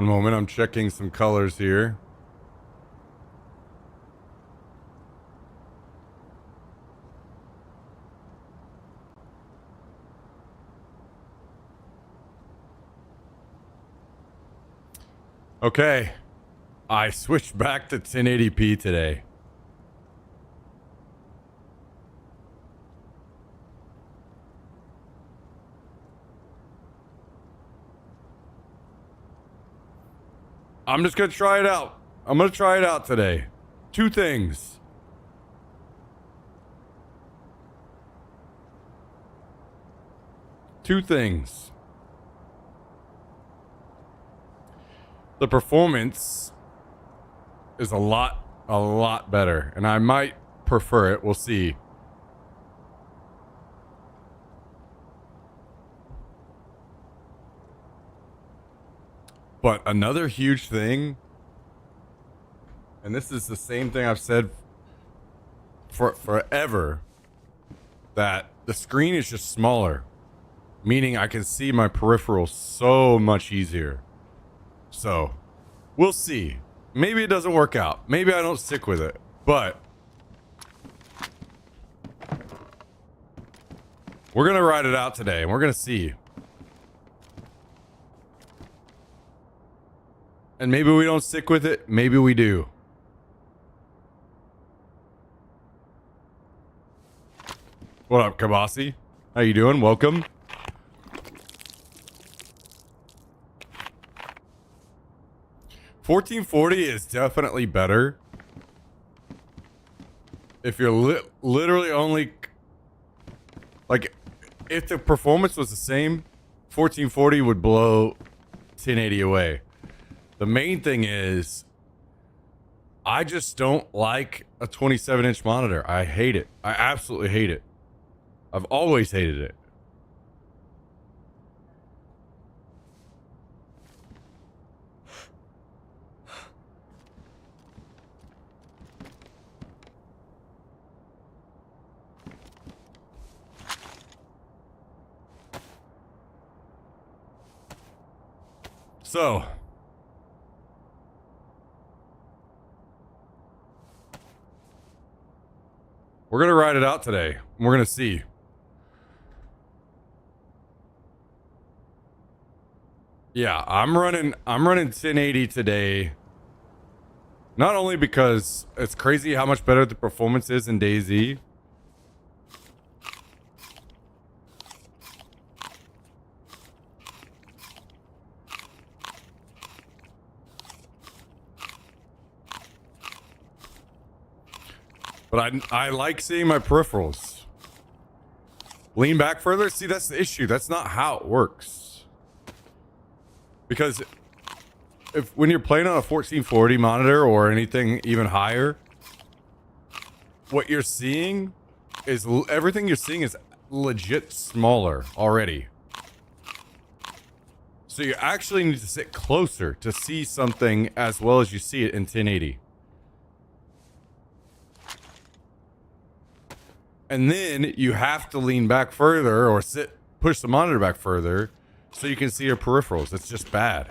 One moment, I'm checking some colors here. Okay, I switched back to 1080p today. I'm just gonna try it out. I'm gonna try it out today. Two things. Two things. The performance is a lot better, and I might prefer it. We'll see. But another huge thing, and this is the same thing I've said for forever, that the screen is just smaller, meaning I can see my peripherals so much easier. So, we'll see. Maybe it doesn't work out. Maybe I don't stick with it. But we're going to ride it out today, and we're going to see. And maybe we don't stick with it. Maybe we do. What up, Kabasi? How you doing? Welcome. $1440 is definitely better. If you're literally only... Like, if the performance was the same, 1440 would blow 1080 away. The main thing is, I just don't like a 27-inch monitor. I hate it. I absolutely hate it. I've always hated it. So, we're going to ride it out today. We're going to see. Yeah, I'm running 1080 today. Not only because it's crazy how much better the performance is in DayZ. But I like seeing my peripherals. Lean back further? See, that's the issue. That's not how it works. Because when you're playing on a 1440 monitor or anything even higher, what you're seeing is everything you're seeing is legit smaller already. So you actually need to sit closer to see something as well as you see it in 1080. And then you have to lean back further or push the monitor back further so you can see your peripherals. It's just bad.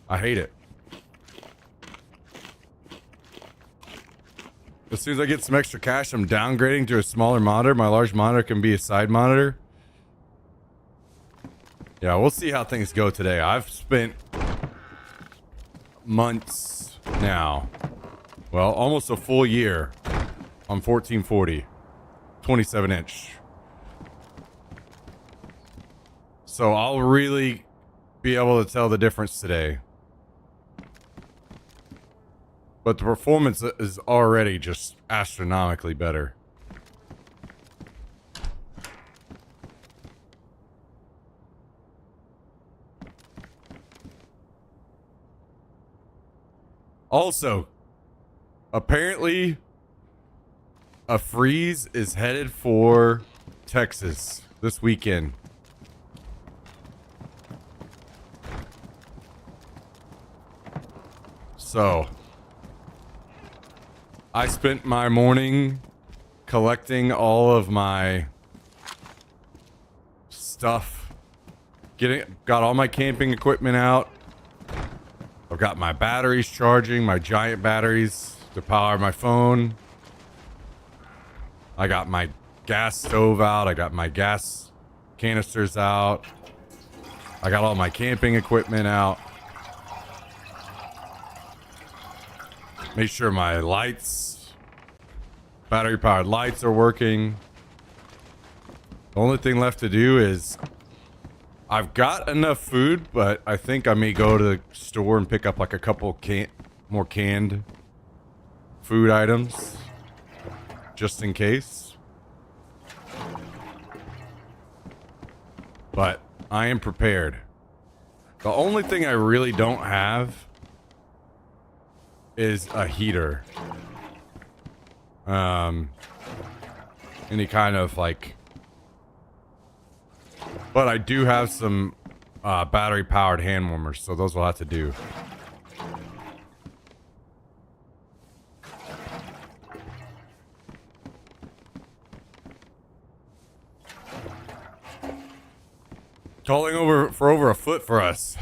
I hate it. As soon as I get some extra cash, I'm downgrading to a smaller monitor. My large monitor can be a side monitor. Yeah, we'll see how things go today. I've spent months now. Well, almost a full year on 1440. 27-inch. So I'll really be able to tell the difference today. But the performance is already just astronomically better. Also, apparently a freeze is headed for Texas this weekend. So, I spent my morning collecting all of my stuff. Got all my camping equipment out. I've got my batteries charging, my giant batteries to power my phone. I got my gas stove out. I got my gas canisters out. I got all my camping equipment out. Make sure my lights, battery powered lights are working. The only thing left to do is I've got enough food, but I think I may go to the store and pick up like a couple more canned food items just in case. But I am prepared. The only thing I really don't have is a heater. Any kind of like, but I do have some battery powered hand warmers, so those will have to do. Calling over for over a foot for us.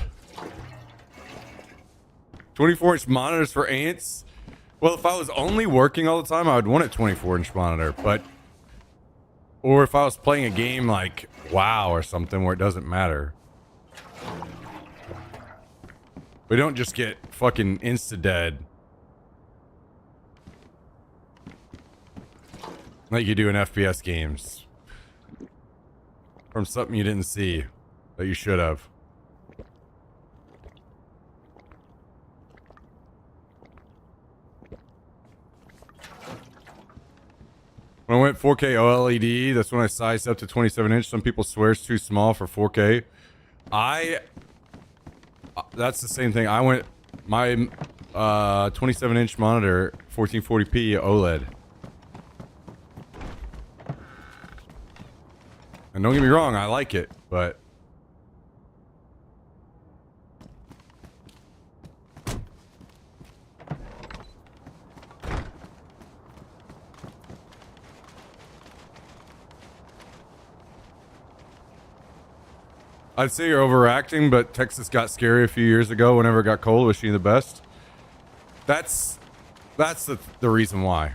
24-inch monitors for ants. Well, if I was only working all the time, I would want a 24-inch monitor, but or if I was playing a game like WoW or something where it doesn't matter. We don't just get fucking insta-dead like you do in FPS games from something you didn't see that you should have. When I went 4K OLED, that's when I sized up to 27-inch. Some people swear it's too small for 4K. That's the same thing. I went my 27-inch monitor, 1440p OLED. And don't get me wrong, I like it, but I'd say you're overacting, but Texas got scary a few years ago whenever it got cold. Wishing you the best. That's the reason why.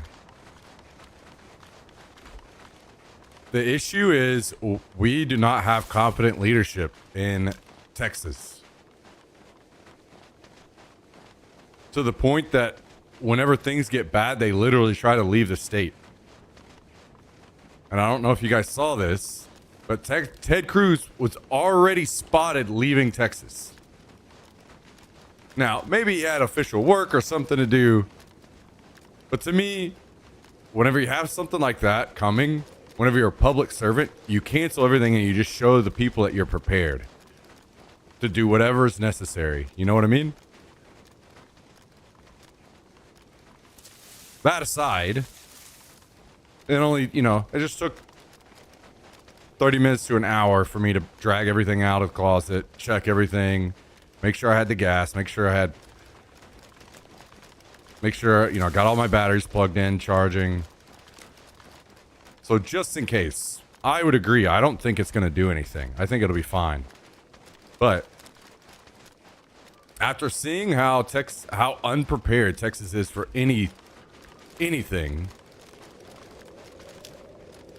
The issue is we do not have competent leadership in Texas. To the point that whenever things get bad, they literally try to leave the state. And I don't know if you guys saw this, but Ted Cruz was already spotted leaving Texas. Now, maybe he had official work or something to do. But to me, whenever you have something like that coming, whenever you're a public servant, you cancel everything and you just show the people that you're prepared to do whatever is necessary. You know what I mean? That aside, it only, it just took 30 minutes to an hour for me to drag everything out of the closet, check everything, make sure I had the gas, make sure, got all my batteries plugged in, charging. So just in case, I would agree. I don't think it's going to do anything. I think it'll be fine. But after seeing how unprepared Texas is for anything,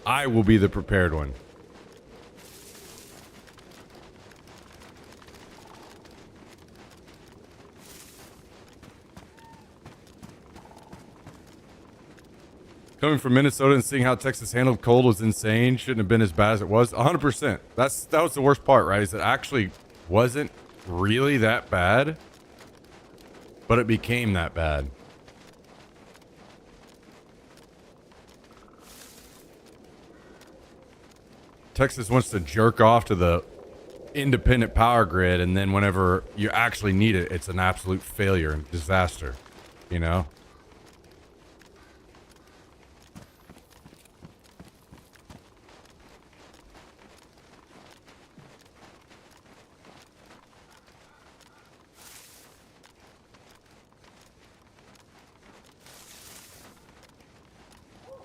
I will be the prepared one. Coming from Minnesota and seeing how Texas handled cold was insane. Shouldn't have been as bad as it was. 100%. That was the worst part, right? Is it actually wasn't really that bad, but it became that bad. Texas wants to jerk off to the independent power grid, and then whenever you actually need it, it's an absolute failure and disaster,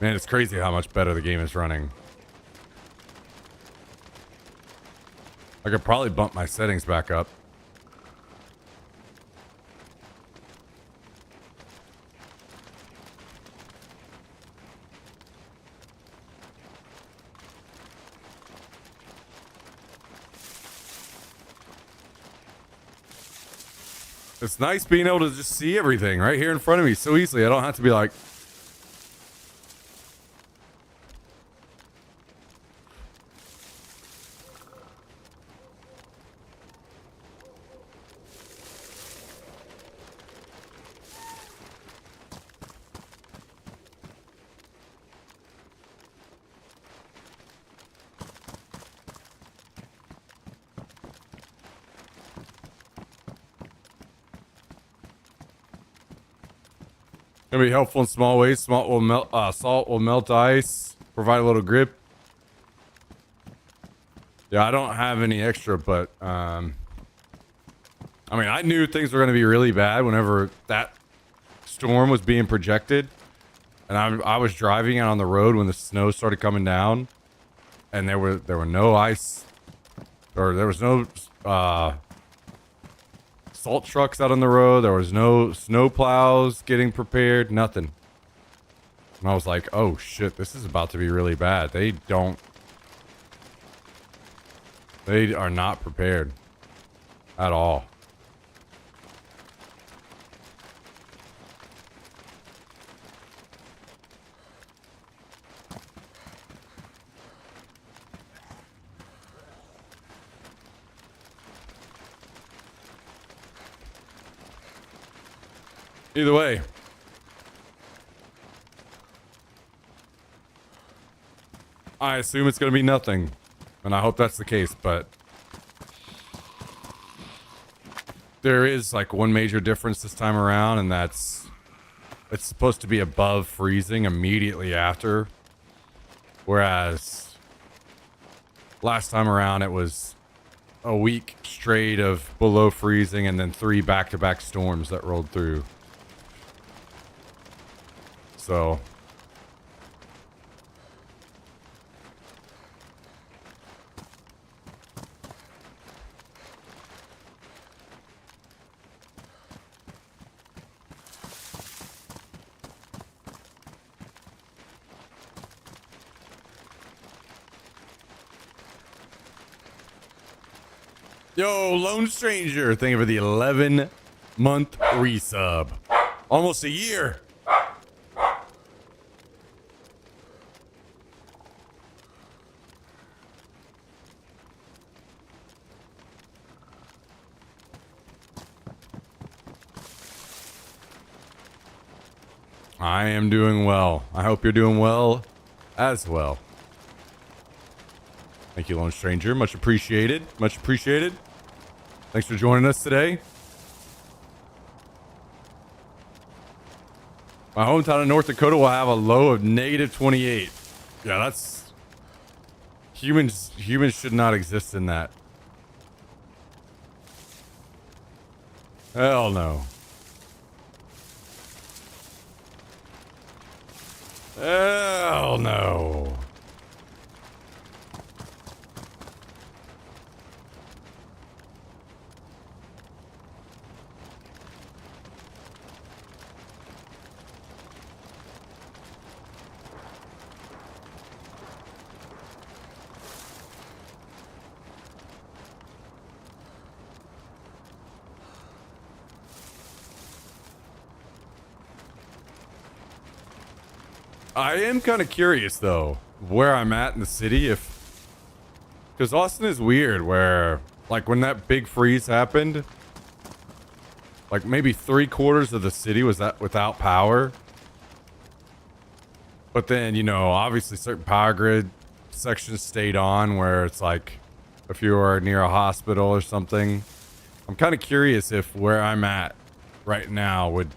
Man, it's crazy how much better the game is running. I could probably bump my settings back up. It's nice being able to just see everything right here in front of me so easily. I don't have to be like, can be helpful in small ways. Salt will melt ice, provide a little grip. Yeah, I don't have any extra, but I mean, I knew things were going to be really bad whenever that storm was being projected, and I was driving out on the road when the snow started coming down, and there were no ice, or there was no salt trucks out on the road. There was no snow plows getting prepared, nothing. And I was like, oh shit, this is about to be really bad. They are not prepared at all. Either way, I assume it's going to be nothing, and I hope that's the case, but there is like one major difference this time around, and that's it's supposed to be above freezing immediately after, whereas last time around it was a week straight of below freezing and then 3 back-to-back storms that rolled through. So yo, Lone Stranger, thank you for the 11-month resub. Almost a year. I am doing well. I hope you're doing well as well. Thank you, Lone Stranger. Much appreciated. Much appreciated. Thanks for joining us today. My hometown in North Dakota will have a low of -28. Yeah, that's... Humans should not exist in that. Hell no. Hell no. I am kind of curious though where I'm at in the city, if because Austin is weird where like when that big freeze happened, like maybe 3/4 of the city was that without power, but then, you know, obviously certain power grid sections stayed on where it's like if you were near a hospital or something. I'm kind of curious if where I'm at right now would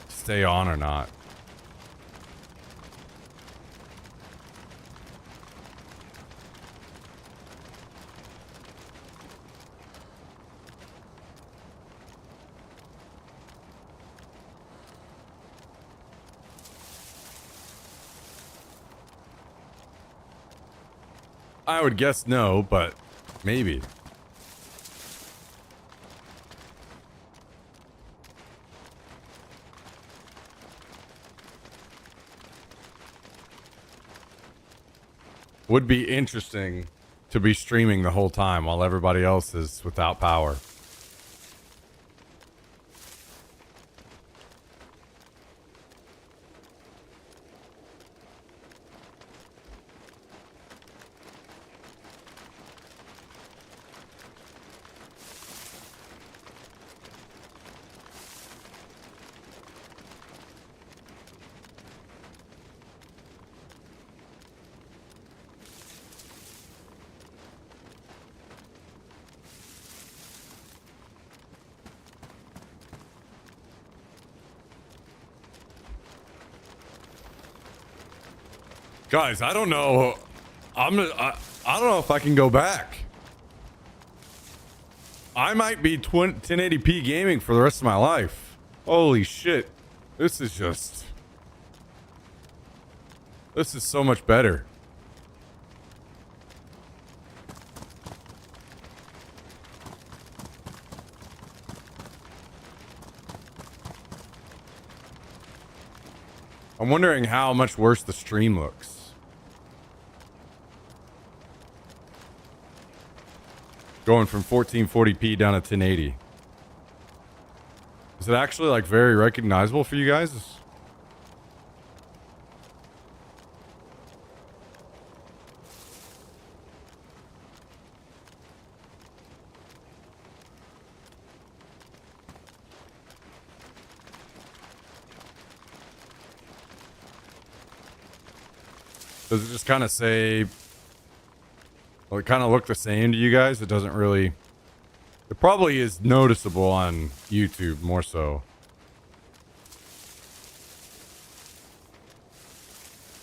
stay on or not. I would guess no, but maybe. Would be interesting to be streaming the whole time while everybody else is without power. Guys, I don't know. I don't know if I can go back. I might be 1080p gaming for the rest of my life. Holy shit. This is so much better. I'm wondering how much worse the stream looks. Going from 1440p down to 1080. Is it actually like very recognizable for you guys? Does it just kind of say, well, it kind of look the same to you guys? It doesn't really, it probably is noticeable on YouTube more so.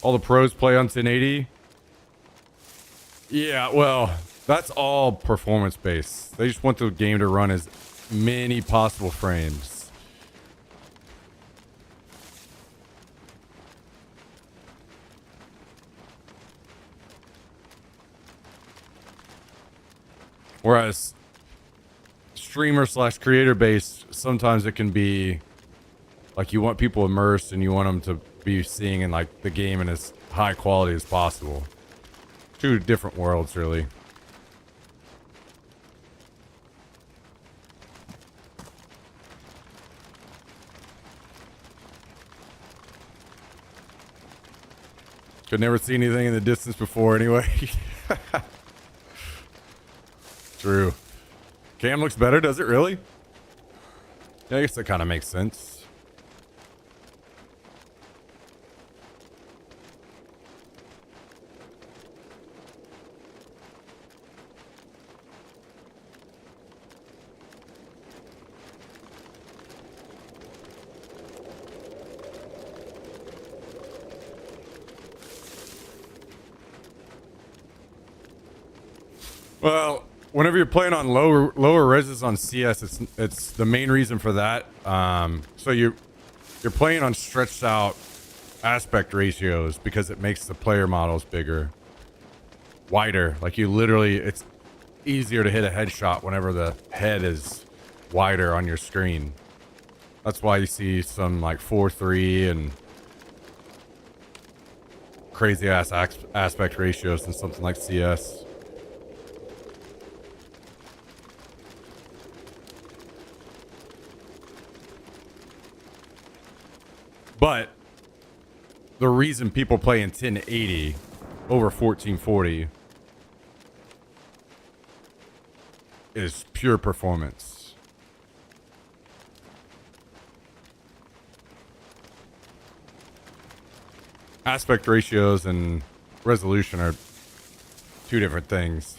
All the pros play on 1080. Yeah, well, that's all performance based. They just want the game to run as many possible frames. Whereas streamer / creator based, sometimes it can be like you want people immersed and you want them to be seeing in like the game in as high quality as possible. Two different worlds, really. Could never see anything in the distance before anyway. True. Cam looks better, does it really? Yeah, I guess that kind of makes sense. Well, whenever you're playing on lower reses on CS, it's the main reason for that. So you're playing on stretched out aspect ratios because it makes the player models bigger, wider. Like you literally, it's easier to hit a headshot whenever the head is wider on your screen. That's why you see some like 4:3 and crazy ass aspect ratios in something like CS. But the reason people play in 1080 over 1440 is pure performance. Aspect ratios and resolution are two different things.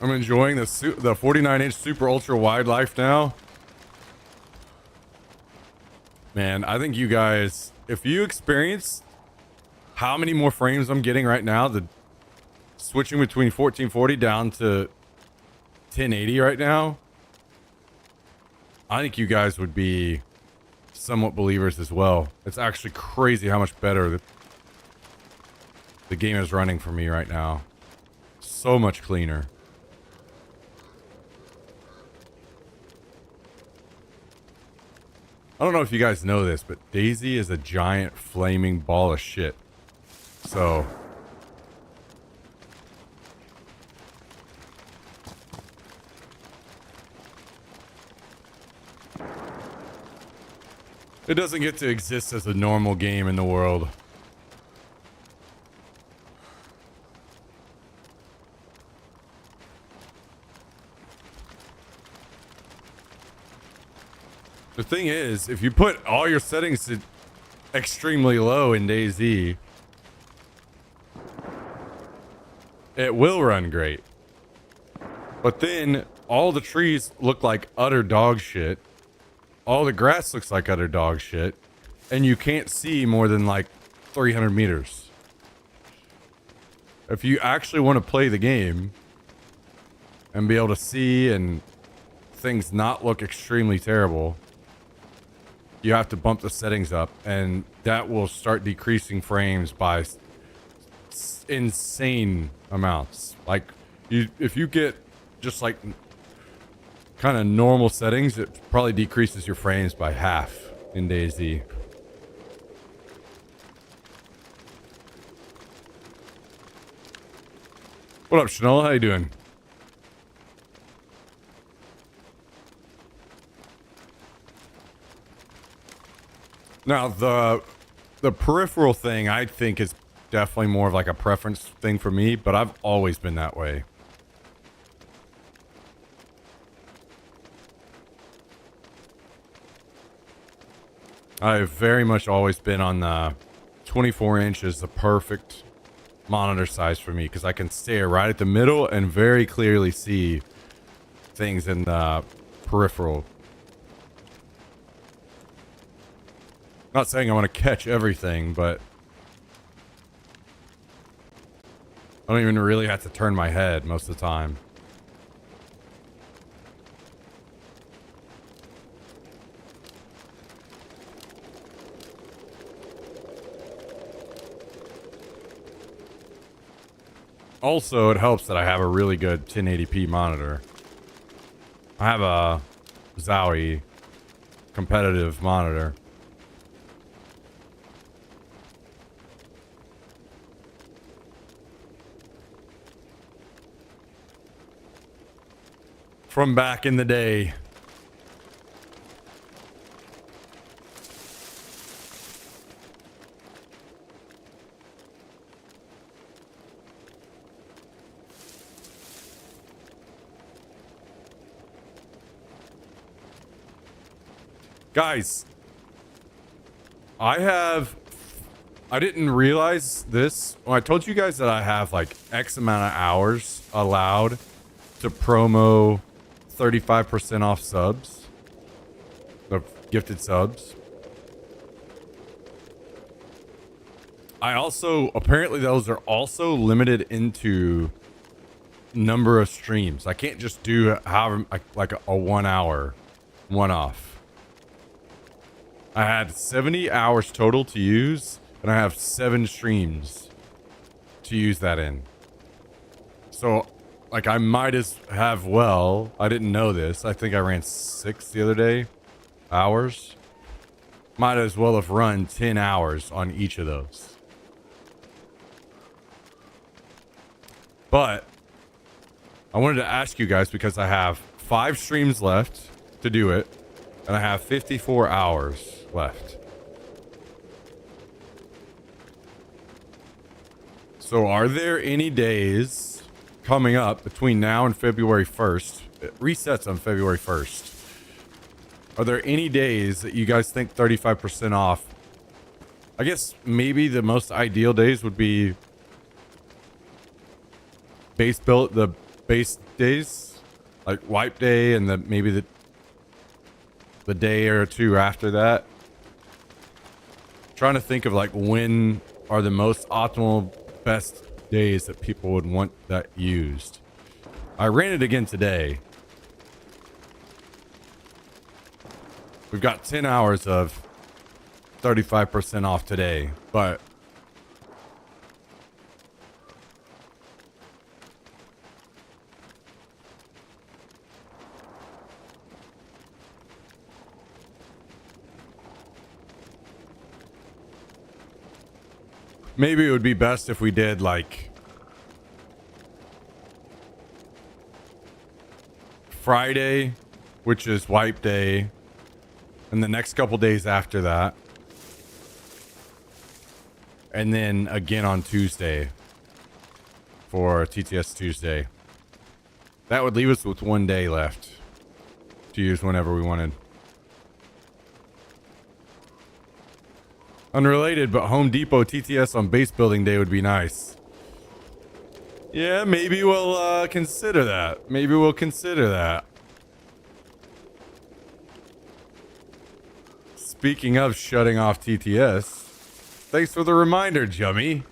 I'm enjoying the 49-inch super ultra wide life now. Man, I think you guys, if you experience how many more frames I'm getting right now, the switching between 1440 down to 1080 right now, I think you guys would be somewhat believers as well. It's actually crazy how much better the game is running for me right now. So much cleaner. I don't know if you guys know this, but DayZ is a giant flaming ball of shit. So It doesn't get to exist as a normal game in the world. The thing is, if you put all your settings to extremely low in DayZ, it will run great. But then all the trees look like utter dog shit. All the grass looks like utter dog shit. And you can't see more than like 300 meters. If you actually want to play the game and be able to see and things not look extremely terrible, you have to bump the settings up, and that will start decreasing frames by insane amounts. Like, if you get just like kind of normal settings, it probably decreases your frames by half in DayZ. What up, Chanel? How you doing? Now, the peripheral thing, I think, is definitely more of like a preference thing for me, but I've always been that way. I've very much always been on the 24 inches, the perfect monitor size for me, because I can stare right at the middle and very clearly see things in the peripheral. Not saying I want to catch everything, but I don't even really have to turn my head most of the time. Also, it helps that I have a really good 1080p monitor. I have a Zowie competitive monitor. From back in the day. Guys, I didn't realize this. Well, I told you guys that I have like X amount of hours allowed to promo 35% off subs, the gifted subs. I also, apparently those are also limited into number of streams. I can't just do however, like a 1 hour one off. I had 70 hours total to use, and I have 7 streams to use that in. So, like, I might as have, well, I didn't know this. I think I ran 6 the other day, hours. Might as well have run 10 hours on each of those. But I wanted to ask you guys, because I have 5 streams left to do it, and I have 54 hours left. So are there any days coming up between now and February 1st? It resets on February 1st. Are there any days that you guys think 35% off? I guess maybe the most ideal days would be the base days, like wipe day, and maybe the day or two after that. Trying to think of like when are the most optimal best days that people would want that used. I ran it again today. We've got 10 hours of 35% off today, but maybe it would be best if we did like Friday, which is wipe day, and the next couple days after that, and then again on Tuesday for TTS Tuesday. That would leave us with 1 day left to use whenever we wanted. Unrelated, but Home Depot TTS on base building day would be nice. Yeah, maybe we'll consider that. Maybe we'll consider that. Speaking of shutting off TTS, thanks for the reminder, Jummy.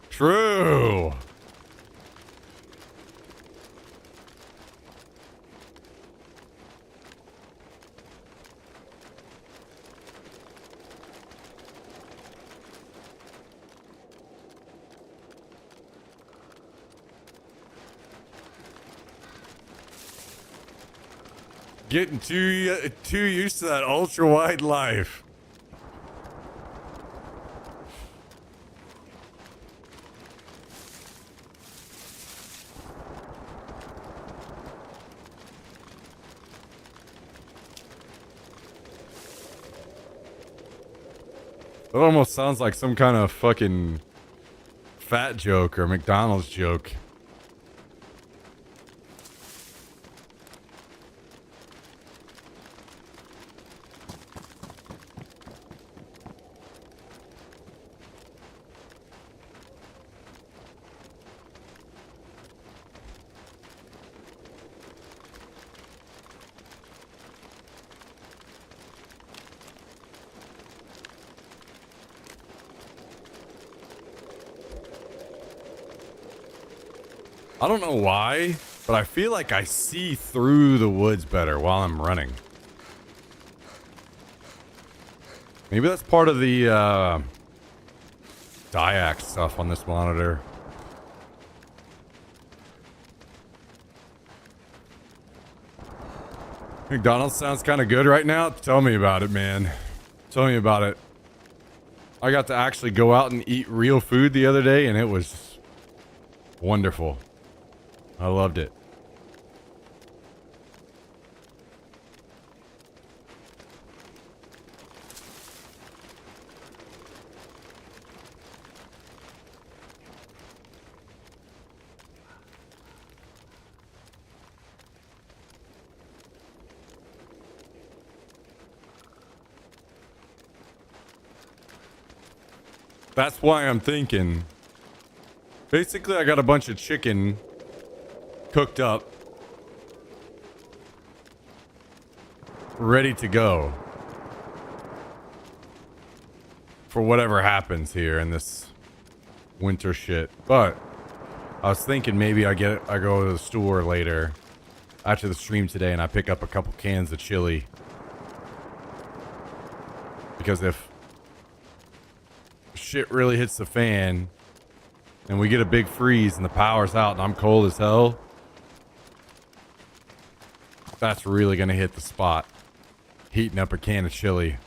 True. Getting too used to that ultra wide life. That almost sounds like some kind of fucking fat joke or McDonald's joke. I don't know why, but I feel like I see through the woods better while I'm running. Maybe that's part of the Diac stuff on this monitor. McDonald's sounds kind of good right now. Tell me about it, man. Tell me about it. I got to actually go out and eat real food the other day, and it was wonderful. I loved it. That's why I'm thinking. Basically, I got a bunch of chicken cooked up, ready to go for whatever happens here in this winter shit. But I was thinking maybe I go to the store later after the stream today and I pick up a couple cans of chili, because if shit really hits the fan and we get a big freeze and the power's out and I'm cold as hell, that's really gonna hit the spot. Heating up a can of chili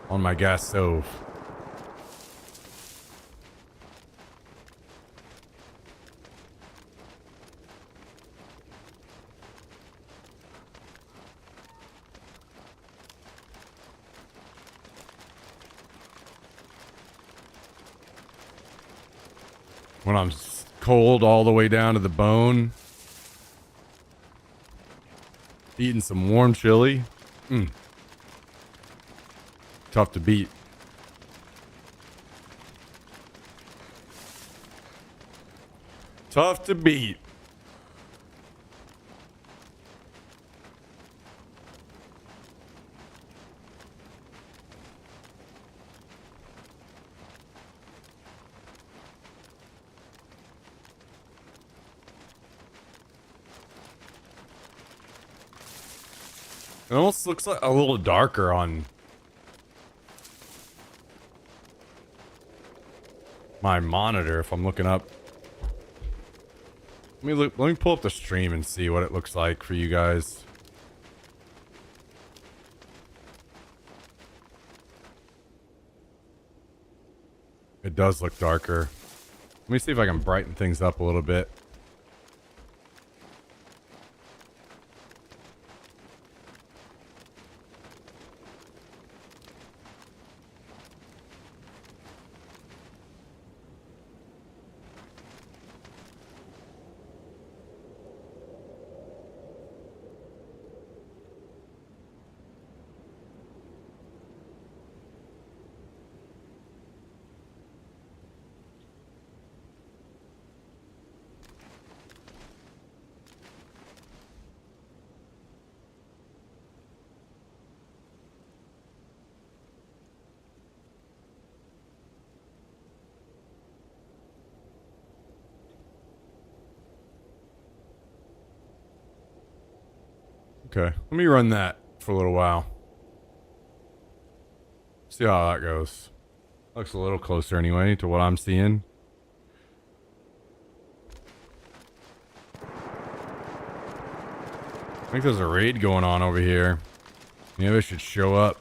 on my gas stove. When I'm cold all the way down to the bone, eating some warm chili. Tough to beat. Tough to beat. It almost looks like a little darker on my monitor if I'm looking up. Let me pull up the stream and see what it looks like for you guys. It does look darker. Let me see if I can brighten things up a little bit. Okay, let me run that for a little while. See how that goes. Looks a little closer anyway to what I'm seeing. I think there's a raid going on over here. Maybe I should show up.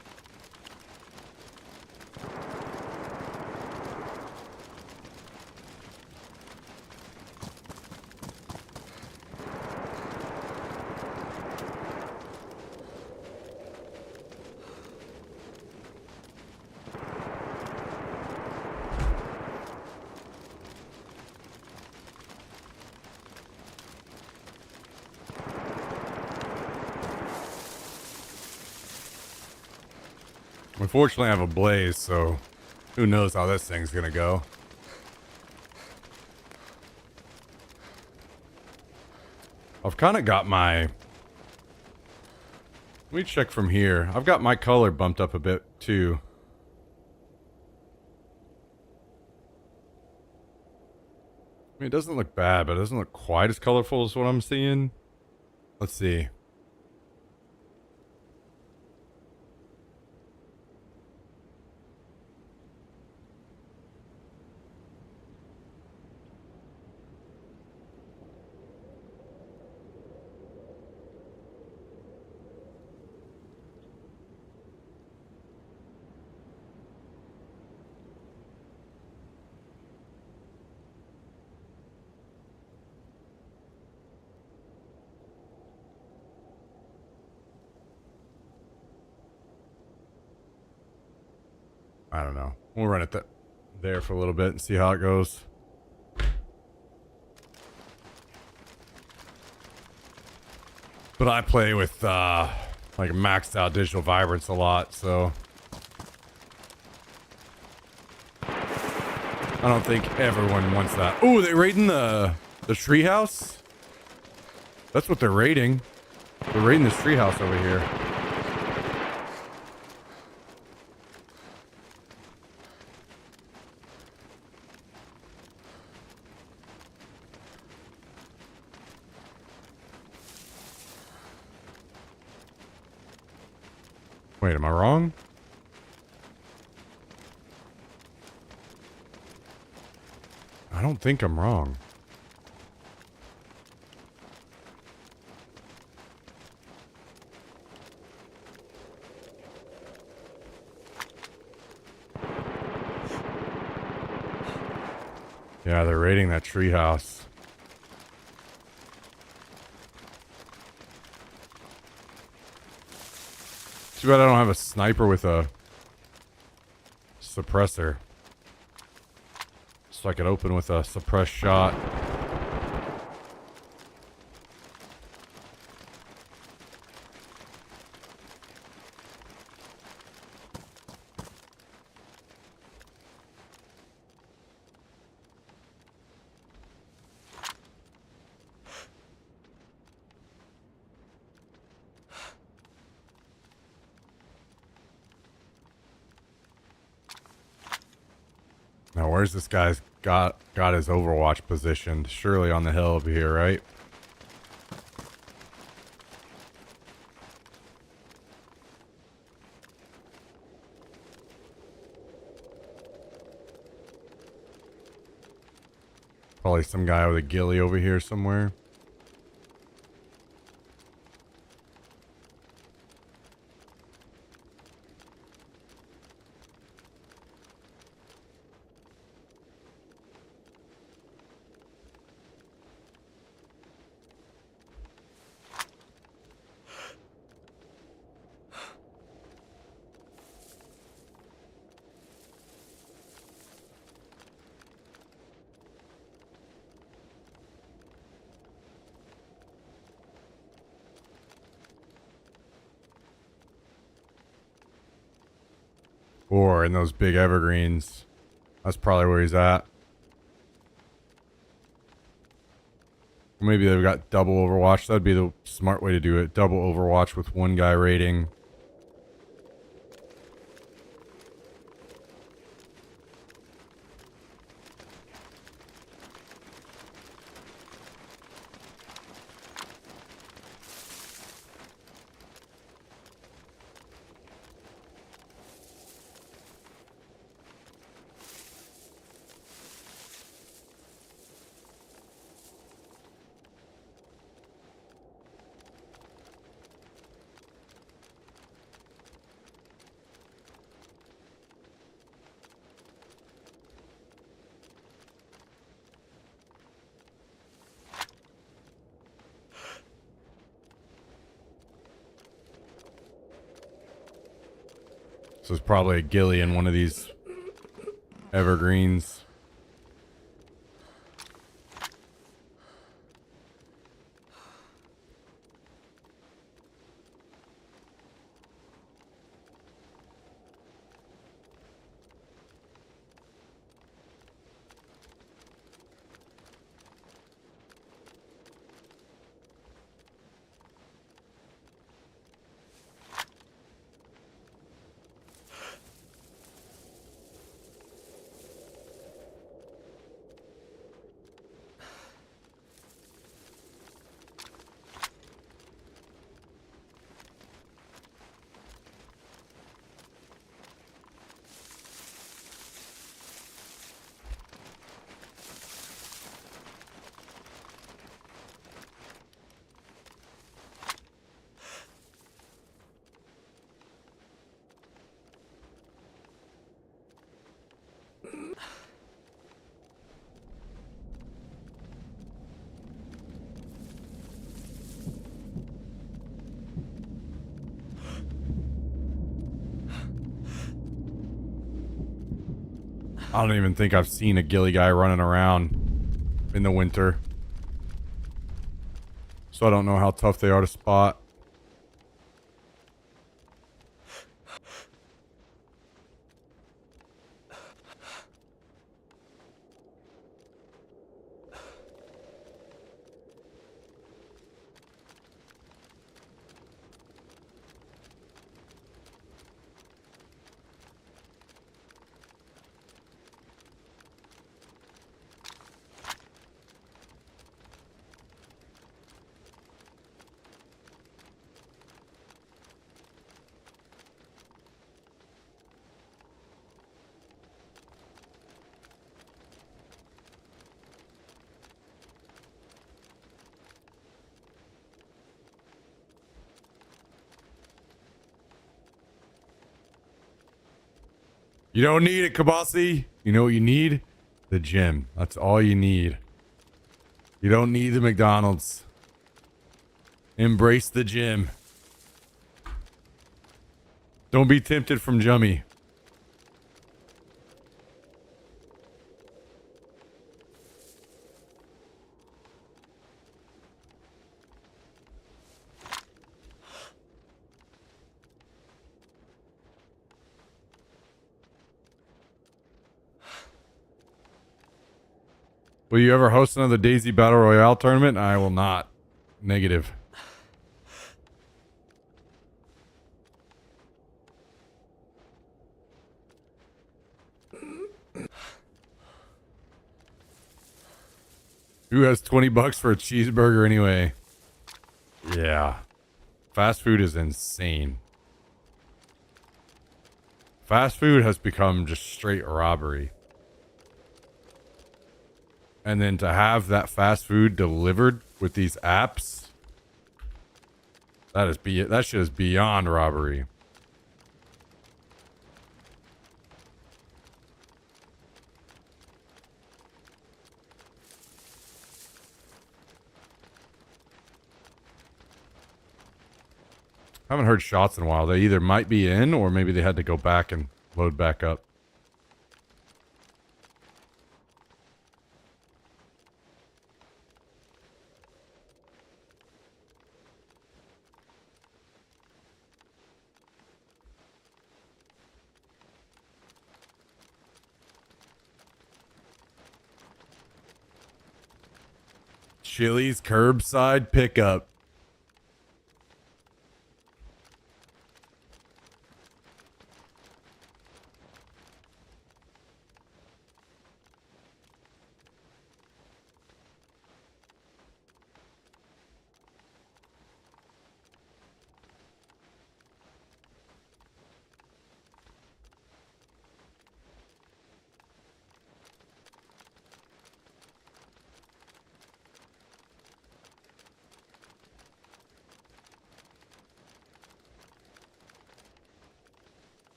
Unfortunately, I have a blaze, so who knows how this thing's gonna go. I've kind of got my... Let me check from here. I've got my color bumped up a bit, too. I mean, it doesn't look bad, but it doesn't look quite as colorful as what I'm seeing. Let's see. I don't know. We'll run it there for a little bit and see how it goes. But I play with like maxed out digital vibrance a lot, so I don't think everyone wants that. Oh, they raiding the treehouse? That's what they're raiding. They're raiding this treehouse over here. Wait, am I wrong? I don't think I'm wrong. Yeah, they're raiding that treehouse. Too bad I don't have a sniper with a suppressor. So I could open with a suppressed shot. Now, where's this guy's got his Overwatch positioned? Surely on the hill over here, right? Probably some guy with a ghillie over here somewhere. Or in those big evergreens. That's probably where he's at. Maybe they've got double Overwatch. That'd be the smart way to do it. Double Overwatch with one guy raiding. So it's probably a ghillie in one of these evergreens. I don't even think I've seen a ghillie guy running around in the winter. So I don't know how tough they are to spot. You don't need it, Kabasi. You know what you need? The gym. That's all you need. You don't need the McDonald's. Embrace the gym. Don't be tempted from Jummy. Will you ever host another Daisy Battle Royale tournament? I will not. Negative. Who has 20 bucks for a cheeseburger anyway? Yeah. Fast food is insane. Fast food has become just straight robbery. And then to have that fast food delivered with these apps, that shit is beyond robbery. I haven't heard shots in a while. They either might be in or maybe they had to go back and load back up. Chili's curbside pickup.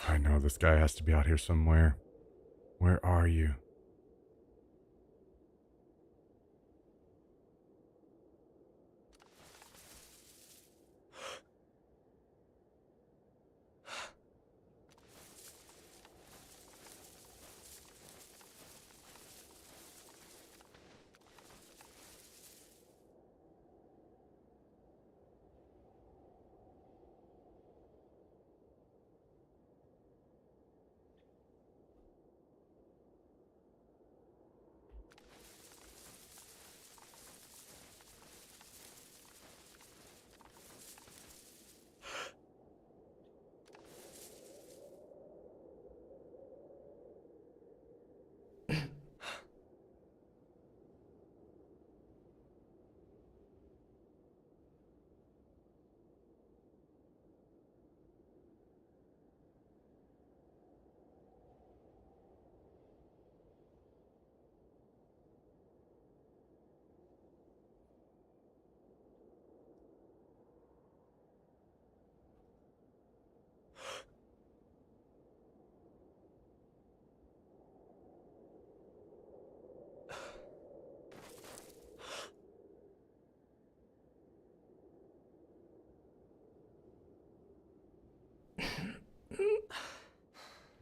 I know this guy has to be out here somewhere. Where are you?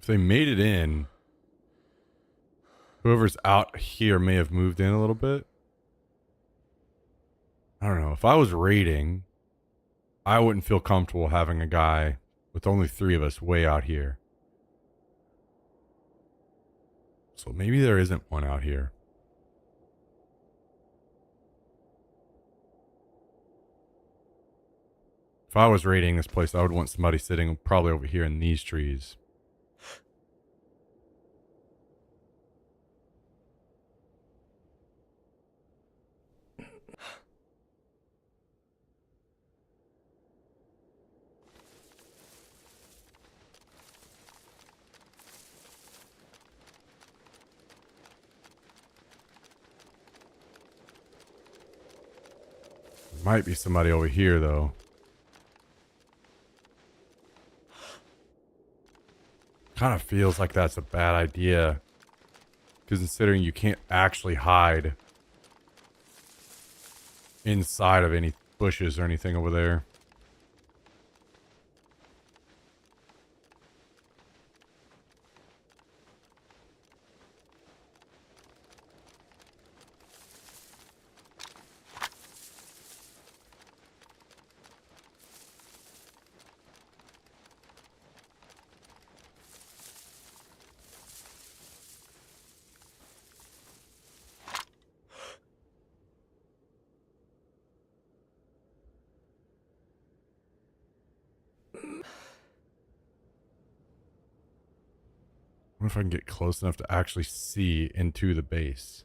If they made it in, whoever's out here may have moved in a little bit. I don't know. If I was raiding, I wouldn't feel comfortable having a guy with only 3 of us way out here. So maybe there isn't one out here. If I was raiding this place, I would want somebody sitting probably over here in these trees. Might be somebody over here, though. Kind of feels like that's a bad idea. Considering you can't actually hide inside of any bushes or anything over there. if I can get close enough to actually see into the base.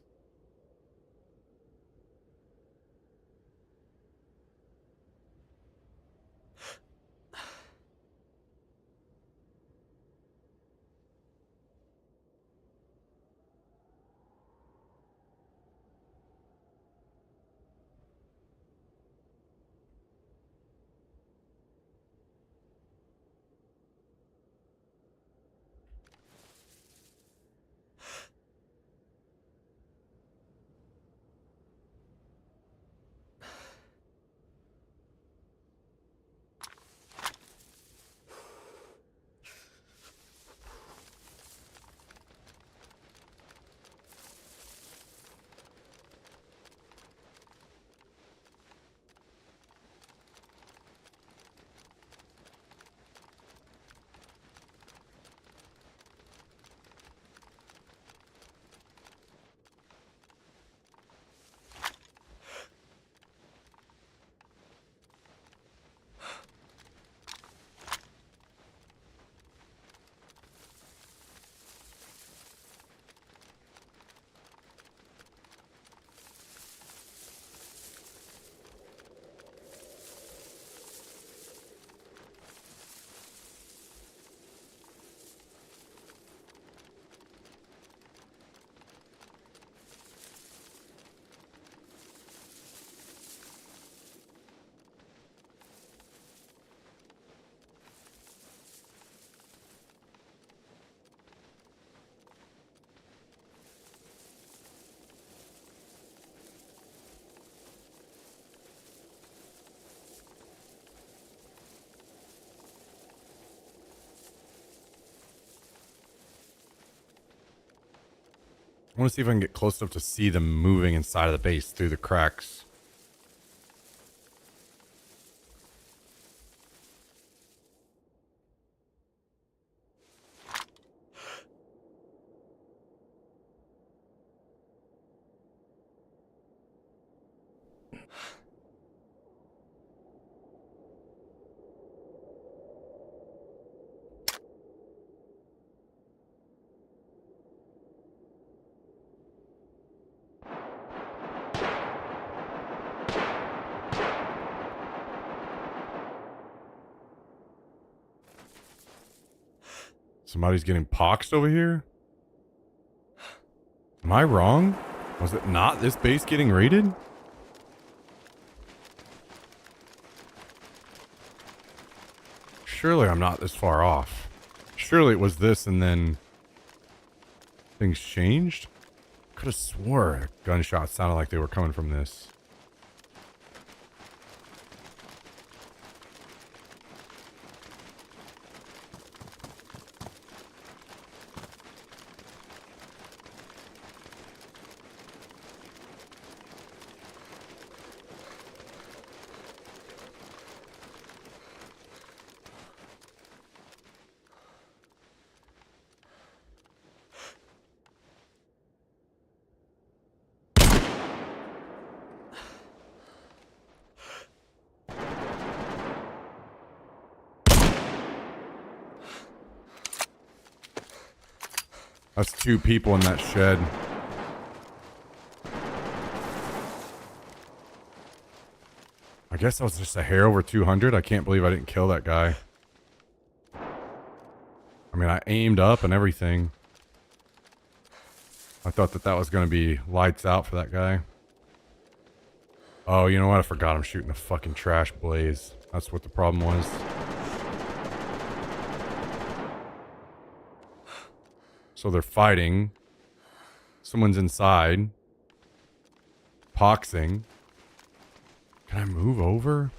I want to see if I can get close enough to see them moving inside of the base through the cracks. Somebody's getting poxed over here? Am I wrong? Was it not this base getting raided? Surely I'm not this far off. Surely it was this and then things changed? Could have swore gunshots sounded like they were coming from this. That's 2 people in that shed. I guess I was just a hair over 200. I can't believe I didn't kill that guy. I mean, I aimed up and everything. I thought that that was going to be lights out for that guy. Oh, you know what? I forgot I'm shooting a fucking trash blaze. That's what the problem was. So they're fighting. Someone's inside. Poxing. Can I move over?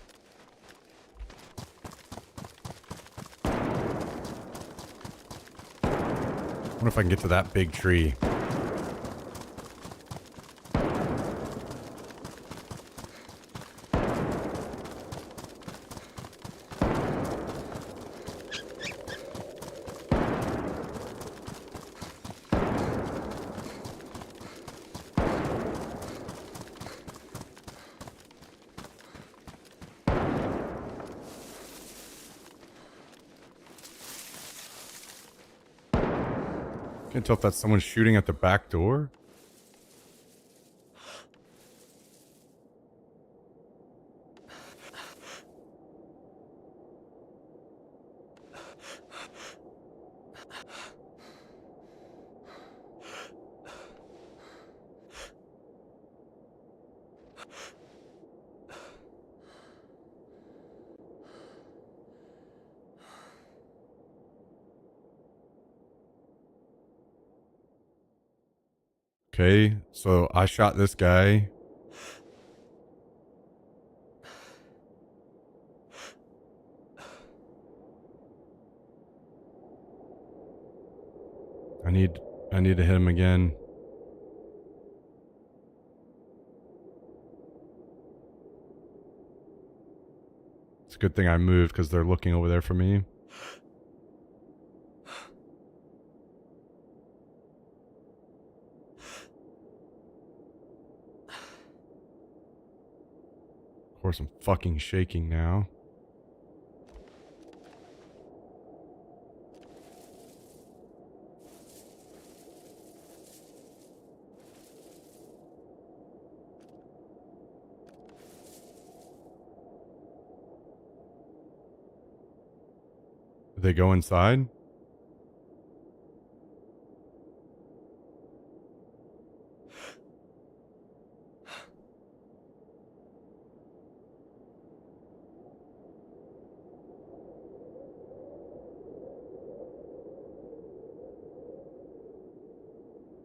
I wonder if I can get to that big tree. Can't tell if that's someone shooting at the back door. Okay, so I shot this guy. I need to hit him again. It's a good thing I moved because they're looking over there for me. Of course, I'm fucking shaking now. Did they go inside?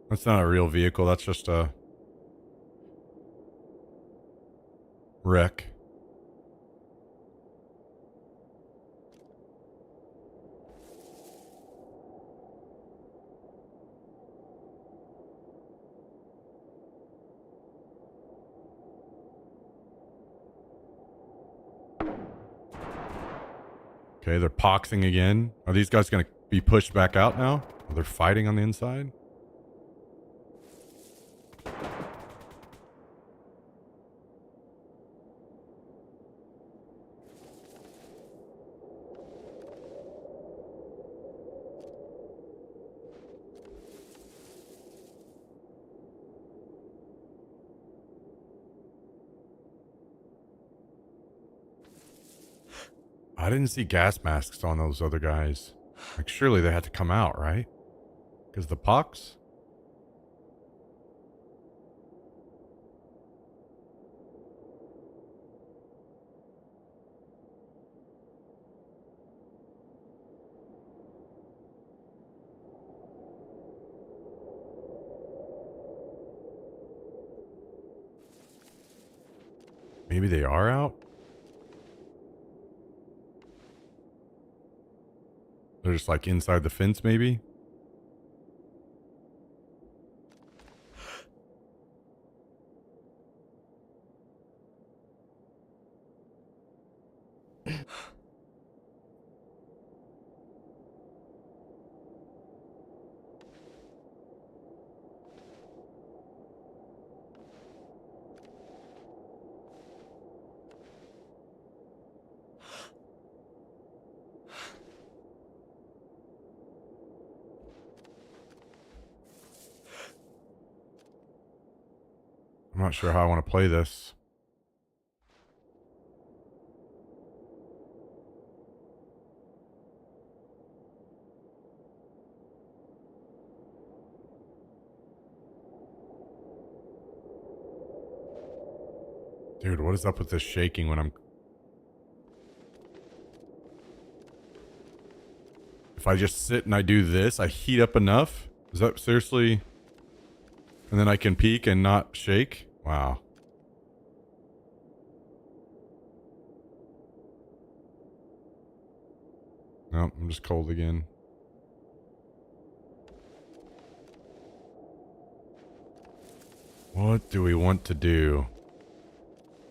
That's not a real vehicle. That's just a wreck. Okay, they're poxing again. Are these guys going to be pushed back out now? Are they fighting on the inside? I didn't see gas masks on those other guys. Like, surely they had to come out, right? Because the pox? Maybe they are out? They're just like inside the fence, maybe? I'm not sure how I want to play this. Dude, what is up with this shaking when I'm... If I just sit and I do this, I heat up enough? Is that seriously... And then I can peek and not shake? Wow. Nope, I'm just cold again. What do we want to do?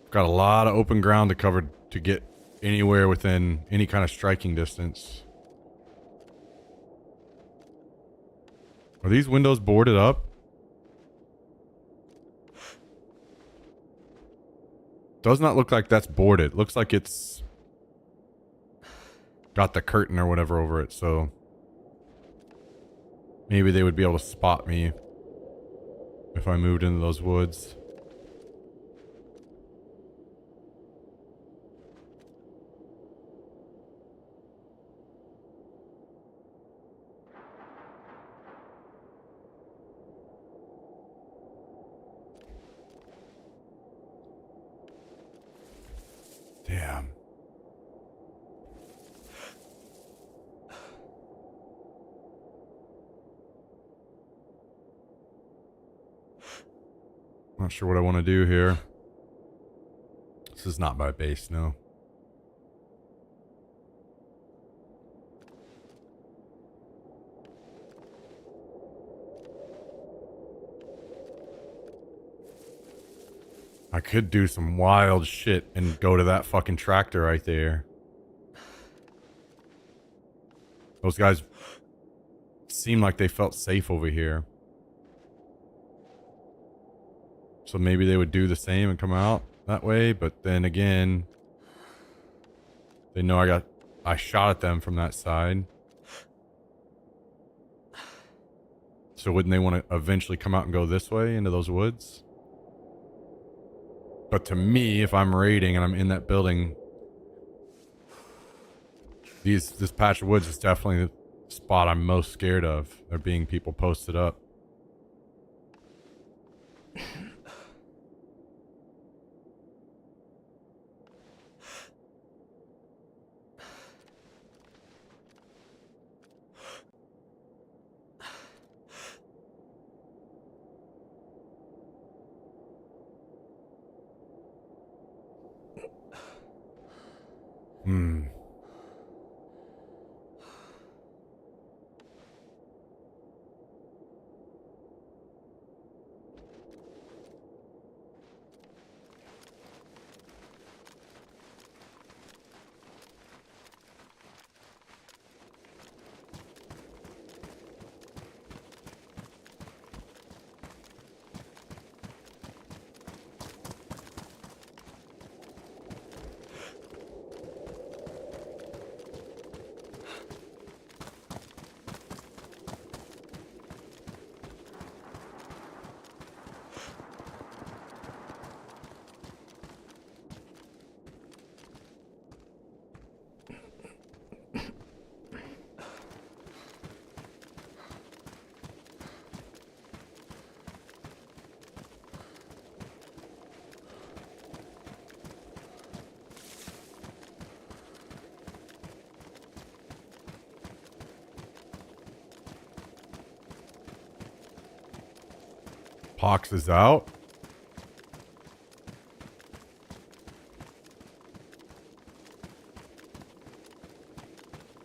Got a lot of open ground to cover to get anywhere within any kind of striking distance. Are these windows boarded up? Does not look like that's boarded. Looks like it's got the curtain or whatever over it, so maybe they would be able to spot me if I moved into those woods. Damn. Not sure what I want to do here. This is not my base, no. I could do some wild shit and go to that fucking tractor right there. Those guys seem like they felt safe over here. So maybe they would do the same and come out that way, but then again, they know I shot at them from that side. So wouldn't they want to eventually come out and go this way into those woods? But to me, if I'm raiding and I'm in that building, this patch of woods is definitely the spot I'm most scared of. There being people posted up. Hmm. Pox is out.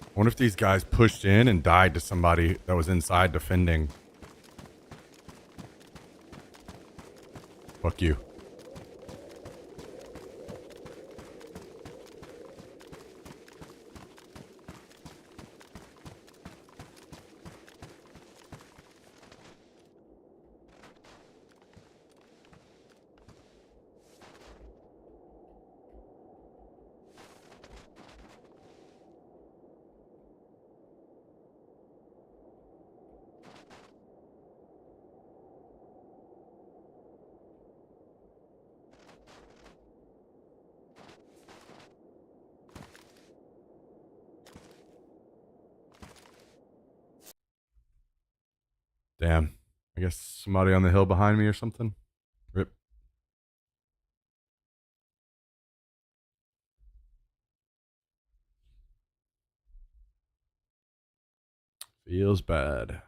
I wonder if these guys pushed in and died to somebody that was inside defending. Fuck you. Damn. I guess somebody on the hill behind me or something. Rip. Feels bad.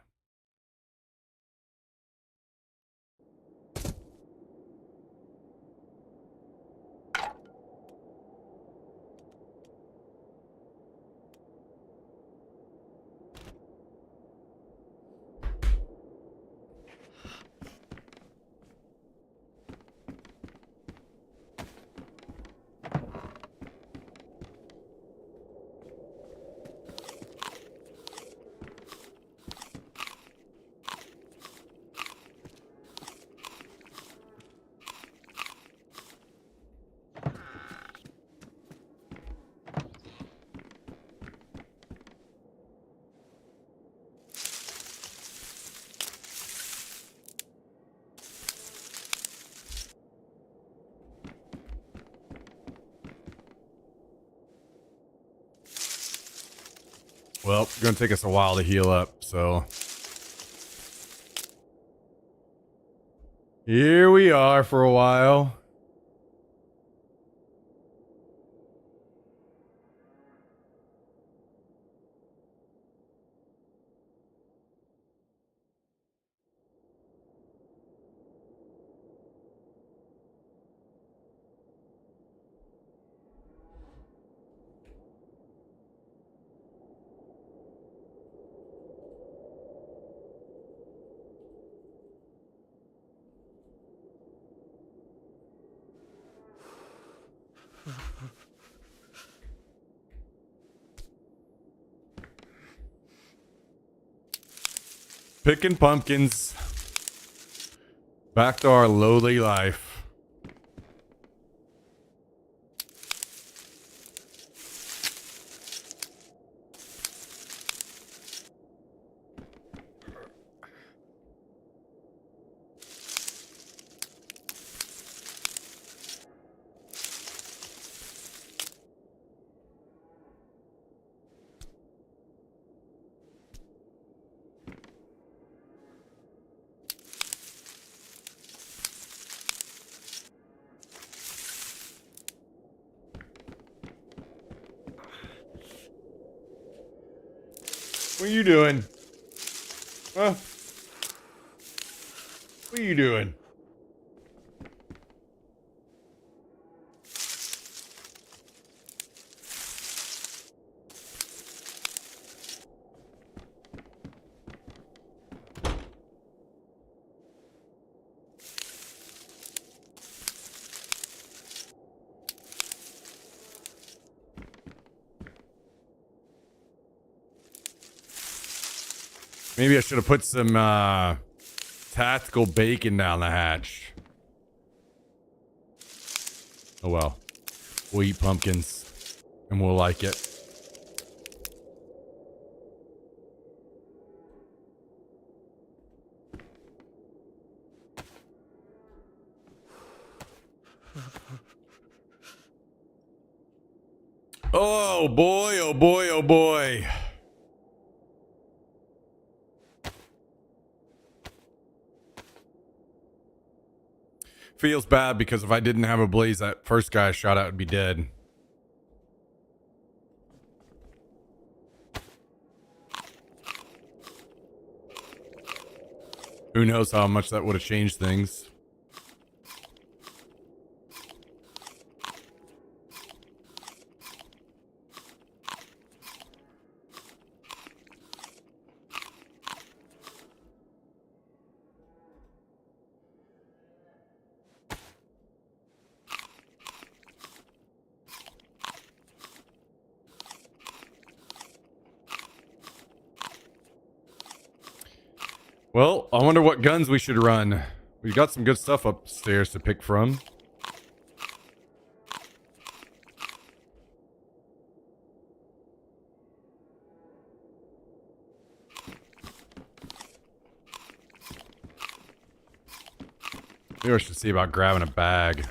Well, it's gonna take us a while to heal up, so here we are for a while. Picking pumpkins. Back to our lowly life. What are you doing? Huh? What are you doing? Maybe I should have put some tactical bacon down the hatch. Oh well. We'll eat pumpkins and we'll like it. Oh boy, oh boy, oh boy. Feels bad because if I didn't have a blaze, that first guy I shot at would be dead. Who knows how much that would have changed things. Well, I wonder what guns we should run. We got some good stuff upstairs to pick from. Maybe I should see about grabbing a bag.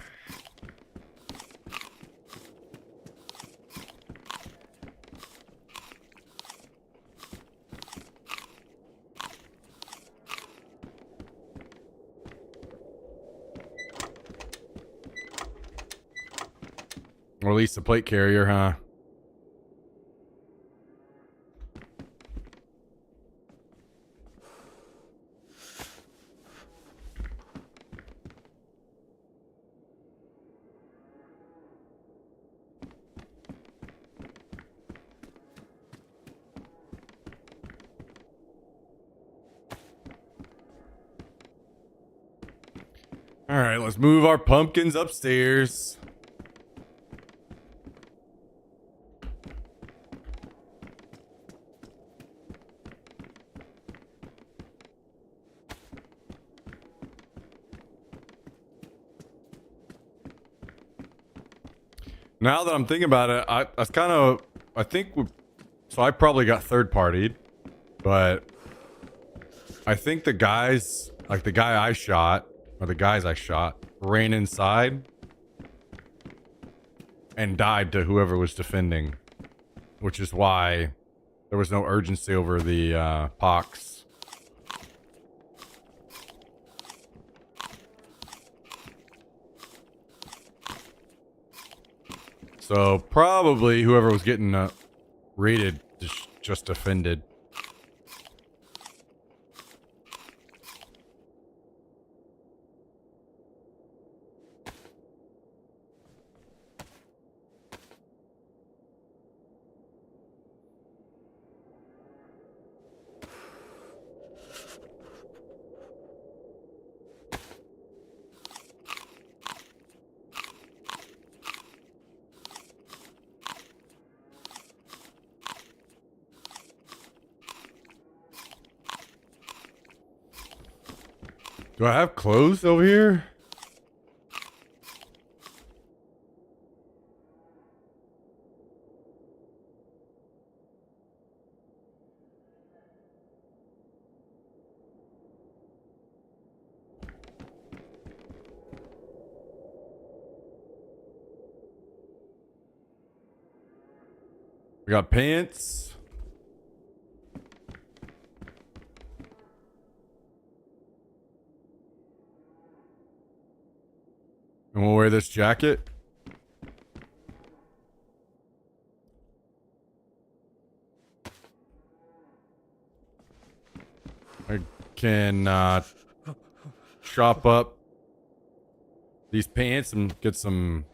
Or at least a plate carrier, huh? All right, let's move our pumpkins upstairs. Now that I'm thinking about it, I think so I probably got third partied, but I think the guys, like the guy I shot, or the guys I shot, ran inside and died to whoever was defending, which is why There was no urgency over the pox. So probably whoever was getting raided just offended. Do I have clothes over here? We got pants. And we'll wear this jacket. I can chop up these pants and get some.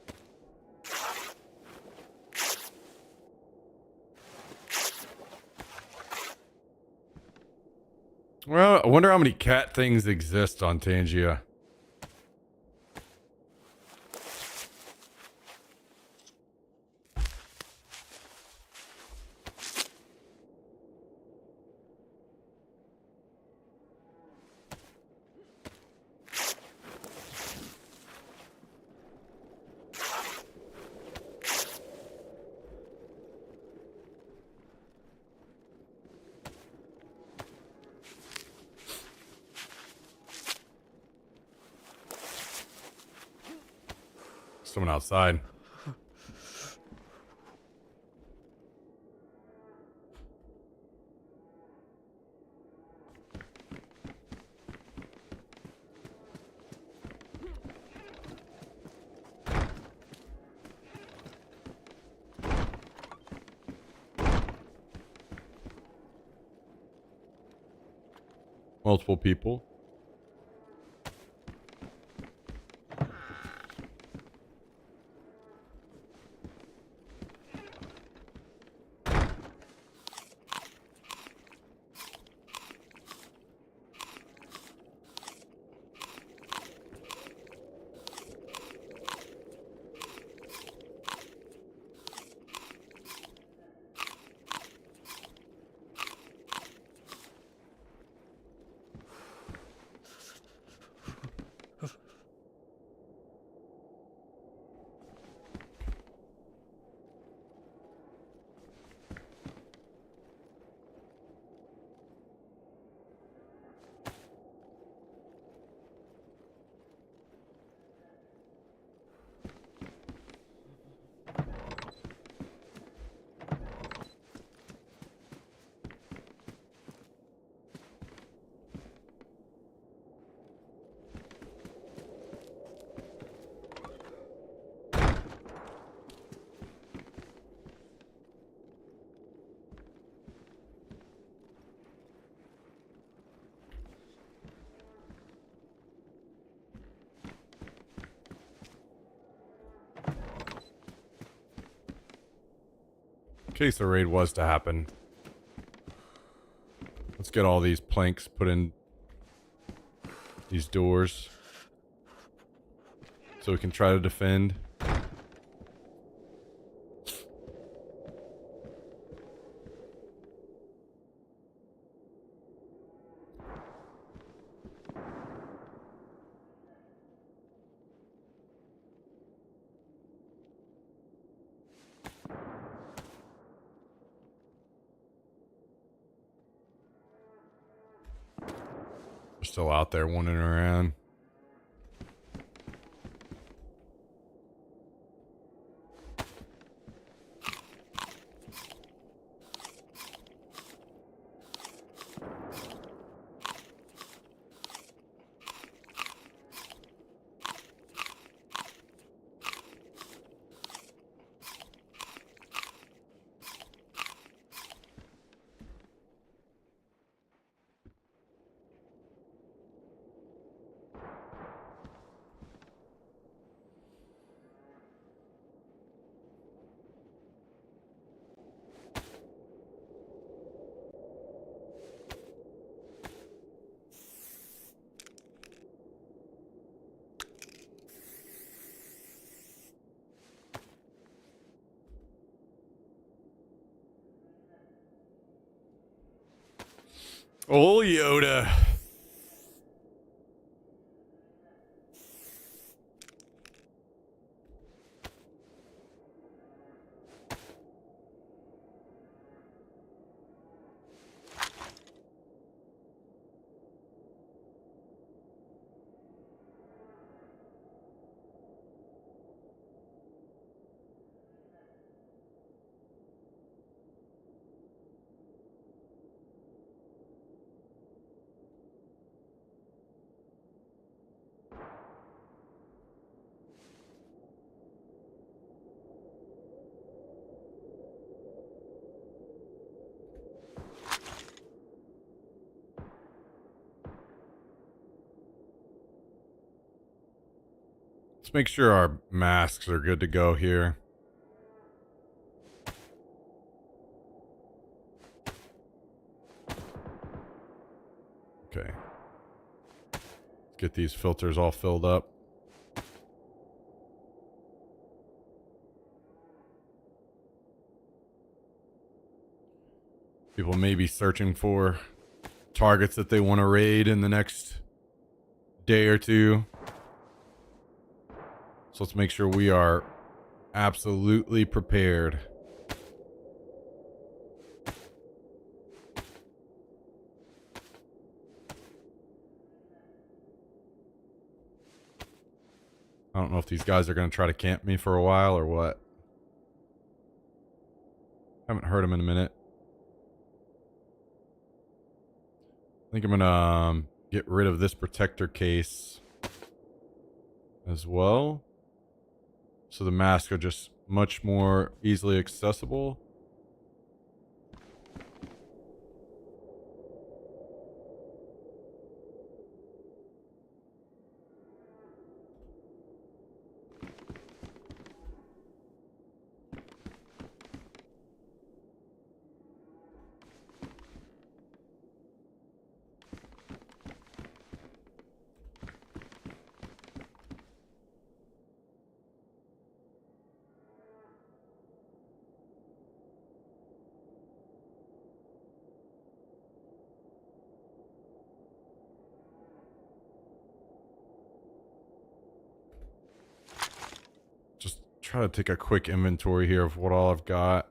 Well, I wonder how many cat things exist on Tangia. Someone outside. Multiple people. In case the raid was to happen. Let's get all these planks put in these doors so we can try to defend. Still out there wandering around. Oh, Yoda. Let's make sure our masks are good to go here. Okay. Let's get these filters all filled up. People may be searching for targets that they want to raid in the next day or two. So let's make sure we are absolutely prepared. I don't know if these guys are going to try to camp me for a while or what. Haven't heard them in a minute. I think I'm going to get rid of this protector case as well. So the masks are just much more easily accessible. Just try to take a quick inventory here of what all I've got.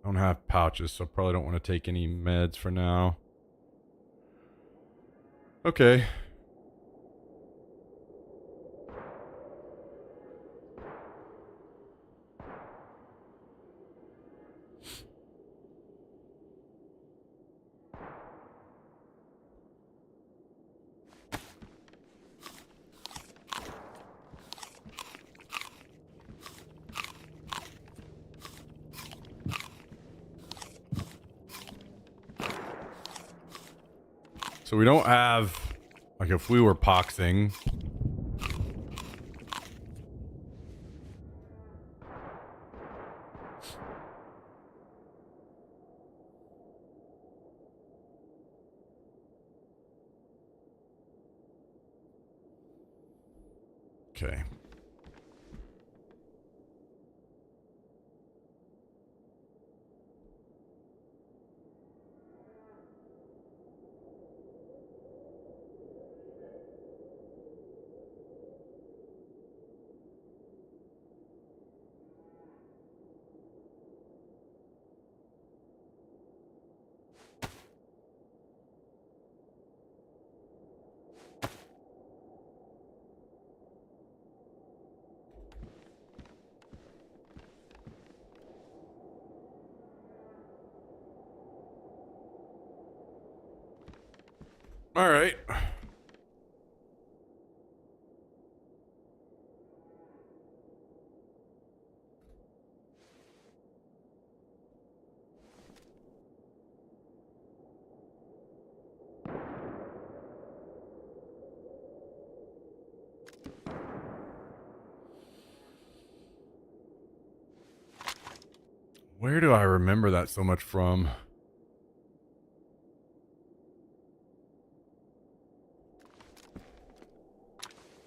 I don't have pouches, so I probably don't want to take any meds for now. Okay. So we don't have, like, if we were poxing. Okay. All right. Where do I remember that so much from?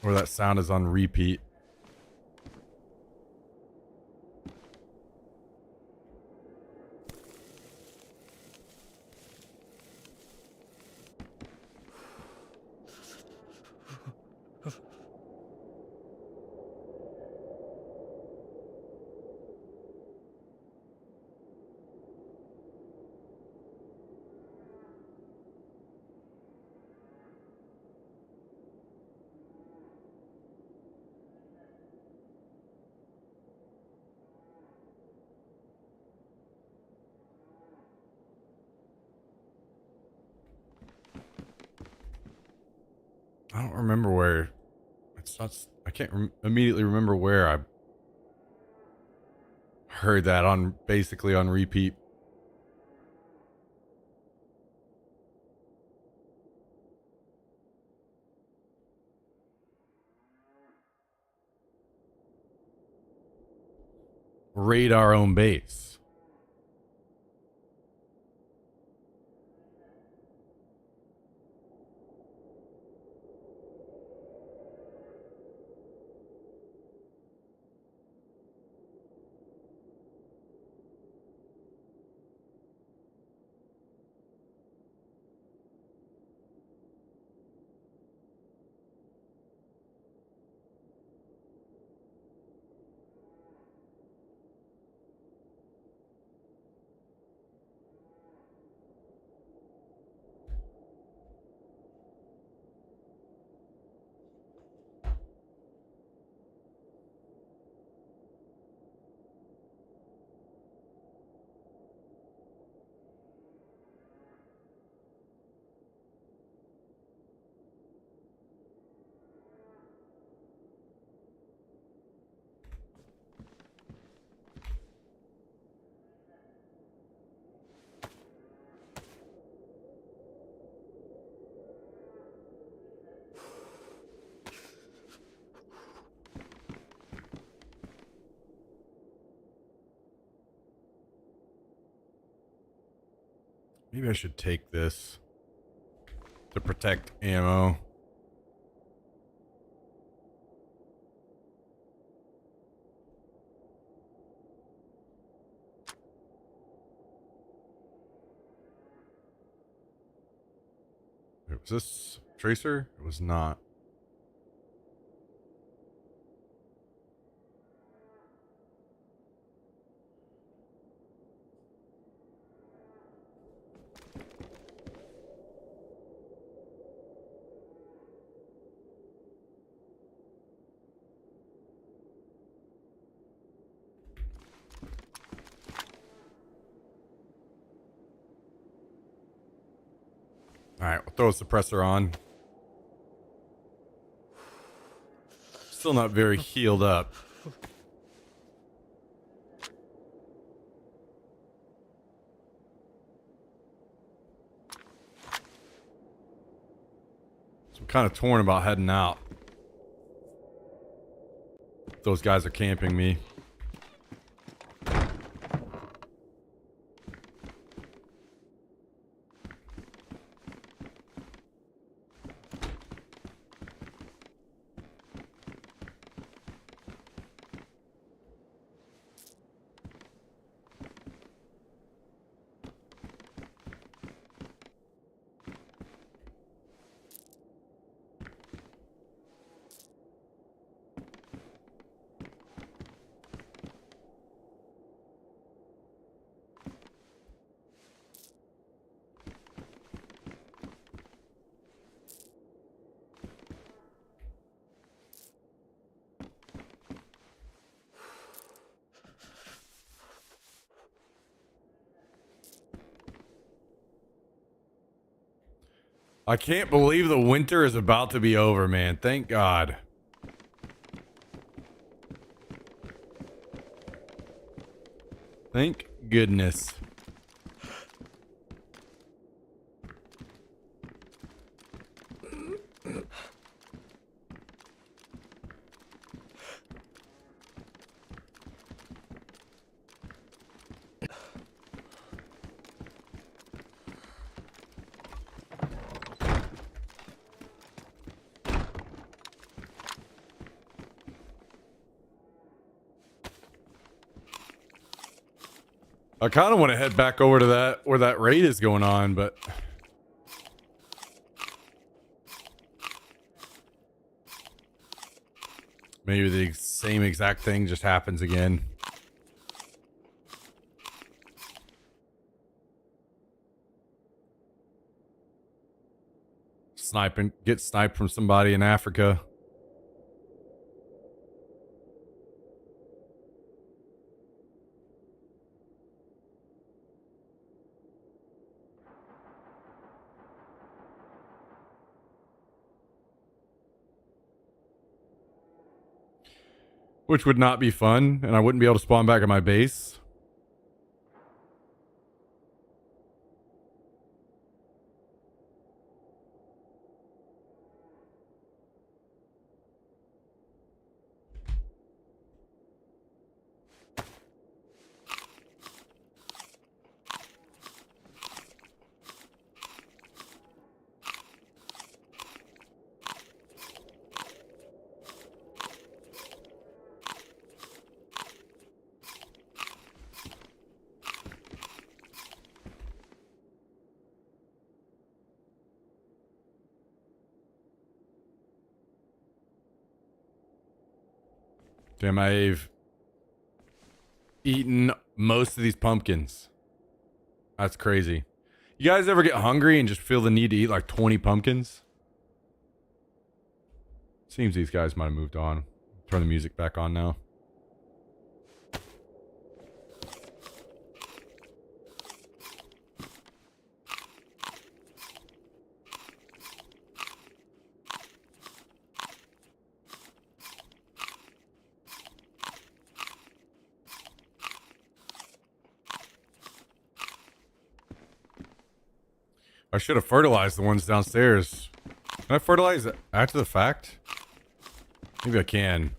Or that sound is on repeat. I don't remember where. It's not. I can't immediately remember where I heard that on basically on repeat. Raid our own base. Maybe I should take this to protect ammo. Wait, was this Tracer? It was not. Alright, we'll throw a suppressor on. Still not very healed up. So I'm kind of torn about heading out. Those guys are camping me. I can't believe the winter is about to be over, man. Thank God. Thank goodness. I kind of want to head back over to that where that raid is going on, but maybe the same exact thing just happens again. Get sniped from somebody in Africa. Which would not be fun, and I wouldn't be able to spawn back at my base. Damn, I've eaten most of these pumpkins. That's crazy. You guys ever get hungry and just feel the need to eat like 20 pumpkins? Seems these guys might have moved on. Turn the music back on now. I should have fertilized the ones downstairs. Can I fertilize it after the fact? Maybe I can.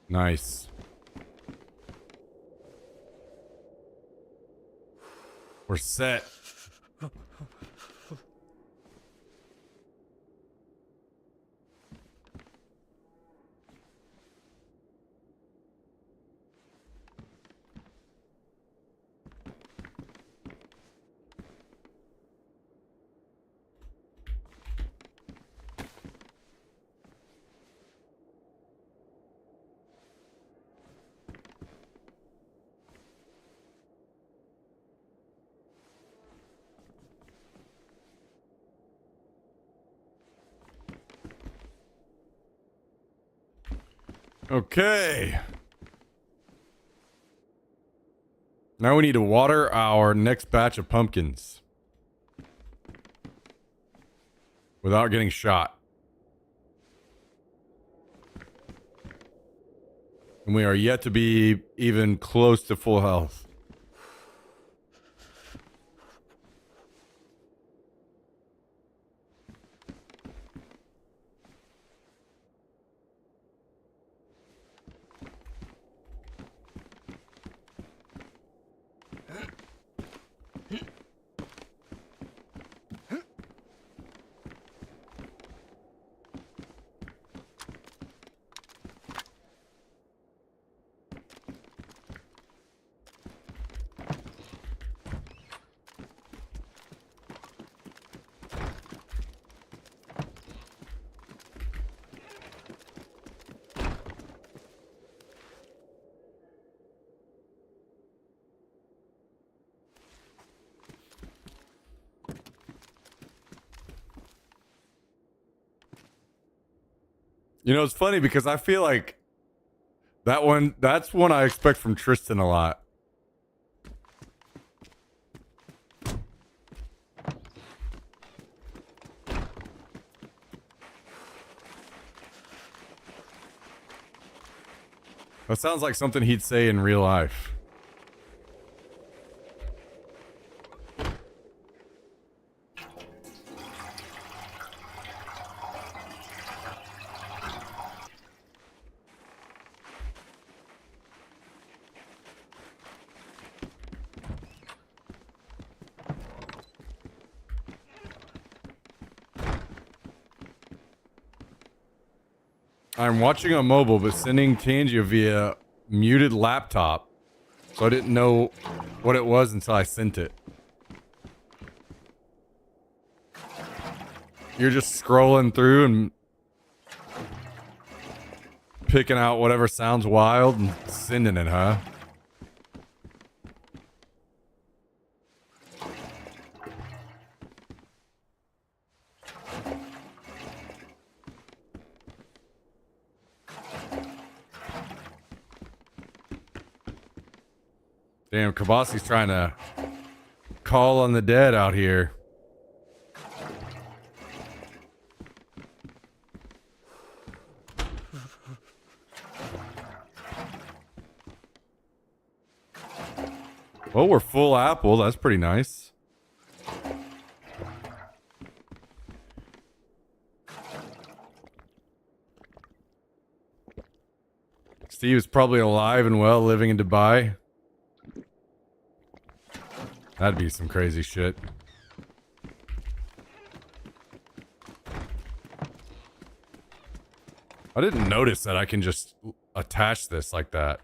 Nice. We're set. Okay. Now we need to water our next batch of pumpkins without getting shot. And we are yet to be even close to full health. You know, it's funny because I feel like that's one I expect from Tristan a lot. That sounds like something he'd say in real life. I'm watching on mobile, but sending Tangia via muted laptop. So I didn't know what it was until I sent it. You're just scrolling through and picking out whatever sounds wild and sending it, huh? Damn, Kabasi's trying to call on the dead out here. Well, we're full apple. That's pretty nice. Steve's probably alive and well, living in Dubai. That'd be some crazy shit. I didn't notice that I can just attach this like that.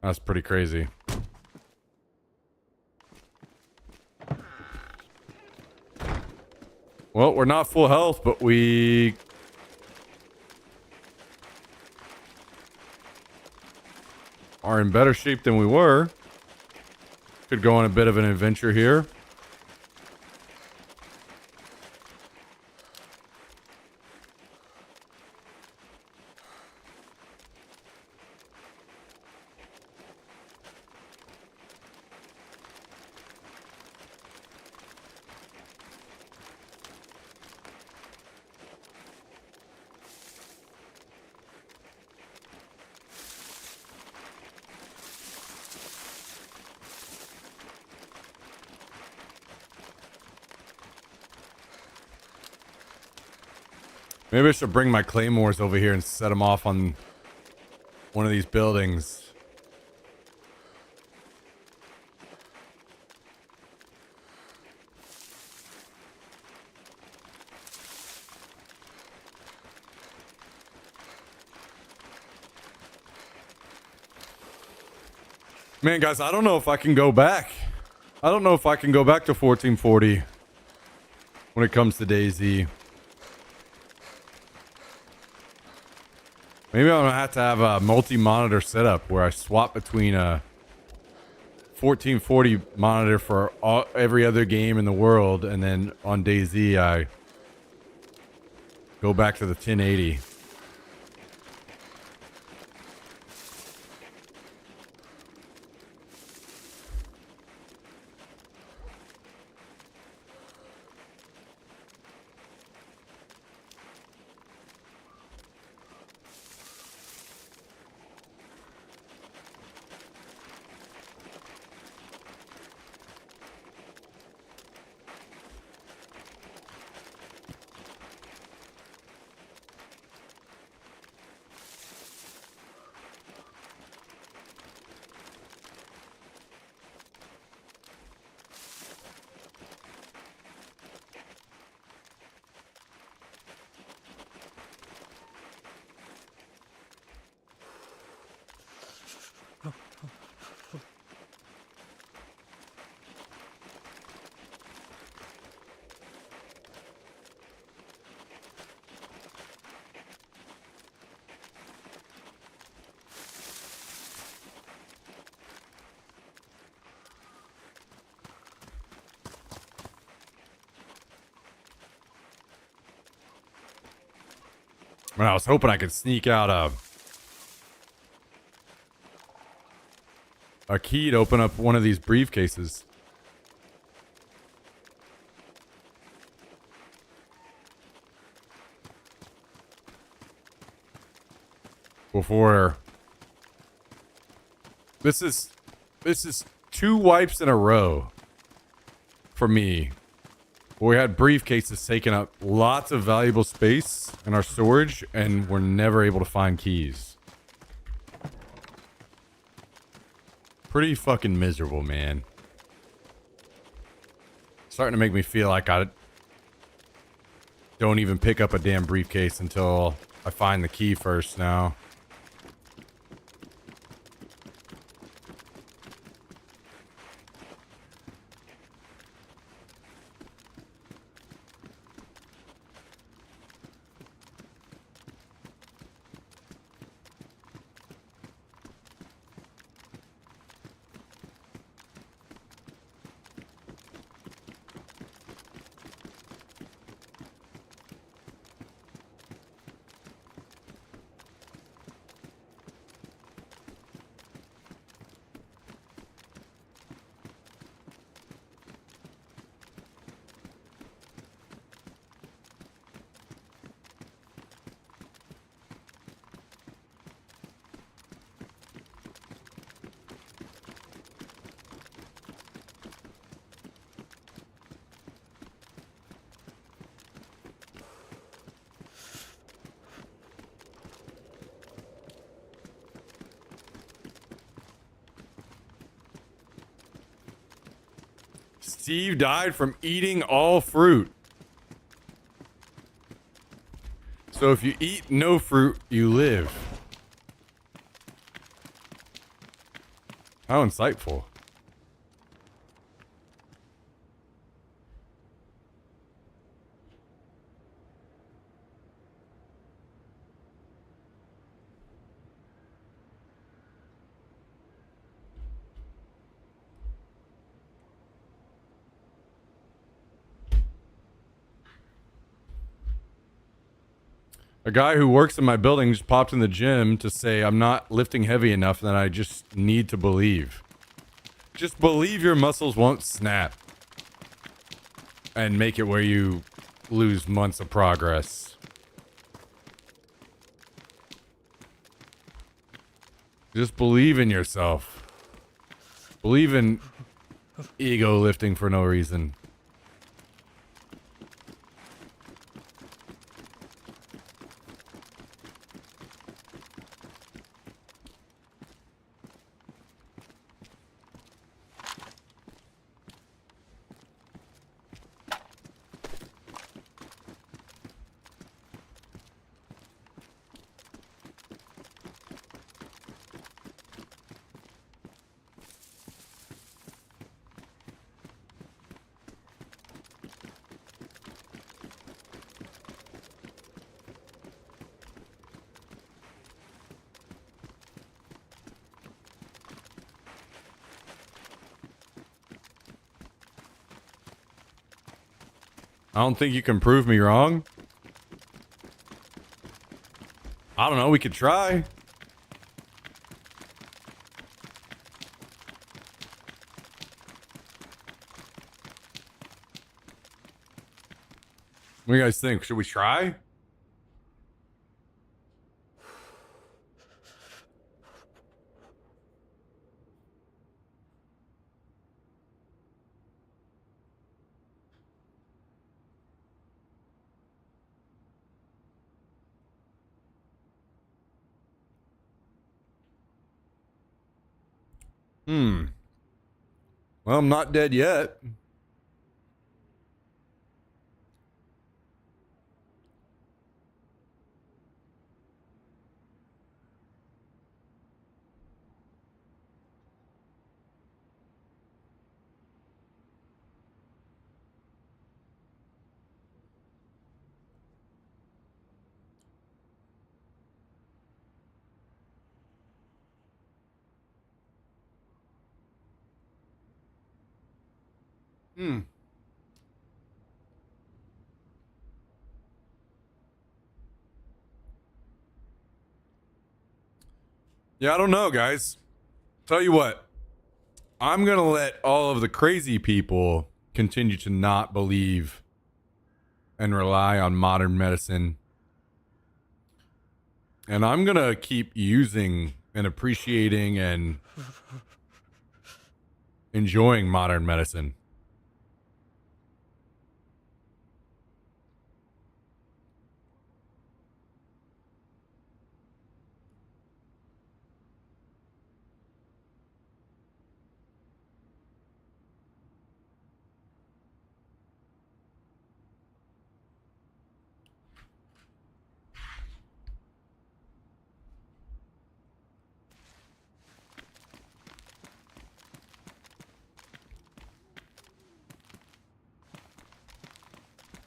That's pretty crazy. Well, we're not full health, but we are in better shape than we were. Could go on a bit of an adventure here. Maybe I should bring my claymores over here and set them off on one of these buildings. Man, guys, I don't know if I can go back. I don't know if I can go back to 1440 when it comes to DayZ. Maybe I'm gonna have to have a multi-monitor setup where I swap between a 1440 monitor for every other game in the world, and then on DayZ I go back to the 1080. I was hoping I could sneak out a key to open up one of these briefcases. before. This is 2 wipes in a row for me. We had briefcases taking up lots of valuable space in our storage, and we're never able to find keys. Pretty fucking miserable, man. Starting to make me feel like I don't even pick up a damn briefcase until I find the key first now. Steve died from eating all fruit. So if you eat no fruit, you live. How insightful. A guy who works in my building just popped in the gym to say I'm not lifting heavy enough and that I just need to believe. Just believe your muscles won't snap and make it where you lose months of progress. Just believe in yourself. Believe in ego lifting for no reason. I don't think you can prove me wrong. I don't know, we could try. What do you guys think? Should we try? Well, I'm not dead yet. Yeah, I don't know, guys. Tell you what, I'm going to let all of the crazy people continue to not believe and rely on modern medicine And I'm going to keep using and appreciating and enjoying modern medicine.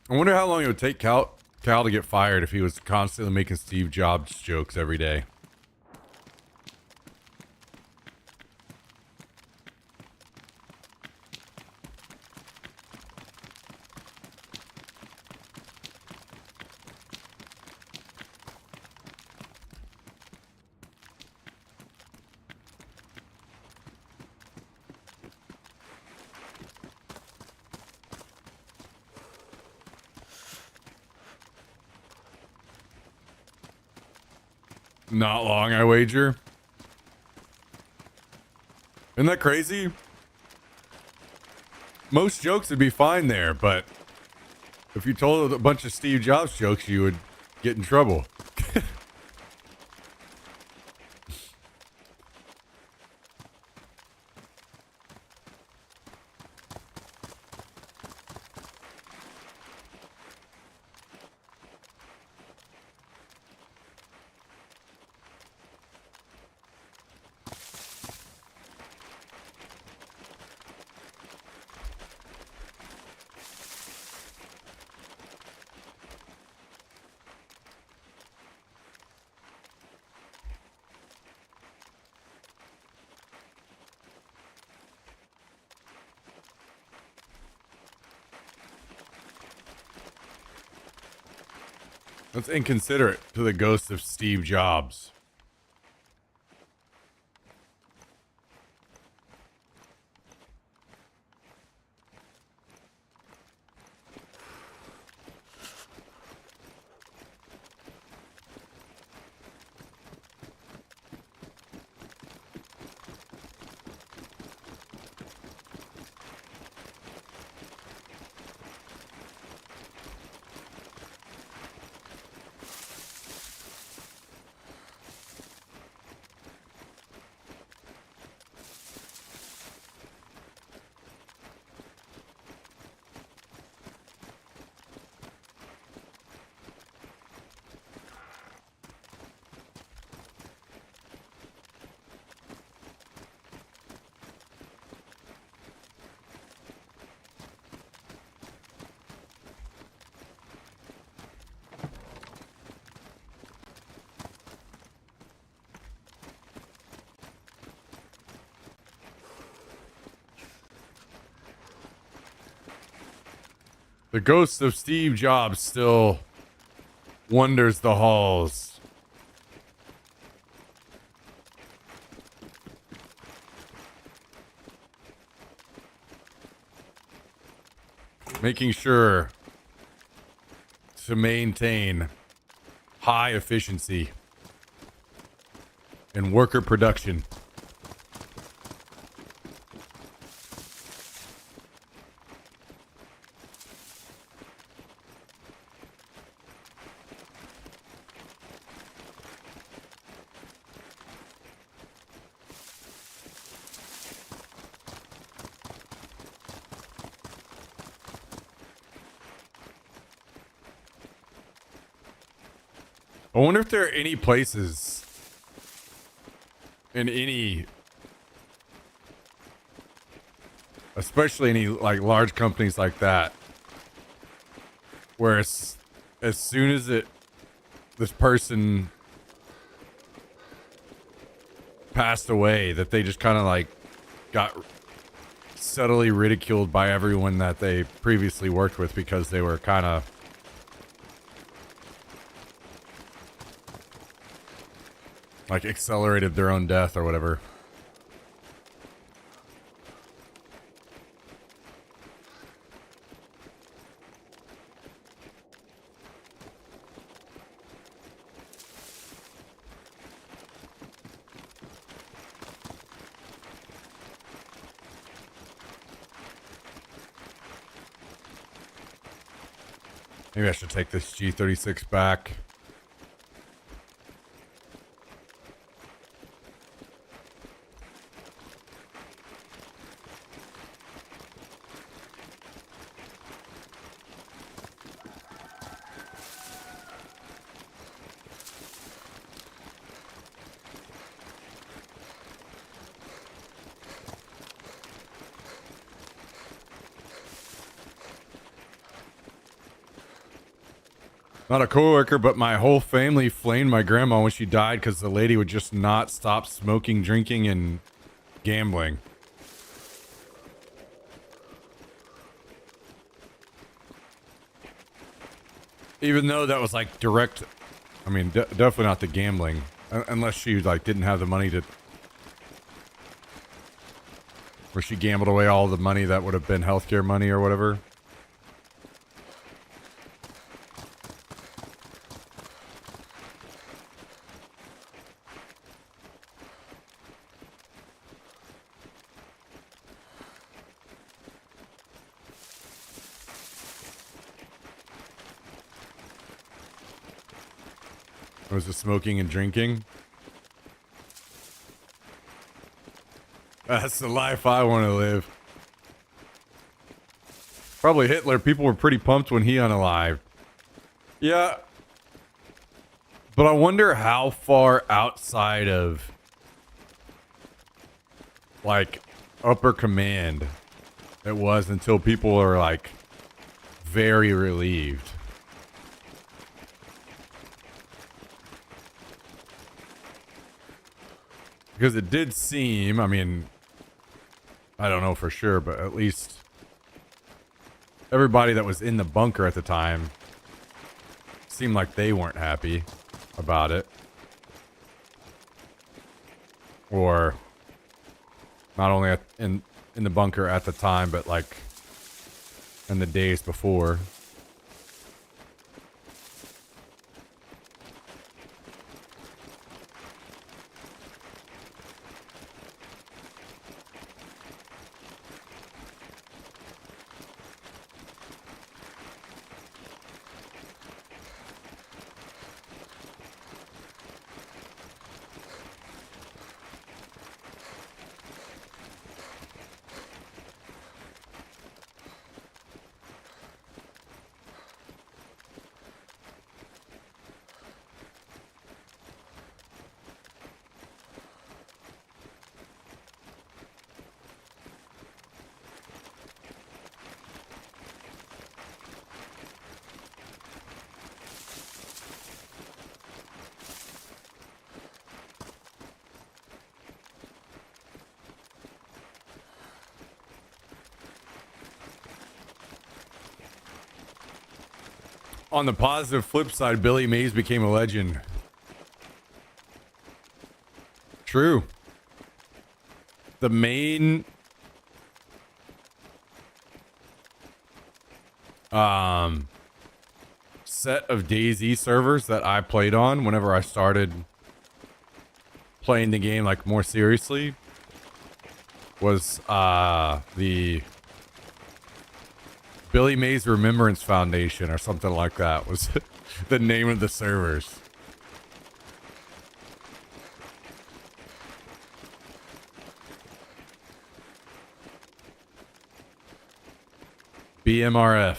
I wonder how long it would take Cal to get fired if he was constantly making Steve Jobs jokes every day. Not long, I wager. Isn't that crazy? Most jokes would be fine there, but if you told a bunch of Steve Jobs jokes, you would get in trouble. That's inconsiderate to the ghost of Steve Jobs. The ghost of Steve Jobs still wanders the halls. Making sure to maintain high efficiency and worker production. I wonder if there are any places in any, especially any like large companies like that, where as soon as this person passed away, that they just kind of like got subtly ridiculed by everyone that they previously worked with because they were kind of like accelerated their own death or whatever. Maybe I should take this G36 back. Not a coworker, but my whole family flamed my grandma when she died because the lady would just not stop smoking, drinking, and gambling. Even though that was like direct, I mean, definitely not the gambling, unless she like didn't have the money to, where she gambled away all the money that would have been healthcare money or whatever. Was the smoking and drinking? That's the life I want to live. Probably Hitler. People were pretty pumped when he unalived. Yeah. But I wonder how far outside of like upper command it was until people are like very relieved. Because it did seem, I mean, I don't know for sure, but at least everybody that was in the bunker at the time seemed like they weren't happy about it. Or not only in the bunker at the time, but like in the days before. On the positive flip side, Billy Mays became a legend. True. The main set of DayZ servers that I played on whenever I started playing the game like more seriously was the Billy Mays Remembrance Foundation or something like that was the name of the servers. BMRF.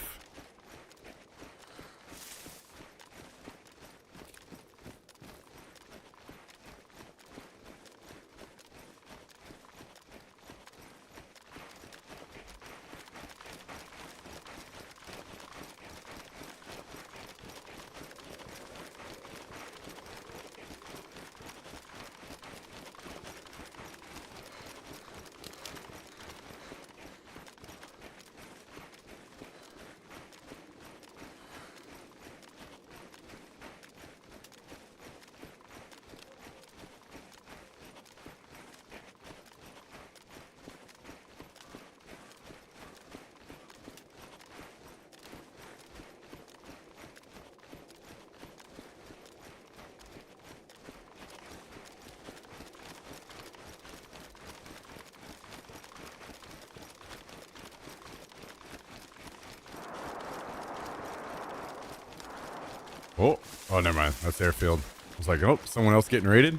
Oh, oh, never mind. That's airfield. I was like, oh, someone else getting raided?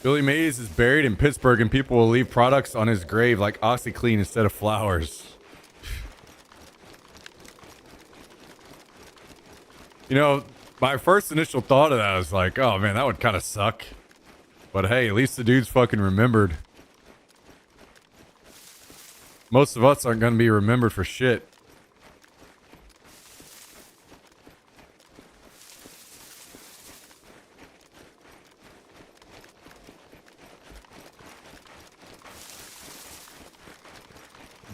Billy Mays is buried in Pittsburgh and people will leave products on his grave like OxyClean instead of flowers. You know, my first initial thought of that was like, oh man, that would kind of suck. But hey, at least the dude's fucking remembered. Most of us aren't going to be remembered for shit.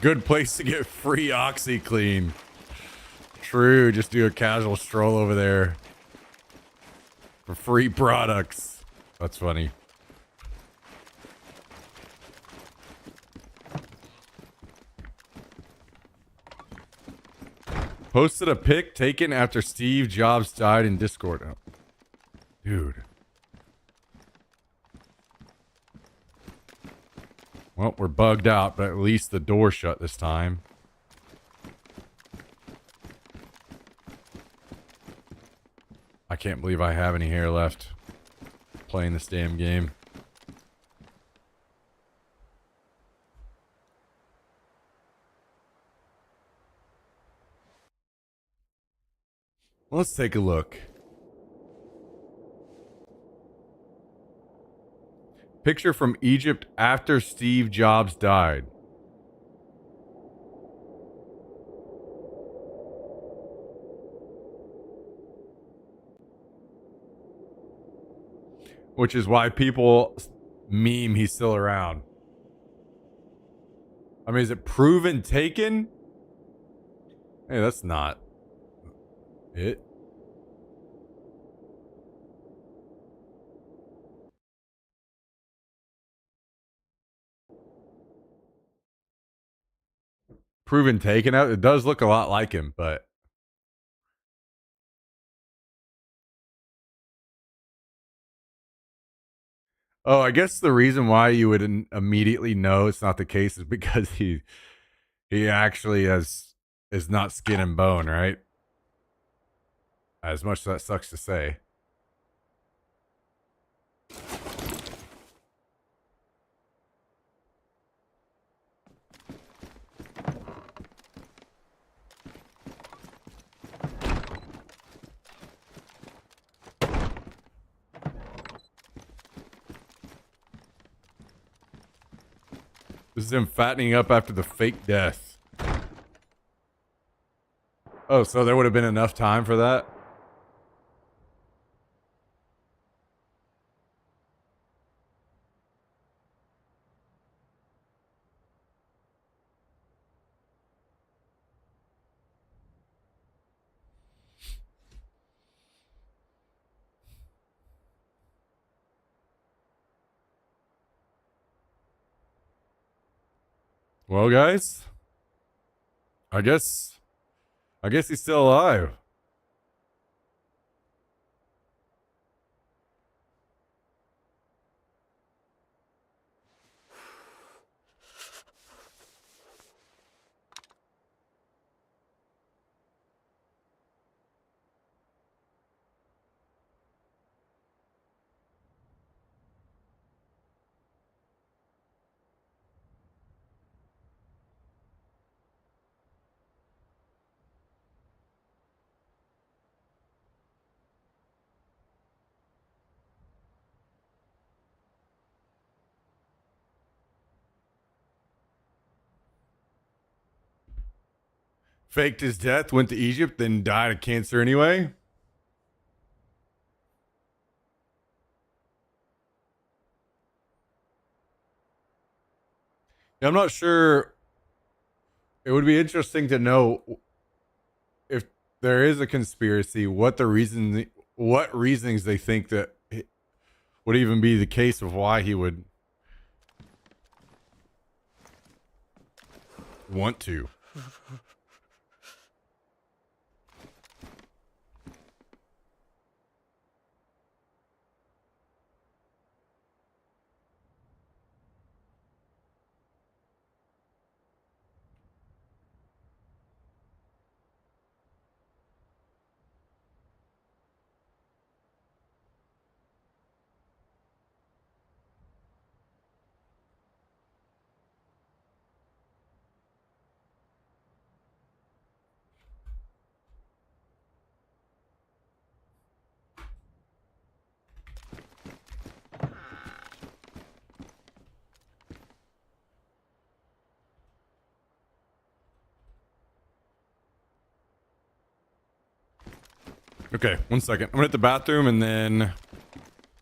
Good place to get free OxyClean. True, just do a casual stroll over there for free products. That's funny. Posted a pic taken after Steve Jobs died in Discord. Oh, dude. Well, we're bugged out, but at least the door shut this time. I can't believe I have any hair left playing this damn game. Let's take a look. Picture from Egypt after Steve Jobs died. Which is why people meme he's still around. I mean, is it proven taken? Hey, that's not it. Proven taken out. It does look a lot like him, but oh, I guess the reason why you would immediately know it's not the case is because he actually is not skin and bone, right? As much as that sucks to say. This is him fattening up after the fake death. Oh, so there would have been enough time for that? Well, guys, I guess he's still alive. Faked his death, went to Egypt, then died of cancer anyway. I'm not sure. It would be interesting to know if there is a conspiracy, what reasonings they think that would even be the case of why he would want to. Okay, 1 second. I'm gonna hit the bathroom and then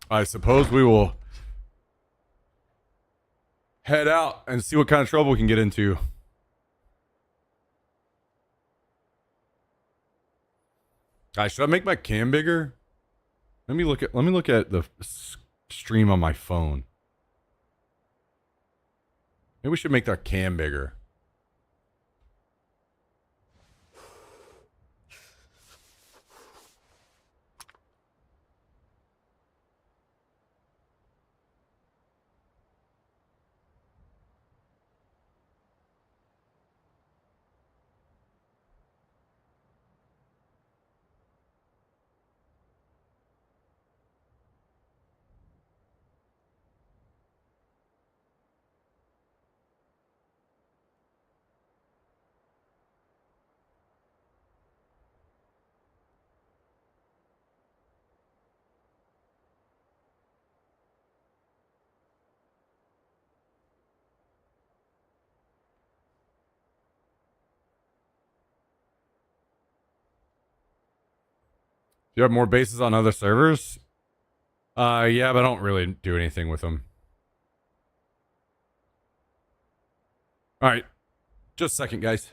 I suppose we will head out and see what kind of trouble we can get into. Guys, should I make my cam bigger? Let me look at the stream on my phone. Maybe we should make that cam bigger. Do you have more bases on other servers? Yeah, but I don't really do anything with them. All right, just a second, guys.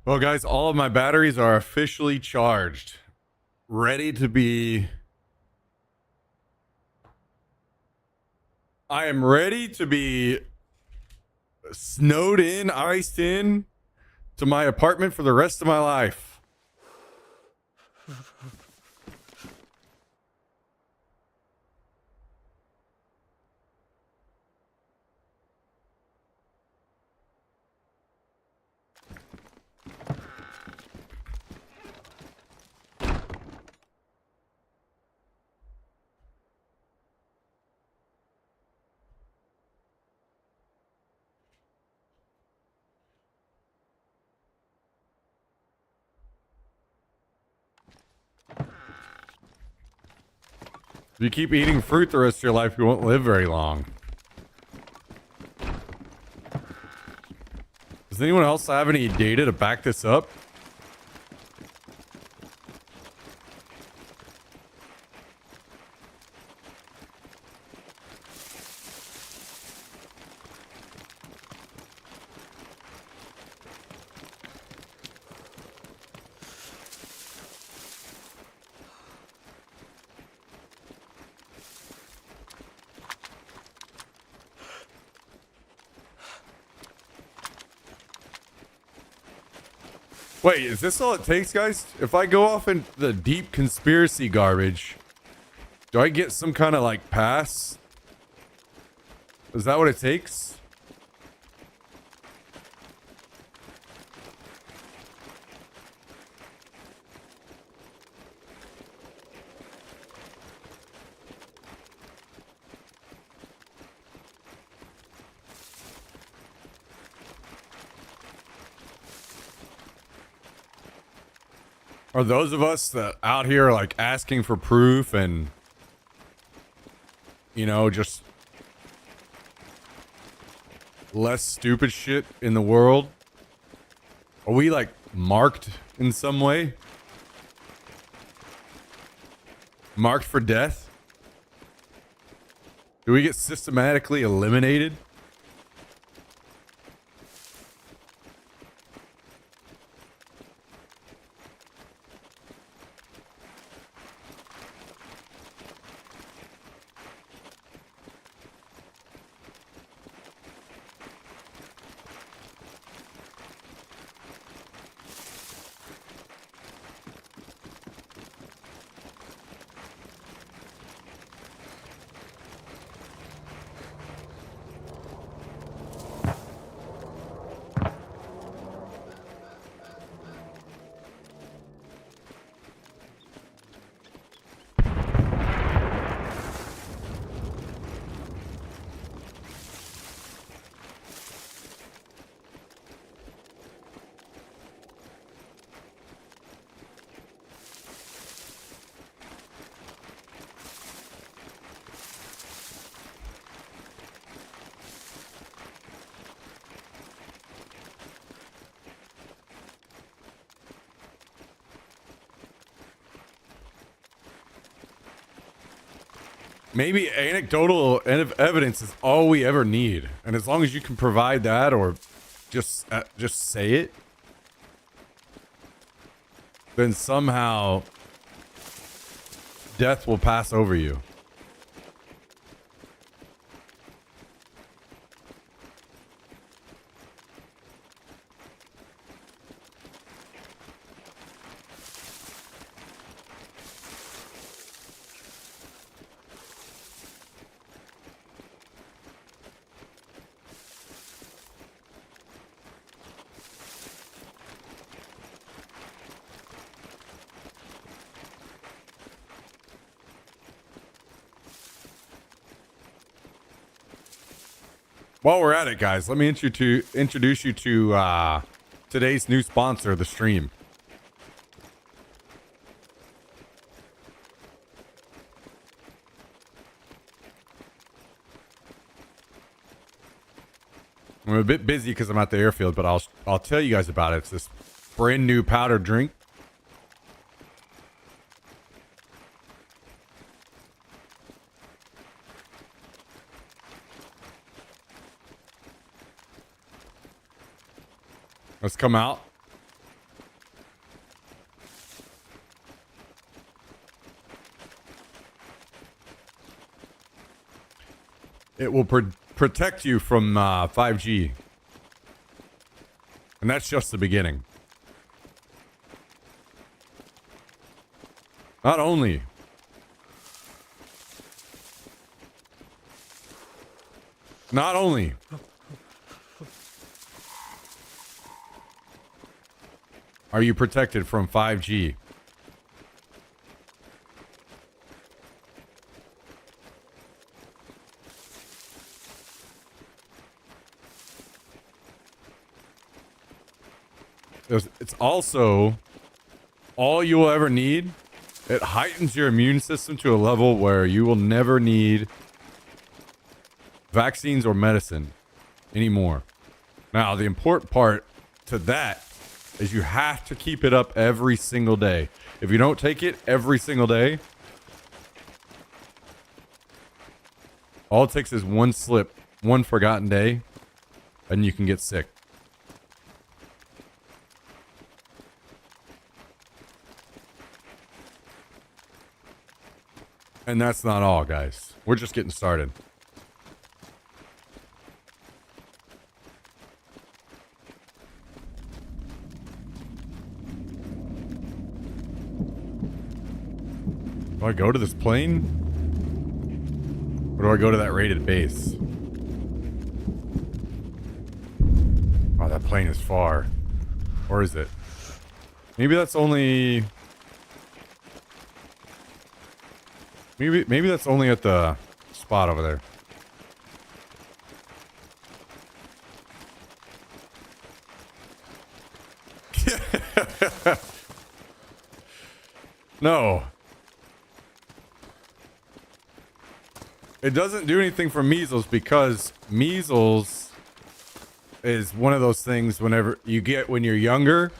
Well, guys, all of my batteries are officially charged, ready to be. I am ready to be snowed in, iced in to my apartment for the rest of my life. If you keep eating fruit the rest of your life, you won't live very long. Does anyone else have any data to back this up? Wait, is this all it takes, guys? If I go off in the deep conspiracy garbage, do I get some kind of like pass? Is that what it takes? Are those of us that out here like asking for proof and, you know, just less stupid shit in the world? Are we like marked in some way? Marked for death? Do we get systematically eliminated? Maybe anecdotal evidence is all we ever need, and as long as you can provide that, or just say it, then somehow death will pass over you. While we're at it, guys, let me introduce you to today's new sponsor of the stream. I'm a bit busy because I'm at the airfield, but I'll tell you guys about it. It's this brand new powder drink. Let's come out. It will protect you from 5G. And that's just the beginning. Not only are you protected from 5G, it's also all you will ever need. It heightens your immune system to a level where you will never need vaccines or medicine anymore. Now, the important part to that is you have to keep it up every single day. If you don't take it every single day, all it takes is one slip, one forgotten day, and you can get sick. And that's not all, guys. We're just getting started. I go to this plane? Or do I go to that rated base? Oh, that plane is far. Or is it? Maybe that's only... Maybe that's only at the spot over there. No. It doesn't do anything for measles because measles is one of those things whenever you get when you're younger,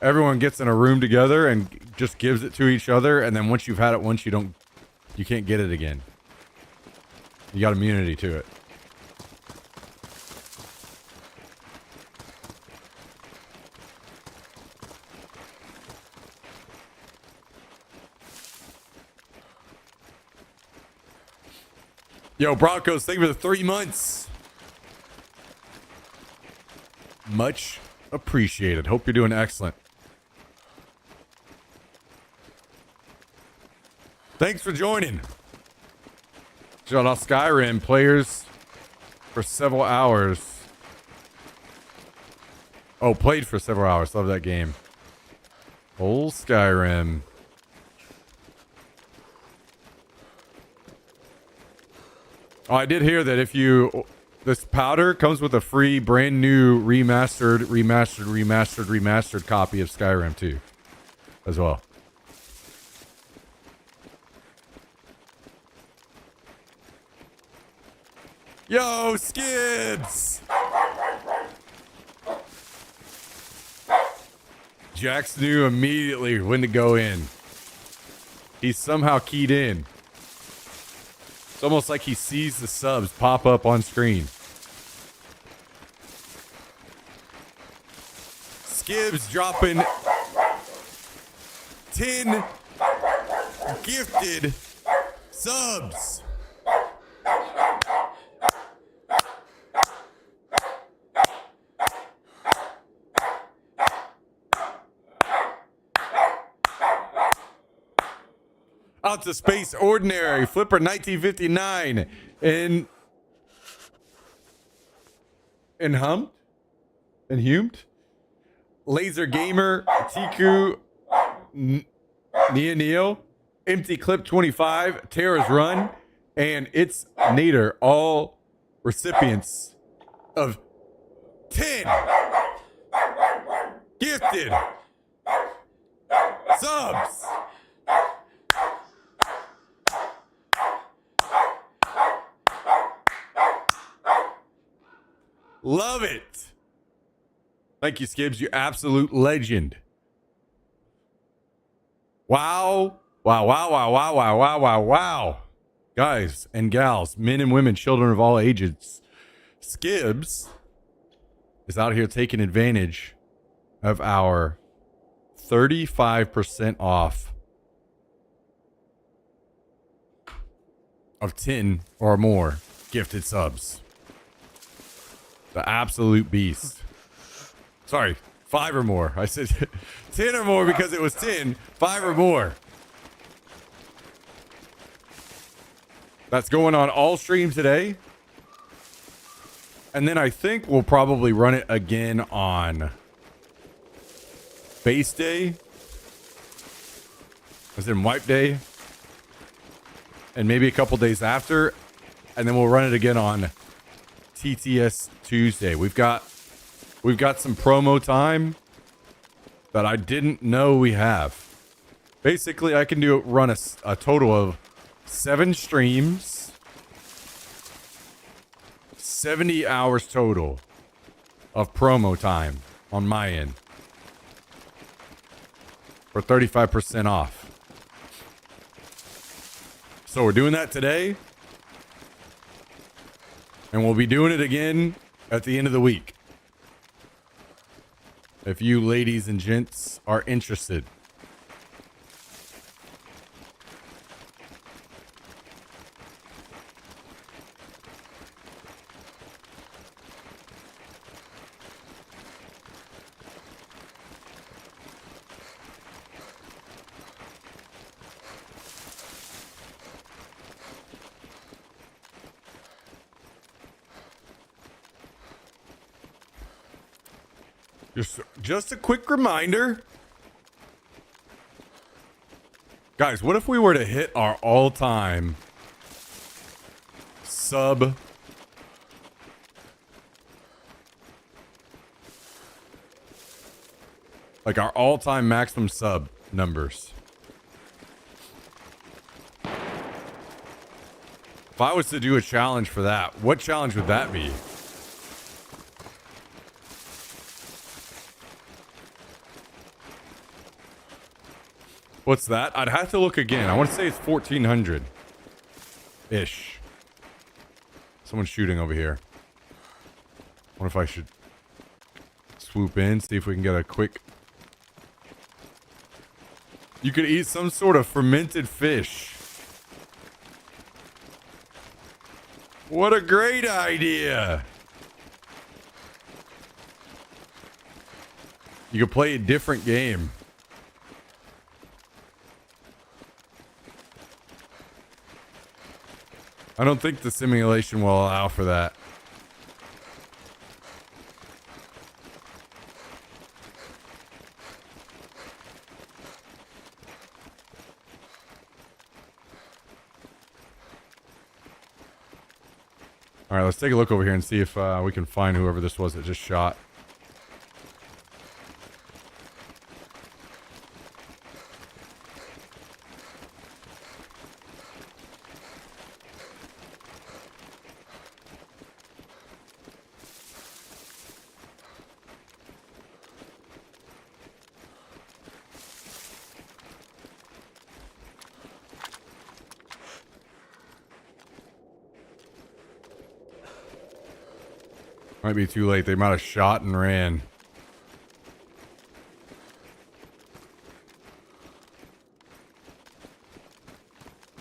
everyone gets in a room together and just gives it to each other, and then once you've had it once, you can't get it again. You got immunity to it. Yo, Broncos, thank you for the 3 months. Much appreciated. Hope you're doing excellent. Thanks for joining. Shout out Skyrim players for several hours. Oh, played for several hours. Love that game. Old Skyrim. Oh, I did hear that if you... This powder comes with a free brand new remastered copy of Skyrim too. As well. Yo, Skids! Jax knew immediately when to go in. He somehow keyed in. It's almost like he sees the subs pop up on screen. Skibs dropping 10 gifted subs. Out to Space Ordinary, Flipper 1959, and Humed, Laser Gamer, Tiku, Neo, Empty Clip 25, Terra's Run, and It's Nader, all recipients of 10 gifted subs. Love it. Thank you, Skibs. You absolute legend. Wow. Wow, wow, wow, wow, wow, wow, wow, wow. Guys and gals, men and women, children of all ages, Skibs is out here taking advantage of our 35% off of 10 or more gifted subs. The absolute beast. Sorry, 5 or more. I said 10 or more because it was 10. 5 or more. That's going on all stream today. And then I think we'll probably run it again on base day. As in wipe day. And maybe a couple days after. And then we'll run it again on TTS Tuesday. We've got some promo time that I didn't know we have. Basically, I can run a total of 7 streams, 70 hours total of promo time on my end for 35% off. So we're doing that today, and we'll be doing it again at the end of the week. If you ladies and gents are interested. Just a quick reminder. Guys, what if we were to hit our all-time sub like our all-time maximum sub numbers? If I was to do a challenge for that, what challenge would that be? What's that? I'd have to look again. I want to say it's 1400-ish. Someone's shooting over here. I wonder if I should swoop in, see if we can get a quick... You could eat some sort of fermented fish. What a great idea! You could play a different game. I don't think the simulation will allow for that. All right, let's take a look over here and see if we can find whoever this was that just shot. Might be too late. They might have shot and ran.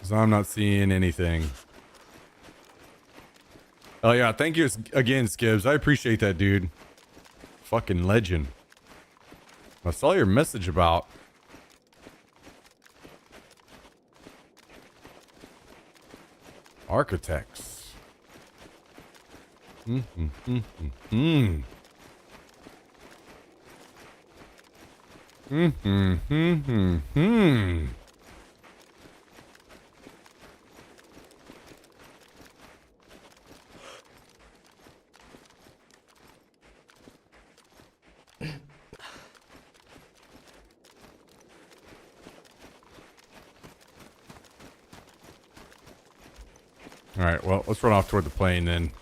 So I'm not seeing anything. Oh yeah, thank you again, Skibbs. I appreciate that, dude. Fucking legend. I saw your message about... architects. All right, well, let's run off toward the plane then.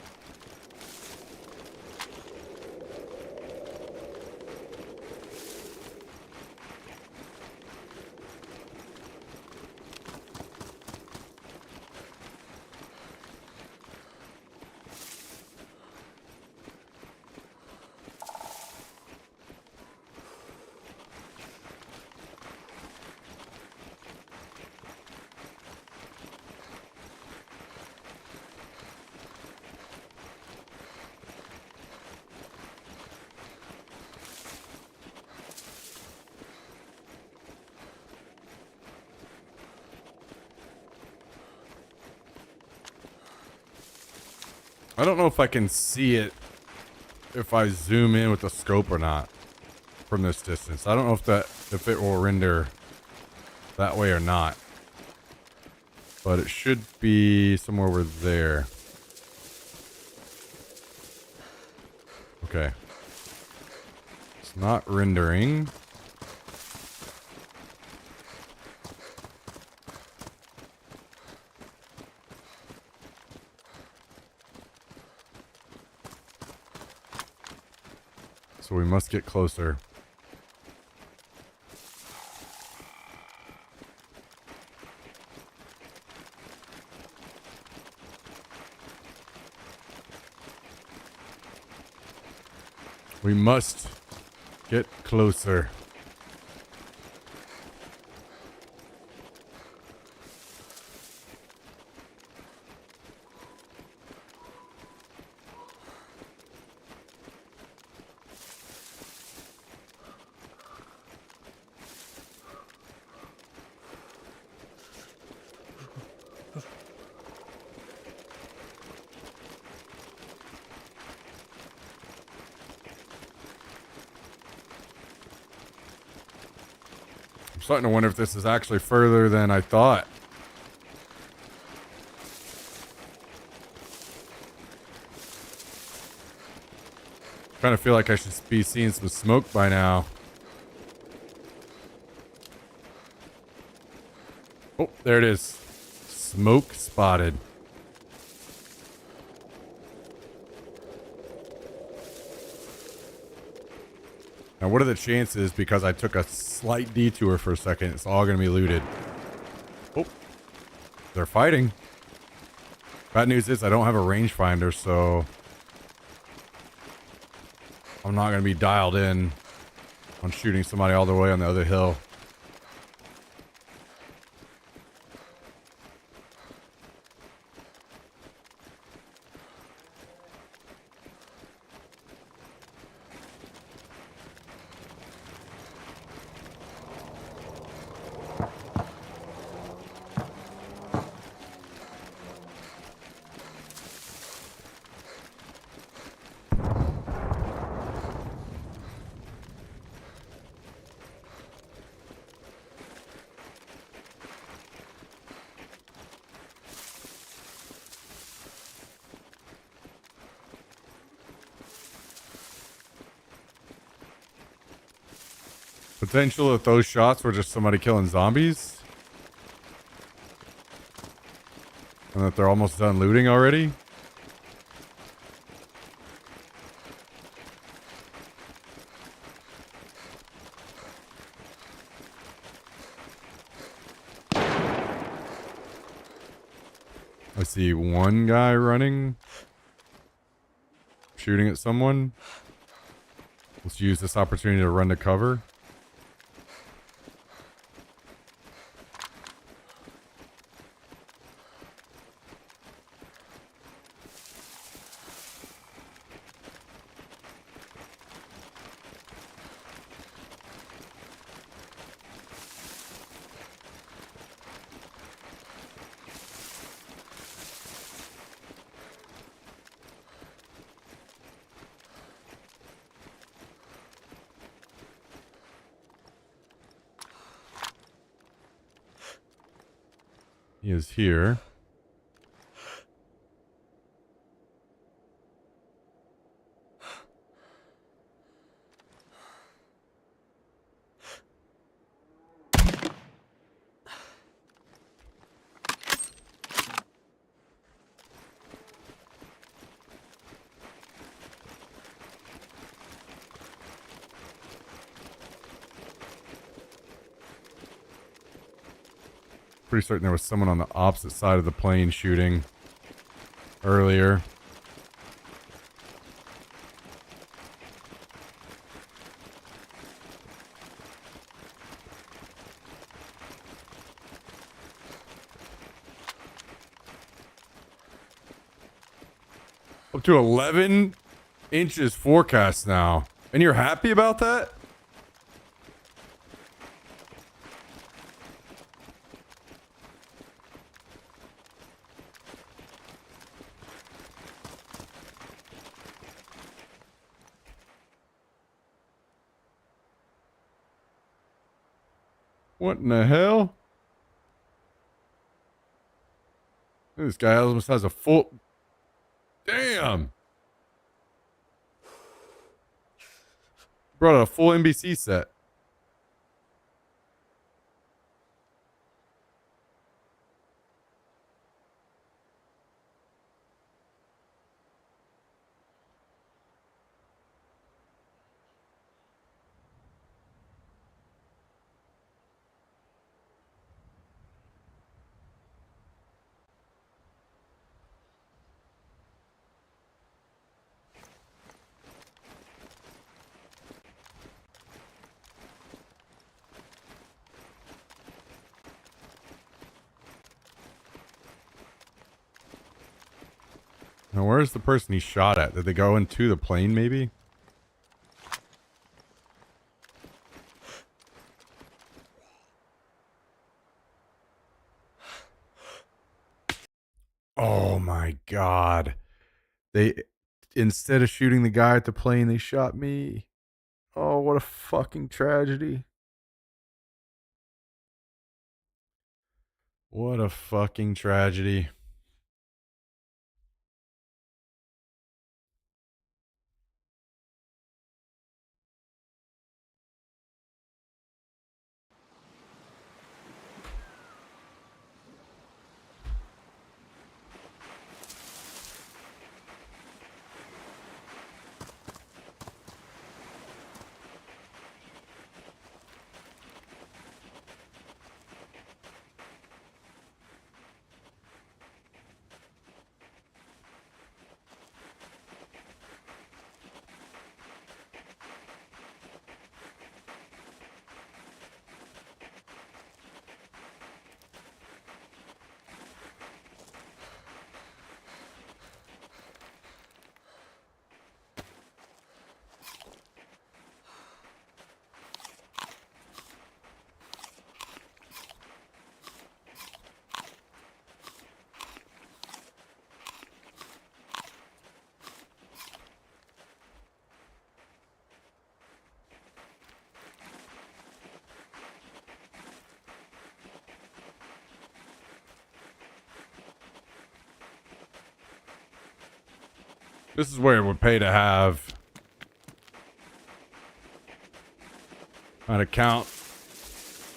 I don't know if I can see it if I zoom in with the scope or not from this distance. I don't know if it will render that way or not. But it should be somewhere over there. Okay. It's not rendering. So we must get closer. We must get closer. starting to wonder if this is actually further than I thought. Kind of feel like I should be seeing some smoke by now. Oh, there it is. Smoke spotted. Now, what are the chances, because I took a slight detour for a second, it's all going to be looted? Oh, they're fighting. Bad news is I don't have a rangefinder, so I'm not going to be dialed in on shooting somebody all the way on the other hill. Potential that those shots were just somebody killing zombies? And that they're almost done looting already? I see one guy running, shooting at someone. Let's use this opportunity to run to cover. He is here. Pretty certain there was someone on the opposite side of the plane shooting earlier. Up to 11 inches forecast now. And you're happy about that? What in the hell? This guy almost has a full... Damn! Brought out a full NBC set. Now, where's the person he shot at? Did they go into the plane, maybe? Oh my god. They, instead of shooting the guy at the plane, they shot me. Oh, what a fucking tragedy. What a fucking tragedy. This is where it would pay to have an account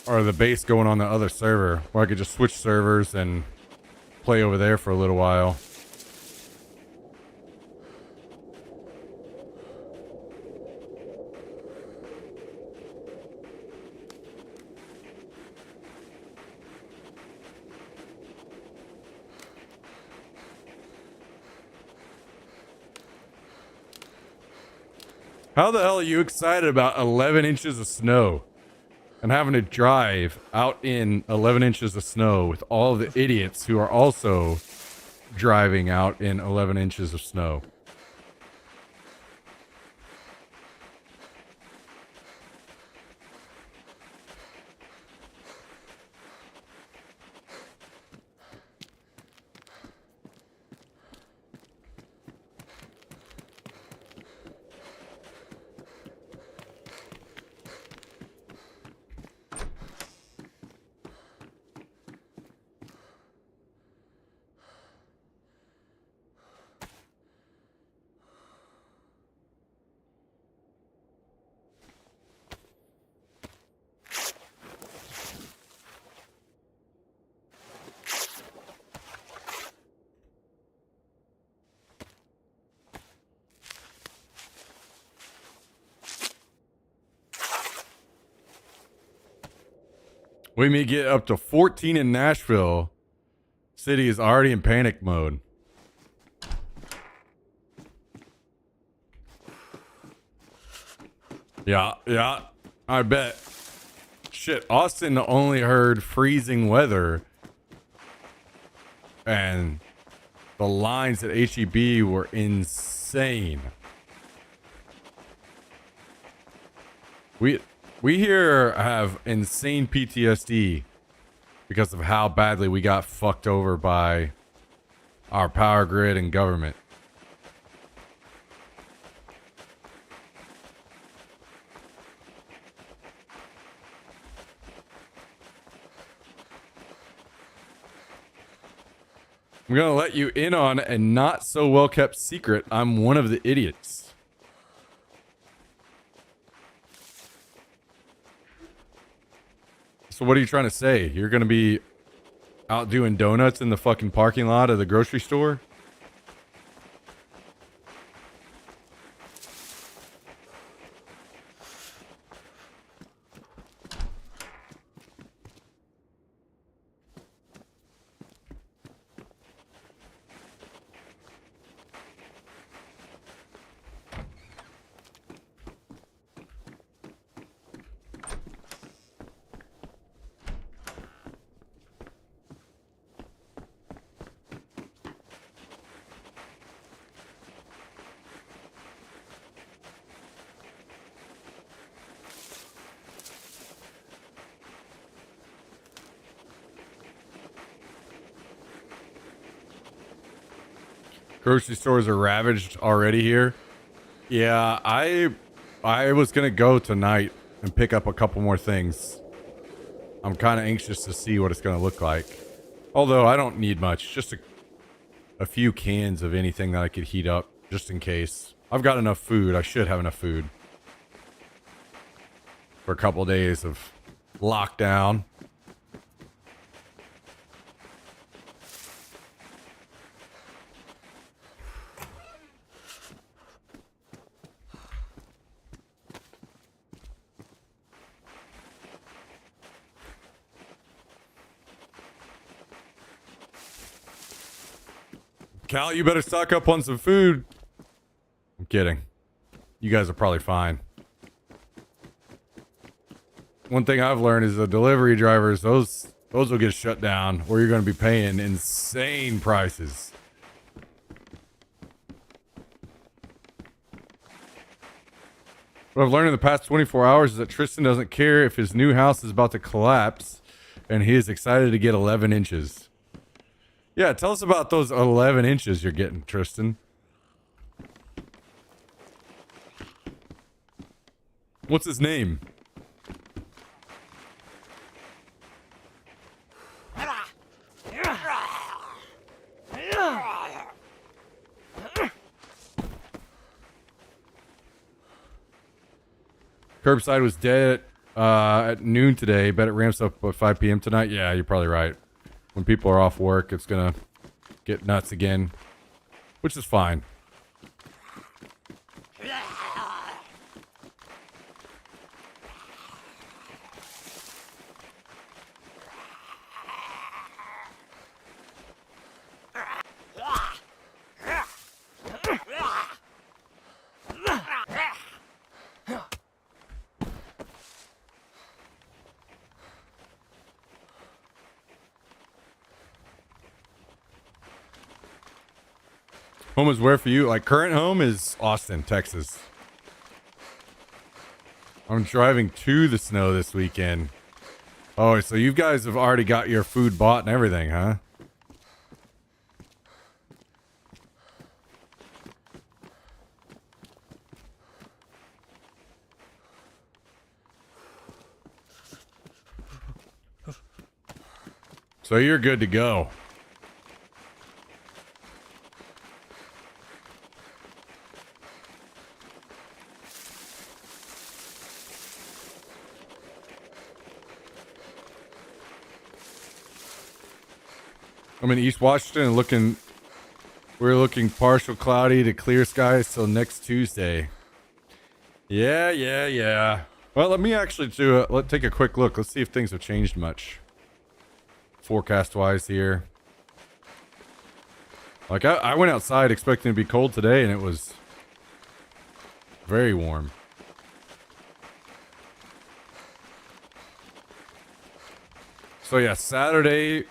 or the base going on the other server, where I could just switch servers and play over there for a little while. How the hell are you excited about 11 inches of snow and having to drive out in 11 inches of snow with all the idiots who are also driving out in 11 inches of snow? We may get up to 14 in Nashville. City is already in panic mode. Yeah, I bet. Shit, Austin only heard freezing weather. And the lines at HEB were insane. We here have insane PTSD because of how badly we got fucked over by our power grid and government. I'm gonna let you in on a not so well kept secret. I'm one of the idiots. So what are you trying to say? You're gonna be out doing donuts in the fucking parking lot of the grocery store? Grocery stores are ravaged already here. Yeah, I was gonna go tonight and pick up a couple more things. I'm kind of anxious to see what it's gonna look like. Although I don't need much, just a few cans of anything that I could heat up, just in case. I've got enough food. I should have enough food for a couple days of lockdown. Cal, you better stock up on some food. I'm kidding. You guys are probably fine. One thing I've learned is the delivery drivers, those will get shut down, or you're going to be paying insane prices. What I've learned in the past 24 hours is that Tristan doesn't care if his new house is about to collapse, and he is excited to get 11 inches. Yeah, tell us about those 11 inches you're getting, Tristan. What's his name? Curbside was dead at noon today. Bet it ramps up at 5 p.m. tonight. Yeah, you're probably right. When people are off work, it's gonna get nuts again, which is fine. Home is where for you? Like, current home is Austin, Texas. I'm driving to the snow this weekend. Oh, so you guys have already got your food bought and everything, huh? So you're good to go. I'm in East Washington and we're looking partial cloudy to clear skies till next Tuesday. Yeah. Well, let me actually let's take a quick look. Let's see if things have changed much. Forecast wise here. Like I went outside expecting to be cold today and it was very warm. So yeah, Saturday,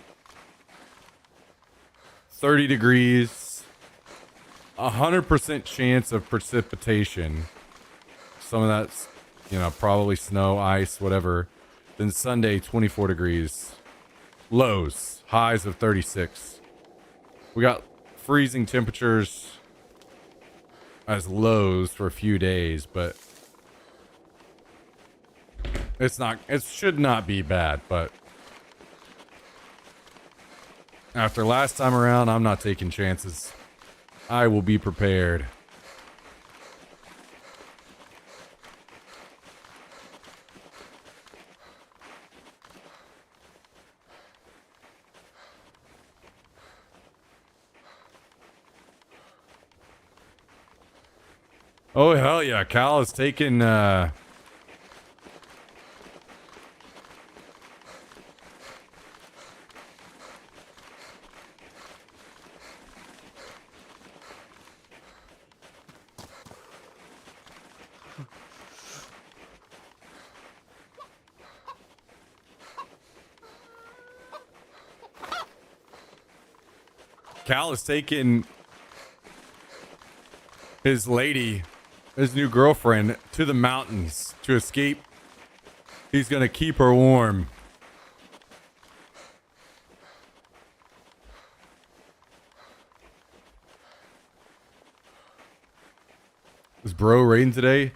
30 degrees, 100% chance of precipitation. Some of that's, probably snow, ice, whatever. Then Sunday, 24 degrees. Lows, highs of 36. We got freezing temperatures as lows for a few days, but it should not be bad, but after last time around, I'm not taking chances. I will be prepared. Oh, hell yeah. Cal is taking, his lady, his new girlfriend, to the mountains to escape. He's gonna keep her warm. Is bro raiding today?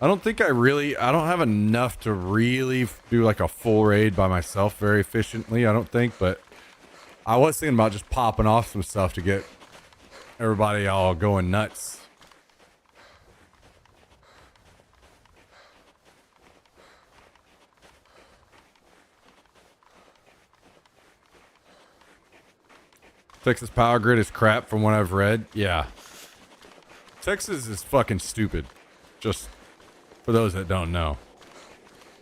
I don't have enough to really do like a full raid by myself very efficiently, I don't think, but I was thinking about just popping off some stuff to get everybody all going nuts. Texas power grid is crap from what I've read. Yeah. Texas is fucking stupid. Just for those that don't know.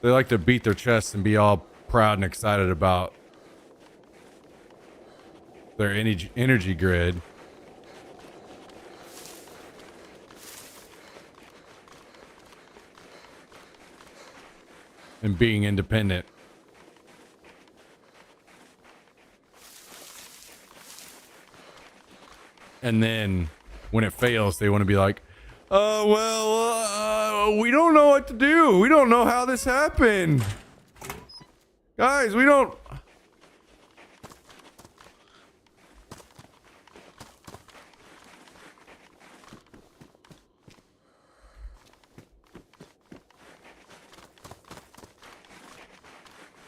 They like to beat their chests and be all proud and excited about their energy grid. And being independent. And then when it fails, they want to be like, we don't know what to do. We don't know how this happened. Guys, we don't.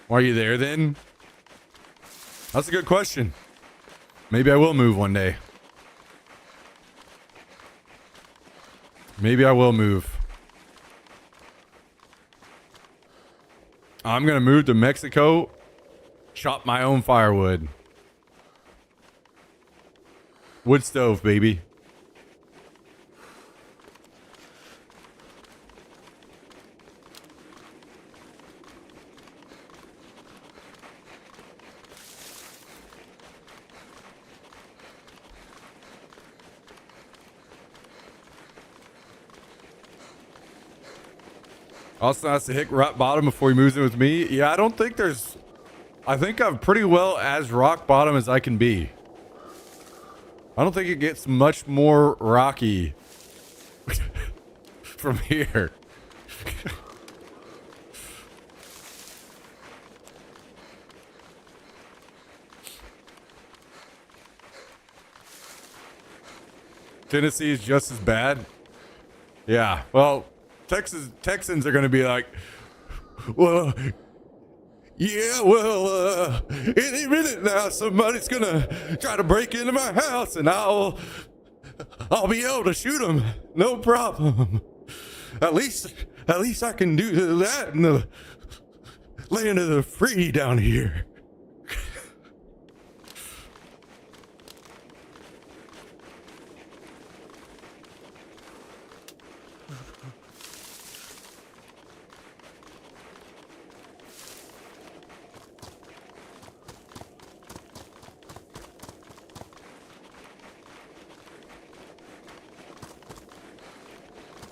Why are you there then? That's a good question. Maybe I will move one day. Maybe I will move. I'm gonna move to Mexico, chop my own firewood. Wood stove, baby. Austin has to hit rock bottom before he moves in with me. Yeah, I don't think there's... I think I'm pretty well as rock bottom as I can be. I don't think it gets much more rocky from here. Tennessee is just as bad. Yeah, well... Texans are going to be like, well, yeah, well, any minute now somebody's going to try to break into my house and I'll be able to shoot them. No problem. At least I can do that in the land of the free down here.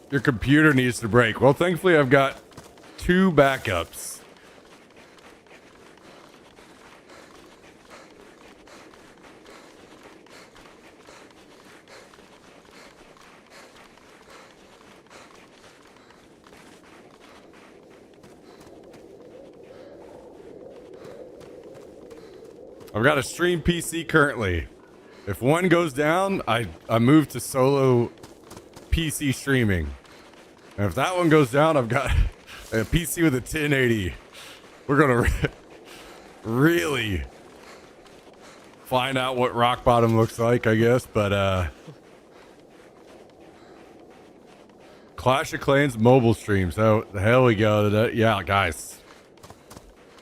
Your computer needs to break. Well, thankfully, I've got 2 backups. I've got a stream PC currently. If one goes down, I move to solo PC streaming. And if that one goes down, I've got a PC with a 1080. We're gonna really find out what rock bottom looks like, I guess. But Clash of Clans mobile streams. So the hell we go. Yeah, guys.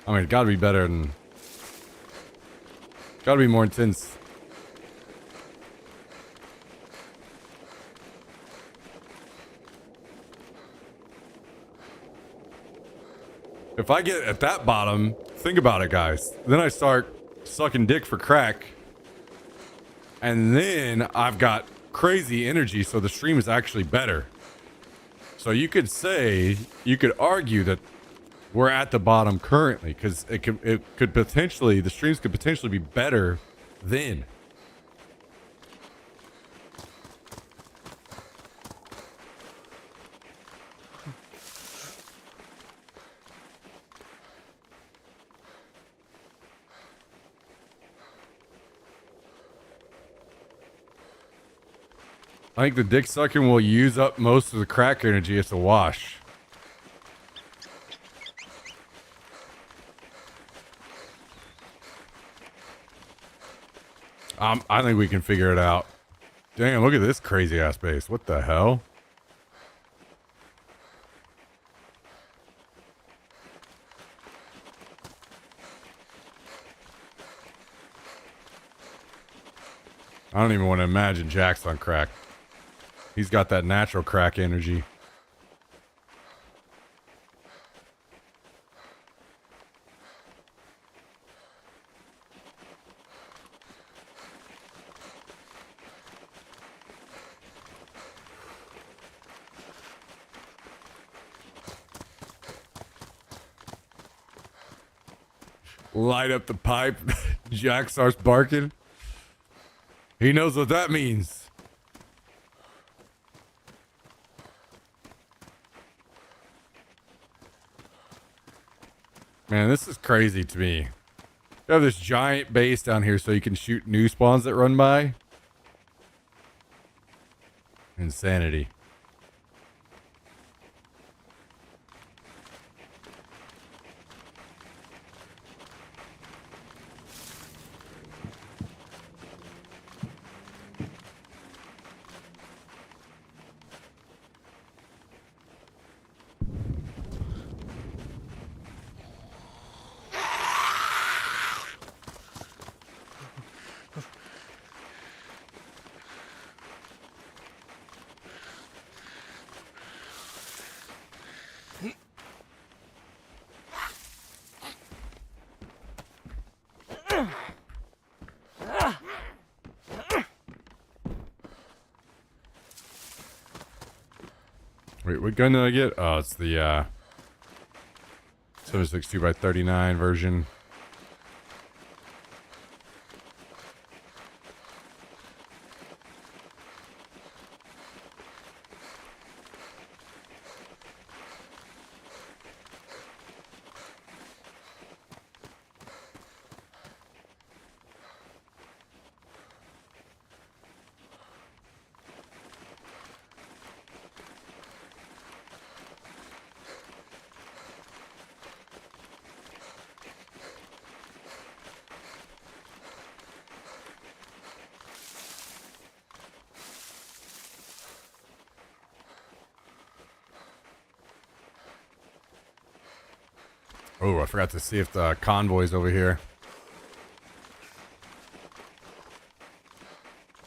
I mean, it's gotta be better than. Gotta be more intense. If I get at that bottom, think about it, guys. Then I start sucking dick for crack. And then I've got crazy energy, so the stream is actually better. So you could argue that we're at the bottom currently, because the streams could potentially be better then. I think the dick sucking will use up most of the crack energy. It's a wash. I think we can figure it out. Damn, look at this crazy ass base. What the hell? I don't even want to imagine Jack's on crack. He's got that natural crack energy. Light up the pipe. Jack starts barking. He knows what that means. Man, this is crazy to me. You have this giant base down here so you can shoot new spawns that run by. Insanity. Wait, what gun did I get? Oh, it's the 7.62x39 version. Oh, I forgot to see if the convoy's over here.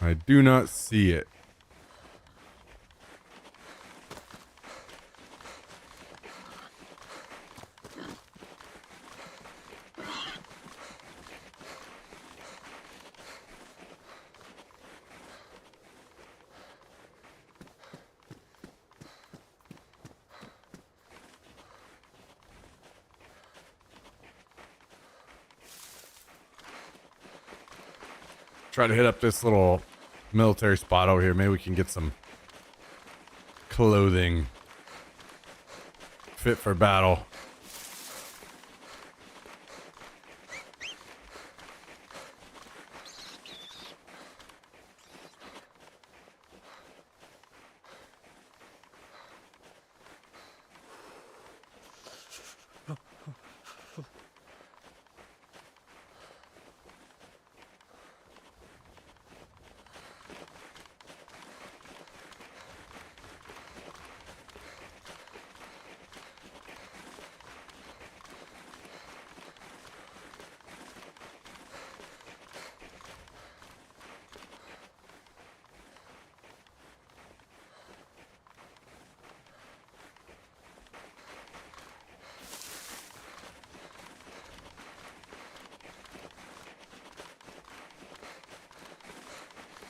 I do not see it. Try to hit up this little military spot over here. Maybe we can get some clothing fit for battle.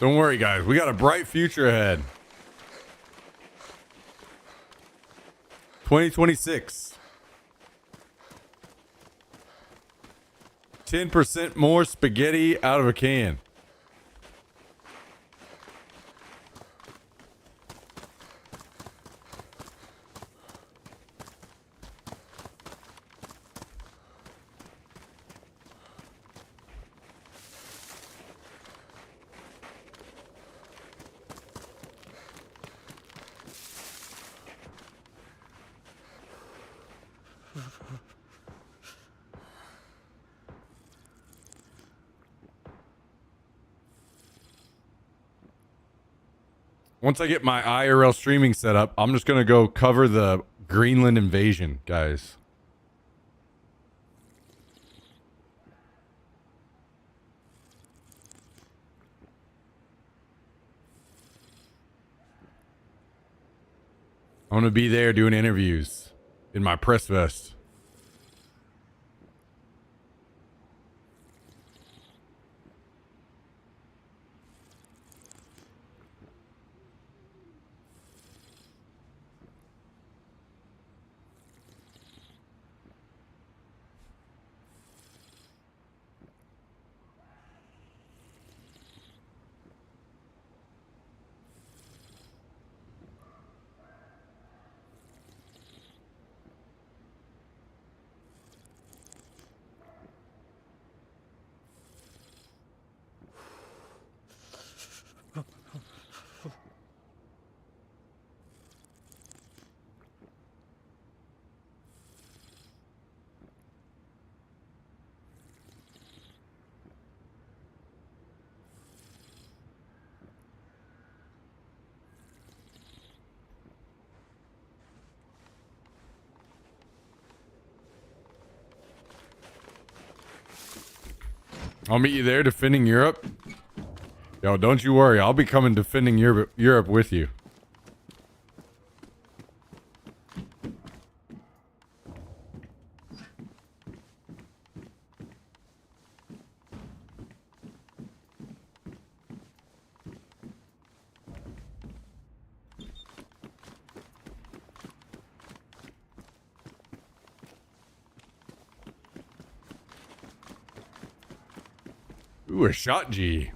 Don't worry, guys. We got a bright future ahead. 2026. 10% more spaghetti out of a can. Once I get my IRL streaming set up, I'm just going to go cover the Greenland invasion, guys. I'm going to be there doing interviews in my press vest. I'll meet you there defending Europe. Yo, don't you worry. I'll be coming defending Europe with you. Ooh, a shot G.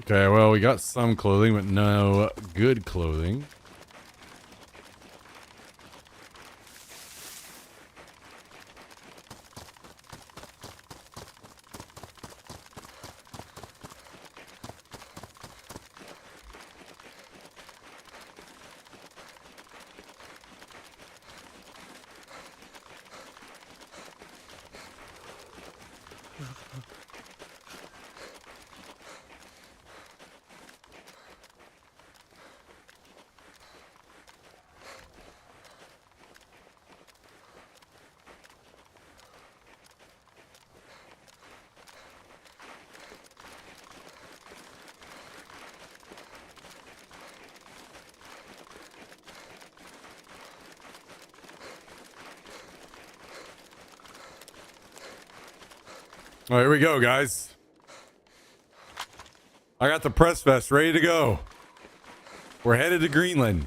Okay, well, we got some clothing, but no good clothing. All right, here we go, guys. I got the press vest ready to go. We're headed to Greenland.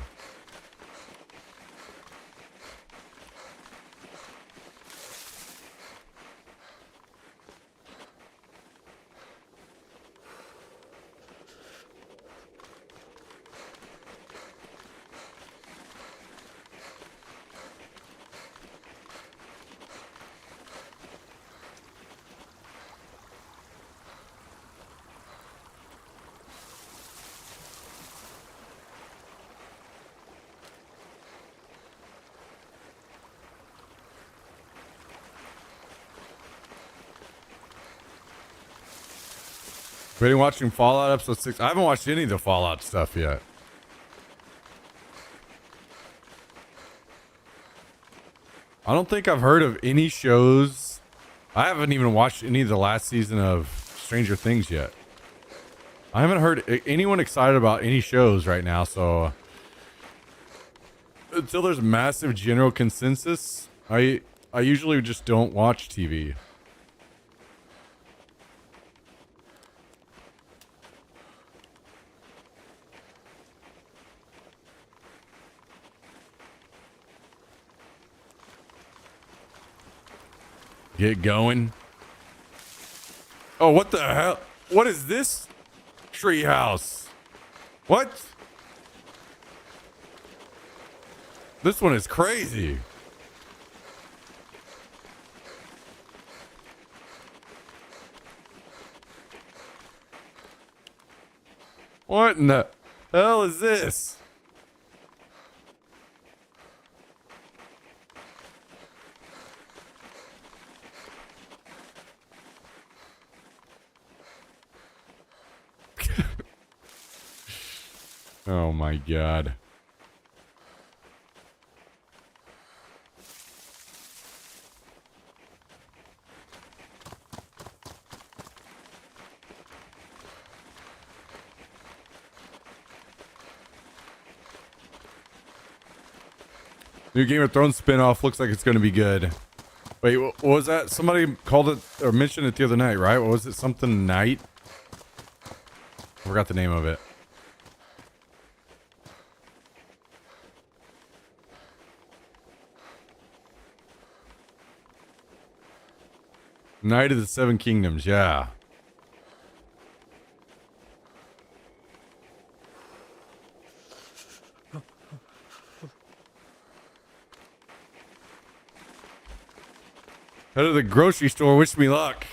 Been watching Fallout episode 6. I haven't watched any of the Fallout stuff yet. I don't think I've heard of any shows. I haven't even watched any of the last season of Stranger Things yet. I haven't heard anyone excited about any shows right now, so until there's massive general consensus, I usually just don't watch TV. Get going. Oh, what the hell? What is this? Treehouse. What? This one is crazy. What in the hell is this? Oh my god. New Game of Thrones spinoff looks like it's going to be good. Wait, what was that? Somebody called it or mentioned it the other night, right? What was it? Something Night? I forgot the name of it. Night of the Seven Kingdoms, yeah. Head to the grocery store. Wish me luck.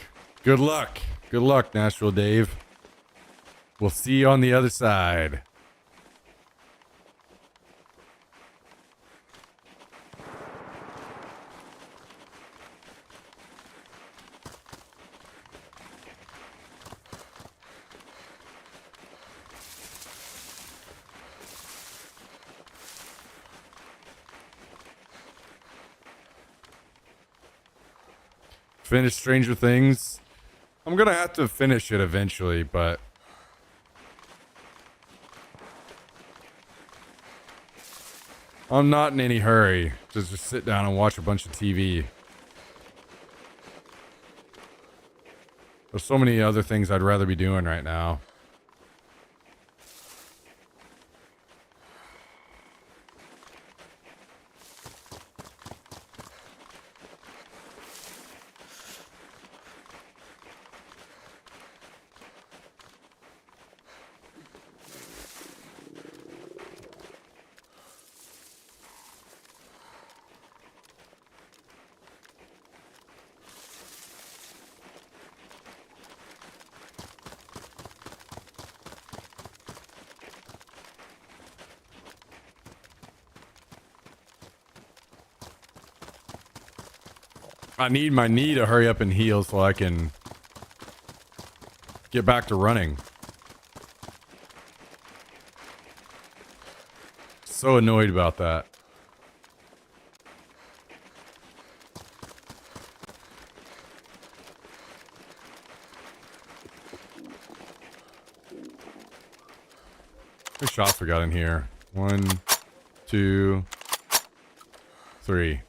Good luck. Good luck, Nashville Dave. We'll see you on the other side. Finish Stranger Things. I'm gonna have to finish it eventually, but I'm not in any hurry to just sit down and watch a bunch of TV. There's so many other things I'd rather be doing right now. I need my knee to hurry up and heal so I can get back to running. So annoyed about that. How many shots we got in here? 1, 2, 3.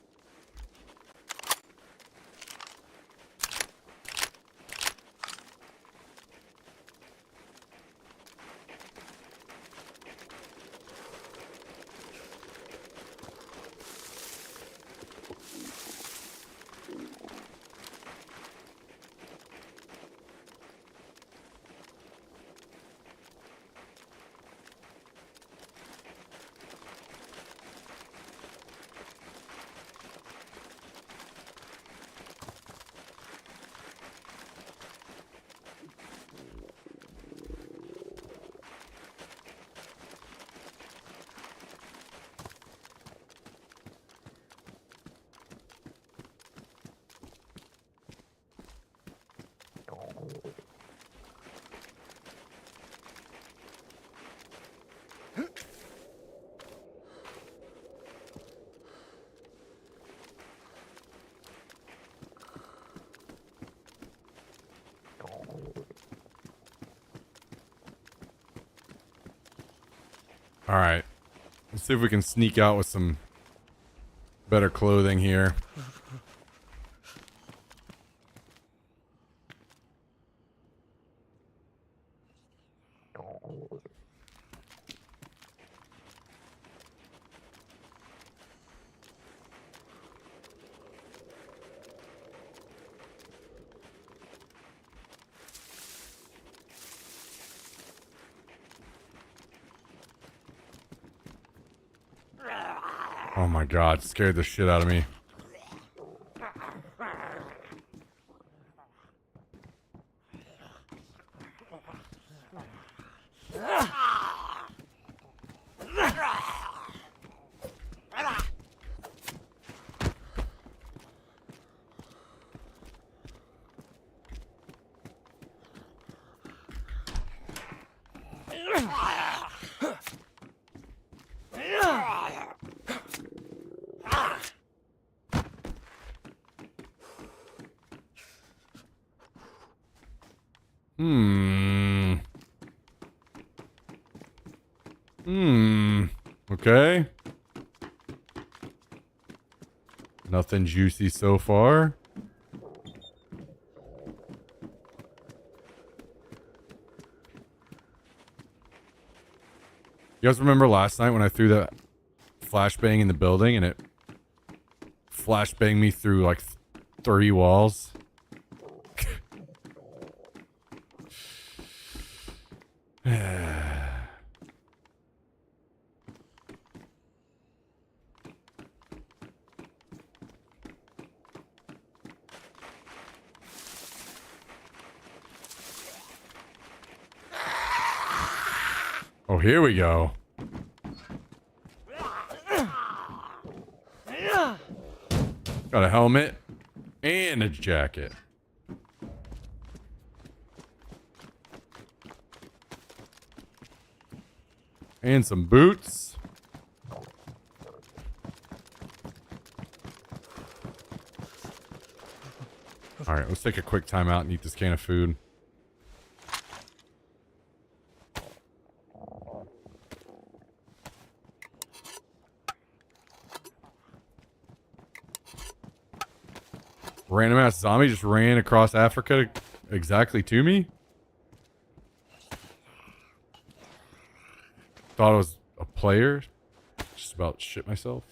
All right. Let's see if we can sneak out with some better clothing here. Oh my god, scared the shit out of me. Okay. Nothing juicy so far. You guys remember last night when I threw that flashbang in the building and it flashbanged me through like 30 walls? Oh, here we go. Got a helmet and a jacket. And some boots. Alright, let's take a quick time out and eat this can of food. Random ass zombie just ran across Africa exactly to me. Thought it was a player. Just about to shit myself.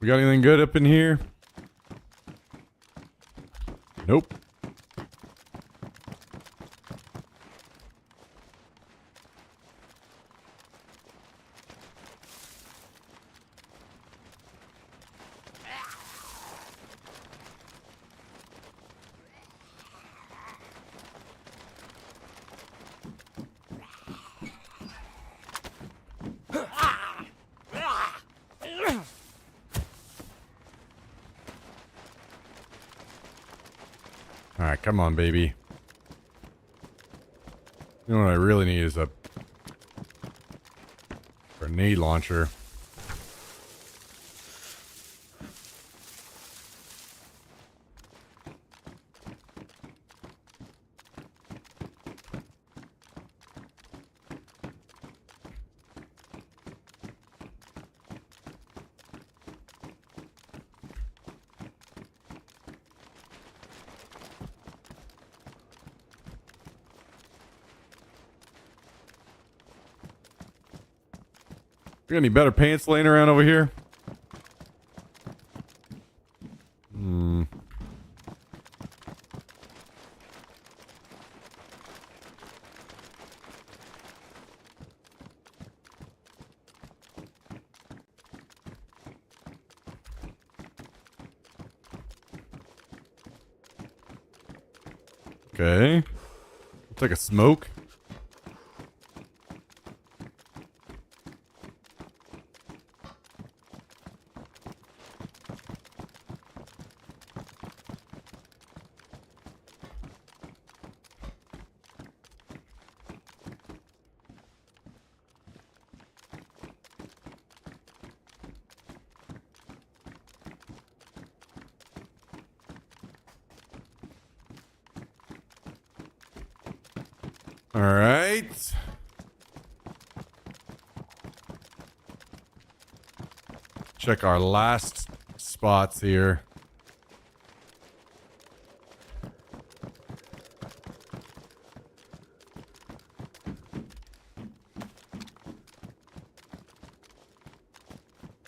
We got anything good up in here? Nope. Alright, come on, baby. You know what I really need is a grenade launcher. You got any better pants laying around over here? Okay. Looks like a smoke. All right. check our last spots here.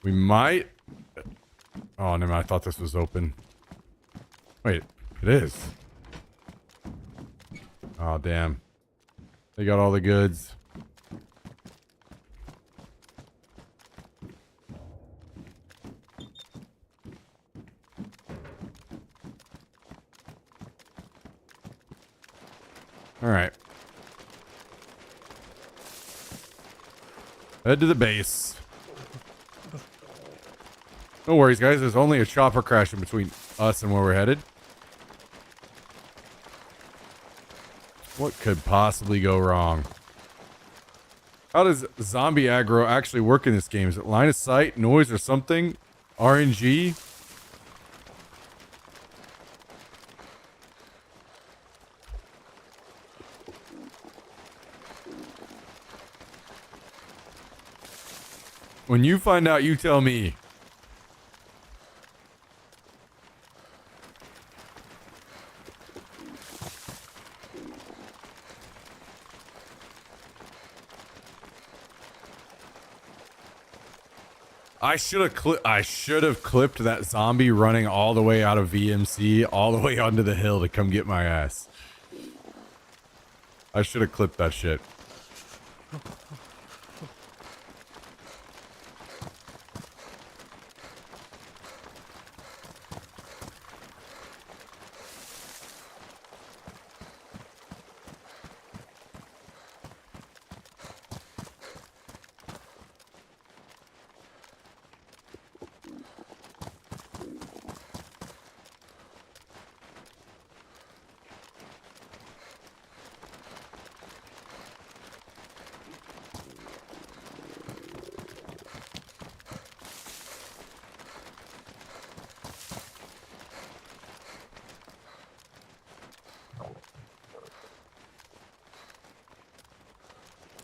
We might... Oh, never mind. I thought this was open. Wait, it is. Oh, damn. They got all the goods. All right. Head to the base. No worries, guys. There's only a chopper crashing between us and where we're headed. What could possibly go wrong? How does zombie aggro actually work in this game? Is it line of sight, noise, or something? RNG? When you find out, you tell me. I should have clipped that zombie running all the way out of VMC all the way onto the hill to come get my ass. I should have clipped that shit.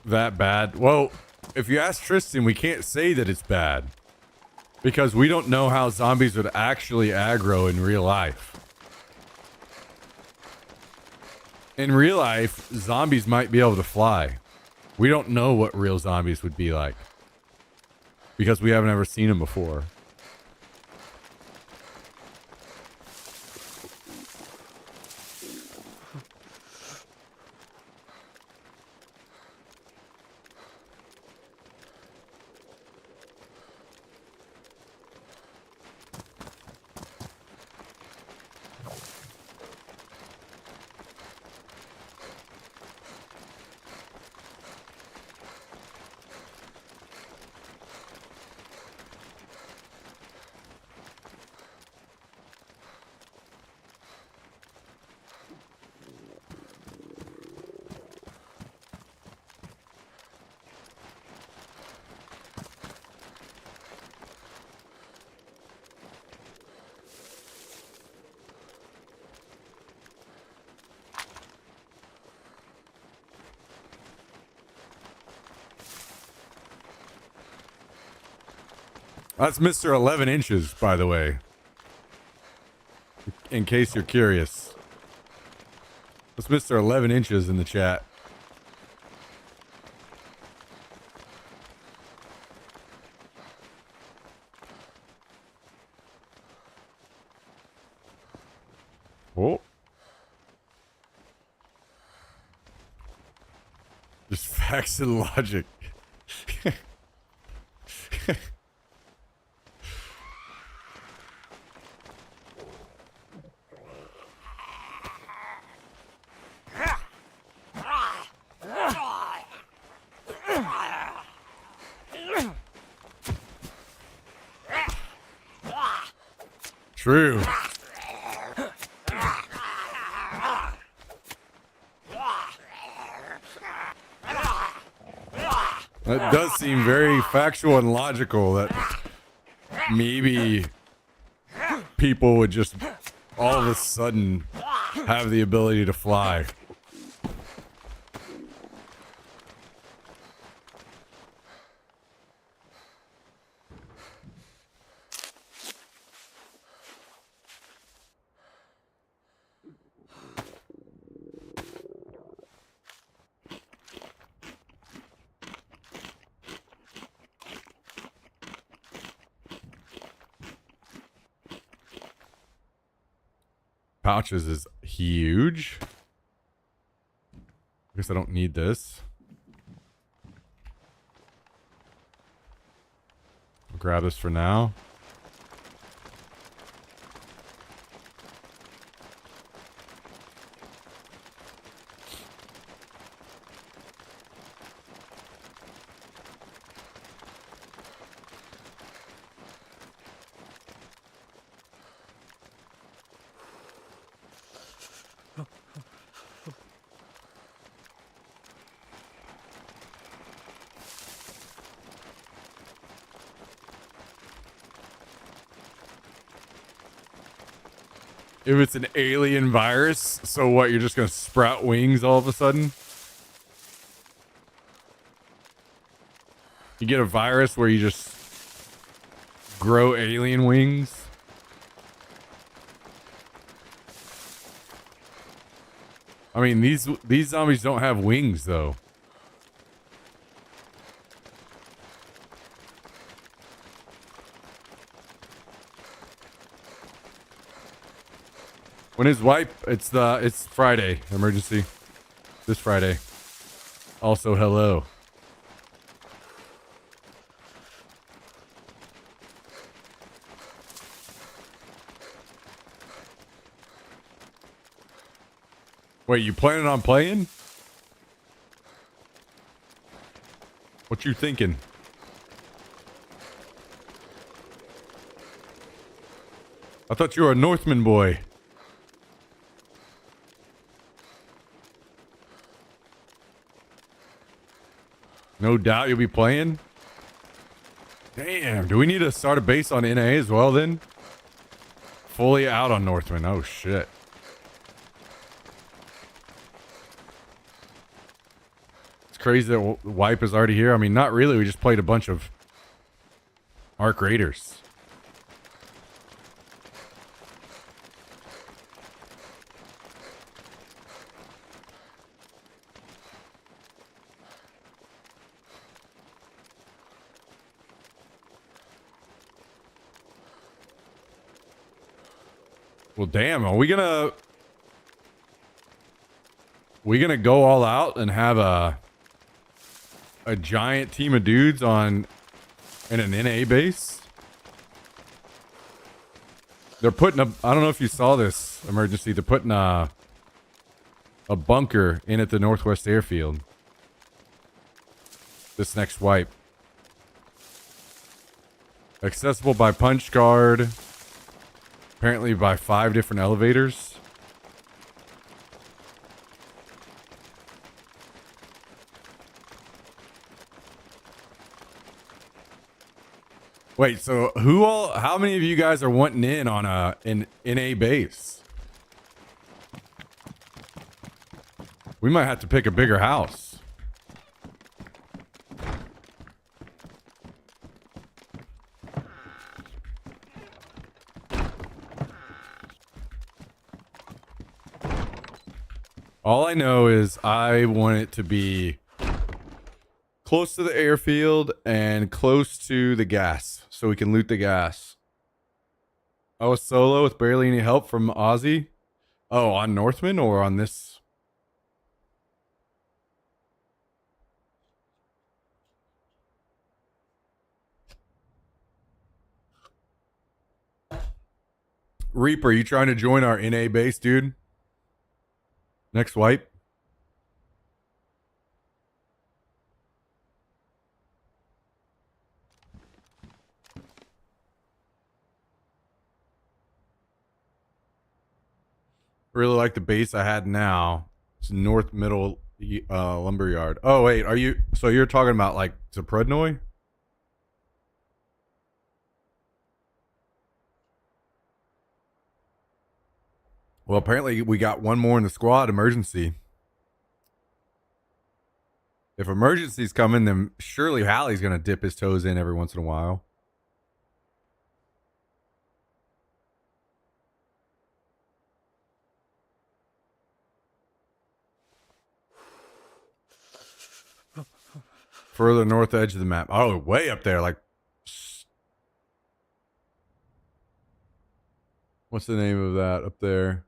That bad? Well, if you ask Tristan, we can't say that it's bad because we don't know how zombies would actually aggro in real life. In real life, zombies might be able to fly. We don't know what real zombies would be like because we haven't ever seen them before. That's Mr. 11 inches, by the way. In case you're curious. That's Mr. 11 inches in the chat. Oh. Just facts and logic. True. That does seem very factual and logical that maybe people would just all of a sudden have the ability to fly. pouches is huge. I guess I don't need this. I'll grab this for now. If it's an alien virus, so what? You're just gonna sprout wings all of a sudden? You get a virus where you just grow alien wings? I mean, these zombies don't have wings though. When is wipe? It's Friday. Emergency. This Friday. Also, hello. Wait, you planning on playing? What you thinking? I thought you were a Northman boy. No doubt you'll be playing. Damn, do we need to start a base on NA as well then? Fully out on Northman. Oh shit. It's crazy that wipe is already here. I mean, not really. We just played a bunch of Arc Raiders. Well, damn, are we gonna go all out and have a giant team of dudes in an NA base? They're putting I don't know if you saw this, Emergency. They're putting a bunker in at the Northwest Airfield. This next wipe. Accessible by punch card. Apparently by 5 different elevators. Wait, so how many of you guys are wanting in on an NA base? We might have to pick a bigger house. All I know is I want it to be close to the airfield and close to the gas so we can loot the gas. I was solo with barely any help from Ozzy. Oh, on Northman or on this? Reaper, you trying to join our NA base, dude? Next wipe. Really like the base I had now. It's North Middle Lumberyard. Oh wait, so you're talking about like Zaprudnoy? Well, apparently we got one more in the squad, Emergency. If Emergency's coming, then surely Hallie's going to dip his toes in every once in a while. Further north edge of the map. Oh, way up there. Like, what's the name of that up there?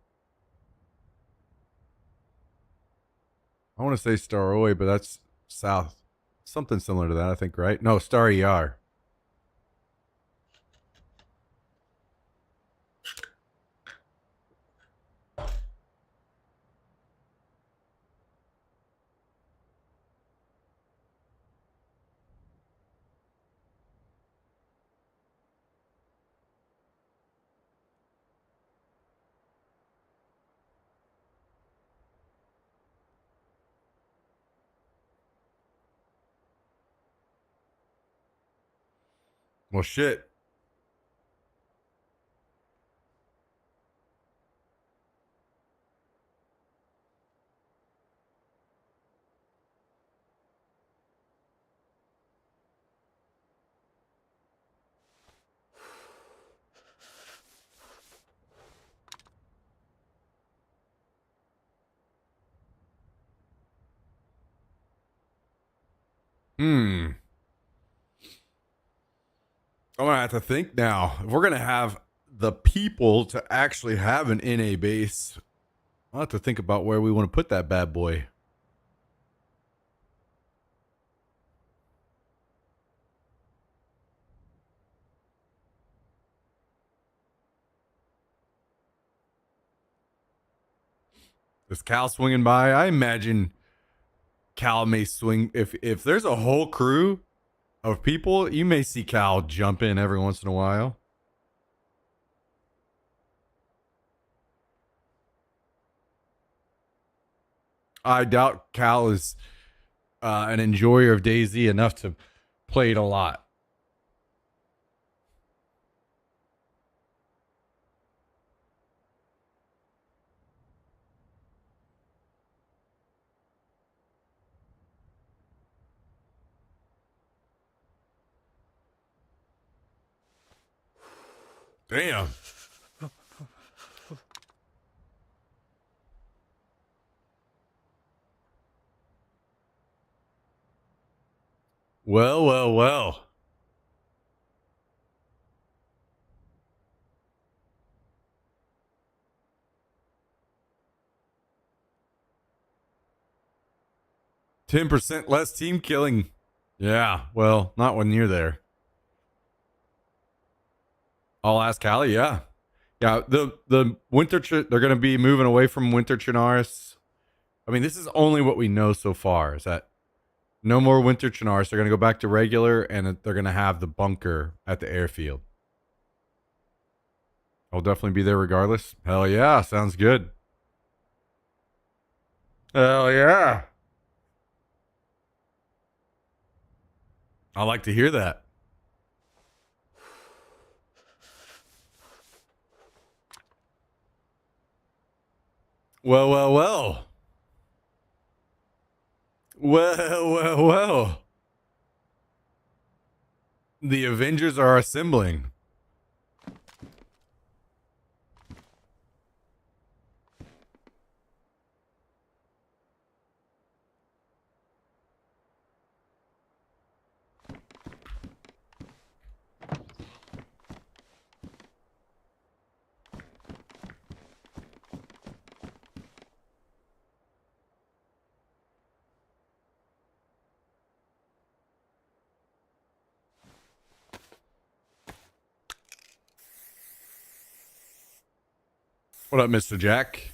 I want to say Staroi, but that's south. Something similar to that, I think, right? No, Star ER. Well, shit. Hmm. I'm gonna have to think now. If we're gonna have the people to actually have an NA base, I'll have to think about where we want to put that bad boy. Is Cal swinging by? I imagine Cal may swing if there's a whole crew of people. You may see Cal jump in every once in a while. I doubt Cal is an enjoyer of DayZ enough to play it a lot. Damn. Well, well, well. $10% less team killing. Yeah, well, not when you're there. I'll ask Callie. Yeah, yeah. The winter they're going to be moving away from Winter Chinaris. I mean, this is only what we know so far. Is that no more Winter Chinaris? They're going to go back to regular, and they're going to have the bunker at the airfield. I'll definitely be there regardless. Hell yeah, sounds good. Hell yeah. I like to hear that. Well, well, well. Well, well, well. The Avengers are assembling. What up, Mr. Jack?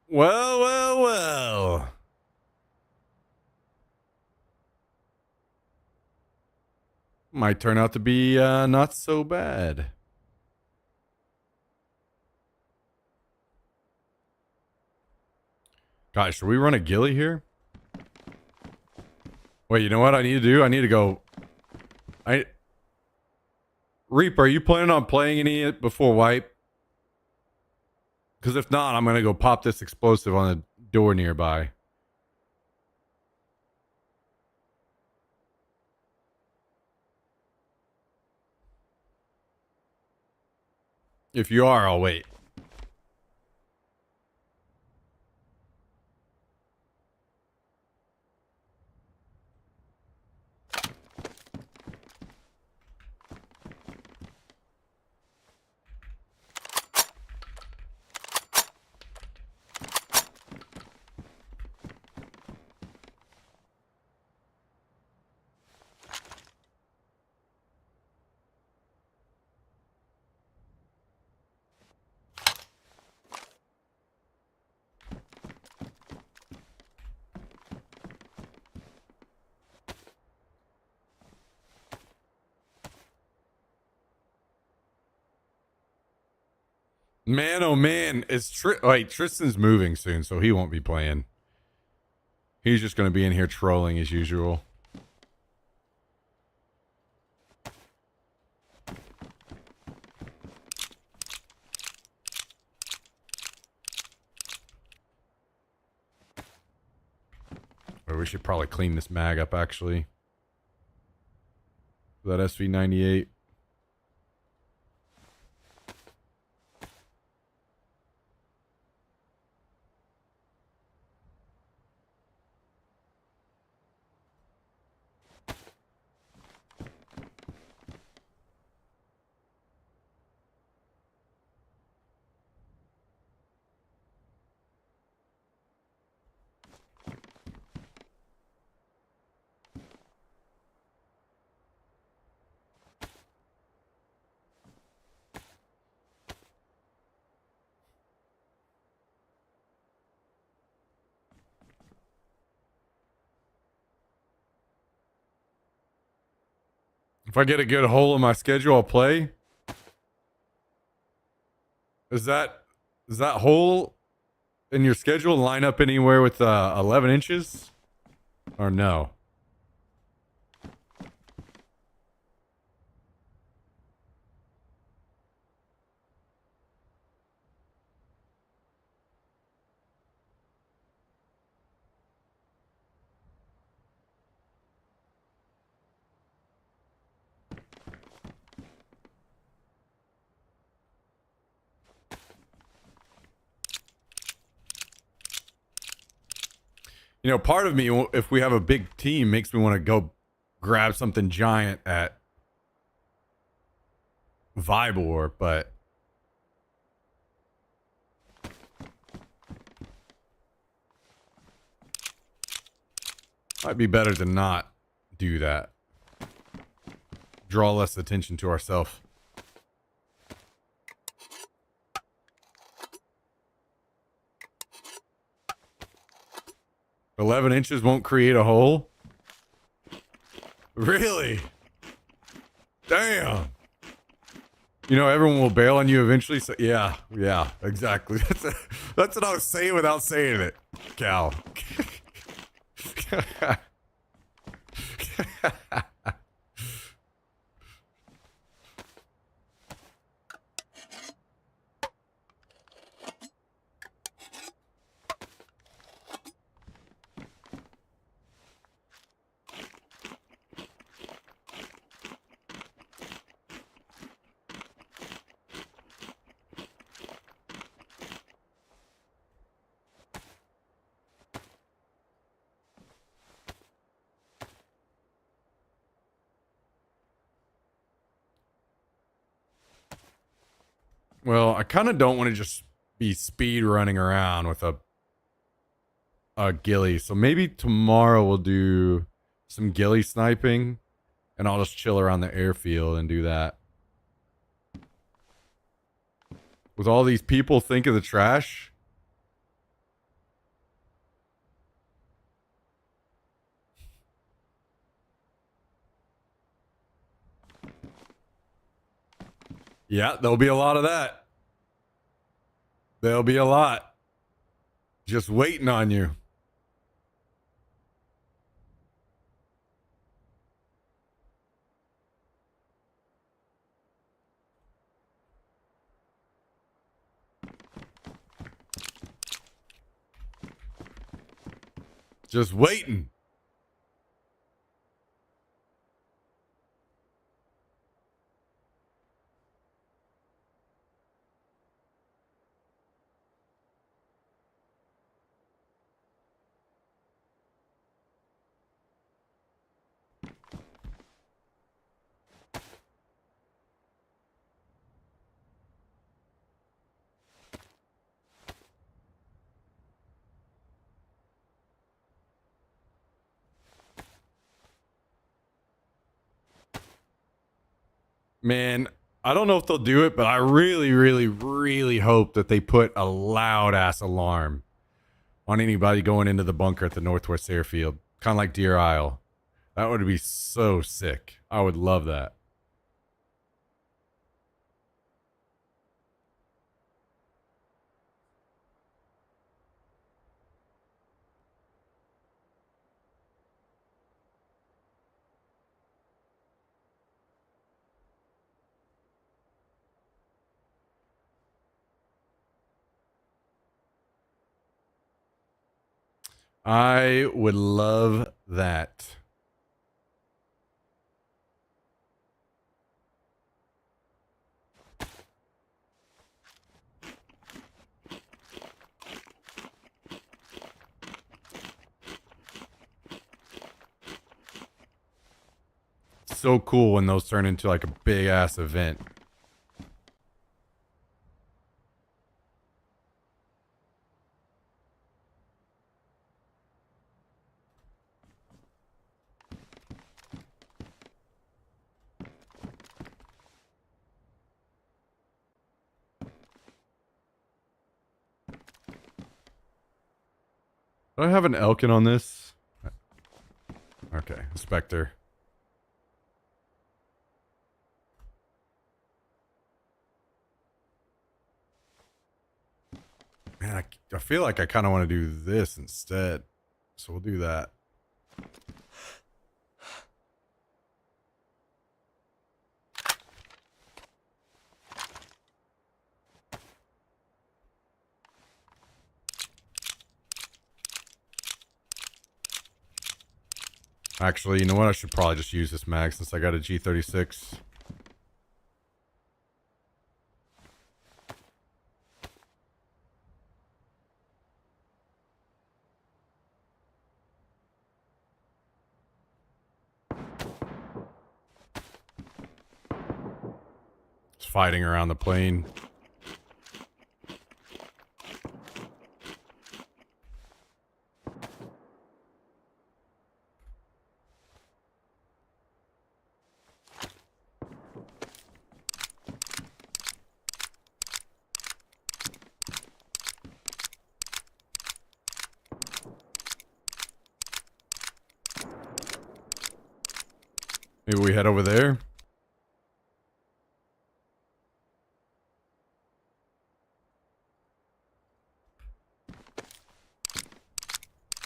Well, well, well. Might turn out to be not so bad. Guys, should we run a ghillie here? Wait, you know what I need to do? I need to go. Reaper, are you planning on playing any before wipe? Because if not, I'm gonna go pop this explosive on the door nearby. If you are, I'll wait. Man, oh man, wait, Tristan's moving soon, so he won't be playing. He's just going to be in here trolling as usual. Or we should probably clean this mag up, actually. That SV98. If I get a good hole in my schedule, I'll play. Is that hole in your schedule line up anywhere with 11 inches? Or no? You know, part of me, if we have a big team, makes me want to go grab something giant at Vibor, but might be better to not do that. Draw less attention to ourselves. $11 inches won't create a hole? Really? Damn. You know, everyone will bail on you eventually. So yeah, exactly. That's what I was saying without saying it, Cal. Well, I kind of don't want to just be speed running around with a ghillie. So maybe tomorrow we'll do some ghillie sniping, and I'll just chill around the airfield and do that. With all these people think of the trash. Yeah, there'll be a lot of that. There'll be a lot. Just waiting on you. Just waiting. Man, I don't know if they'll do it, but I really, really, really hope that they put a loud ass alarm on anybody going into the bunker at the Northwest Airfield, kind of like Deer Isle. That would be so sick. I would love that. I would love that. So cool when those turn into like a big ass event. Do I have an Elkin on this? Okay, Spectre. Man, I feel like I kind of want to do this instead. So we'll do that. Actually, you know what? I should probably just use this mag since I got a G36. Just fighting around the plane. Maybe we head over there.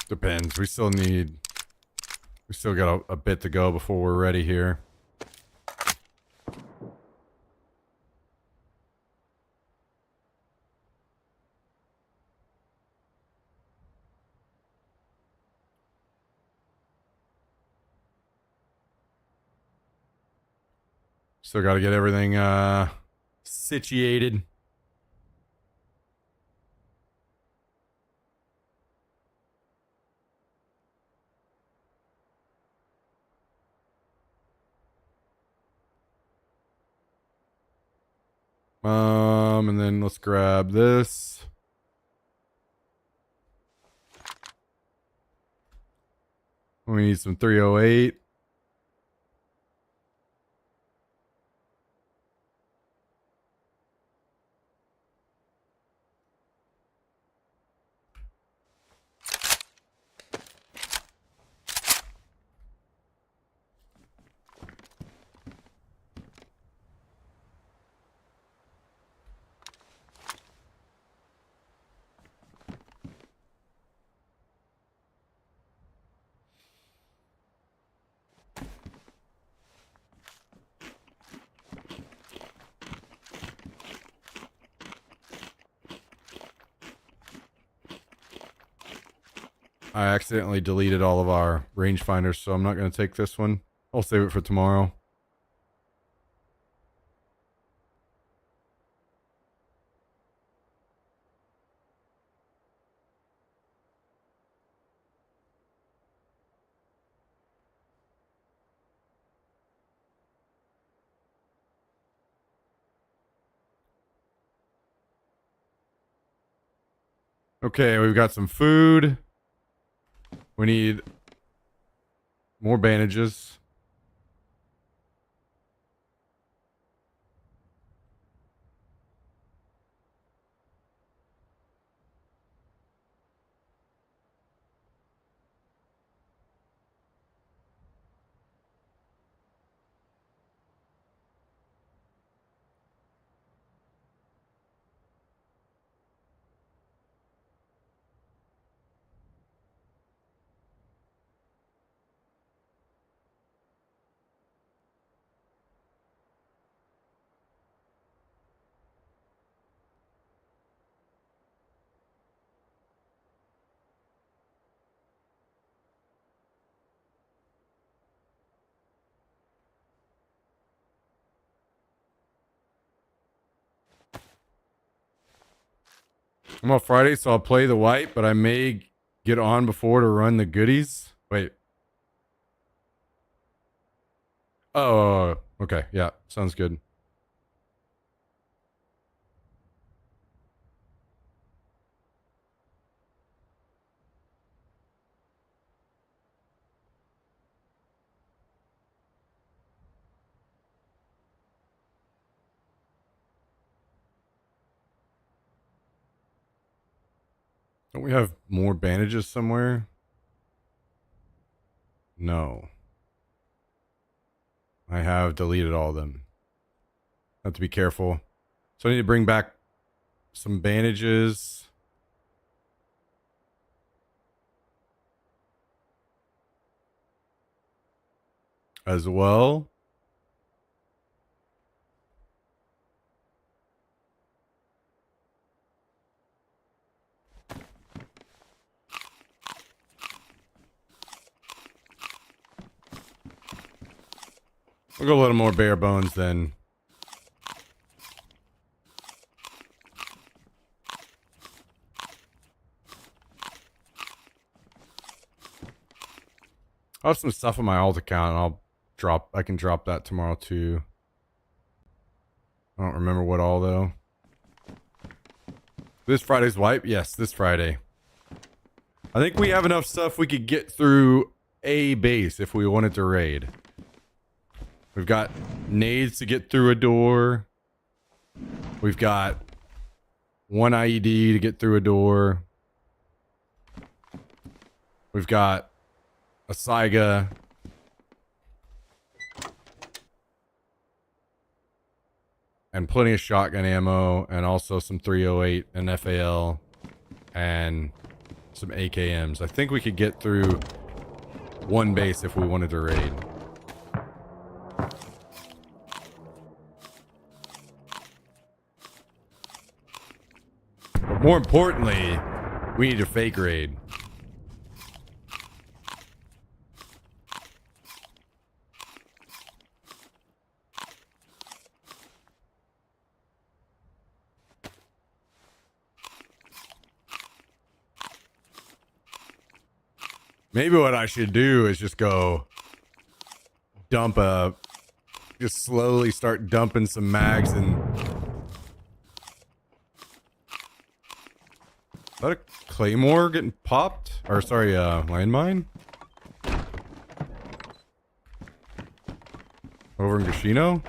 Depends. We still got a bit to go before we're ready here. Still got to get everything situated. And then let's grab this. We need some 308. I accidentally deleted all of our rangefinders, so I'm not going to take this one. I'll save it for tomorrow. Okay, we've got some food. We need more bandages. I'm off Friday, so I'll play the white, but I may get on before to run the goodies. Wait. Oh, okay. Yeah, sounds good. Don't we have more bandages somewhere? No. I have deleted all of them. Have to be careful. So I need to bring back some bandages. As well. We'll go a little more bare bones then. I have some stuff on my alt account and I can drop that tomorrow too. I don't remember what all though. This Friday's wipe? Yes, this Friday. I think we have enough stuff we could get through a base if we wanted to raid. We've got nades to get through a door. We've got one IED to get through a door. We've got a Saiga. And plenty of shotgun ammo, and also some 308 and FAL, and some AKMs. I think we could get through one base if we wanted to raid. But more importantly, we need a fake raid. Maybe what I should do is just go just slowly start dumping some mags and... Is that a claymore getting popped? Or sorry, landmine? Over in Gashino?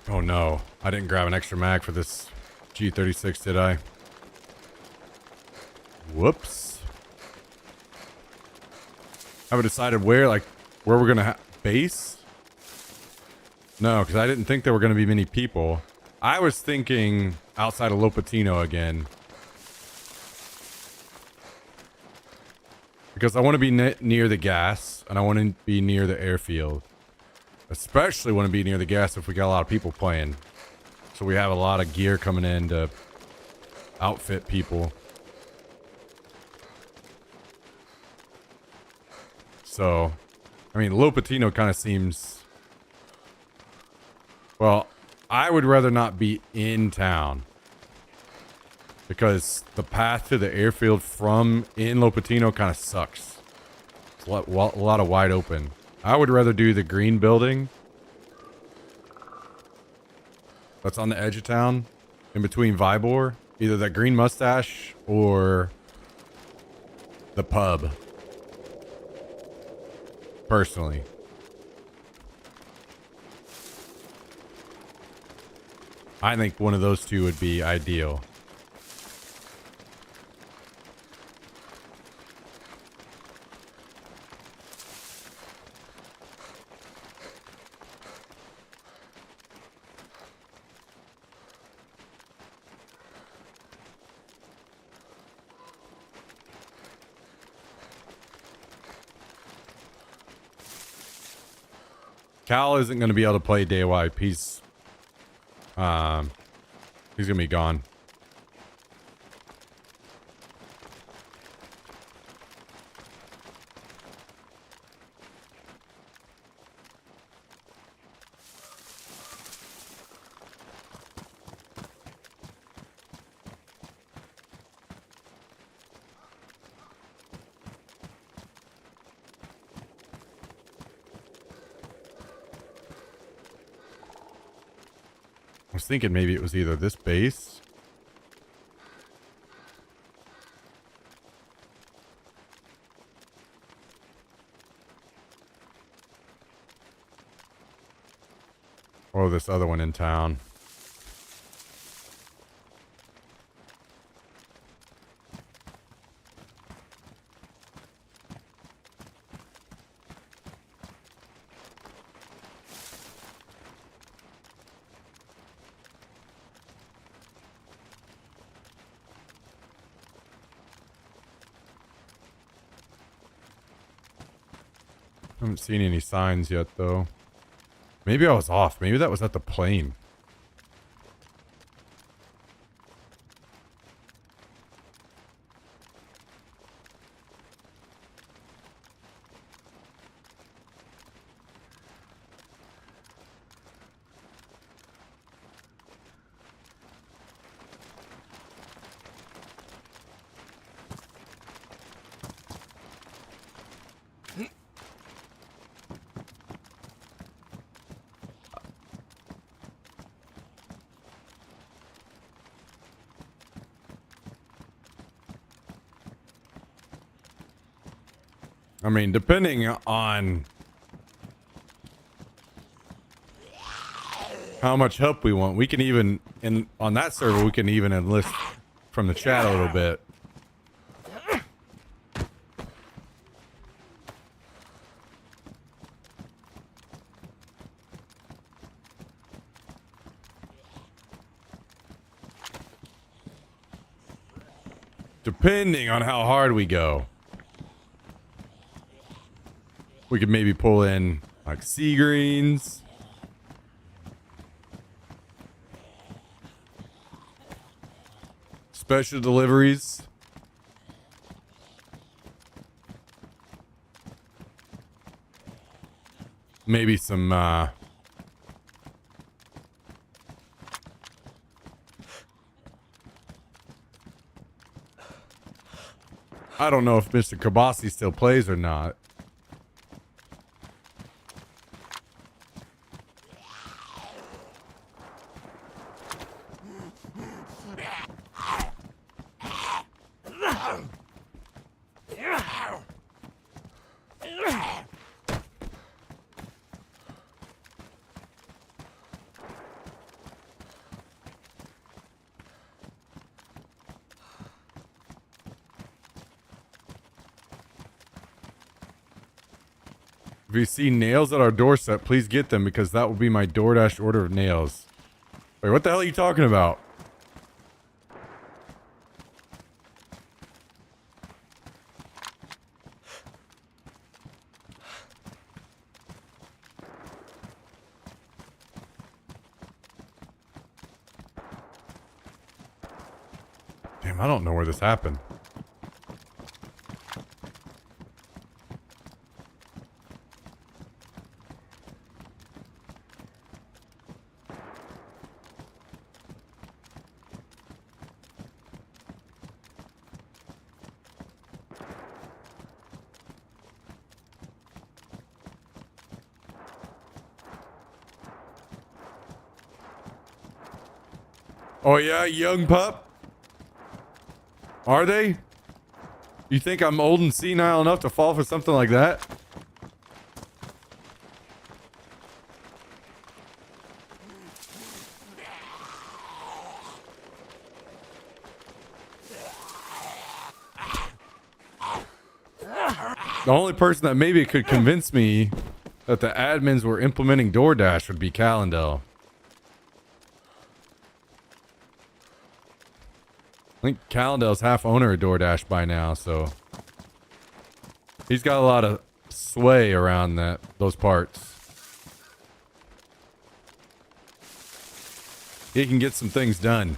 Oh no, I didn't grab an extra mag for this G36, did I? Whoops. Haven't decided where we're gonna base? No, because I didn't think there were gonna be many people. I was thinking outside of Lopatino again. Because I want to be near the gas, and I want to be near the airfield. Especially want to be near the gas if we got a lot of people playing. So we have a lot of gear coming in to outfit people. So, I mean, Lopatino kind of seems... Well, I would rather not be in town. Because the path to the airfield from in Lopatino kind of sucks. It's a lot of wide open. I would rather do the green building. That's on the edge of town. In between Vybor. Either that green mustache or the pub. Personally. I think one of those two would be ideal. Cal isn't going to be able to play day wipe. He's going to be gone. was thinking maybe it was either this base. Or this other one in town. I haven't seen any signs yet, though. Maybe I was off. Maybe that was at the plane. I mean, depending on how much help we want, we can even, on that server, we can even enlist from the chat a little bit. Depending on how hard we go. We could maybe pull in like sea greens. Special deliveries. Maybe some I don't know if Mr. Kabasi still plays or not. If you see nails at our doorstep, please get them because that will be my DoorDash order of nails. Wait, what the hell are you talking about? Damn, I don't know where this happened. Oh yeah, young pup? Are they? You think I'm old and senile enough to fall for something like that? The only person that maybe could convince me that the admins were implementing DoorDash would be Calendel. I think Calendel's half owner of DoorDash by now, so he's got a lot of sway around those parts. He can get some things done.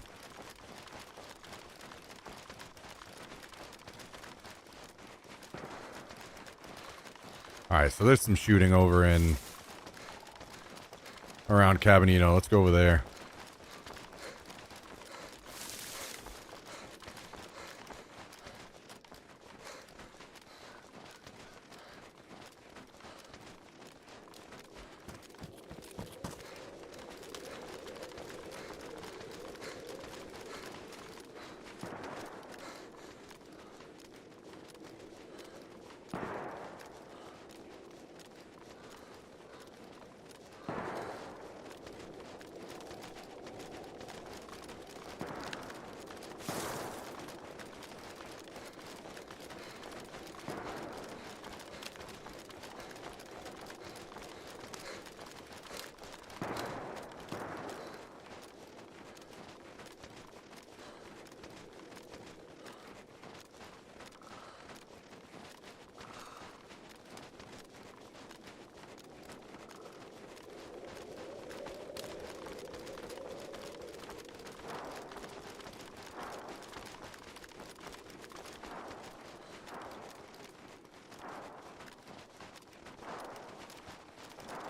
Alright, so there's some shooting over around Cabanito. Let's go over there.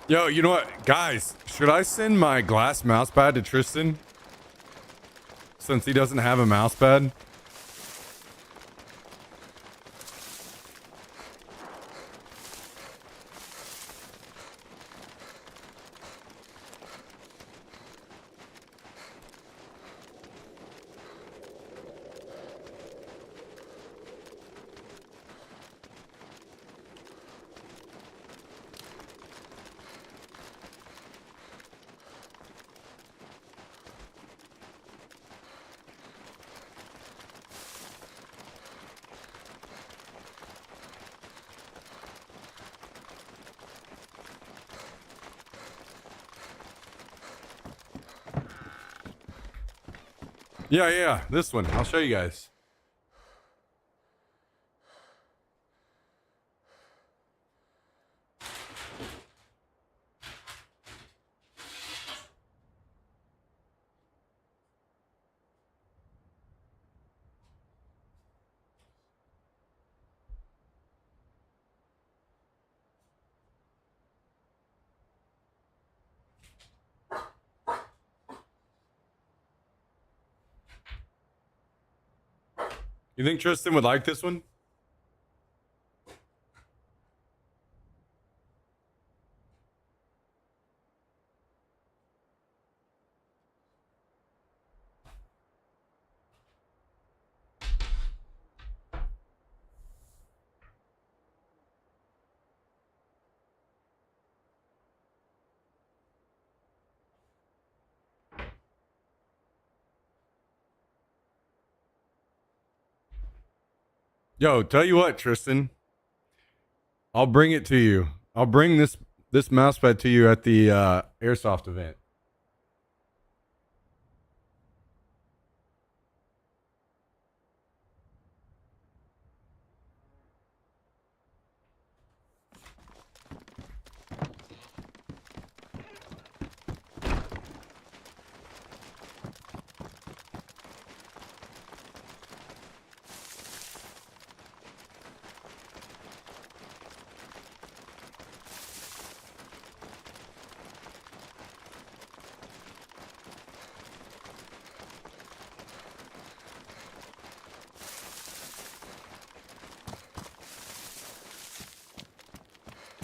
Yo, you know what? Guys, should I send my glass mouse pad to Tristan? Since he doesn't have a mouse pad? Yeah, this one. I'll show you guys. You think Tristan would like this one? Yo, tell you what, Tristan. I'll bring it to you. I'll bring this mouse pad to you at the airsoft event.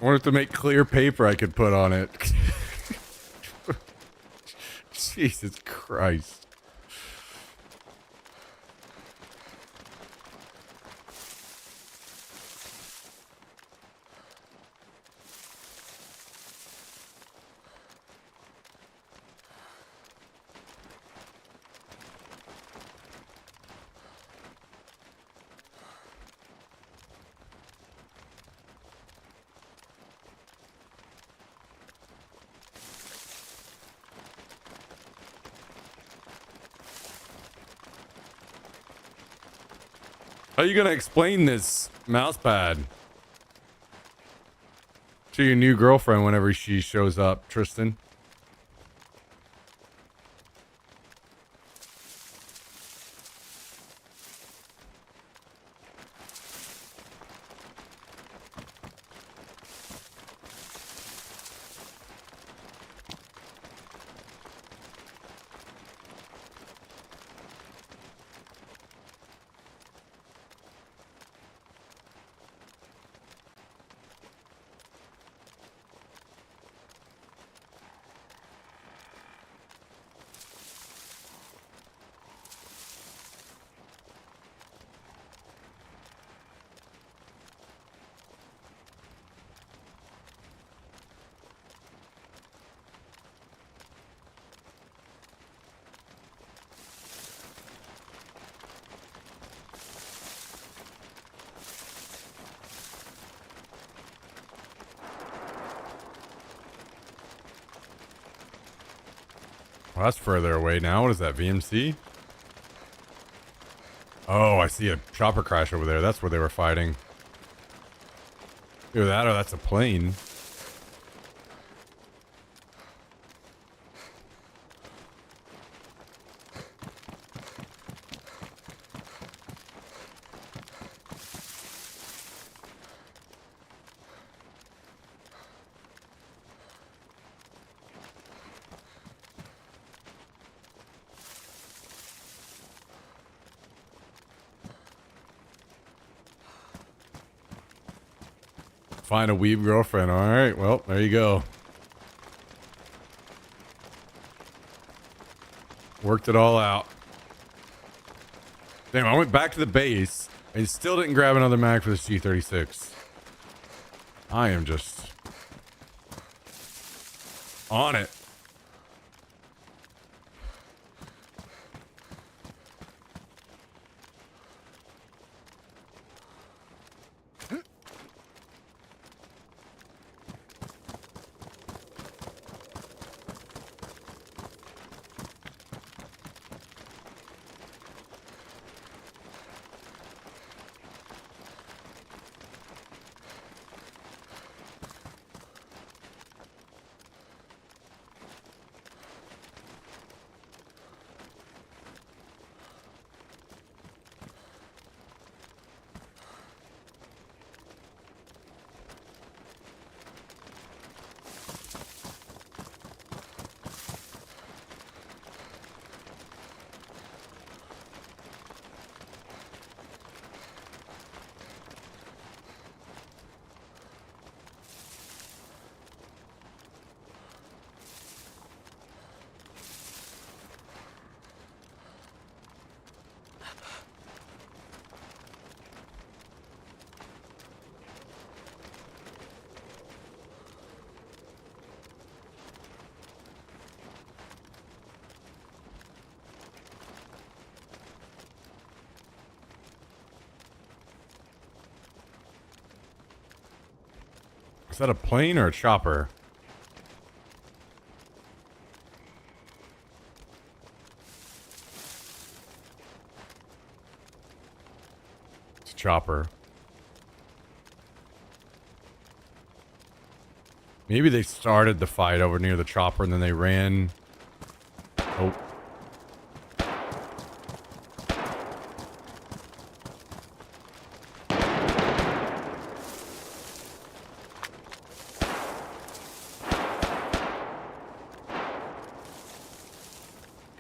I wanted to make clear paper I could put on it. Jesus Christ. How are you gonna explain this mouse pad to your new girlfriend whenever she shows up, Tristan? Well, that's further away now. What is that, VMC? Oh, I see a chopper crash over there. That's where they were fighting. Either that or that's a plane. Find a weeb girlfriend. All right. Well, there you go. Worked it all out. Damn, I went back to the base and still didn't grab another mag for this G36. I am just on it. Is that a plane or a chopper? It's a chopper. Maybe they started the fight over near the chopper and then they ran. Oh.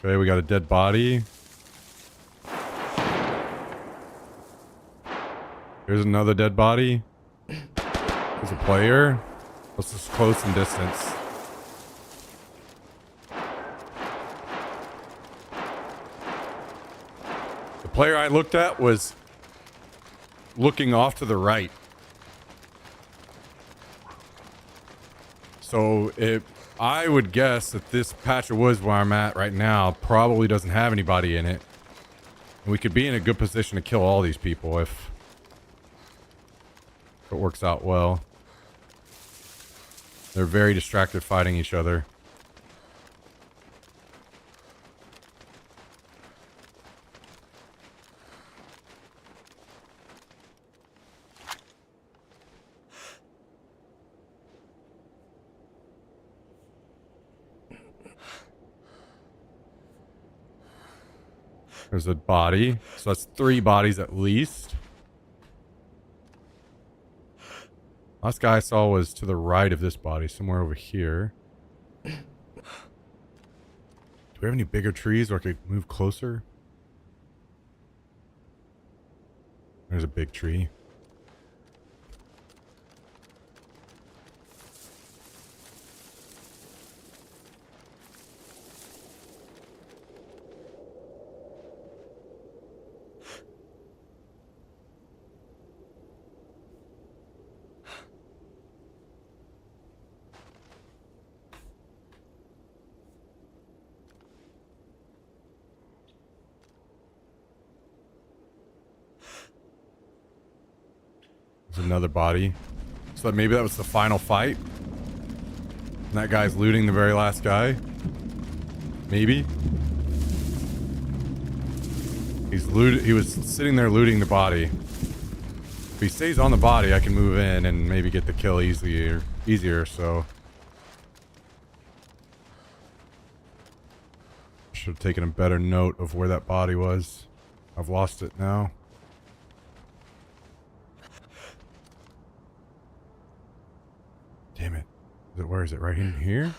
Okay, we got a dead body. Here's another dead body. There's a player. Let's just close in distance. The player I looked at was looking off to the right. So I would guess that this patch of woods where I'm at right now probably doesn't have anybody in it. And we could be in a good position to kill all these people if it works out well. They're very distracted fighting each other. There's a body. So that's 3 bodies at least. Last guy I saw was to the right of this body, somewhere over here. Do we have any bigger trees where I could move closer? There's a big tree. There's another body. So maybe that was the final fight. And that guy's looting the very last guy. Maybe. He was sitting there looting the body. If he stays on the body, I can move in and maybe get the kill easier, so. Should have taken a better note of where that body was. I've lost it now. Damn it. Where is it? Right in here?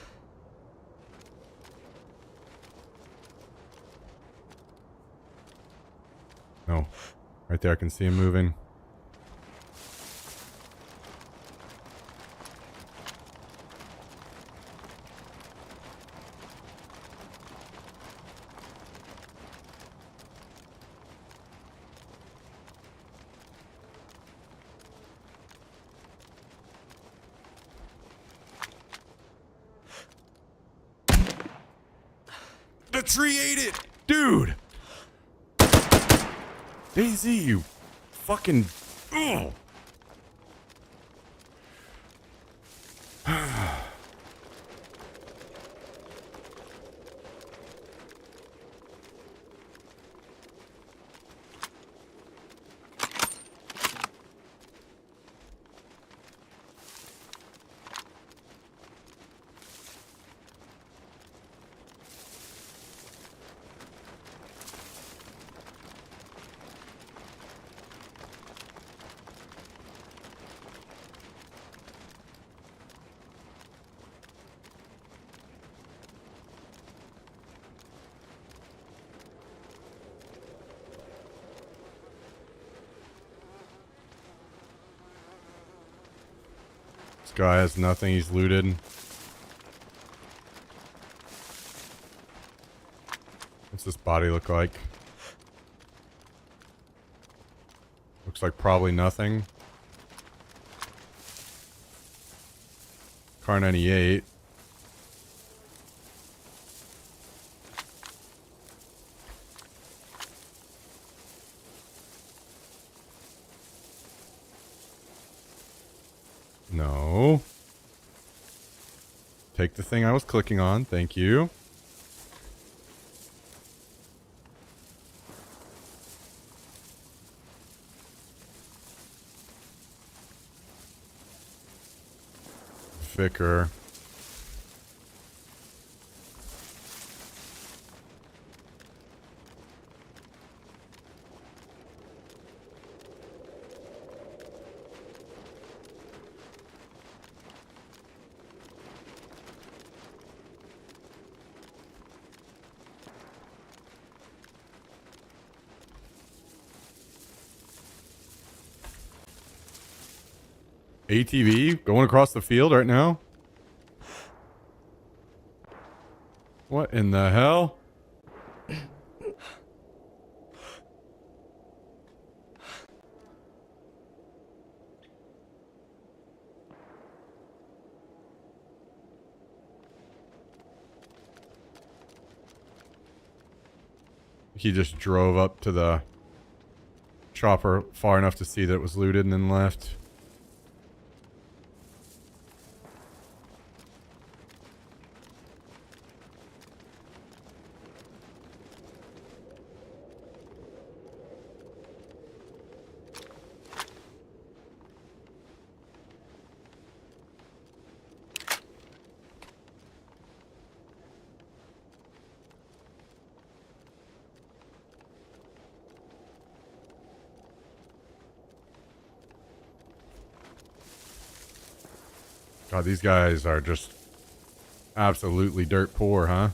No. Right there, I can see him moving. tree ate it! Dude! Daisy, you fucking... Ugh. This guy has nothing. He's looted. What's this body look like? Looks like probably nothing. Car 98. No. Take the thing I was clicking on. Thank you. Vicar. ATV going across the field right now? What in the hell? He just drove up to the chopper far enough to see that it was looted and then left. God, these guys are just absolutely dirt poor, huh?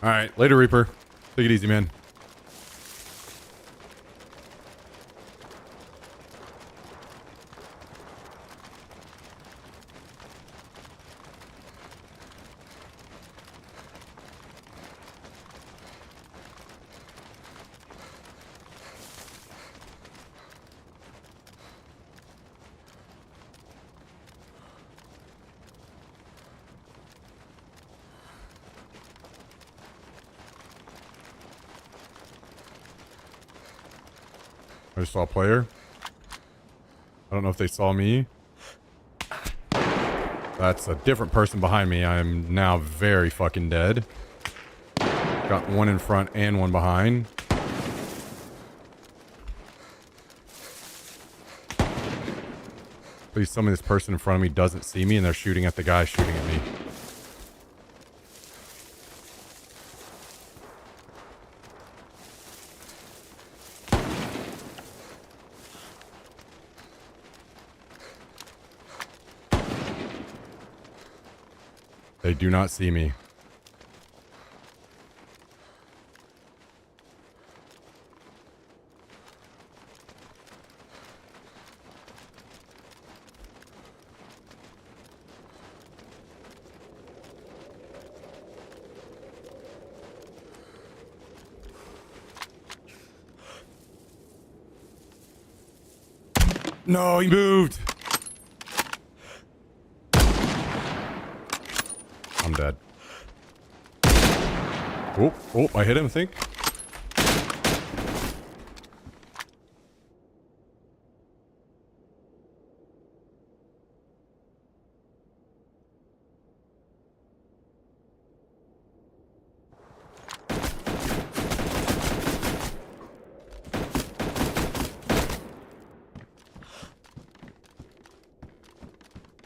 All right, later, Reaper. Take it easy, man. I just saw a player. I don't know if they saw me. That's a different person behind me. I am now very fucking dead. Got one in front and one behind. Please tell me this person in front of me doesn't see me and they're shooting at the guy shooting at me. They do not see me. No, he moved. I'm dead. Oh, I hit him, I think.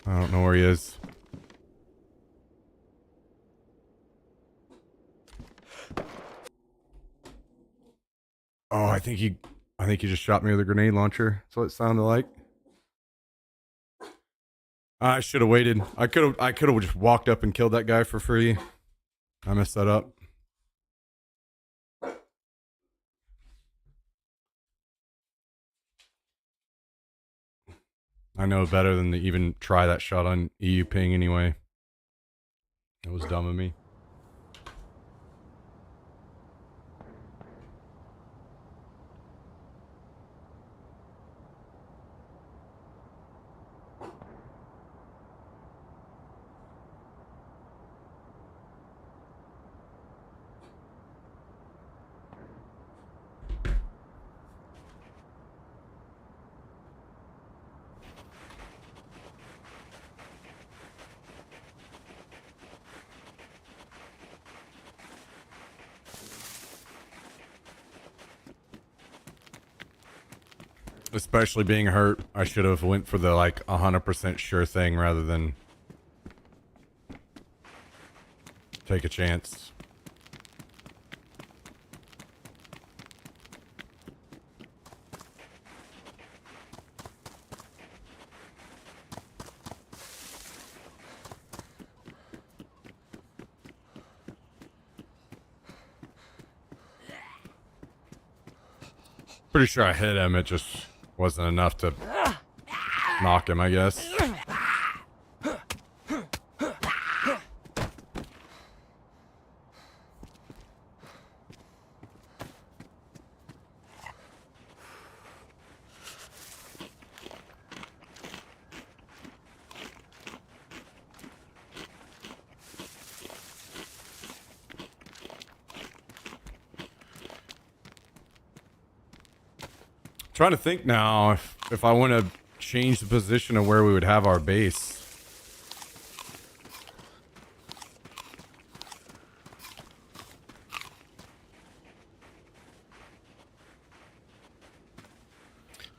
I don't know where he is. Oh, I think he just shot me with a grenade launcher. That's what it sounded like. I should have waited. I could have just walked up and killed that guy for free. I messed that up. I know better than to even try that shot on EU ping anyway. It was dumb of me. Especially being hurt, I should have went for the like 100% sure thing rather than take a chance. Pretty sure I hit him. It just wasn't enough to knock him, I guess. Trying to think now if I want to change the position of where we would have our base.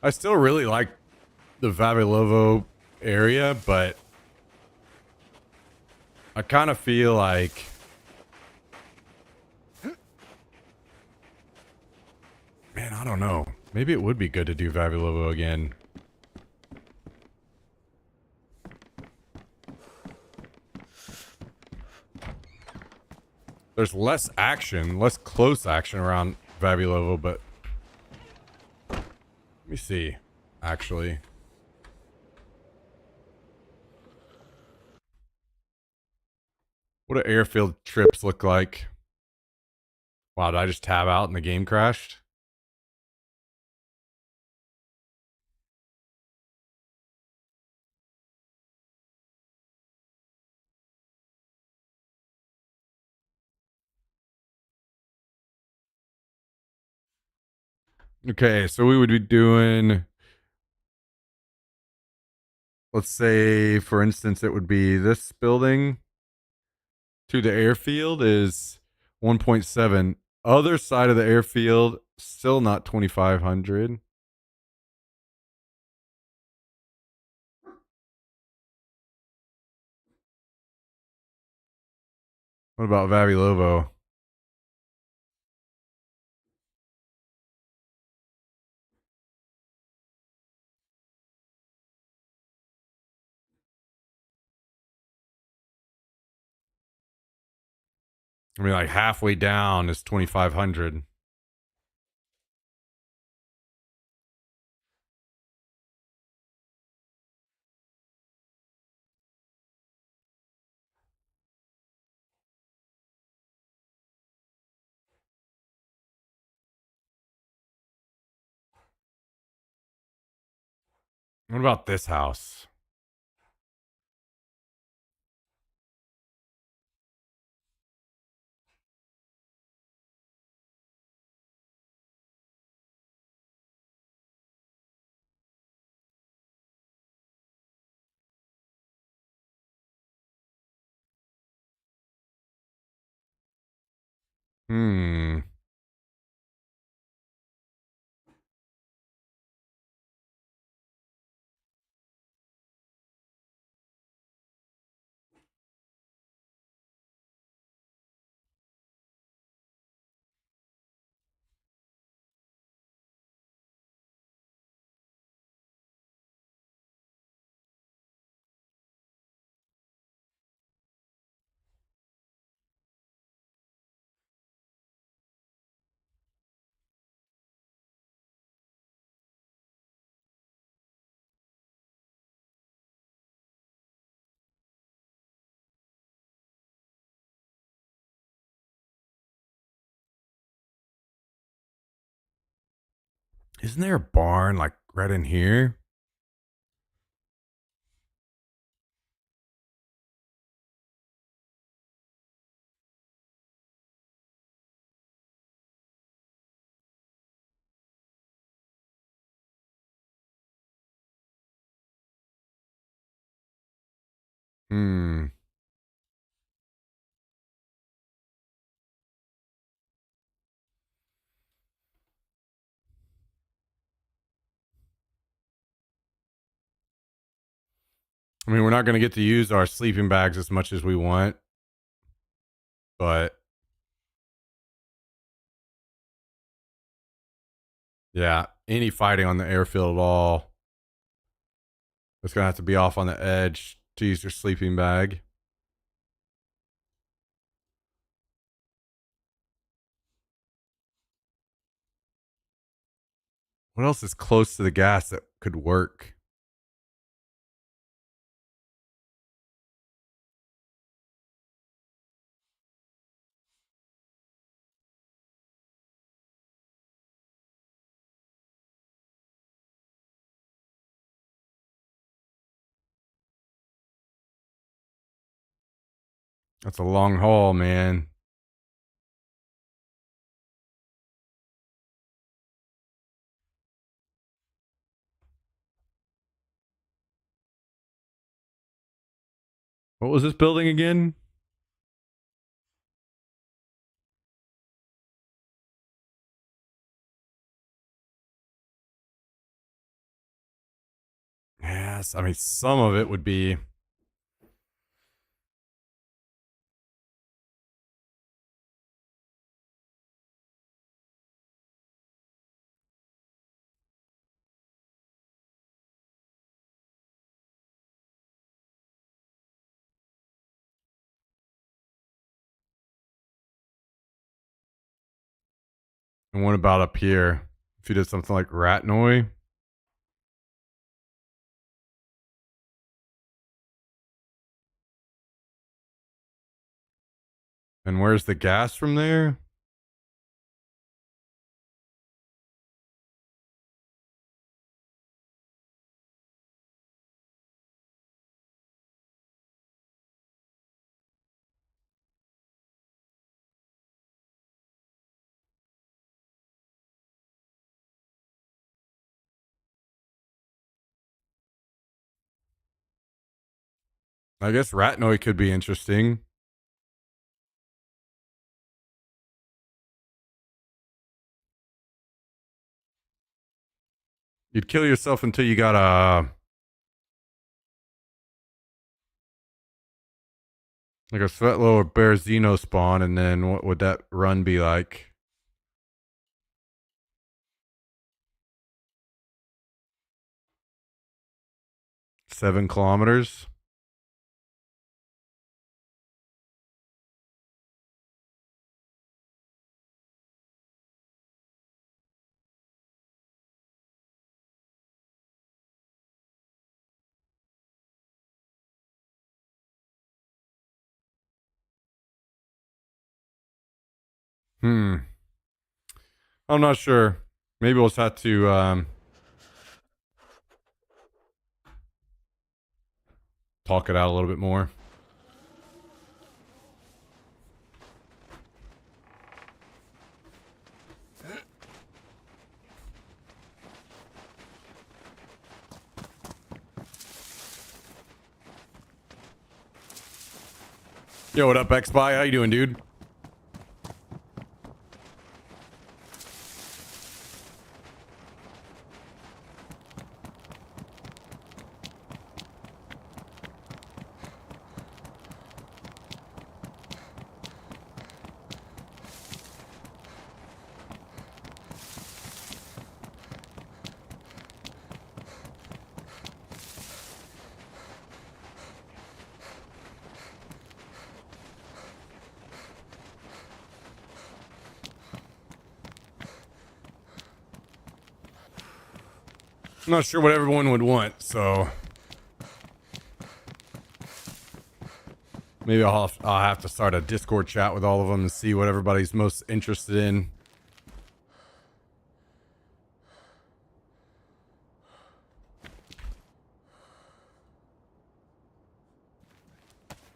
I still really like the Vavilovo area, but I kind of feel like man, I don't know. Maybe it would be good to do Vavilovo again. There's less action, less close action around Vavilovo, but let me see, actually. What do airfield trips look like? Wow, did I just tab out and the game crashed? Okay, so we would be doing, let's say, for instance, it would be this building to the airfield is 1.7. Other side of the airfield, still not 2,500. What about Vavilovo? I mean, like halfway down is 2,500. What about this house? Hmm. Isn't there a barn like right in here? Hmm. I mean, we're not going to get to use our sleeping bags as much as we want, but yeah, any fighting on the airfield at all, it's going to have to be off on the edge to use your sleeping bag. What else is close to the gas that could work? That's a long haul, man. What was this building again? Yes, I mean, some of it would be. And what about up here? If you did something like Ratnoy? And where's the gas from there? I guess Ratnoy could be interesting. You'd kill yourself until you got a like a Svetlo or Berezino spawn, and then what would that run be like? 7 kilometers? Hmm. I'm not sure. Maybe we'll just have to talk it out a little bit more. Yo, what up, X-Spy? How you doing, dude? I'm not sure what everyone would want, so maybe I'll have to start a Discord chat with all of them and see what everybody's most interested in.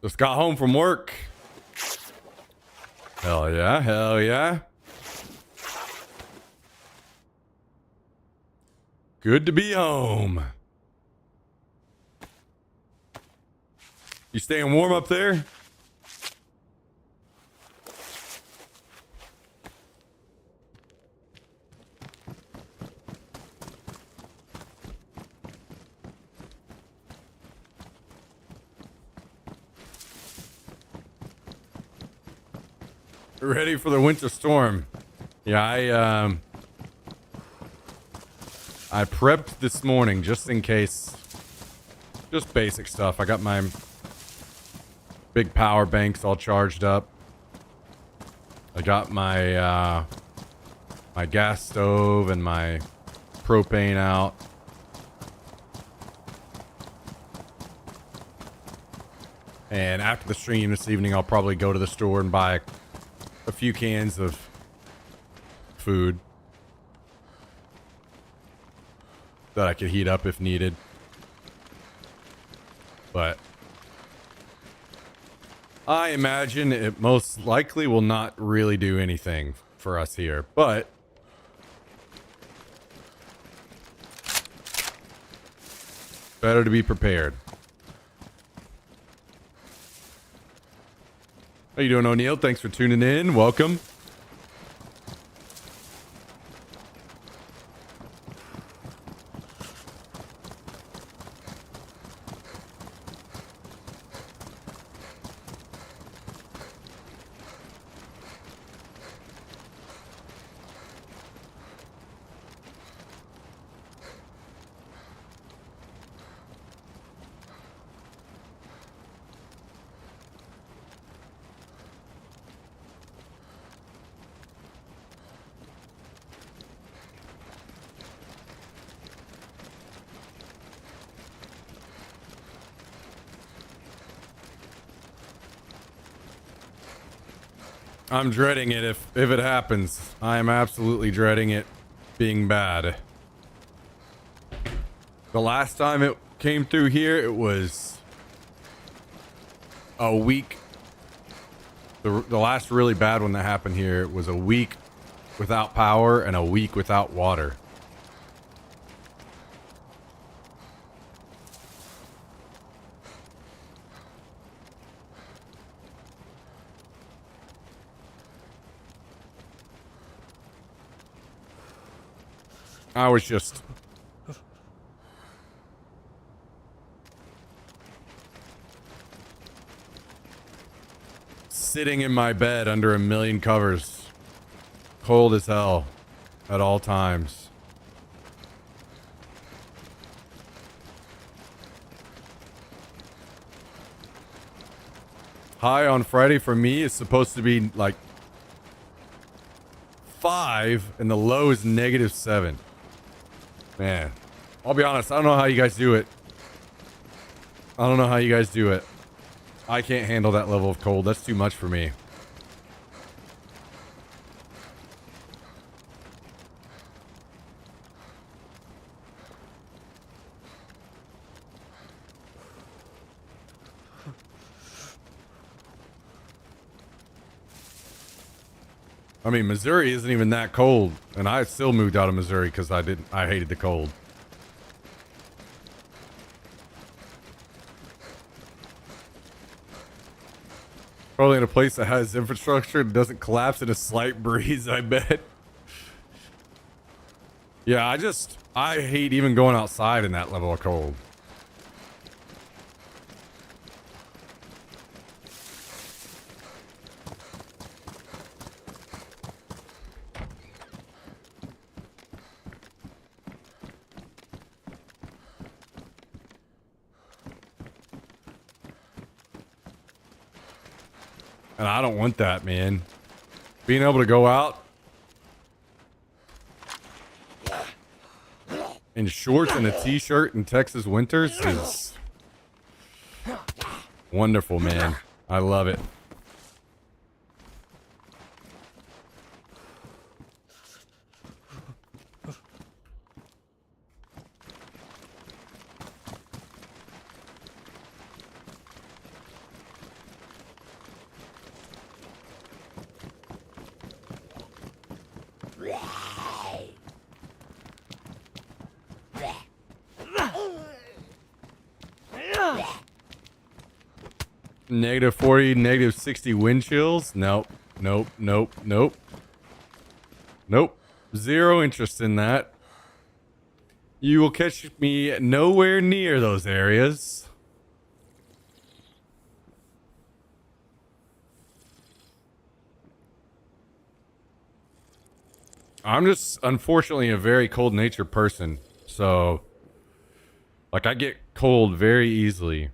Just got home from work. Hell yeah, hell yeah. Good to be home. You staying warm up there? Ready for the winter storm. Yeah, I prepped this morning just in case. Just basic stuff. I got my big power banks all charged up. I got my my gas stove and my propane out. And after the stream this evening, I'll probably go to the store and buy a few cans of food that I could heat up if needed. But I imagine it most likely will not really do anything for us here, but better to be prepared. How you doing, O'Neill? Thanks for tuning in. Welcome. I'm dreading it if it happens. I am absolutely dreading it being bad. The last time it came through here, it was a week. The last really bad one that happened here was a week without power and a week without water. I was just sitting in my bed under a million covers, cold as hell at all times. High on Friday for me is supposed to be like 5 and the low is -7. Man, I'll be honest, I don't know how you guys do it. I don't know how you guys do it. I can't handle that level of cold. That's too much for me. I mean, Missouri isn't even that cold, and I still moved out of Missouri because I hated the cold. Probably in a place that has infrastructure and doesn't collapse in a slight breeze, I bet. Yeah, I hate even going outside in that level of cold. And I don't want that, man. Being able to go out in shorts and a t-shirt in Texas winters is wonderful, man. I love it. Negative 40, negative 60 wind chills. Nope. Nope. Nope. Nope. Nope. Zero interest in that. You will catch me nowhere near those areas. I'm just unfortunately a very cold natured person. So, like, I get cold very easily.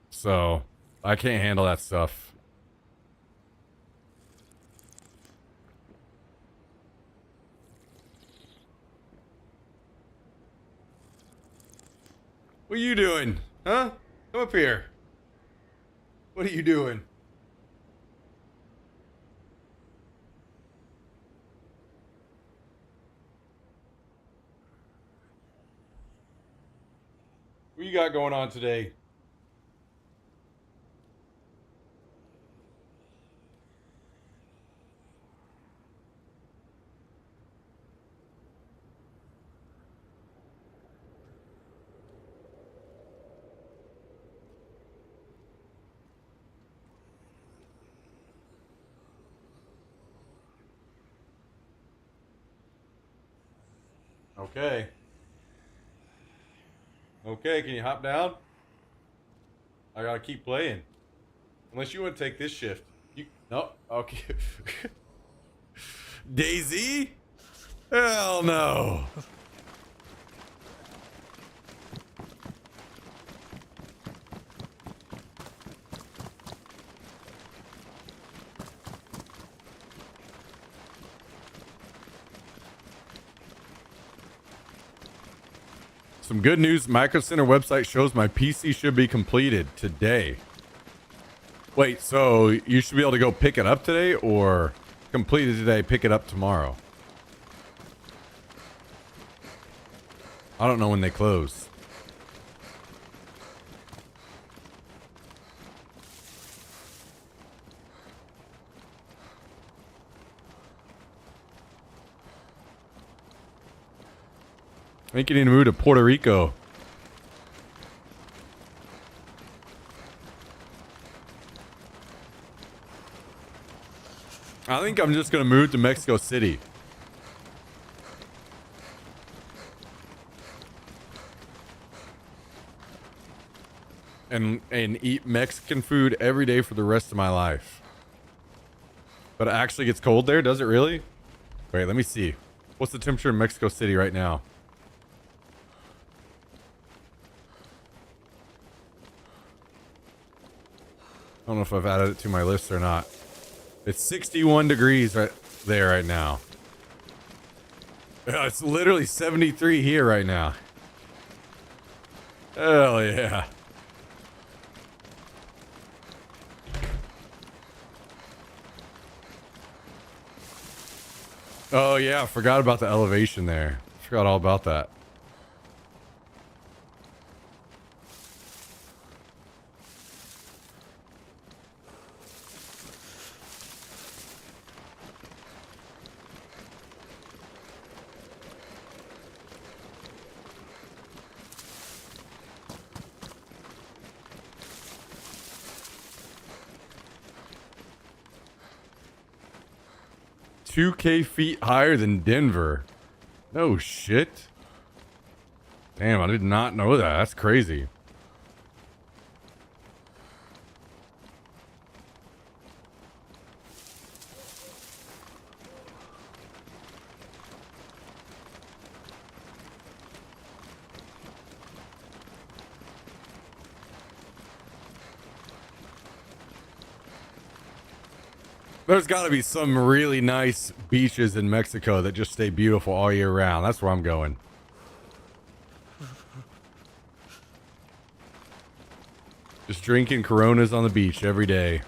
So, I can't handle that stuff. What are you doing? Huh? Come up here. What are you doing? What you got going on today? Okay. Okay, can you hop down? I gotta keep playing. Unless you want to take this shift. You no, okay. Daisy? Hell no. Some good news. Micro Center website shows my PC should be completed today. Wait, so you should be able to go pick it up today or complete it today, pick it up tomorrow? I don't know when they close. I think you need to move to Puerto Rico. I think I'm just going to move to Mexico City. And eat Mexican food every day for the rest of my life. But it actually gets cold there? Does it really? Wait, let me see. What's the temperature in Mexico City right now? I don't know if I've added it to my list or not. It's 61 degrees right there right now. It's literally 73 here right now. Hell yeah. Oh yeah, I forgot about the elevation there. Forgot all about that. $2,000 feet higher than Denver. No shit. Damn, I did not know that. That's crazy. There's got to be some really nice beaches in Mexico that just stay beautiful all year round. That's where I'm going. Just drinking Coronas on the beach every day.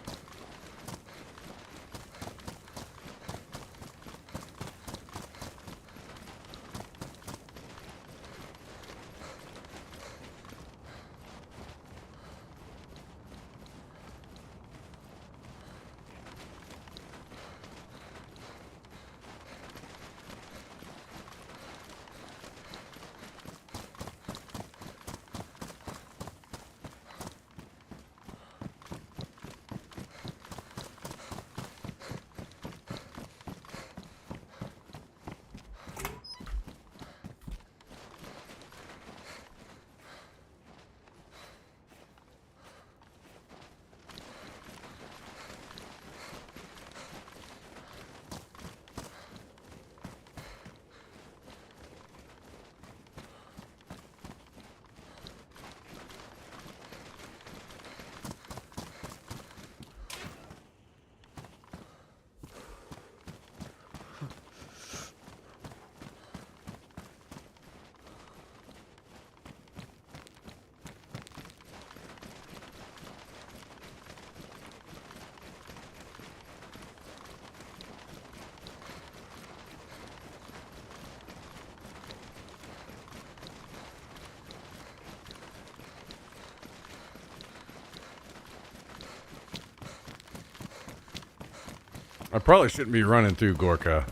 I probably shouldn't be running through Gorka.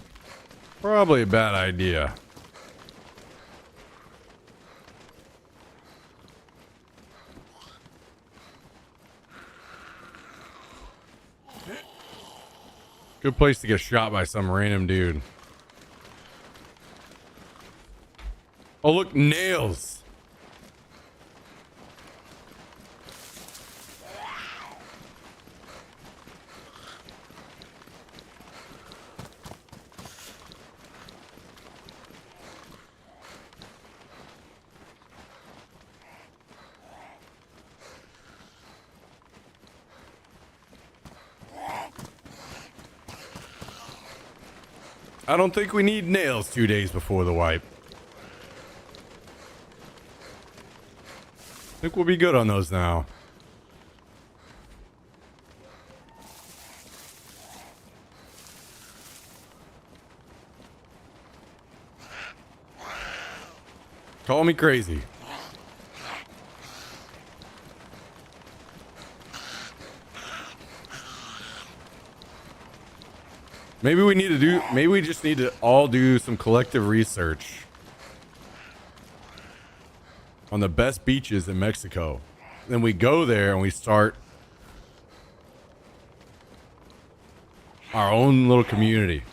Probably a bad idea. Good place to get shot by some random dude. Oh, look, nails. I don't think we need nails 2 days before the wipe. I think we'll be good on those now. Call me crazy. Maybe we just need to all do some collective research on the best beaches in Mexico. Then we go there and we start our own little community.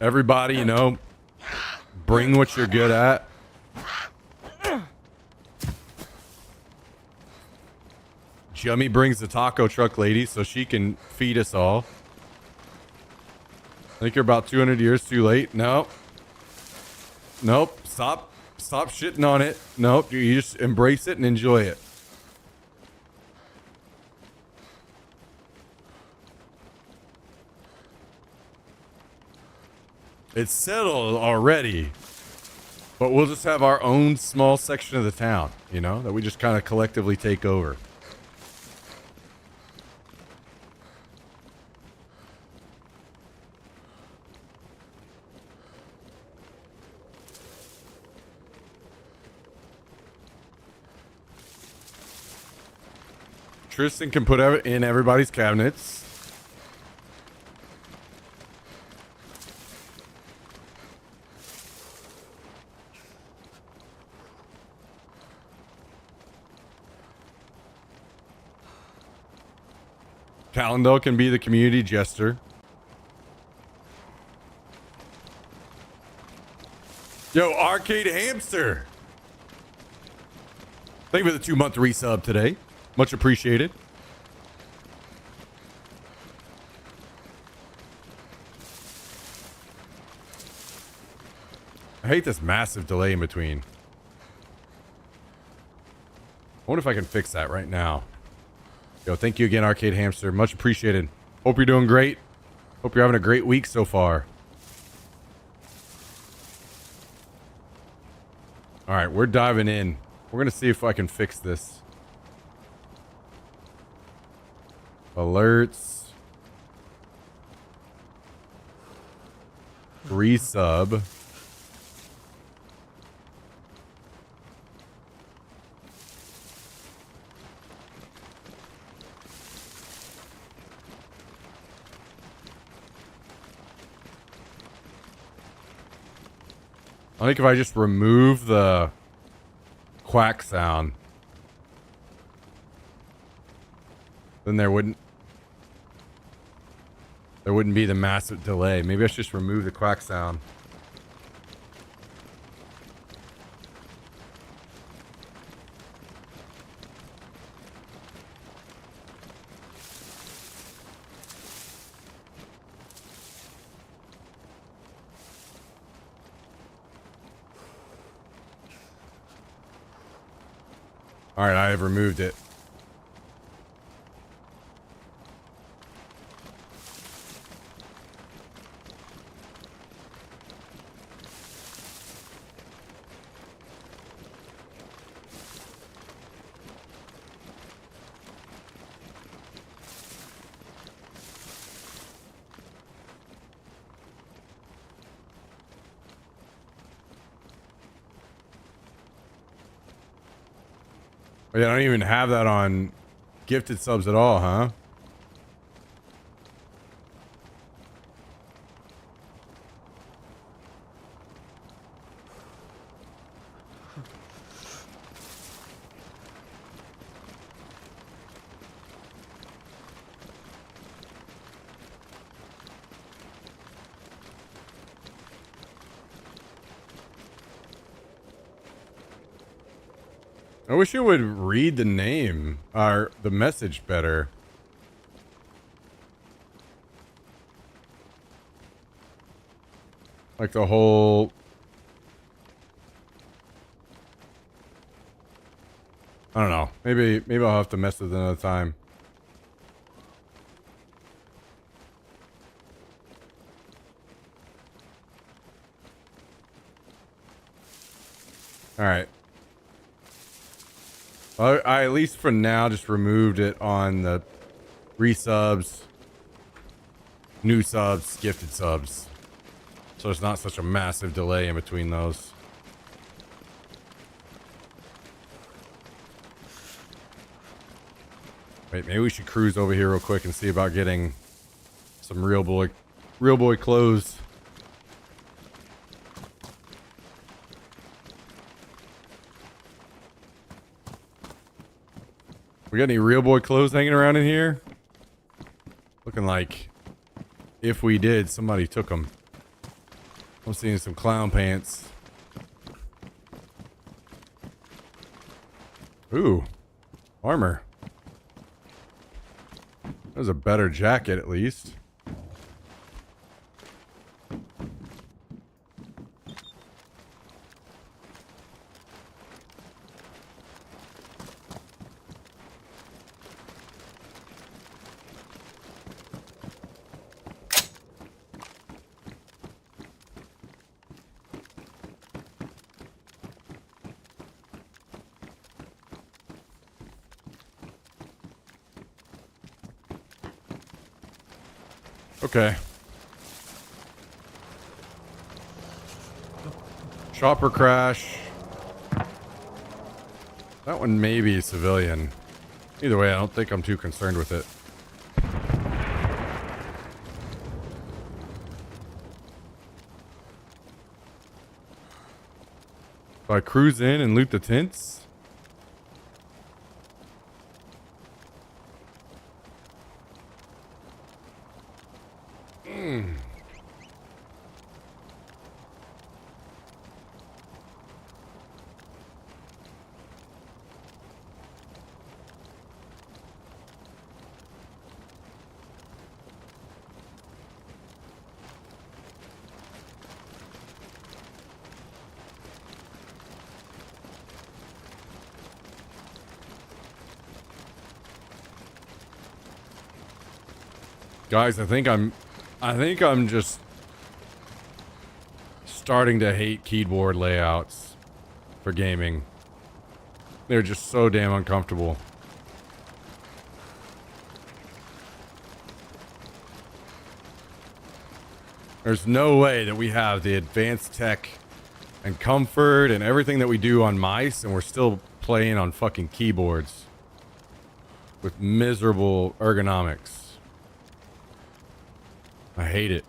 Everybody, you know, bring what you're good at. Jummy brings the taco truck lady so she can feed us all. I think you're about 200 years too late. Nope. Stop shitting on it. Nope. You just embrace it and enjoy it. It's settled already, but we'll just have our own small section of the town, you know, that we just kind of collectively take over. Tristan can put in everybody's cabinets. Calendar can be the community jester. Yo, Arcade Hamster. Thank you for the 2-month resub today. Much appreciated. I hate this massive delay in between. I wonder if I can fix that right now. Yo, thank you again, Arcade Hamster. Much appreciated. Hope you're doing great. Hope you're having a great week so far. All right, we're diving in. We're going to see if I can fix this. Alerts. Resub. I think if I just remove the quack sound, then there wouldn't be the massive delay. Maybe I should just remove the quack sound. All right, I have removed it. Oh, yeah, I don't even have that on gifted subs at all, huh? I wish it would read the name or the message better. Like the whole... I don't know. Maybe I'll have to mess with it another time. All right. I at least for now just removed it on the resubs, new subs, gifted subs. So there's not such a massive delay in between those. Wait, maybe we should cruise over here real quick and see about getting some real boy clothes. We got any real boy clothes hanging around in here? Looking like if we did, somebody took them. I'm seeing some clown pants. Ooh, armor. There's a better jacket at least. Okay. Chopper crash. That one may be civilian. Either way, I don't think I'm too concerned with it. So I cruise in and loot the tents. Guys, I think I'm just starting to hate keyboard layouts for gaming. They're just so damn uncomfortable. There's no way that we have the advanced tech and comfort and everything that we do on mice and we're still playing on fucking keyboards with miserable ergonomics. I hate it.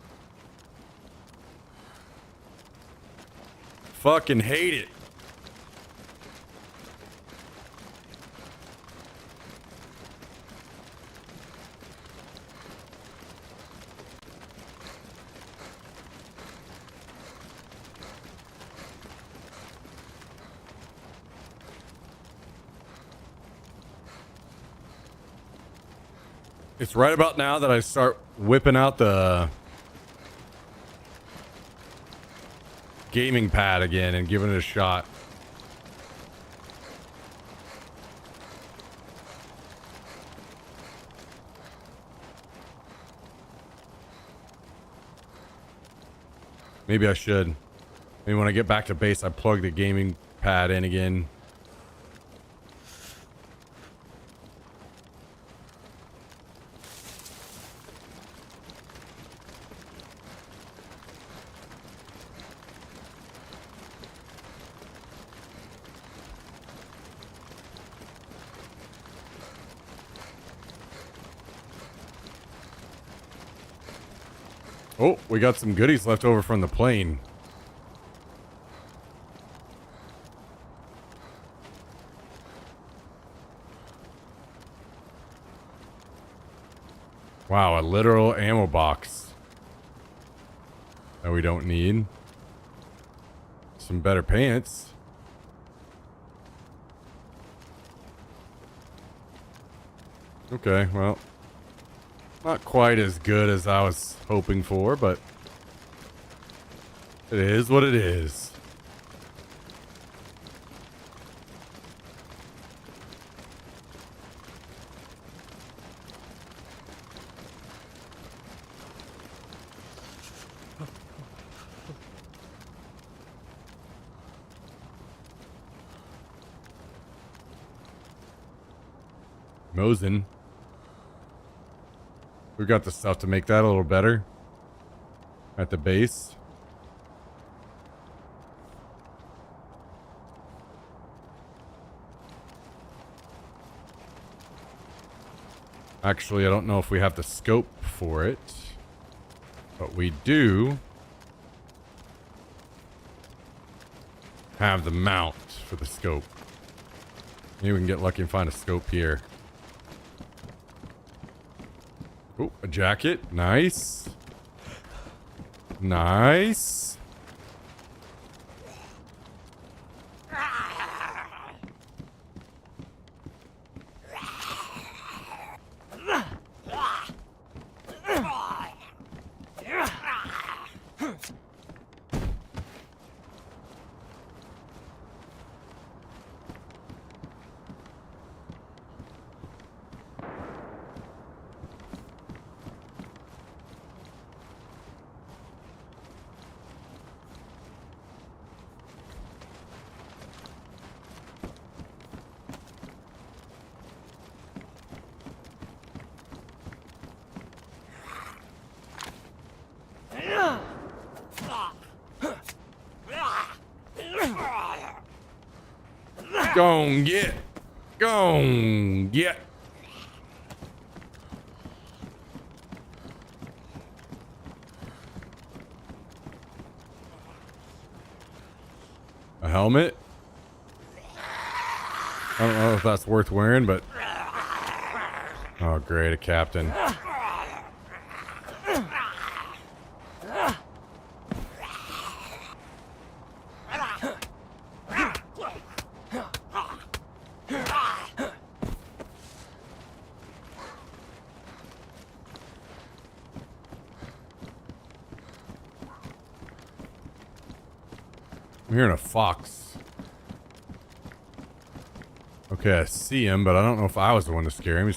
Fucking hate it. It's right about now that I start whipping out the gaming pad again and giving it a shot. Maybe I should. Maybe when I get back to base, I plug the gaming pad in again. Oh, we got some goodies left over from the plane. Wow, a literal ammo box that we don't need. Some better pants. Okay, well, not quite as good as I was hoping for, but it is what it is. Mosin. We got the stuff to make that a little better at the base. Actually, I don't know if we have the scope for it, but we do have the mount for the scope. Maybe we can get lucky and find a scope here. Oh, a jacket. Nice. Nice. Gon' get. Gon' get. A helmet? I don't know if that's worth wearing, but... Oh, great, a captain. I'm hearing a fox. Okay, I see him, but I don't know if I was the one to scare him.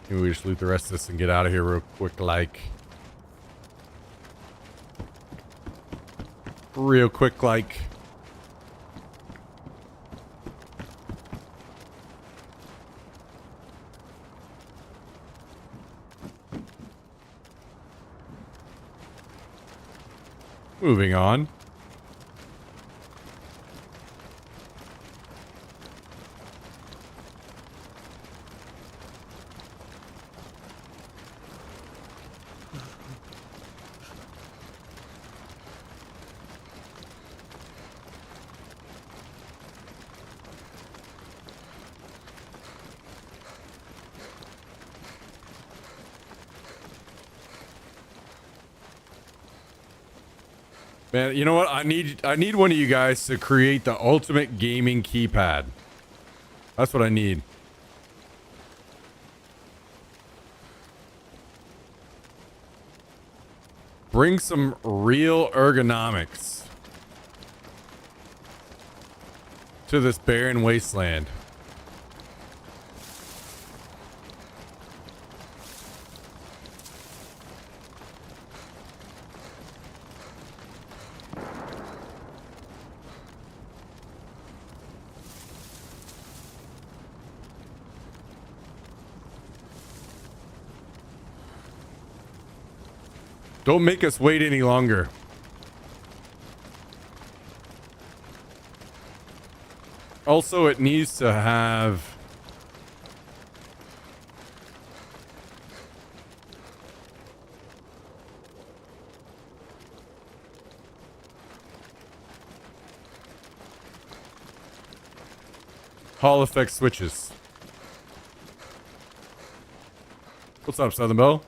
Maybe we just loot the rest of this and get out of here real quick, like. Real quick, like. Moving on. Man, you know what? I need one of you guys to create the ultimate gaming keypad. That's what I need. Bring some real ergonomics to this barren wasteland. Don't make us wait any longer. Also, it needs to have... Hall effect switches. What's up, Southern Belle?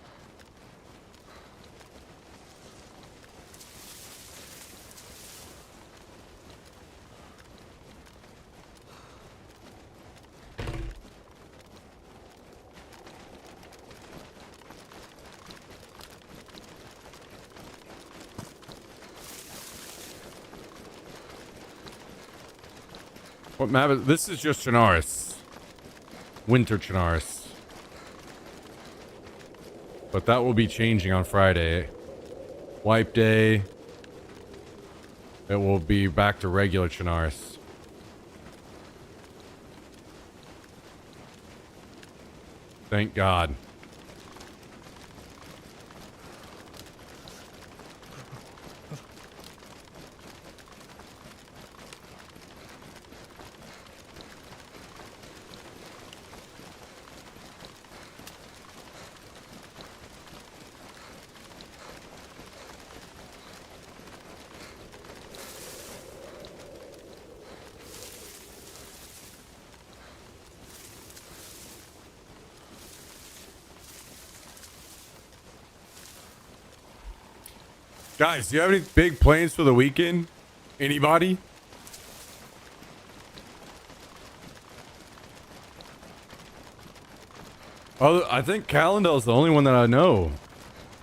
What map is this? Is just Chernarus. Winter Chernarus. But that will be changing on Friday. Wipe day. It will be back to regular Chernarus. Thank God. Guys, do you have any big plans for the weekend? Anybody? Oh, I think Calendar the only one that I know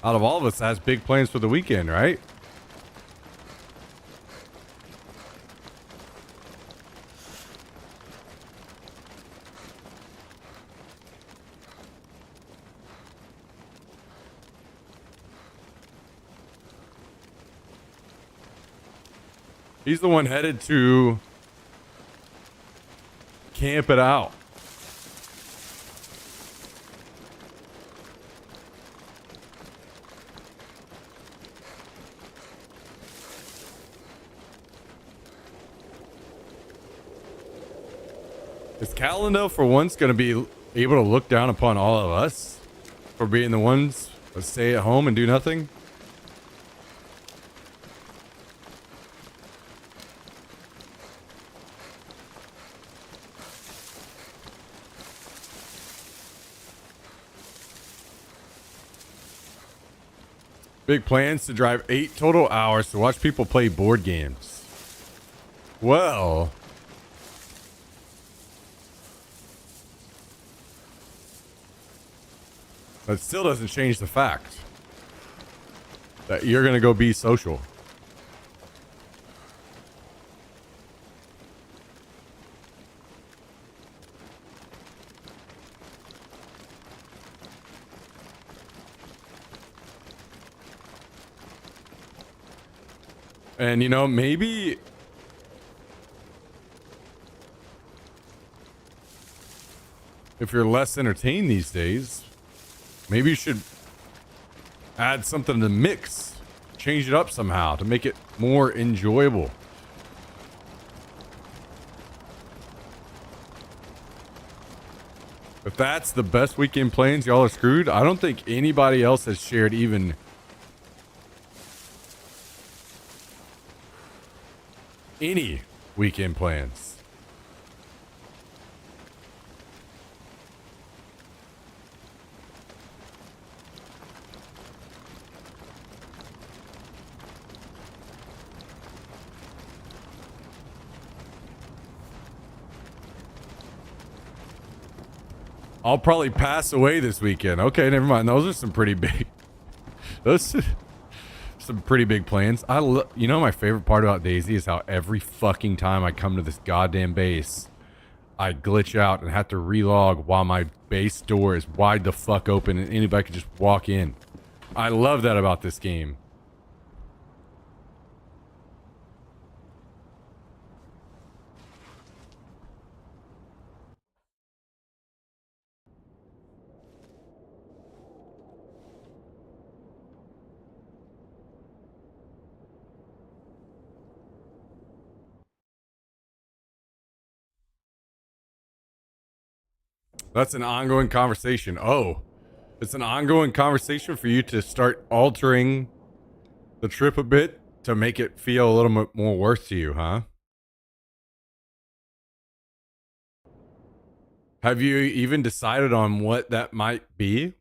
out of all of us that has big plans for the weekend, right? He's the one headed to camp it out. Is Calendar for once going to be able to look down upon all of us for being the ones that stay at home and do nothing? Big plans to drive 8 total hours to watch people play board games. Well, that still doesn't change the fact that you're going to go be social. And, you know, maybe if you're less entertained these days, maybe you should add something to the mix, change it up somehow to make it more enjoyable. If that's the best weekend plans, y'all are screwed. I don't think anybody else has shared even any weekend plans. I'll probably pass away this weekend. Okay, never mind. Those are some pretty big. Those some pretty big plans. You know, my favorite part about Daisy is how every fucking time I come to this goddamn base, I glitch out and have to relog while my base door is wide the fuck open and anybody can just walk in. I love that about this game. That's an ongoing conversation. Oh, it's an ongoing conversation for you to start altering the trip a bit to make it feel a little bit more worth to you, huh? Have you even decided on what that might be?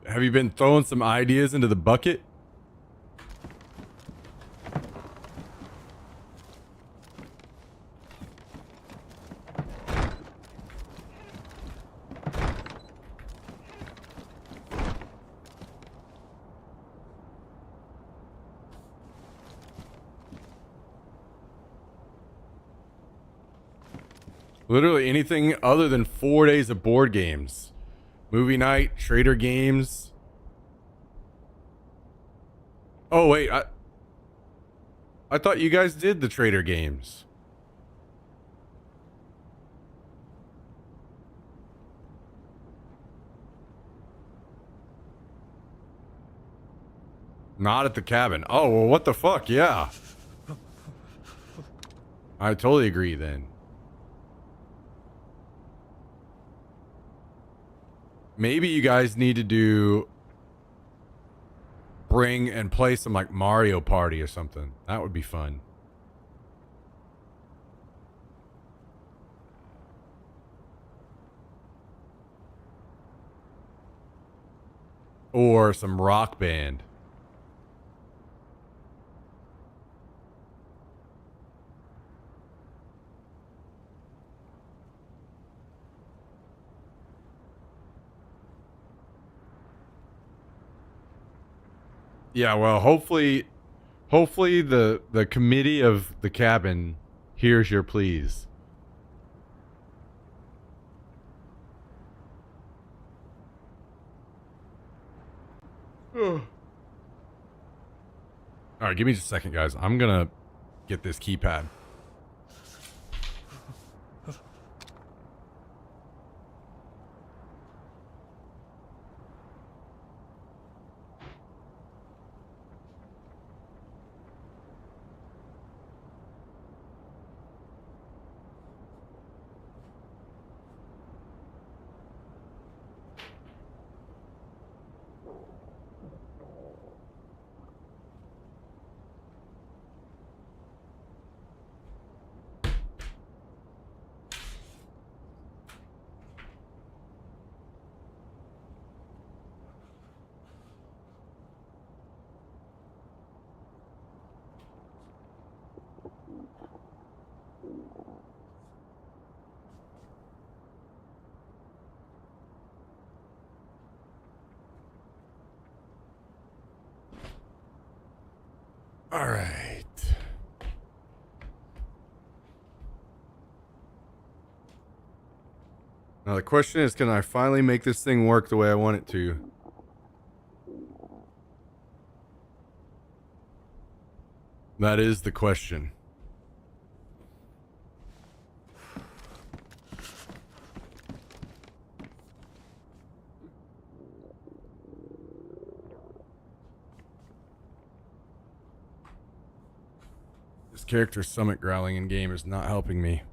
Have you been throwing some ideas into the bucket? Literally anything other than 4 days of board games. Movie night, trader games. Oh, wait. I thought you guys did the trader games. Not at the cabin. Oh, well, what the fuck? Yeah. I totally agree then. Maybe you guys need to bring and play some like Mario Party or something. That would be fun. Or some Rock Band. Yeah, well, hopefully the committee of the cabin hears your pleas. All right, give me just a second, guys. I'm gonna get this keypad. All right. Now the question is, can I finally make this thing work the way I want it to? That is the question. This character's stomach growling in game is not helping me.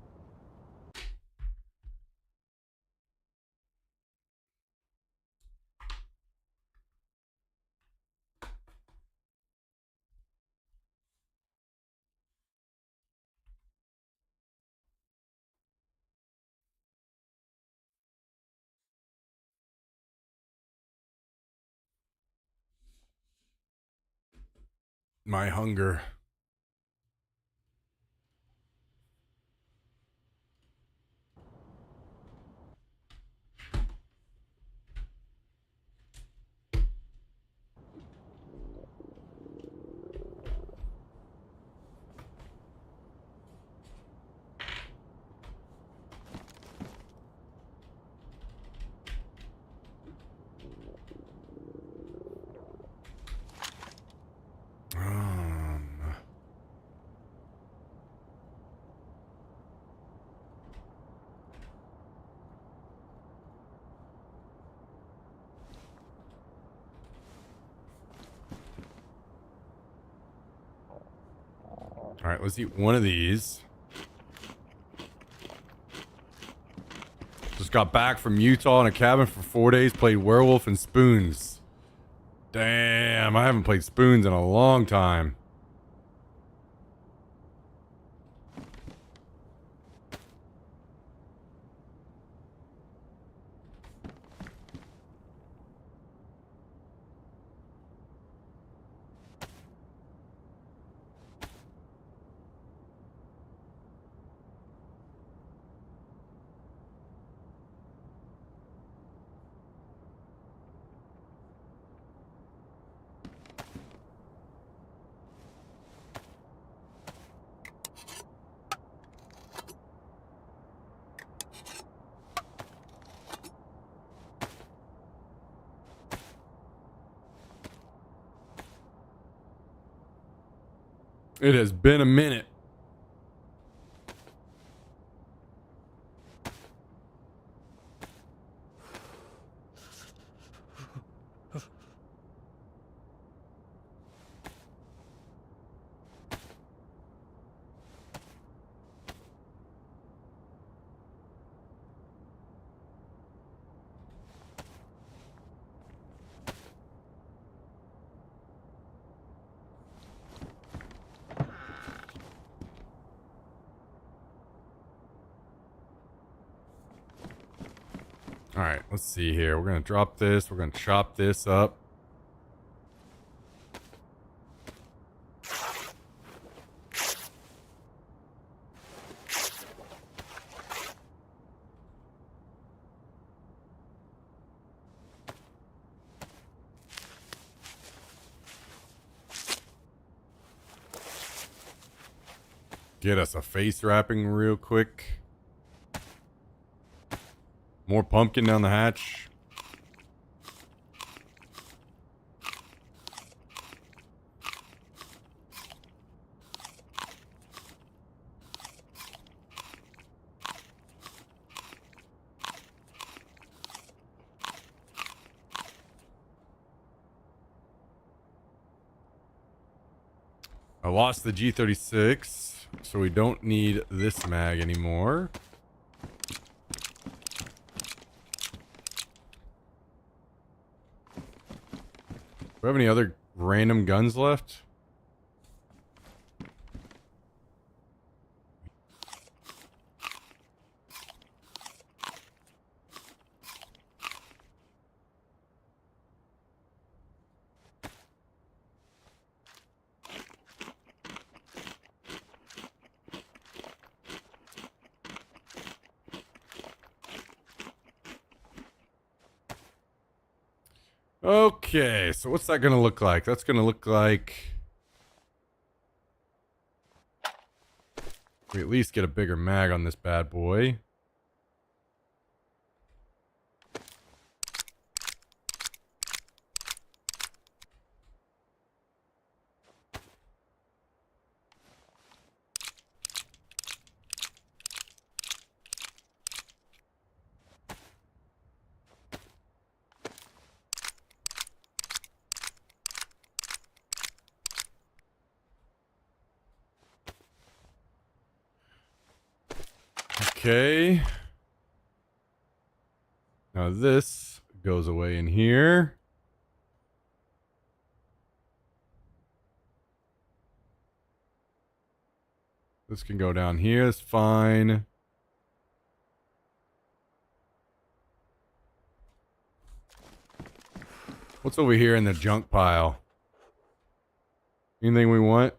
My hunger. All right, let's eat one of these. Just got back from Utah in a cabin for 4 days, played Werewolf and Spoons. Damn, I haven't played Spoons in a long time. It has been a minute. All right, let's see here. We're going to drop this. We're going to chop this up. Get us a face wrapping real quick. More pumpkin down the hatch. I lost the G36, so we don't need this mag anymore. Do we have any other random guns left? Okay, so what's that going to look like? That's going to look like We at least get a bigger mag on this bad boy. Okay. Now this goes away in here. This can go down here. It's fine. What's over here in the junk pile? Anything we want?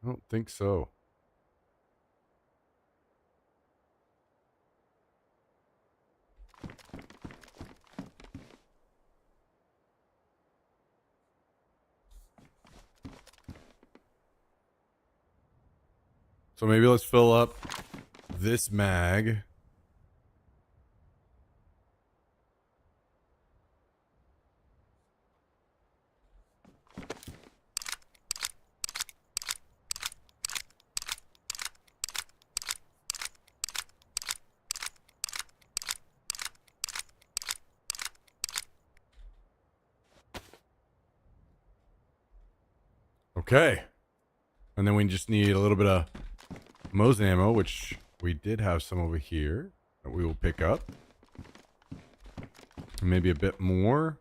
I don't think so. So maybe let's fill up this mag. Okay. And then we just need a little bit of Mosin ammo, which we did have some over here that we will pick up. Maybe a bit more.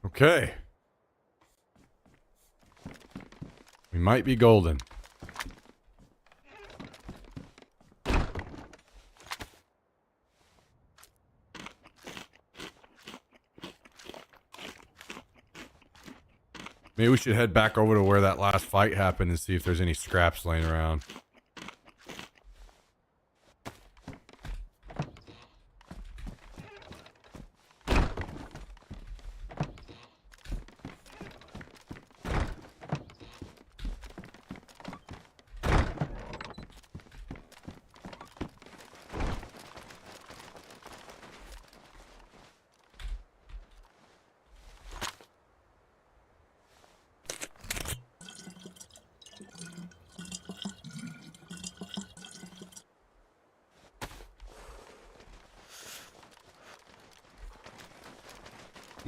Okay. We might be golden. Maybe we should head back over to where that last fight happened and see if there's any scraps laying around.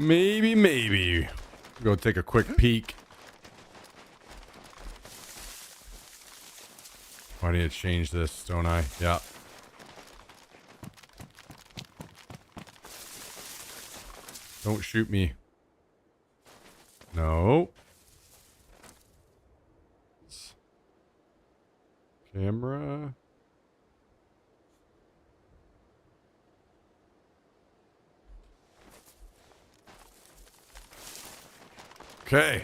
Maybe. Go take a quick peek. I need to change this, don't I? Yeah. Don't shoot me. No. Camera. Okay.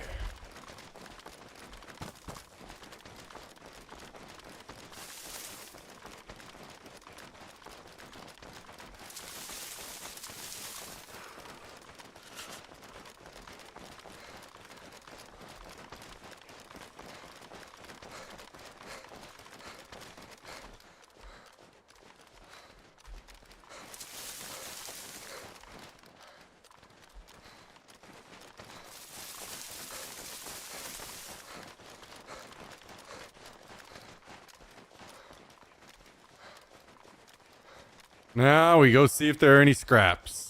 Now we go see if there are any scraps.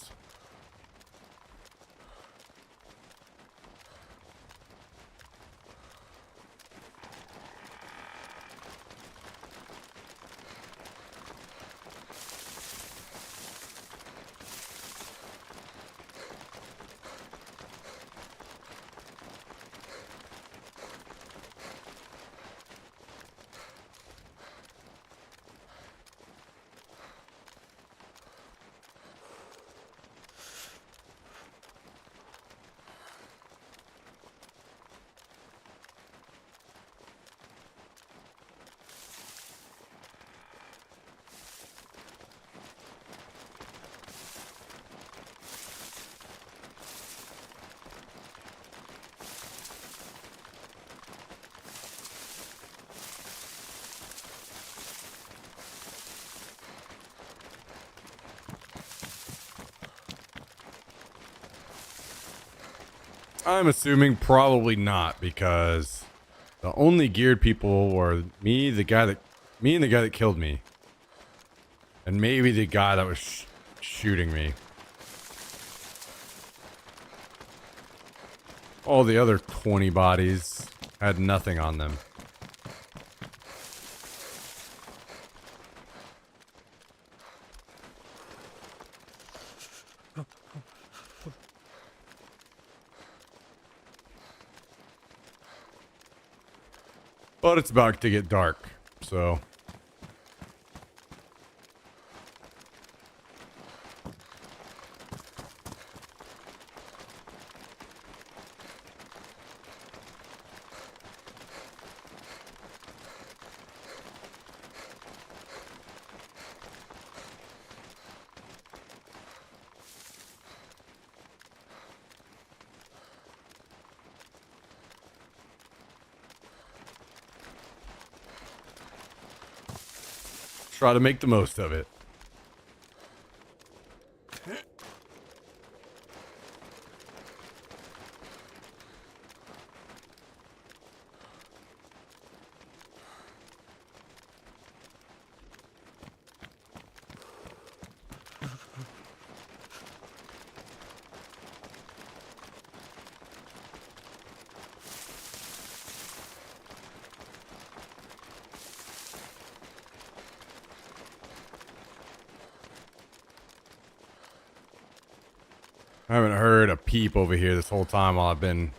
I'm assuming probably not, because the only geared people were me and the guy that killed me. And maybe the guy that was shooting me. All the other 20 bodies had nothing on them. But it's about to get dark, so... try to make the most of it. I haven't heard a peep over here this whole time while I've been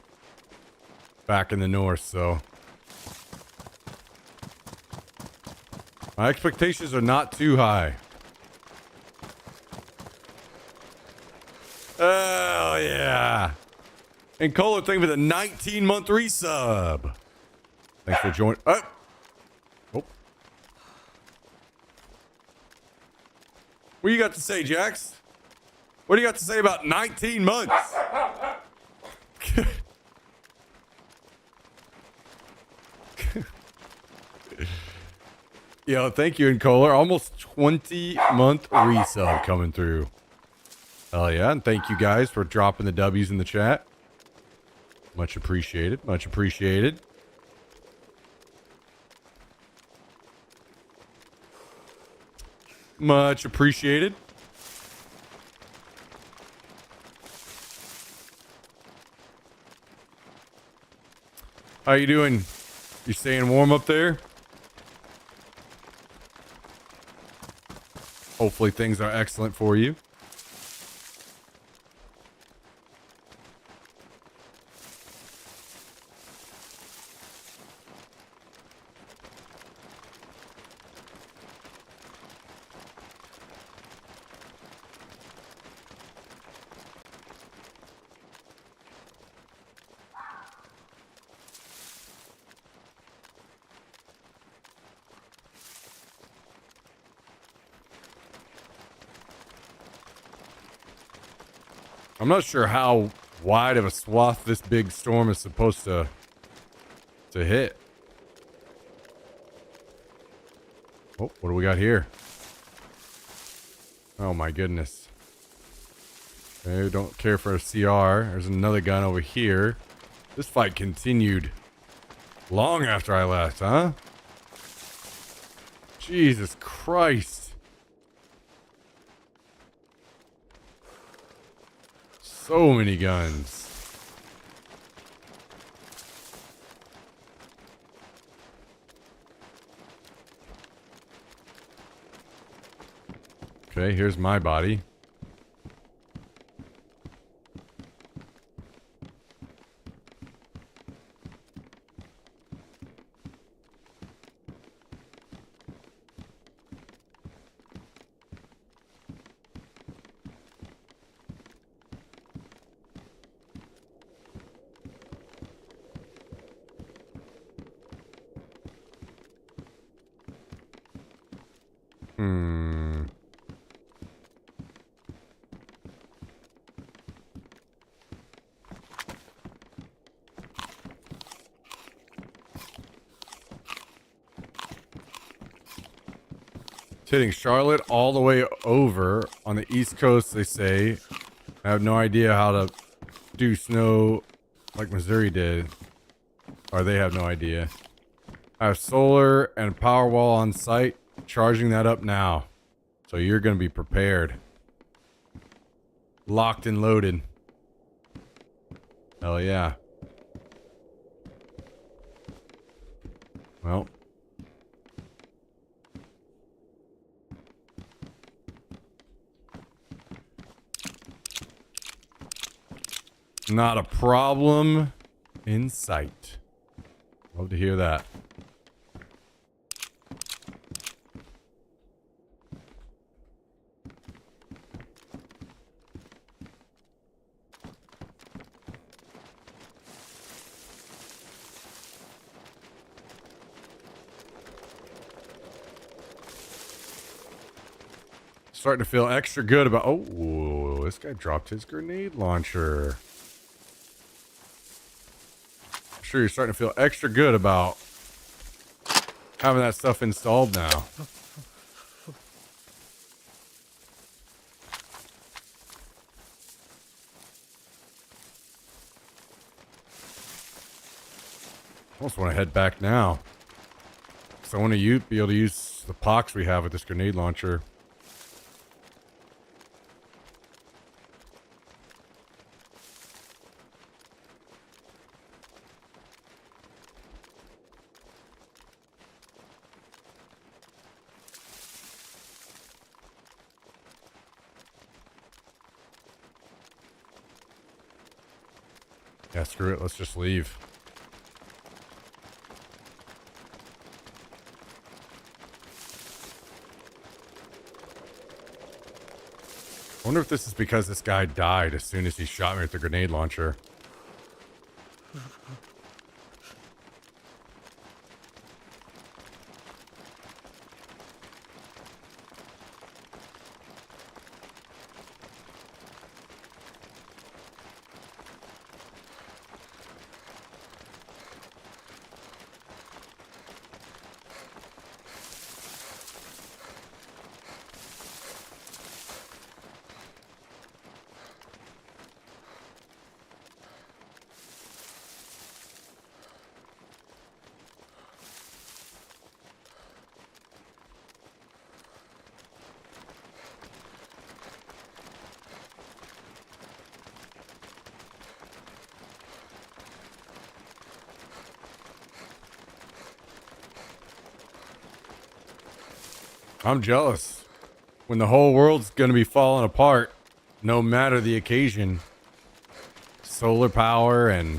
back in the north, so... my expectations are not too high. Oh, yeah. And Kohler, thank you for the 19-month resub. Thanks for joining. Oh. What you got to say, Jax? What do you got to say about 19 months? Yo, thank you, Kohler. Almost 20-month resub coming through. Hell yeah, and thank you guys for dropping the W's in the chat. Much appreciated. Much appreciated. Much appreciated. How you doing? You staying warm up there? Hopefully things are excellent for you. I'm not sure how wide of a swath this big storm is supposed to hit. Oh, what do we got here? Oh my goodness. Okay, don't care for a CR. There's another gun over here. This fight continued long after I left, huh? Jesus Christ. So many guns. Okay, here's my body. It's hitting Charlotte all the way over on the East Coast, they say. I have no idea how to do snow like Missouri did. Or they have no idea. I have solar and power wall on site. Charging that up now. So you're going to be prepared. Locked and loaded. Hell yeah. Well. Not a problem in sight. Love to hear that. Starting to feel extra good about... Oh, this guy dropped his grenade launcher. I'm sure you're starting to feel extra good about having that stuff installed now. I almost want to head back now. So I want to be able to use the pox we have with this grenade launcher. Yeah, screw it. Let's just leave. I wonder if this is because this guy died as soon as he shot me with the grenade launcher. I'm jealous. When the whole world's gonna be falling apart, no matter the occasion. Solar power and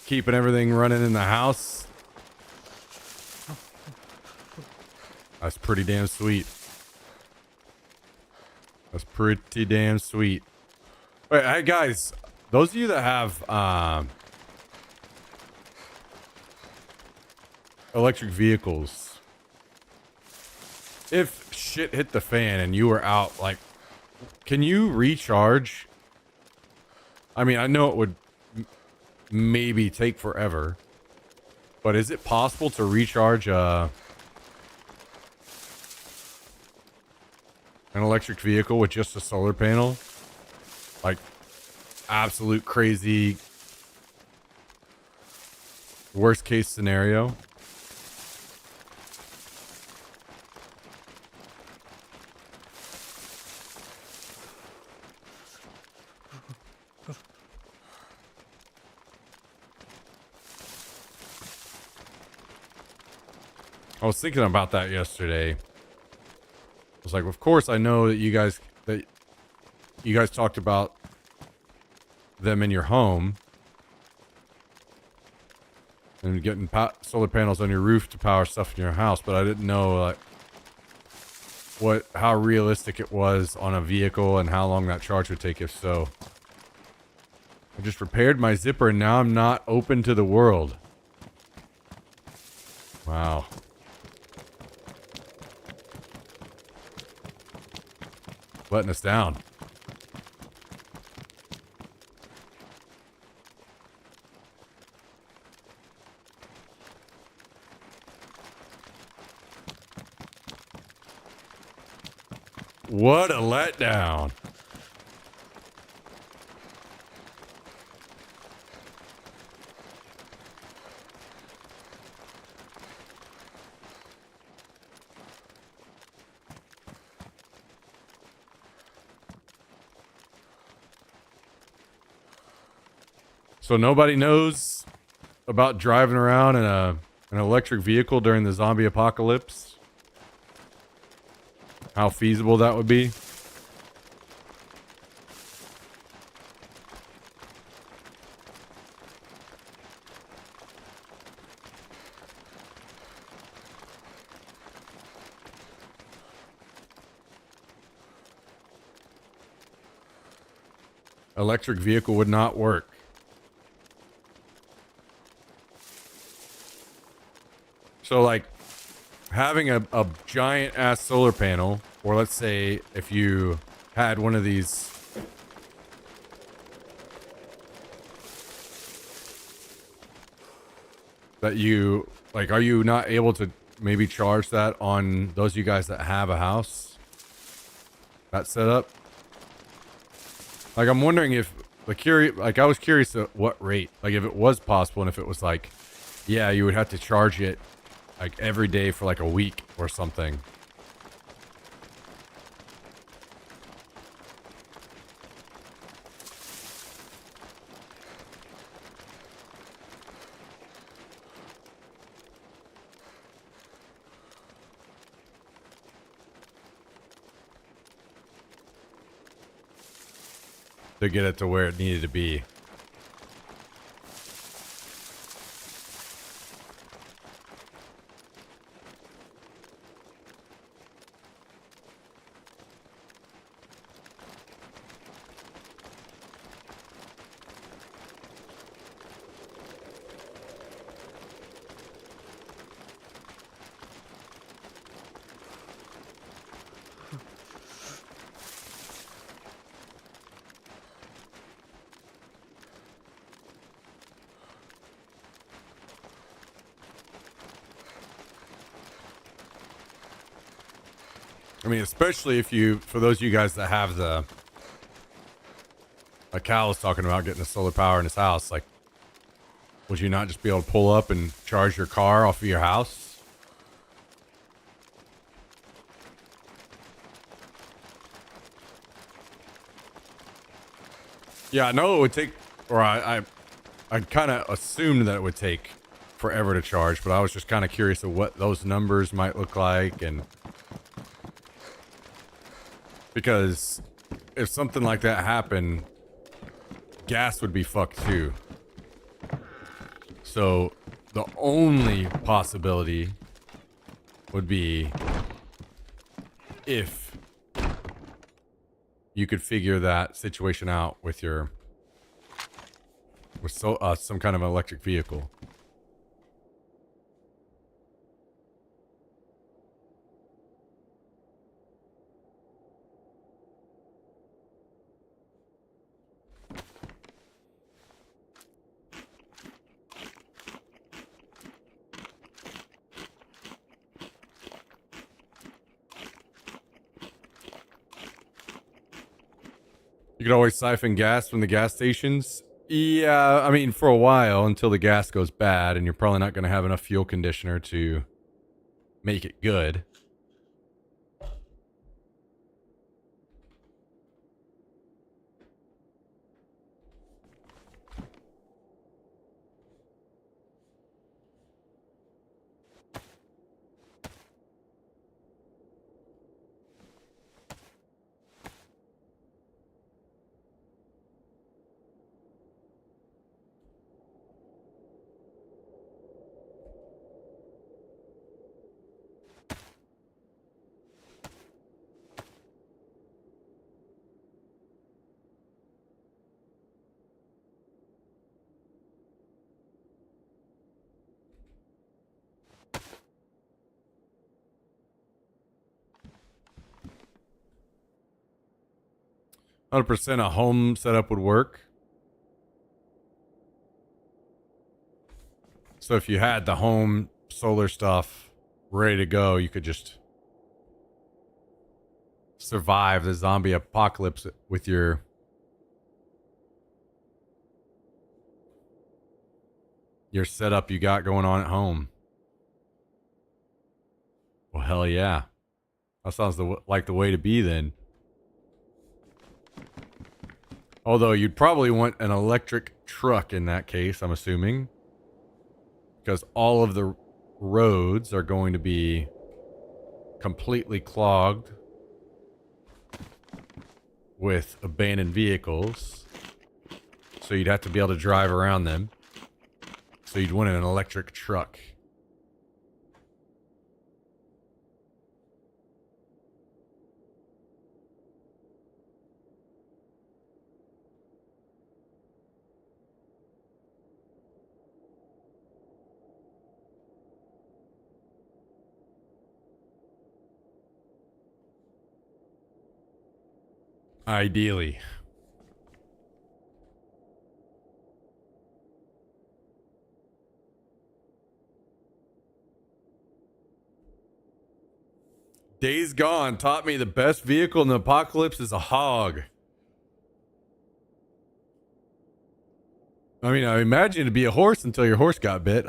keeping everything running in the house. That's pretty damn sweet. That's pretty damn sweet. Wait, hey guys, those of you that have electric vehicles, if shit hit the fan and you were out, like, can you recharge? I mean, I know it would maybe take forever, but is it possible to recharge an electric vehicle with just a solar panel? Like, absolute crazy worst case scenario. I was thinking about that yesterday. I was like, of course I know that you guys talked about them in your home and getting solar panels on your roof to power stuff in your house, but I didn't know like how realistic it was on a vehicle and how long that charge would take if so. I just repaired my zipper and now I'm not open to the world. Wow. Letting us down. What a letdown. So nobody knows about driving around in an electric vehicle during the zombie apocalypse? How feasible that would be? Electric vehicle would not work. So like having a giant ass solar panel, or let's say if you had one of these that you like, are you not able to maybe charge that on those of you guys that have a house? That setup? Like I'm wondering if I was curious at what rate, like if it was possible and if it was like, yeah, you would have to charge it like every day for like a week or something. To get it to where it needed to be. I mean, especially if you, for those of you guys that have the, like Cal was talking about getting the solar power in his house, like, would you not just be able to pull up and charge your car off of your house? Yeah, I know it would take, or I kind of assumed that it would take forever to charge, but I was just kind of curious of what those numbers might look like, and because if something like that happened, gas would be fucked too. So the only possibility would be if you could figure that situation out with your some kind of electric vehicle. 'You could always siphon gas from the gas stations. Yeah, I mean, for a while until the gas goes bad, and you're probably not going to have enough fuel conditioner to make it good. 100% a home setup would work. So if you had the home solar stuff ready to go, you could just survive the zombie apocalypse with your setup you got going on at home. Well, hell yeah. That sounds like the way to be then. Although you'd probably want an electric truck in that case, I'm assuming. Because all of the roads are going to be completely clogged with abandoned vehicles. So you'd have to be able to drive around them. So you'd want an electric truck. Ideally. Days Gone taught me the best vehicle in the apocalypse is a hog. I mean, I imagine it'd be a horse until your horse got bit.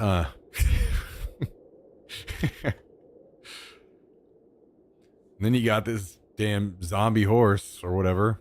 Then you got this damn zombie horse or whatever.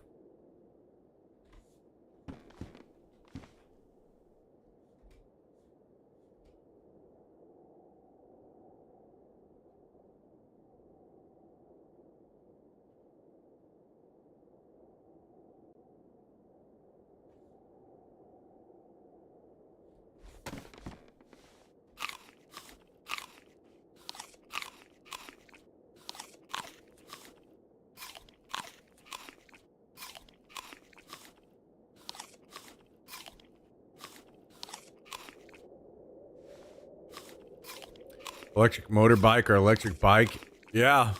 Electric motorbike or electric bike. Yeah.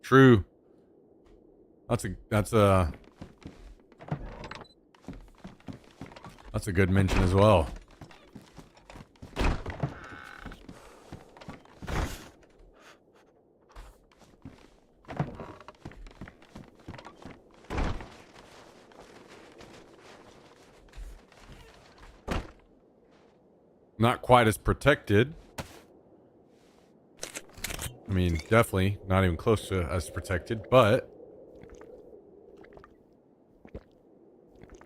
True. That's a good mention as well. Not quite as protected. I mean, definitely not even close to as protected, but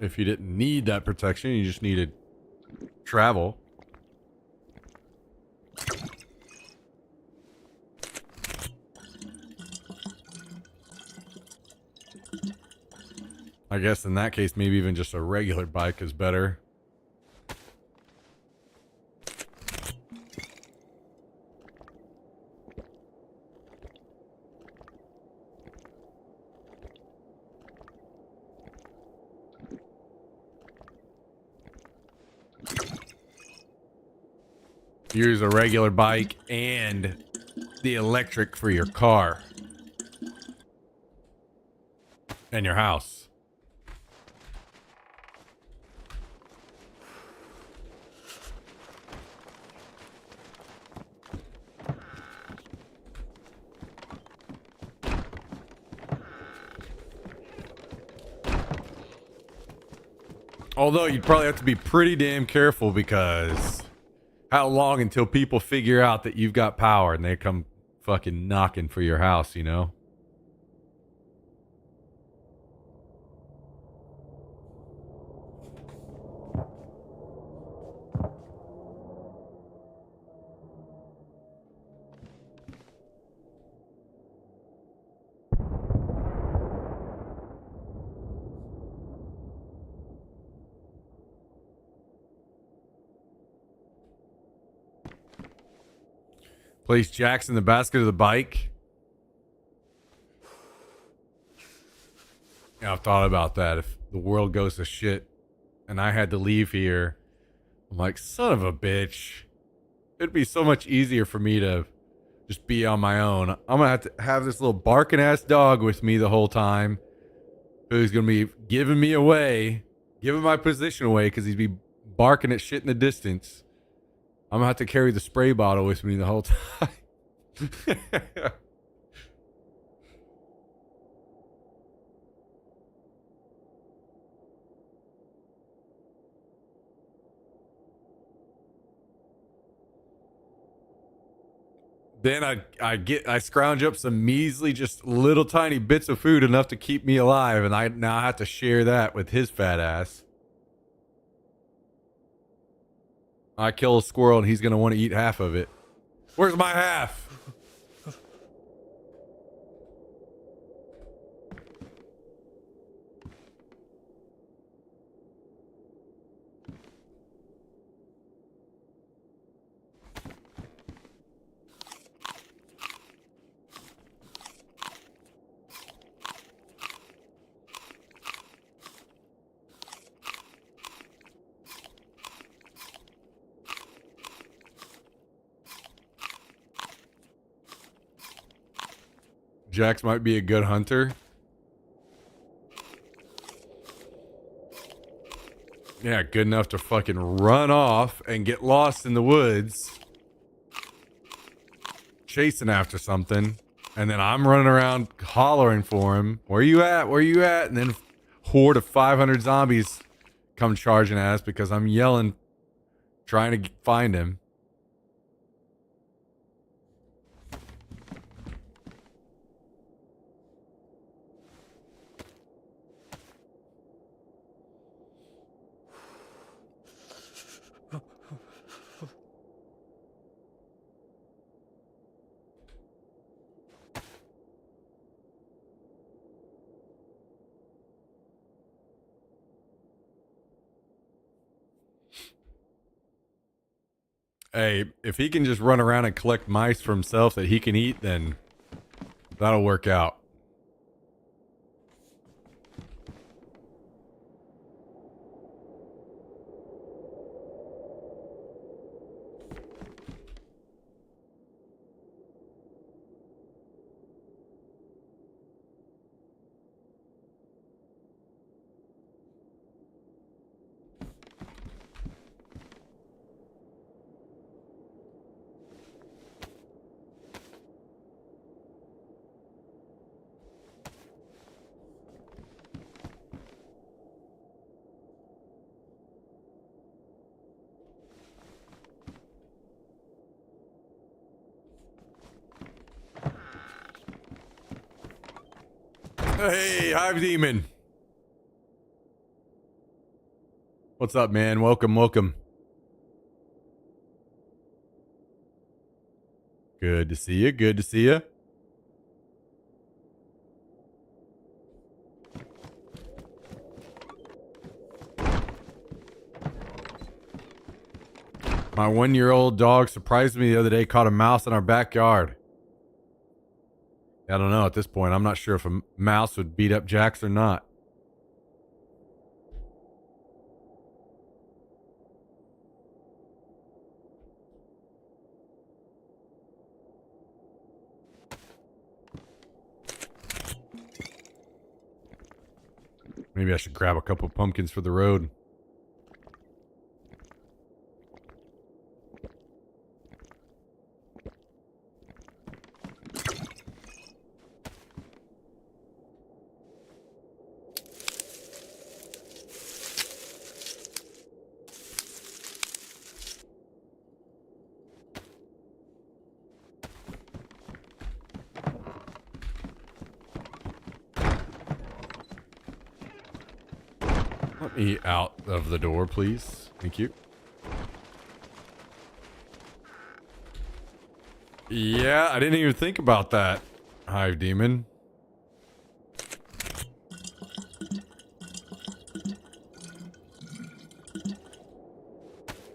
if you didn't need that protection, you just needed travel. I guess in that case, maybe even just a regular bike is better. Use a regular bike and the electric for your car and your house. Although you'd probably have to be pretty damn careful, because how long until people figure out that you've got power and they come fucking knocking for your house, you know? Place jacks in the basket of the bike. Yeah, I've thought about that. If the world goes to shit and I had to leave here, I'm like, son of a bitch. It'd be so much easier for me to just be on my own. I'm gonna have to have this little barking ass dog with me the whole time, who's gonna be giving me away, giving my position away, because he'd be barking at shit in the distance. I'm gonna have to carry the spray bottle with me the whole time. Then I scrounge up some measly, just little tiny bits of food enough to keep me alive, and I now have to share that with his fat ass. I kill a squirrel and he's gonna want to eat half of it. Where's my half? Jax might be a good hunter. Yeah, good enough to fucking run off and get lost in the woods, chasing after something, and then I'm running around hollering for him. Where you at? Where you at? And then a horde of 500 zombies come charging at us because I'm yelling, trying to find him. Hey, if he can just run around and collect mice for himself that he can eat, then that'll work out. Hey, Hive Demon. What's up, man? Welcome, welcome. Good to see you. Good to see you. My 1-year-old dog surprised me the other day, caught a mouse in our backyard. I don't know at this point. I'm not sure if a mouse would beat up Jax or not. Maybe I should grab a couple pumpkins for the road. Let me out of the door, please. Thank you. Yeah, I didn't even think about that, Hive Demon.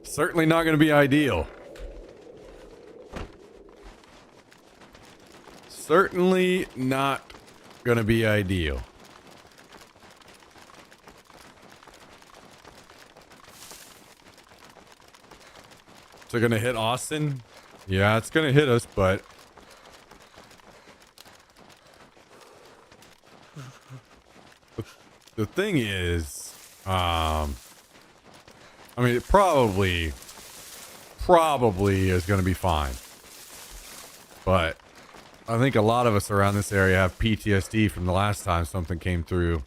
Certainly not going to be ideal. Certainly not going to be ideal. So going to hit Austin? Yeah, it's going to hit us, but the thing is, I mean, it probably is going to be fine. But I think a lot of us around this area have PTSD from the last time something came through.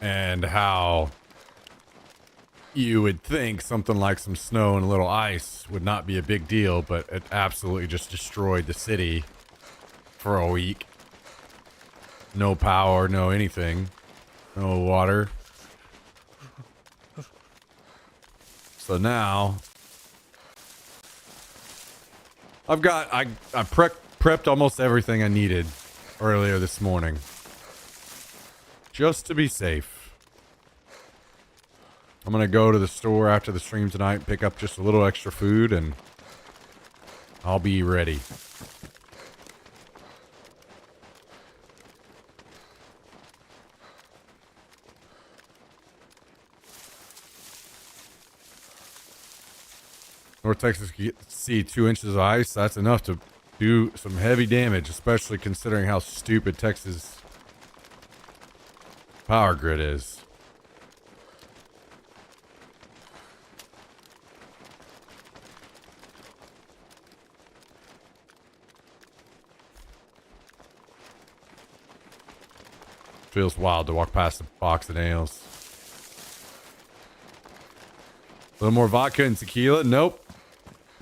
and how you would think something like some snow and a little ice would not be a big deal, but it absolutely just destroyed the city for a week. No power, no anything, no water. So now I prepped almost everything I needed earlier this morning just to be safe. I'm going to go to the store after the stream tonight and pick up just a little extra food, and I'll be ready. North Texas can see 2 inches of ice. That's enough to do some heavy damage, especially considering how stupid Texas power grid is. Feels wild to walk past a box of nails. A little more vodka and tequila? Nope.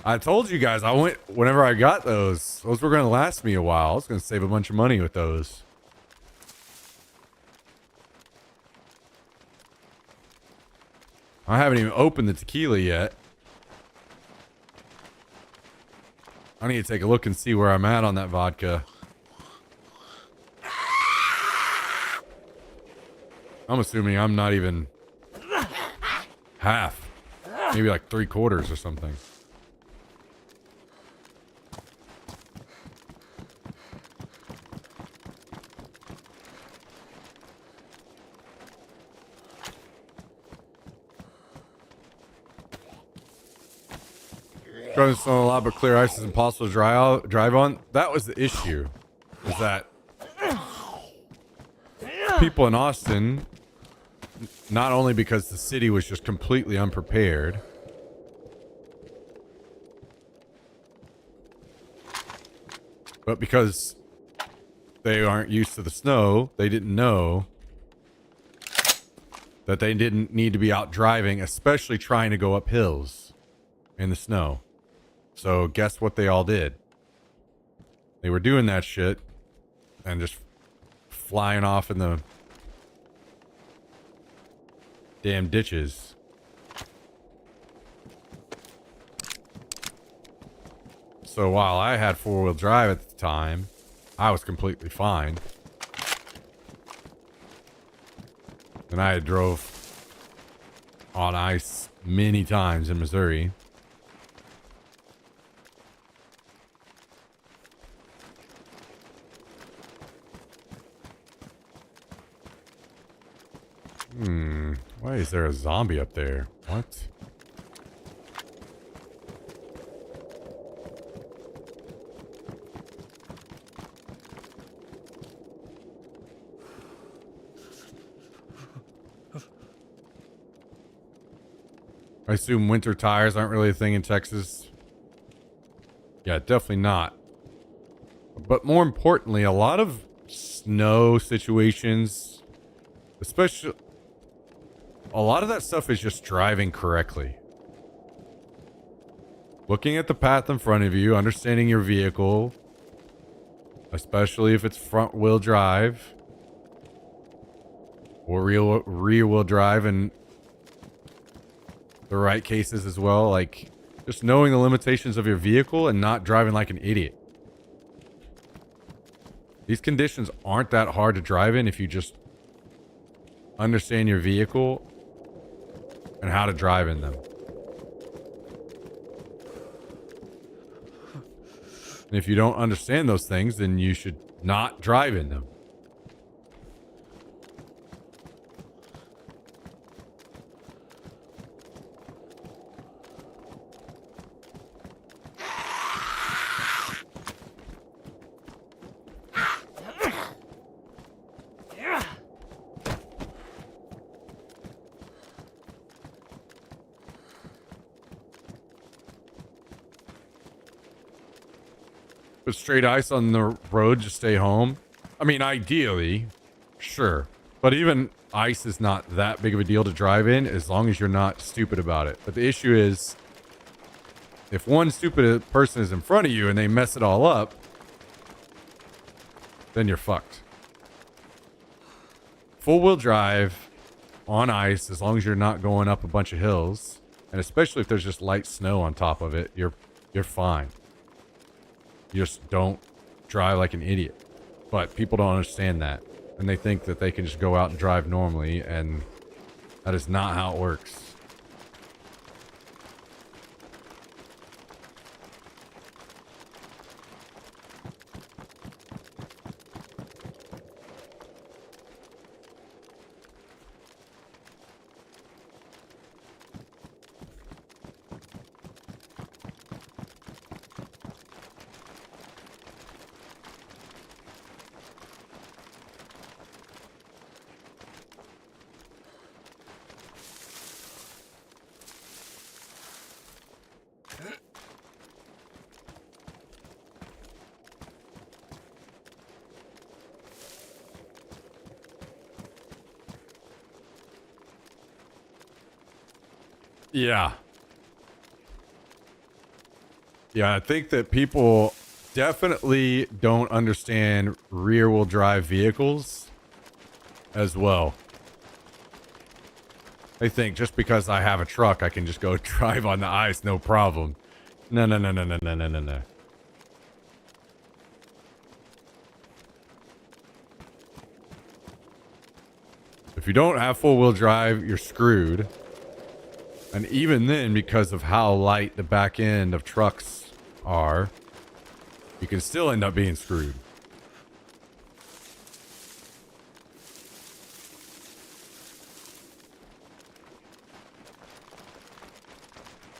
I told you guys, whenever I got those were going to last me a while. I was going to save a bunch of money with those. I haven't even opened the tequila yet. I need to take a look and see where I'm at on that vodka. I'm assuming I'm not even half. Maybe like 3/4 or something. Driving snow a lot, but clear ice is impossible to drive on. That was the issue. Is that people in Austin, not only because the city was just completely unprepared, but because they aren't used to the snow, they didn't know that they didn't need to be out driving, especially trying to go up hills in the snow. So guess what they all did? They were doing that shit and just flying off in the damn ditches. So while I had 4-wheel drive at the time, I was completely fine. And I had drove on ice many times in Missouri. Why is there a zombie up there? What? I assume winter tires aren't really a thing in Texas. Yeah, definitely not. But more importantly, a lot of snow situations, especially, a lot of that stuff is just driving correctly. Looking at the path in front of you, understanding your vehicle, especially if it's front wheel drive or rear wheel drive in the right cases as well. Like, just knowing the limitations of your vehicle and not driving like an idiot. These conditions aren't that hard to drive in if you just understand your vehicle and how to drive in them. And if you don't understand those things, then you should not drive in them. Put straight ice on the road, just stay home. I mean, ideally, sure. But even ice is not that big of a deal to drive in as long as you're not stupid about it. But the issue is, if one stupid person is in front of you and they mess it all up, then you're fucked. Full-wheel drive on ice, as long as you're not going up a bunch of hills, and especially if there's just light snow on top of it, you're fine. You just don't drive like an idiot. But people don't understand that. And they think that they can just go out and drive normally, and that is not how it works. Yeah. Yeah, I think that people definitely don't understand rear-wheel drive vehicles as well. They think just because I have a truck, I can just go drive on the ice, no problem. No, no, no, no, no, no, no, no, no. If you don't have full-wheel drive, you're screwed. And even then, because of how light the back end of trucks are, you can still end up being screwed.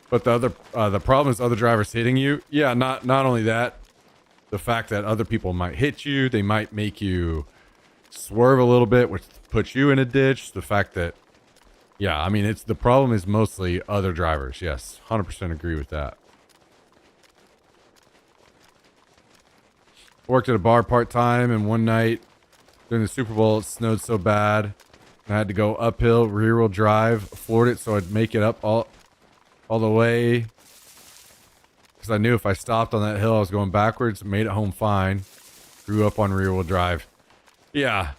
But the problem is other drivers hitting you. Yeah, not only that, the fact that other people might hit you, they might make you swerve a little bit, which puts you in a ditch. The fact that, yeah, I mean, the problem is mostly other drivers. Yes, 100% agree with that. Worked at a bar part-time, and one night during the Super Bowl, it snowed so bad, I had to go uphill, rear-wheel drive, floored it so I'd make it up all the way, because I knew if I stopped on that hill, I was going backwards. Made it home fine. Grew up on rear-wheel drive. Yeah.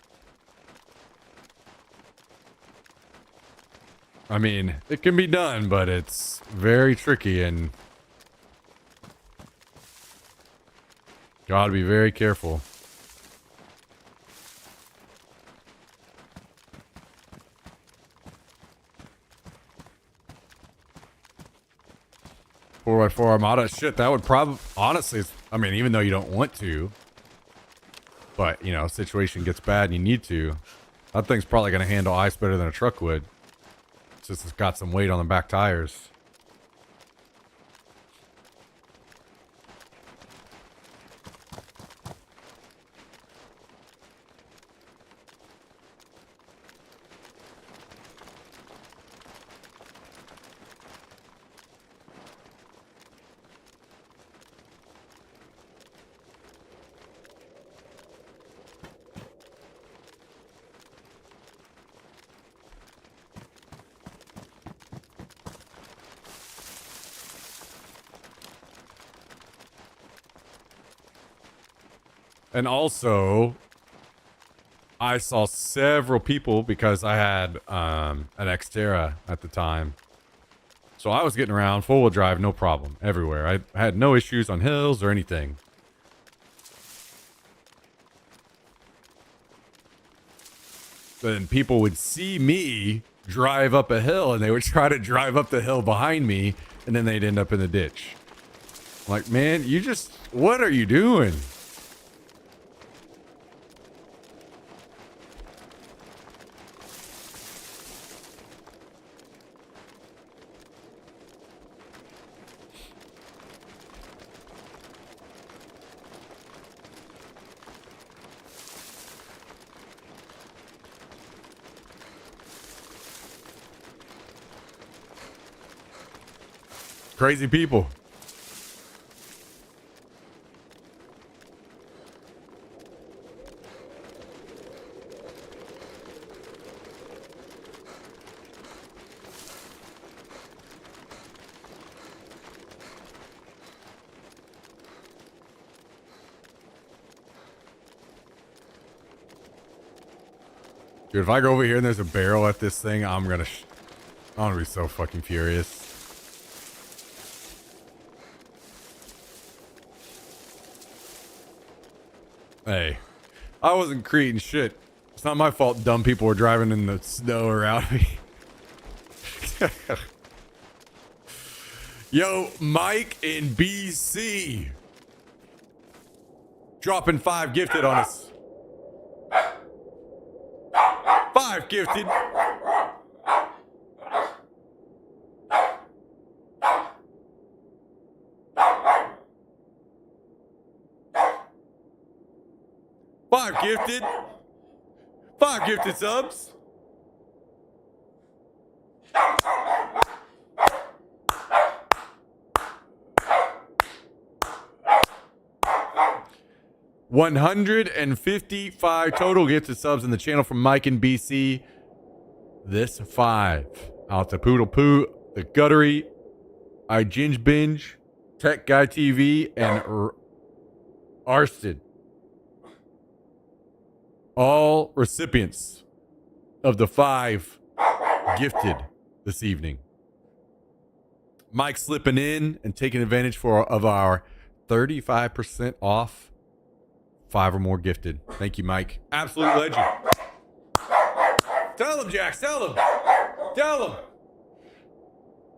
I mean, it can be done, but it's very tricky, and gotta be very careful. Four by four Armada, shit, that would probably, honestly, I mean, even though you don't want to, but, you know, situation gets bad and you need to, that thing's probably going to handle ice better than a truck would. It's just it's got some weight on the back tires. And also, I saw several people, because I had an Xterra at the time. So I was getting around full-wheel drive, no problem, everywhere. I had no issues on hills or anything. Then people would see me drive up a hill, and they would try to drive up the hill behind me, and then they'd end up in the ditch. I'm like, man, what are you doing? Crazy people. Dude, if I go over here and there's a barrel at this thing, I'm gonna be so fucking furious. Hey, I wasn't creating shit. It's not my fault dumb people were driving in the snow around me. Yo, Mike in BC. Dropping 5 gifted on us. 5 gifted. Five gifted. 5 gifted subs. $155 total gifted subs in the channel from Mike in BC. This 5 out to Poodle Poo, the Guttery, I Ginge Binge, Tech Guy TV, and Arsted. All recipients of the 5 gifted this evening. Mike slipping in and taking advantage of our 35% off. 5 or more gifted. Thank you, Mike. Absolute legend. Tell him, Jax. Tell him. Tell him.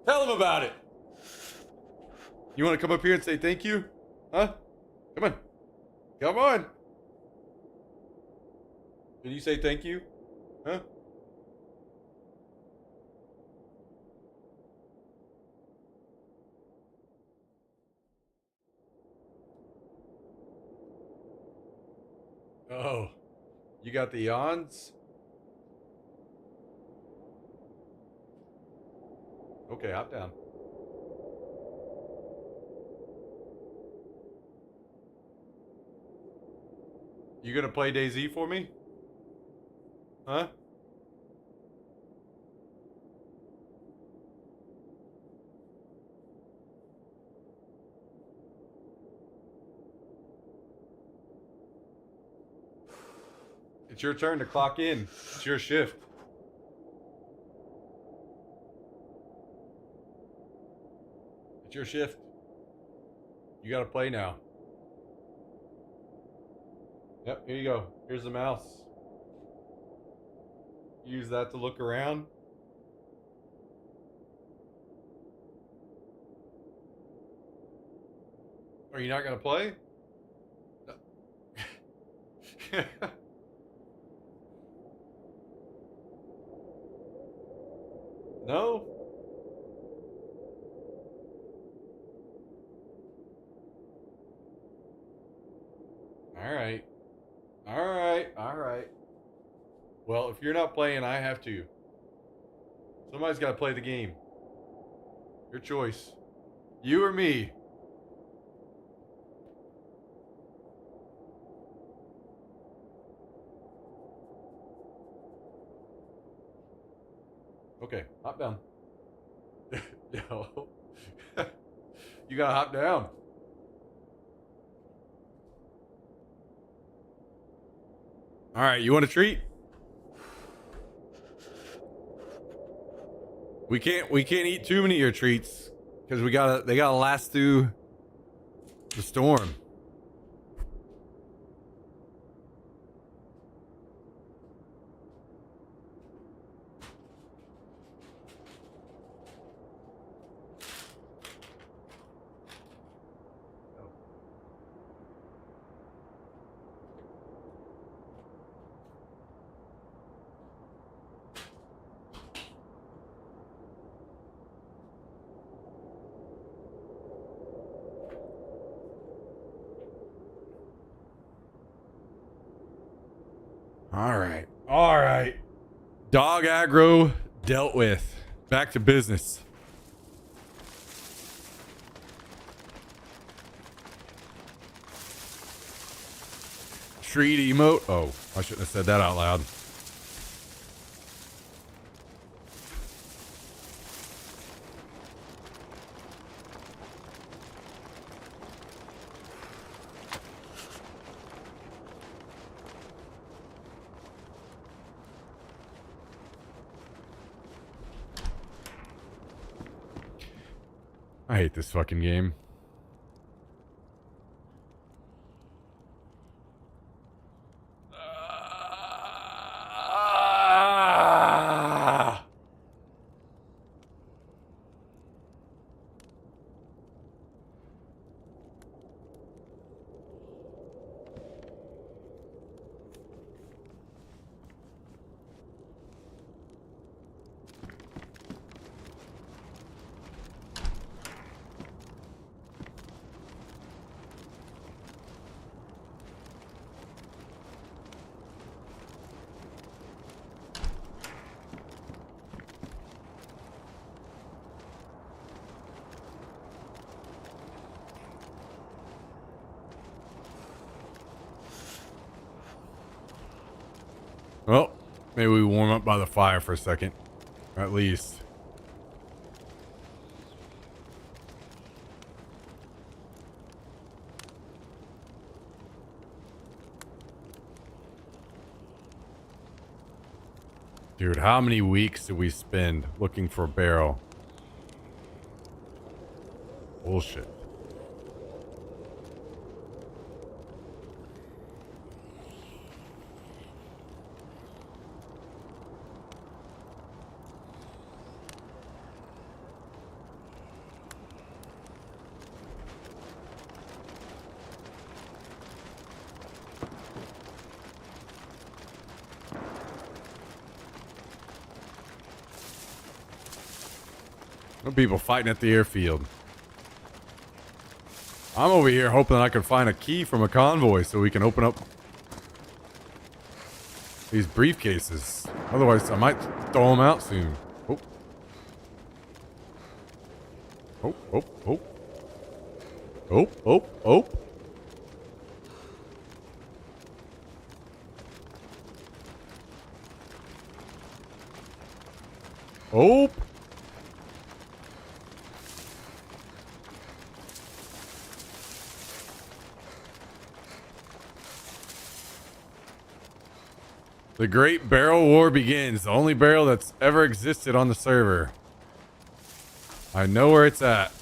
Tell him about it. You want to come up here and say thank you? Huh? Come on. Come on. Can you say thank you? Huh? Oh, you got the yawns? Okay, hop down. You gonna play DayZ for me? Huh? It's your turn to clock in. It's your shift. It's your shift. You gotta play now. Yep, here you go. Here's the mouse. Use that to look around. Are you not gonna play? No? Alright. Alright. Well, if you're not playing, I have to. Somebody's got to play the game. Your choice. You or me. Okay, hop down. No. You gotta hop down. All right, you want a treat? We can't eat too many of your treats because they gotta last through the storm. All right. Dog aggro dealt with. Back to business. Treat emote. Oh, I shouldn't have said that out loud. I hate this fucking game. Well, maybe we warm up by the fire for a second. At least. Dude, how many weeks did we spend looking for a barrel? Bullshit. No people fighting at the airfield. I'm over here hoping I can find a key from a convoy so we can open up these briefcases. Otherwise, I might throw them out soon. Oh. Oh, oh, oh. Oh, oh, oh. Oh. The Great Barrel War begins. The only barrel that's ever existed on the server. I know where it's at.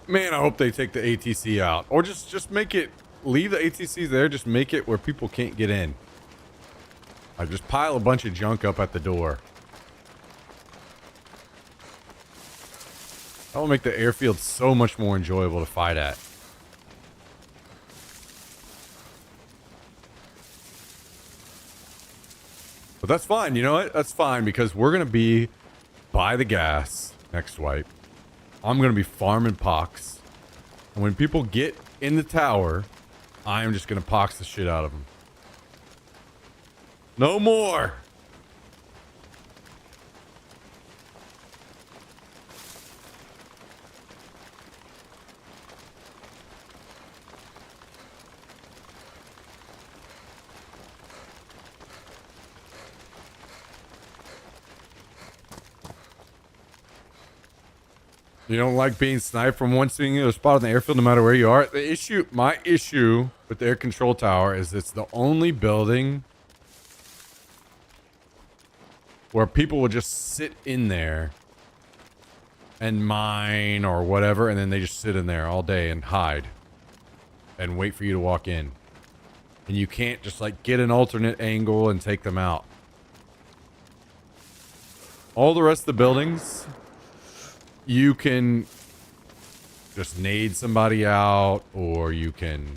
Man, I hope they take the ATC out. Or just make it, leave the ATCs there, just make it where people can't get in. I just pile a bunch of junk up at the door. That will make the airfield so much more enjoyable to fight at. But that's fine, you know what? That's fine because we're going to be by the gas next wipe. I'm going to be farming pox. And when people get in the tower, I am just going to pox the shit out of them. No more. You don't like being sniped from one singular spot on the airfield no matter where you are? My issue with the air control tower is it's the only building where people will just sit in there and mine or whatever, and then they just sit in there all day and hide and wait for you to walk in. And you can't just like get an alternate angle and take them out. All the rest of the buildings, you can just nade somebody out, or you can,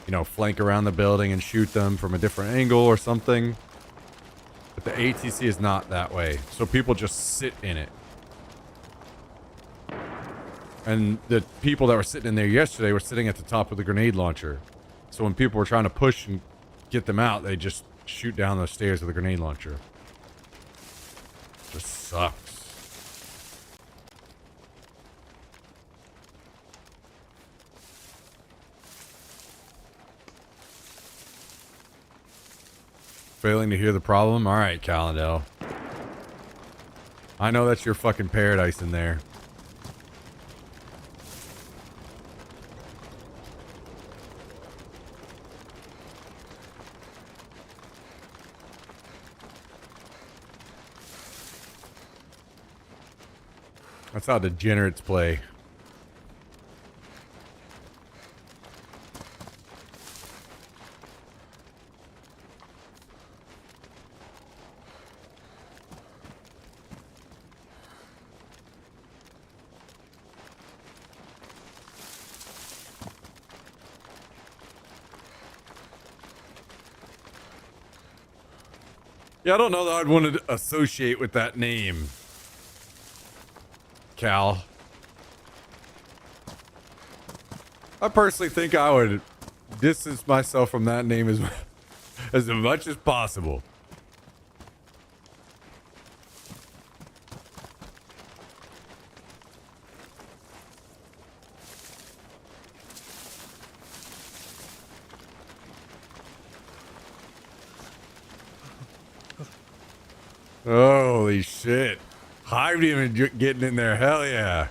you know, flank around the building and shoot them from a different angle or something. But the ATC is not that way. So people just sit in it. And the people that were sitting in there yesterday were sitting at the top of the grenade launcher. So when people were trying to push and get them out, they just shoot down the stairs with a grenade launcher. This sucks. Failing to hear the problem? Alright, Calendel. I know that's your fucking paradise in there. That's how degenerates play. Yeah, I don't know that I'd want to associate with that name, Cal. I personally think I would distance myself from that name as much as possible. Holy shit. Hive demon getting in there. Hell yeah.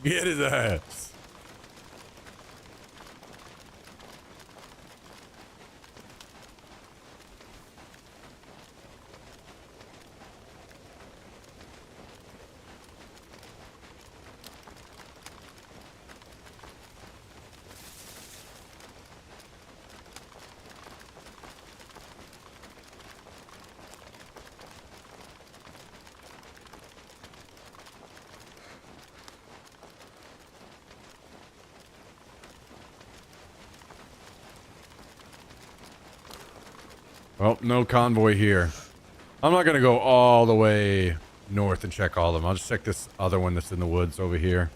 Get his ass. Well, no convoy here. I'm not going to go all the way north and check all of them. I'll just check this other one that's in the woods over here.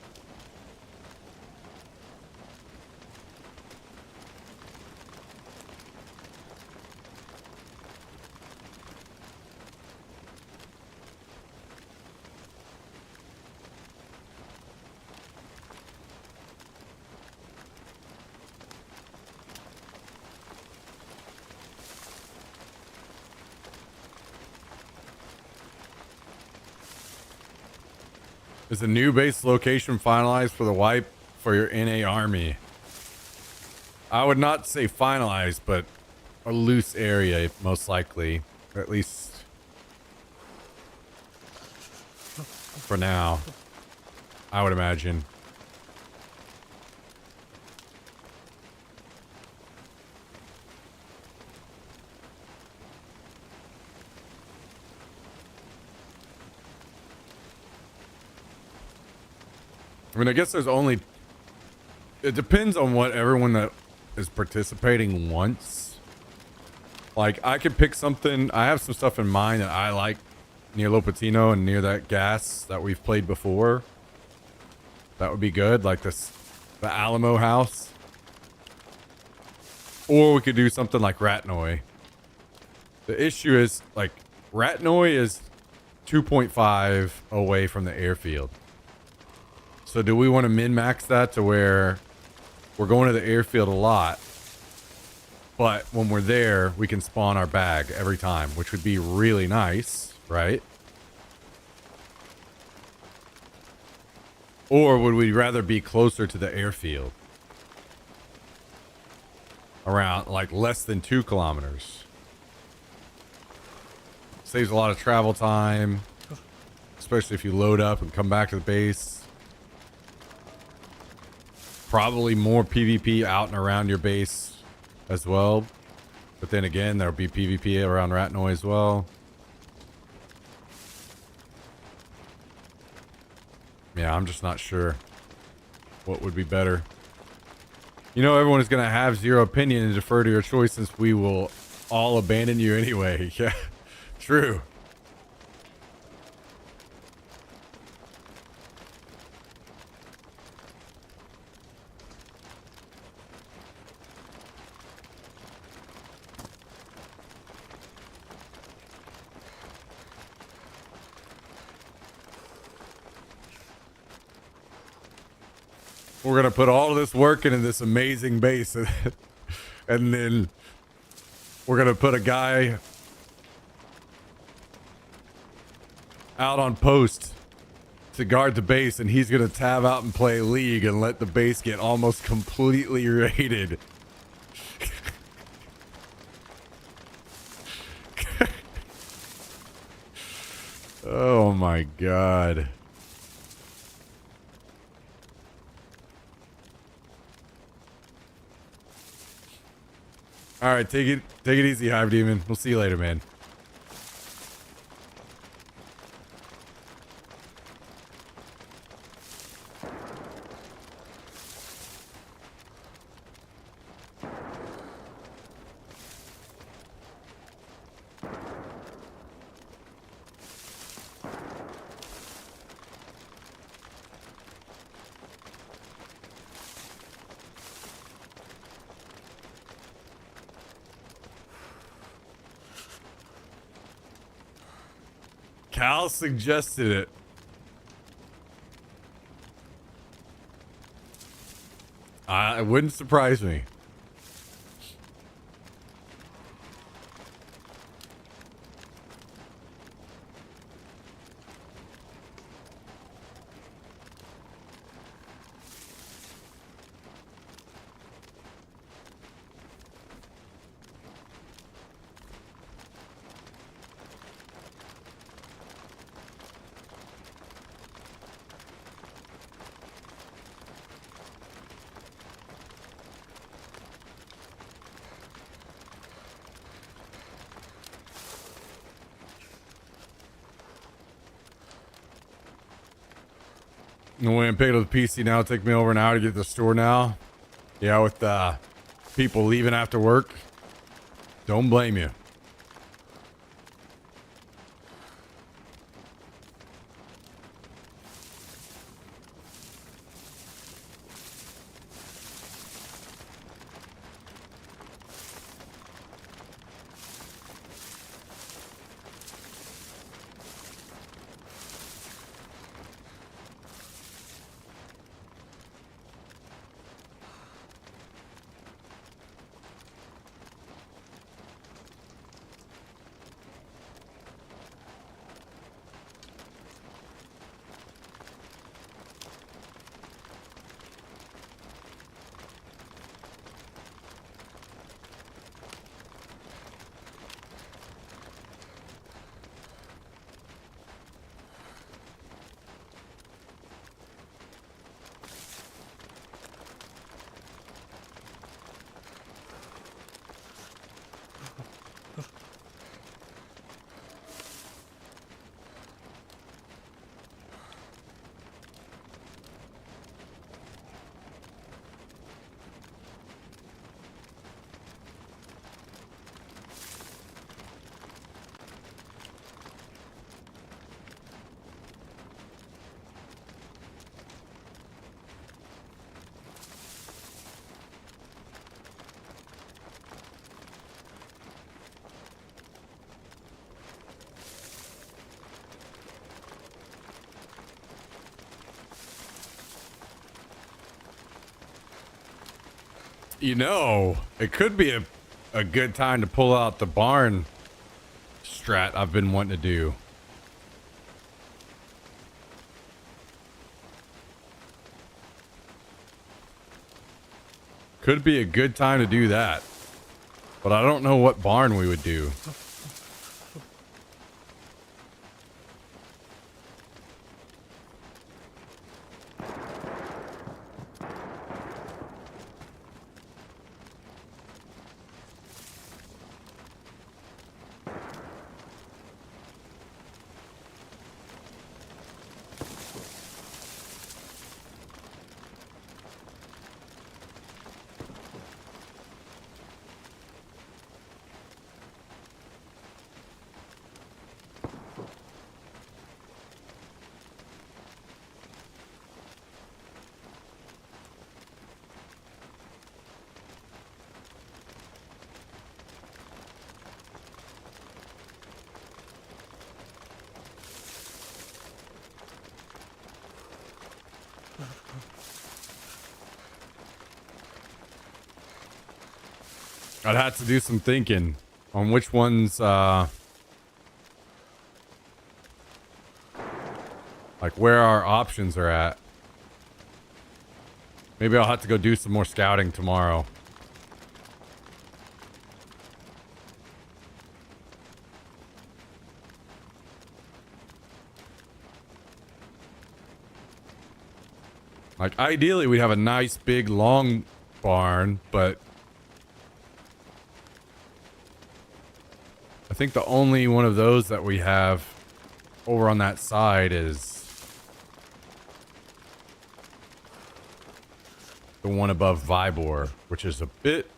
Is the new base location finalized for the wipe for your NA army? I would not say finalized, but a loose area, most likely. Or at least for now, I would imagine. I mean, I guess there's only... It depends on what everyone that is participating wants. Like, I could pick something... I have some stuff in mind that I like near Lopatino and near that gas that we've played before. That would be good. Like this... The Alamo house. Or we could do something like Ratnoy. The issue is, like, Ratnoy is 2.5 away from the airfield. So do we want to min-max that to where we're going to the airfield a lot, but when we're there, we can spawn our bag every time, which would be really nice, right? Or would we rather be closer to the airfield? Around, like, less than 2 kilometers. Saves a lot of travel time, especially if you load up and come back to the base. Probably more PvP out and around your base as well. But then again, there'll be PvP around Ratnoy as well. Yeah, I'm just not sure what would be better. You know, everyone is going to have zero opinion and defer to your choice since we will all abandon you anyway. Yeah, true. We're going to put all of this work into this amazing base. And then we're going to put a guy out on post to guard the base, and he's going to tab out and play League and let the base get almost completely raided. Oh my god. All right, take it easy, Hive Demon. We'll see you later, man. Cal suggested it. It wouldn't surprise me. I went and picked up the PC. Now it'll take me over an hour to get to the store now. Yeah, with people leaving after work. Don't blame you. You know, it could be a good time to pull out the barn strat I've been wanting to do. Could be a good time to do that. But I don't know what barn we would do. I'd have to do some thinking on which ones, like where our options are at. Maybe I'll have to go do some more scouting tomorrow. Like, ideally, we'd have a nice, big, long barn, but I think the only one of those that we have over on that side is the one above Vybor, which is a bit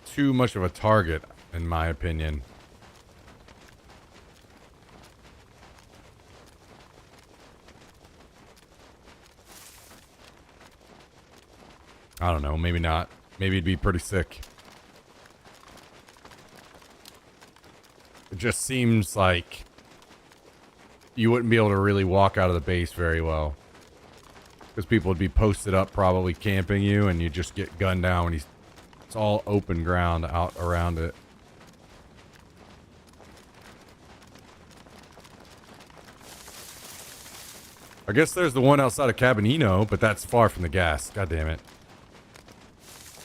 too much of a target, in my opinion. I don't know, maybe not. Maybe it'd be pretty sick. It just seems like you wouldn't be able to really walk out of the base very well. Because people would be posted up probably camping you, and you just get gunned down when it's all open ground out around it. I guess there's the one outside of Cabanino, but that's far from the gas. God damn it.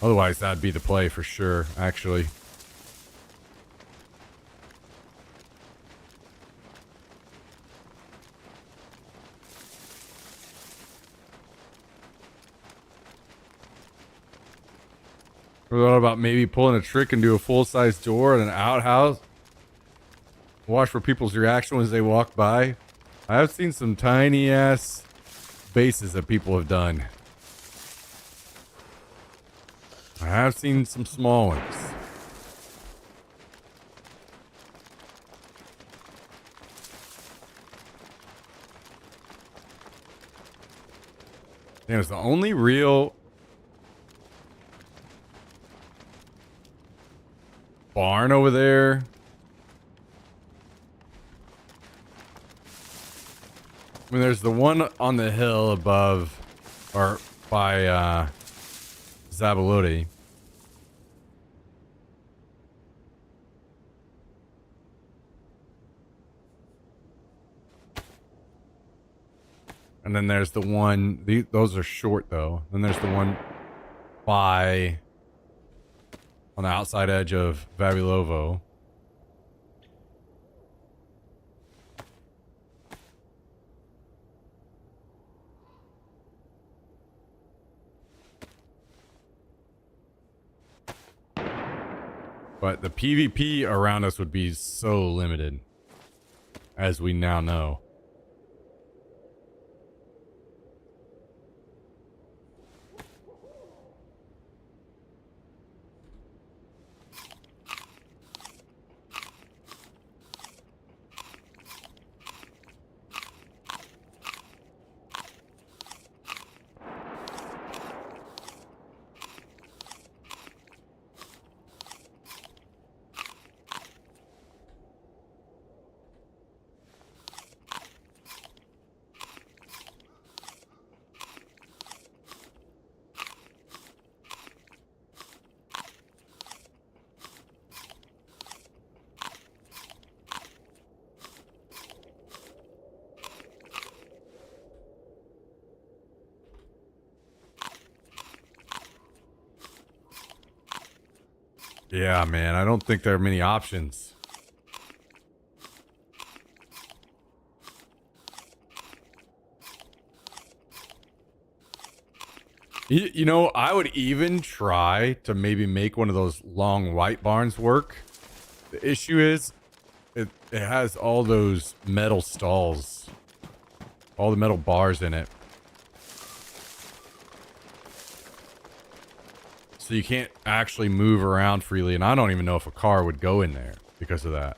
Otherwise, that'd be the play for sure, actually. We thought about maybe pulling a trick and do a full-size door and an outhouse. Watch for people's reaction as they walk by. I have seen some tiny-ass bases that people have done. I have seen some small ones. Damn, it's the only real barn over there. I mean, there's the one on the hill above, or by, Zabaloti. And then there's the one, those are short though. Then there's the one by, on the outside edge of Vavilovo. But the PvP around us would be so limited, as we now know. Yeah, man, I don't think there are many options. You know, I would even try to maybe make one of those long white barns work. The issue is, it has all those metal stalls. All the metal bars in it. So you can't actually move around freely, and I don't even know if a car would go in there because of that.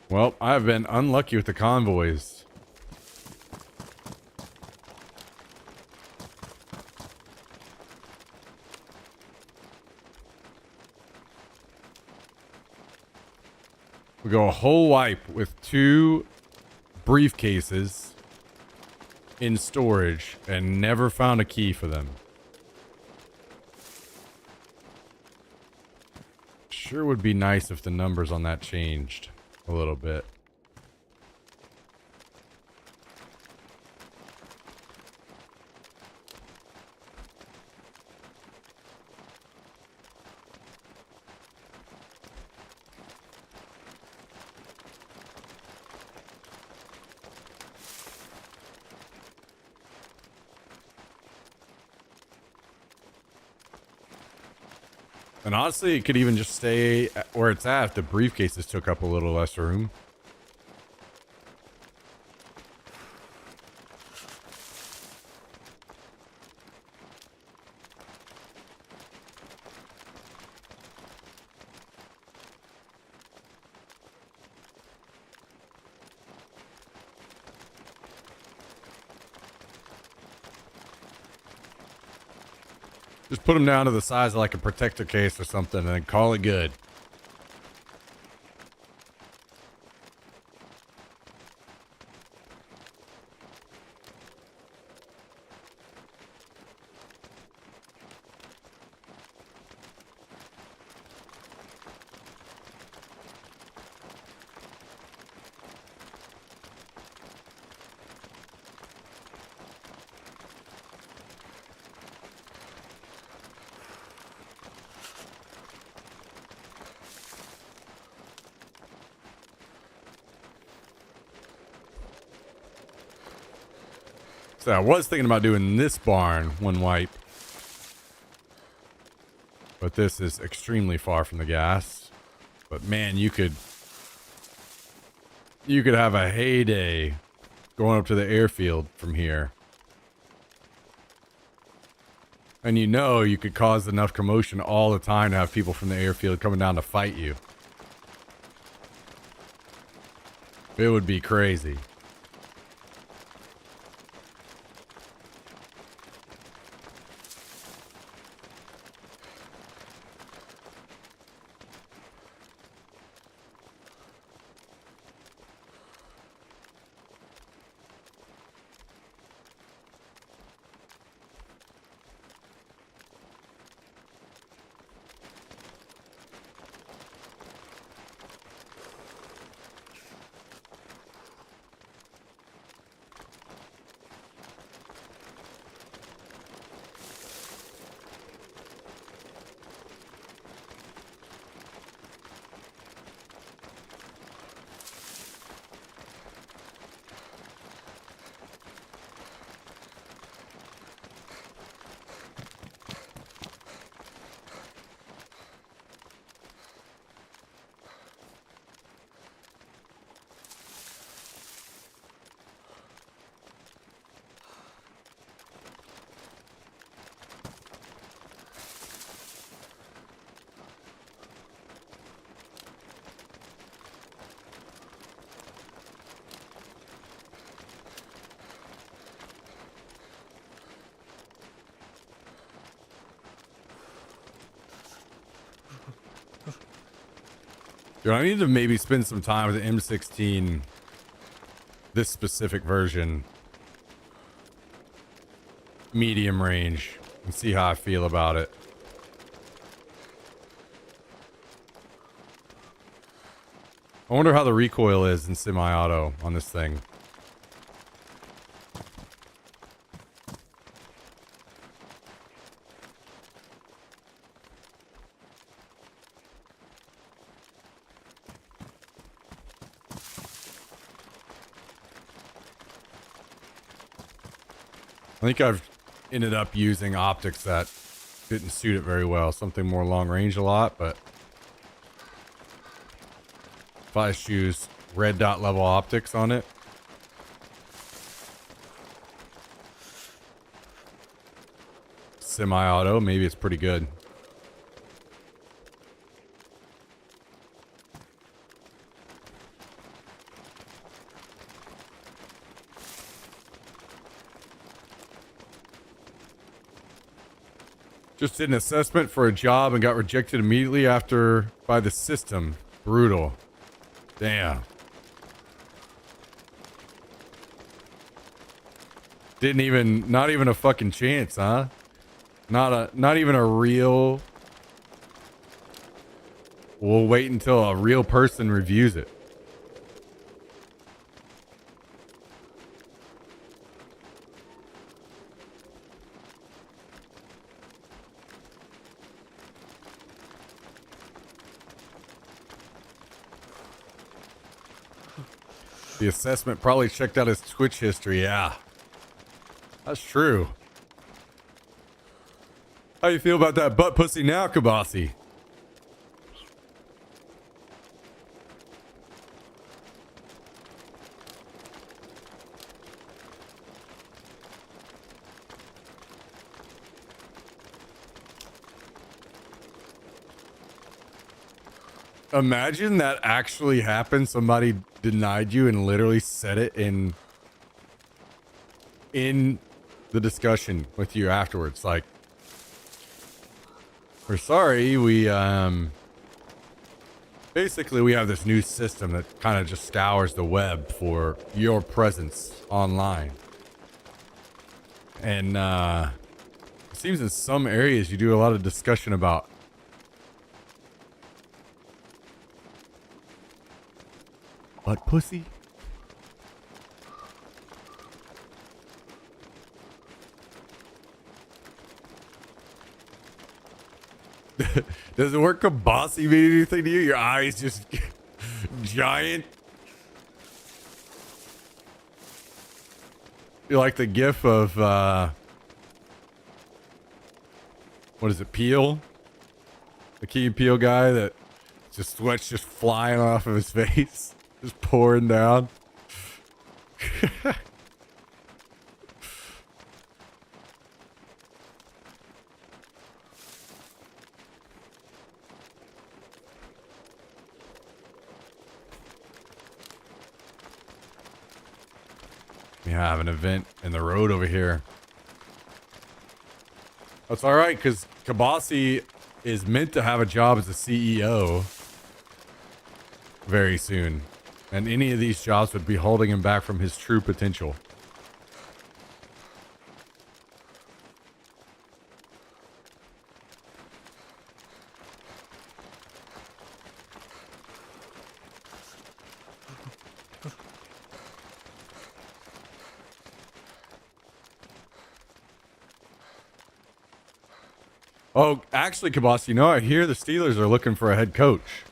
Well, I've been unlucky with the convoys. We go a whole wipe with 2 briefcases in storage and never found a key for them. Sure would be nice if the numbers on that changed a little bit. And honestly, it could even just stay where it's at if the briefcases took up a little less room. Just put them down to the size of like a protector case or something and then call it good. So I was thinking about doing this barn one wipe. But this is extremely far from the gas. But man, you could have a heyday going up to the airfield from here. And you know you could cause enough commotion all the time to have people from the airfield coming down to fight you. It would be crazy. Dude, I need to maybe spend some time with the M16, this specific version, medium range, and see how I feel about it. I wonder how the recoil is in semi-auto on this thing. I think I've ended up using optics that didn't suit it very well. Something more long range a lot, but if I just use red dot level optics on it, semi-auto, maybe it's pretty good. Just did an assessment for a job and got rejected immediately after by the system. Brutal. Damn. Not even a fucking chance, huh? Not even a real. We'll wait until a real person reviews it. The assessment probably checked out his Twitch history. Yeah, that's true. How you feel about that butt pussy now, Kabasi? Imagine that actually happened. Somebody denied you and literally said it in the discussion with you afterwards. Like, we're sorry, we basically we have this new system that kind of just scours the web for your presence online. And it seems in some areas you do a lot of discussion about butt pussy. Does it work, Kabasi? Mean anything to you? Your eyes just giant. You like the gif of what is it, Peel? The Key and Peele guy that just sweat's just flying off of his face. Just pouring down. We have an event in the road over here. That's all right, because Kabasi is meant to have a job as a CEO very soon. And any of these jobs would be holding him back from his true potential. Oh, actually, Kabasi, you know, I hear the Steelers are looking for a head coach.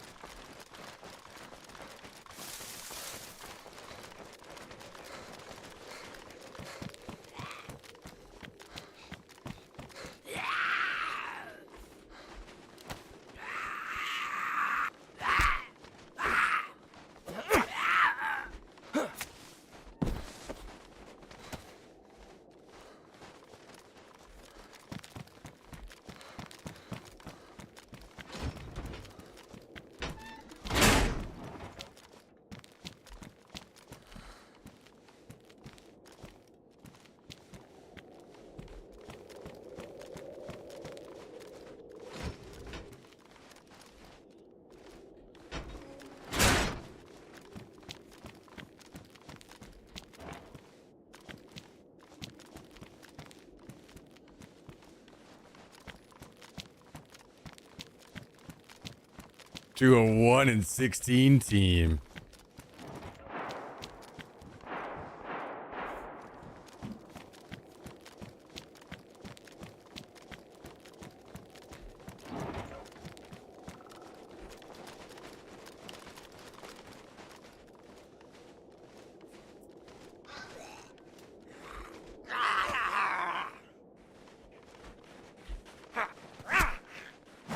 To a 1-16 team.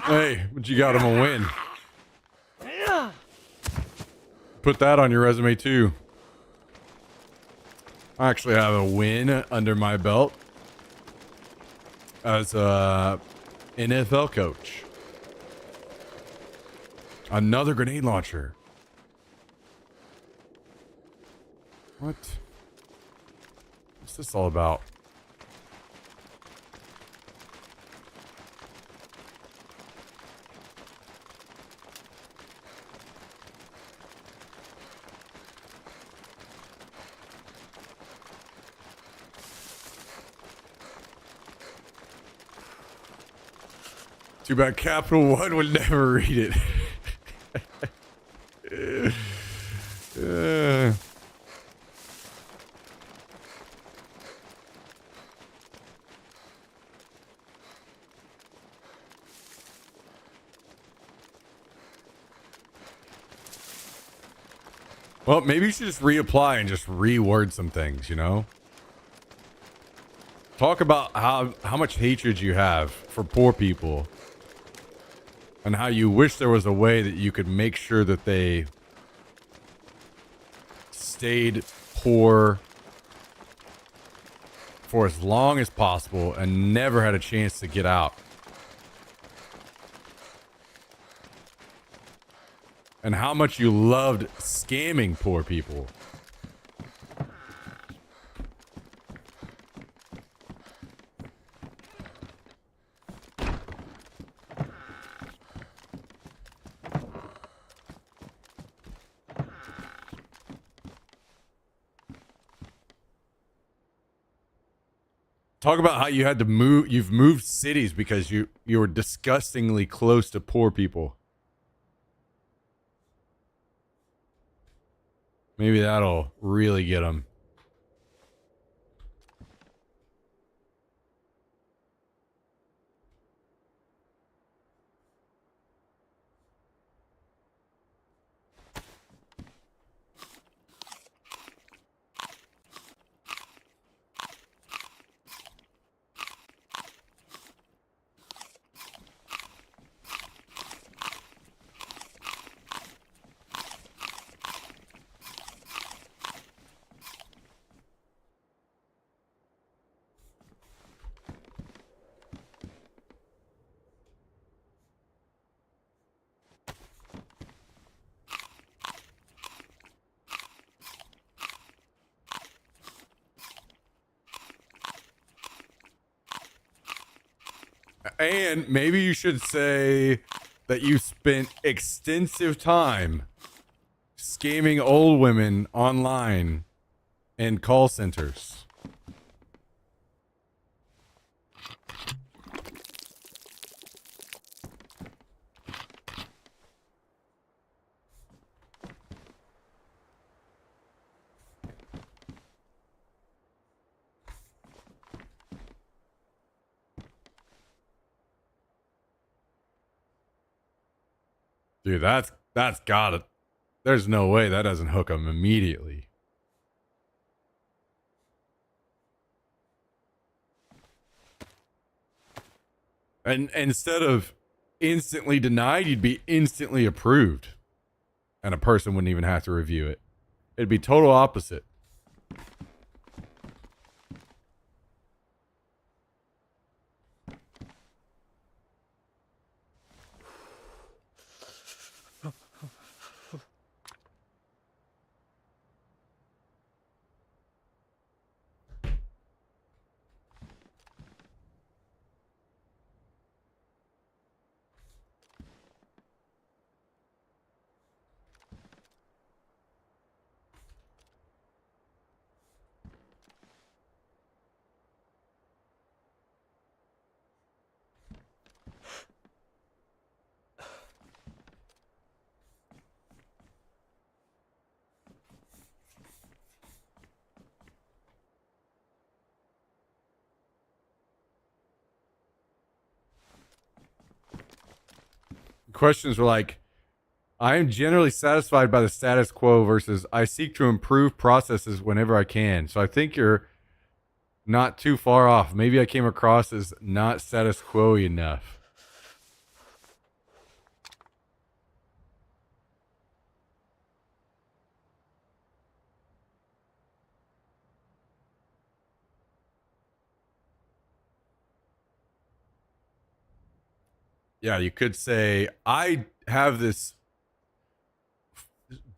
Hey, but you got him a win. Put that on your resume too. I actually have a win under my belt. as a NFL coach. Another grenade launcher. What? What's this all about? Too bad Capital One would never read it. Well, maybe you should just reapply and just reword some things, you know? Talk about how much hatred you have for poor people and how you wish there was a way that you could make sure that they stayed poor for as long as possible and never had a chance to get out. And how much you loved scamming poor people. Talk about how you had to move. You've moved cities because you were disgustingly close to poor people. Maybe that'll really get them. And maybe you should say that you spent extensive time scamming old women online and call centers. Dude, that's got it. There's no way that doesn't hook them immediately. And instead of instantly denied, you'd be instantly approved. And a person wouldn't even have to review it. It'd be total opposite. Questions were like, I am generally satisfied by the status quo versus I seek to improve processes whenever I can. So I think you're not too far off. Maybe I came across as not status quo enough. yeah, you could say I have this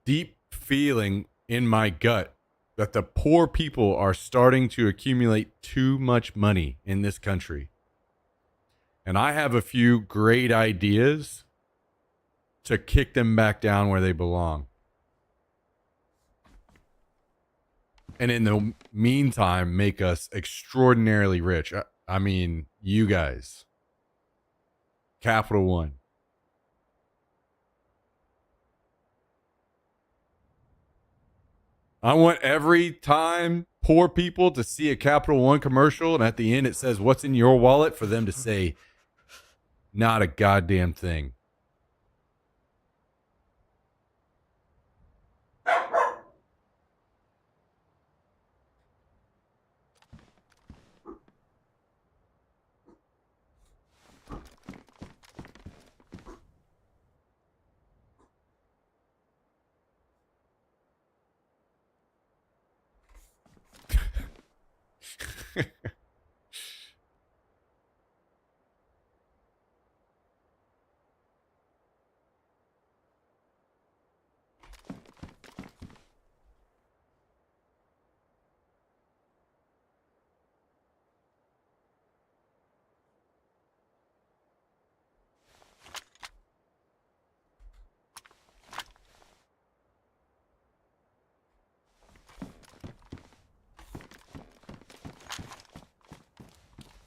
deep feeling in my gut that the poor people are starting to accumulate too much money in this country. And I have a few great ideas to kick them back down where they belong. And in the meantime, make us extraordinarily rich. I mean, you guys. Capital One. I want every time poor people to see a Capital One commercial and at the end it says, "What's in your wallet?" for them to say, "Not a goddamn thing."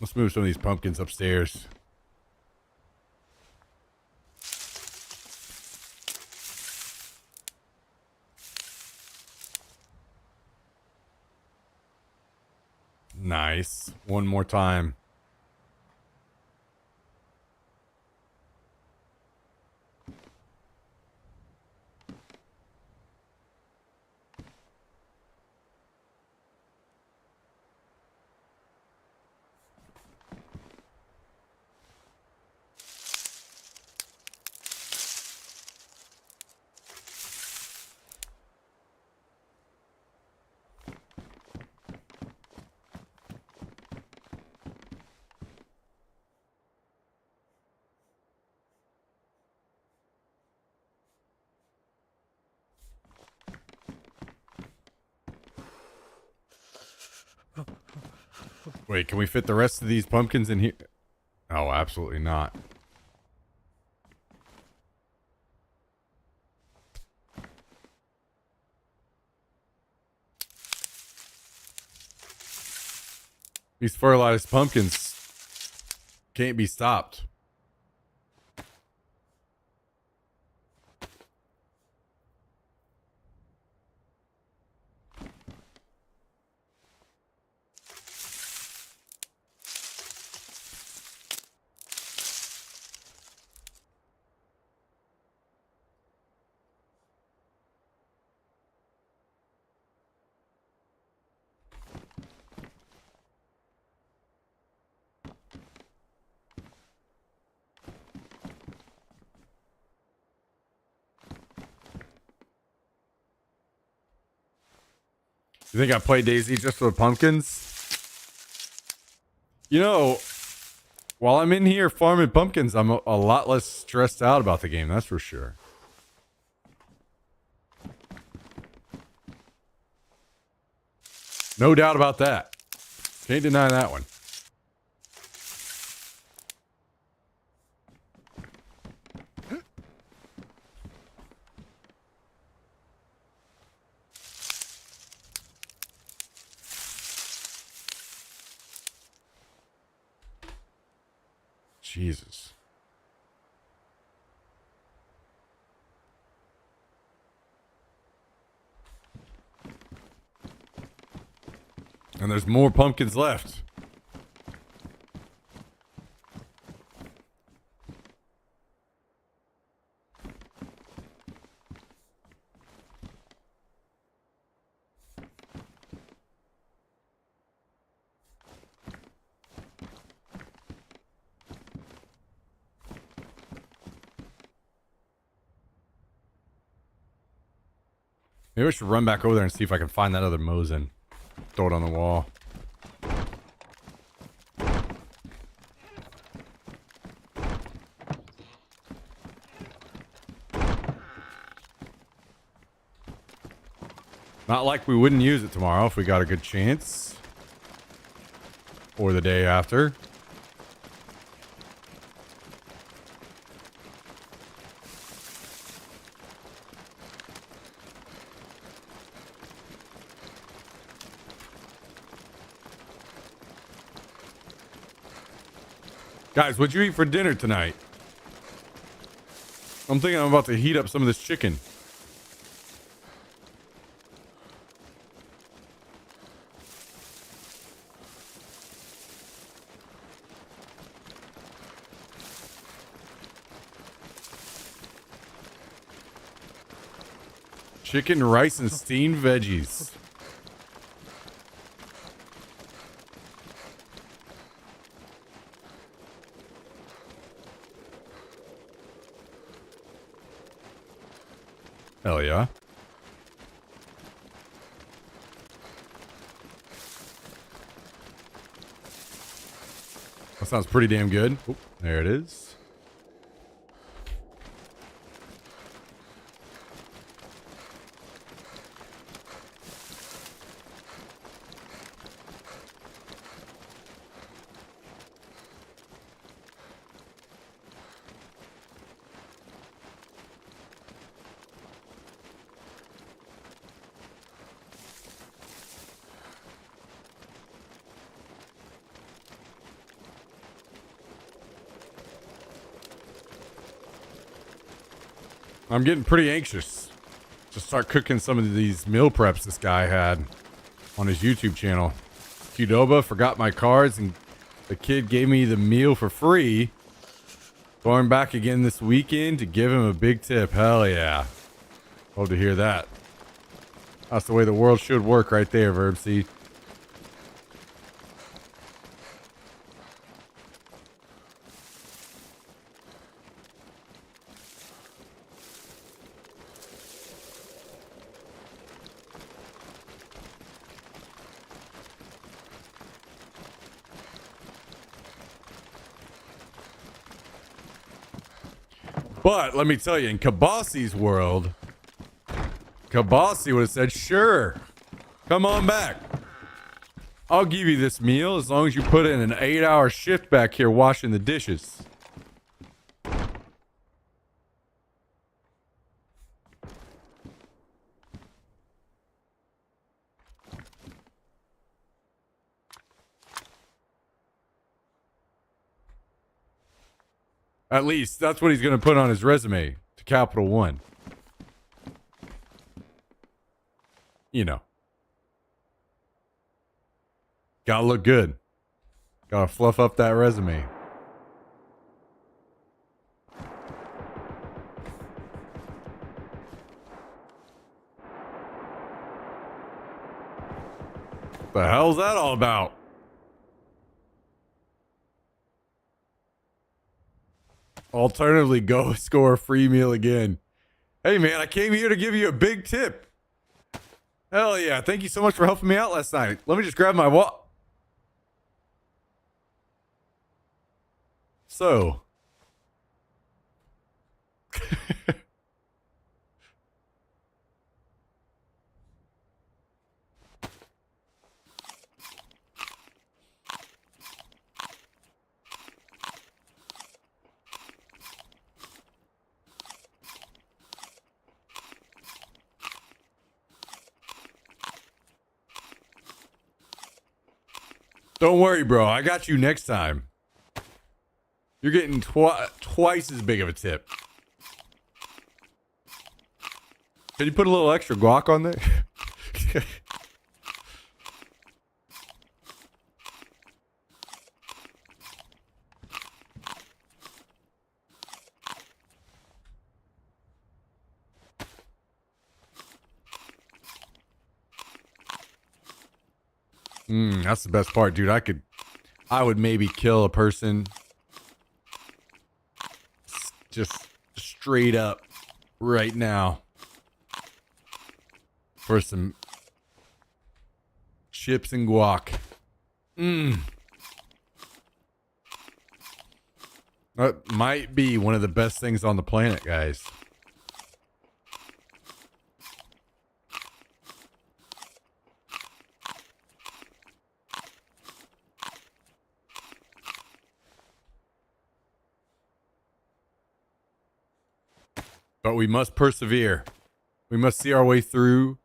Let's move some of these pumpkins upstairs. Nice. One more time. Wait, can we fit the rest of these pumpkins in here? Oh, absolutely not. These fertilized pumpkins can't be stopped. You think I play Daisy just for the pumpkins? You know, while I'm in here farming pumpkins, I'm a lot less stressed out about the game, that's for sure. No doubt about that. Can't deny that one. Jesus. And there's more pumpkins left. Maybe I should run back over there and see if I can find that other Mosin. Throw it on the wall. Not like we wouldn't use it tomorrow if we got a good chance. Or the day after. Guys, what'd you eat for dinner tonight? I'm thinking I'm about to heat up some of this chicken. Chicken, rice, and steamed veggies. Hell yeah. That sounds pretty damn good. Oop, there it is. I'm getting pretty anxious to start cooking some of these meal preps this guy had on his YouTube channel. Qdoba forgot my cards and the kid gave me the meal for free. Going back again this weekend to give him a big tip. Hell yeah. Love to hear that. That's the way the world should work right there, Verbseed. But let me tell you, in Kabasi's world, Kabasi would have said, sure, come on back. I'll give you this meal as long as you put in an 8-hour shift back here washing the dishes. At least that's what he's going to put on his resume to Capital One. You know. Gotta look good. Gotta fluff up that resume. What the hell's that all about? Alternatively, go score a free meal again. Hey, man, I came here to give you a big tip. Hell yeah. Thank you so much for helping me out last night. Let me just grab my wallet. So. Don't worry, bro. I got you next time. You're getting twice as big of a tip. Can you put a little extra guac on there? That's the best part, dude. I would maybe kill a person just straight up right now for some chips and guac. That might be one of the best things on the planet, guys. But we must persevere. We must see our way through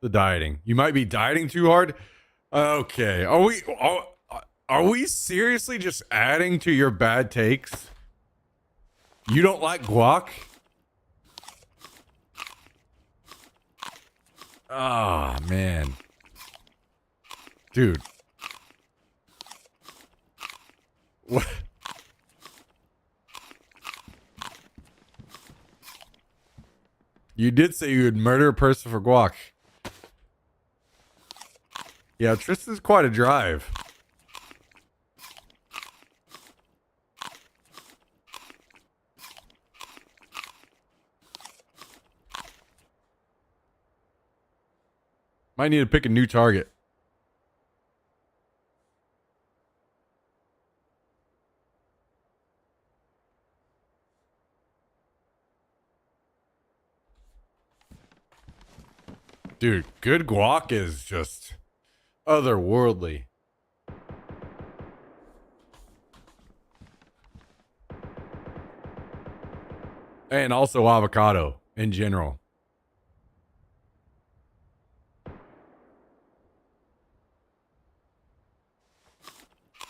the dieting. You might be dieting too hard. Okay. Are we seriously just adding to your bad takes? You don't like guac? Ah, man. Dude. What? You did say you would murder a person for guac. Yeah, Tristan's quite a drive. Might need to pick a new target. Dude, good guac is just otherworldly. And also avocado in general.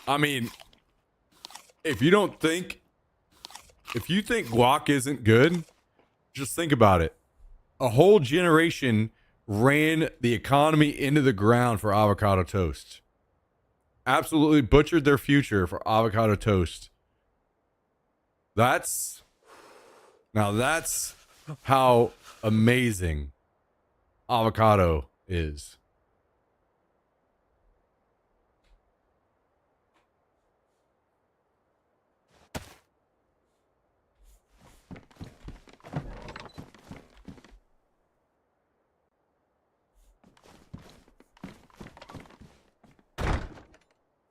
I mean, if you think guac isn't good, just think about it. A whole generation ran the economy into the ground for avocado toast. Absolutely butchered their future for avocado toast. That's how amazing avocado is.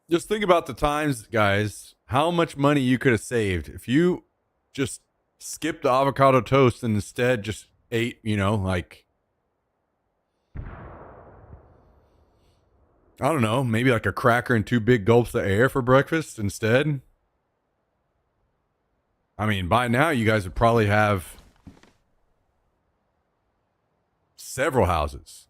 Just think about the times, guys, how much money you could have saved if you just skipped the avocado toast and instead just ate, like, I don't know, maybe like a cracker and 2 big gulps of air for breakfast instead. I mean, by now you guys would probably have several houses.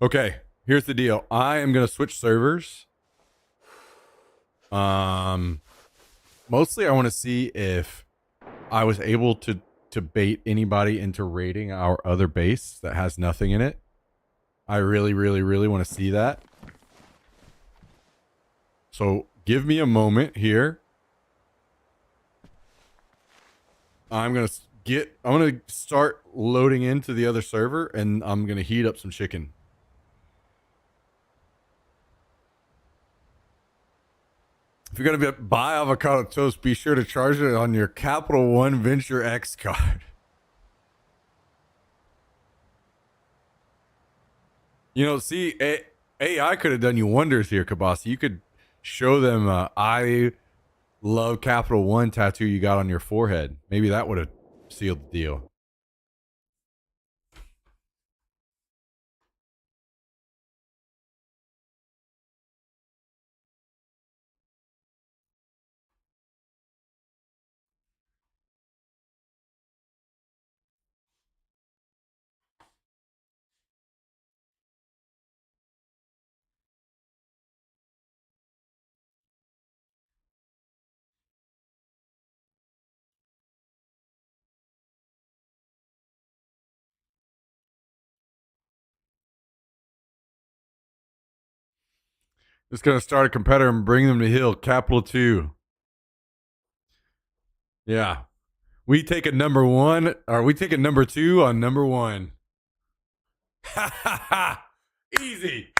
Okay, here's the deal. I am gonna switch servers. Mostly I want to see if I was able to bait anybody into raiding our other base that has nothing in it. I really, really, really want to see that. So give me a moment here. I'm gonna start loading into the other server, and I'm gonna heat up some chicken. If you're gonna buy avocado toast, be sure to charge it on your Capital One Venture X card. See, AI could have done you wonders here, Kabasi. You could show them I love Capital One tattoo you got on your forehead. Maybe that would have sealed the deal. Just gonna start a competitor and bring them to Hill. Capital 2. Yeah. We take a number 1, or we take a number 2 on number 1. Ha ha ha! Easy.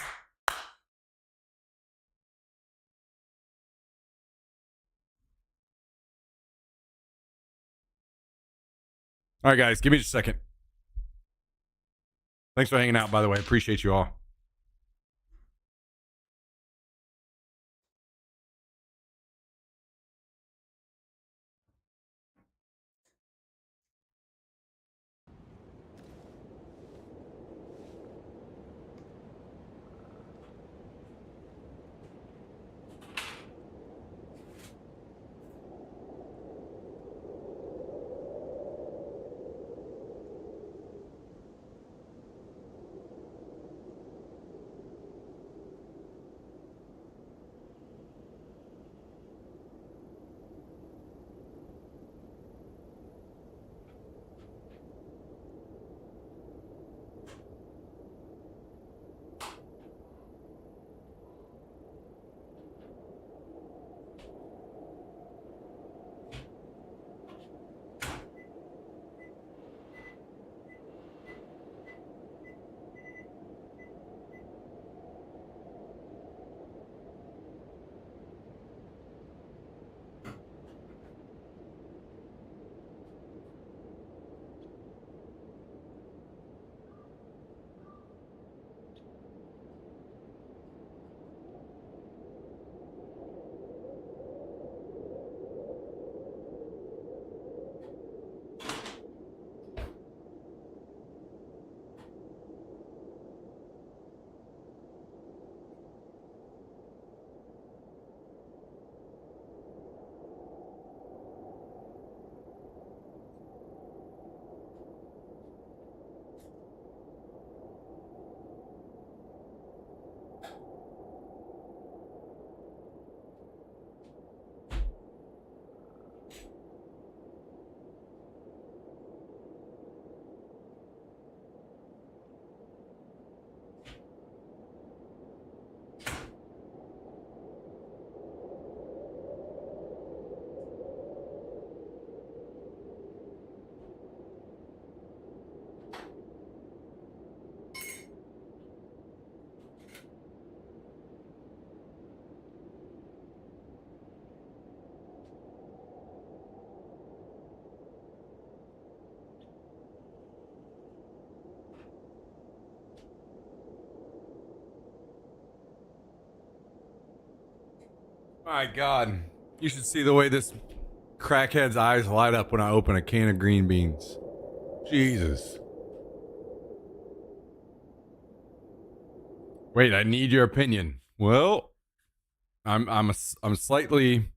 All right, guys, give me just a second. Thanks for hanging out, by the way. Appreciate you all. My God. You should see the way this crackhead's eyes light up when I open a can of green beans. Jesus. Wait, I need your opinion. Well, I'm slightly.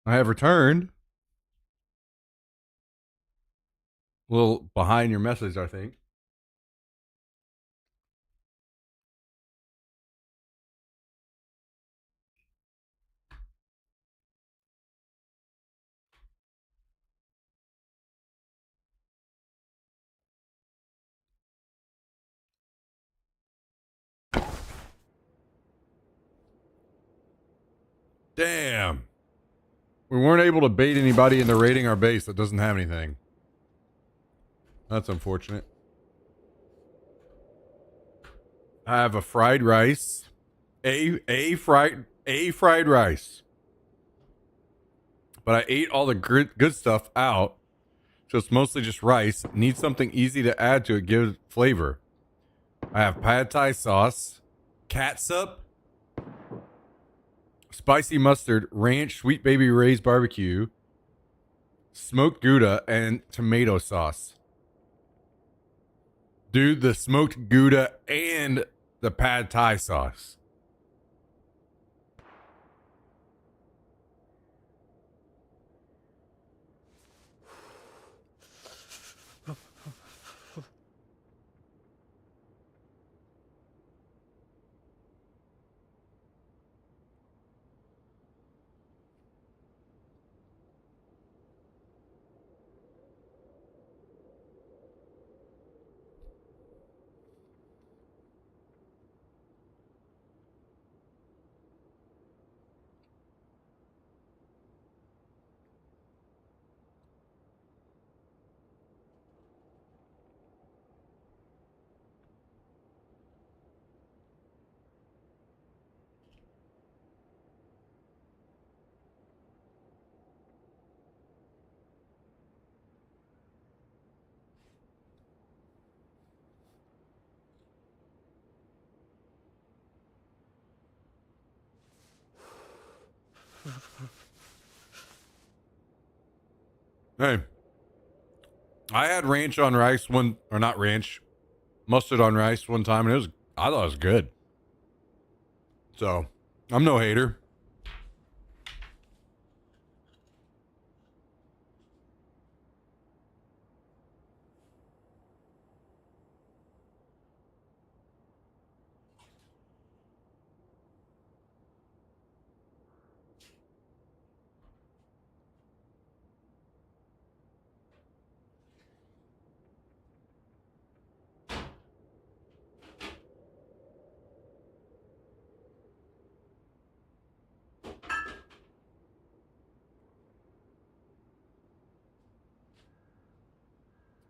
I have returned. A little behind your message, I think. Damn. We weren't able to bait anybody into raiding our base that doesn't have anything. That's unfortunate. I have a fried rice. A fried rice. But I ate all the good stuff out. So it's mostly just rice. Need something easy to add to it, give flavor. I have pad thai sauce, catsup, spicy mustard, ranch, sweet baby Ray's barbecue, smoked Gouda, and tomato sauce. Dude, the smoked Gouda and the pad thai sauce. Hey, I had ranch on rice or not ranch, mustard on rice one time, and I thought it was good. So, I'm no hater.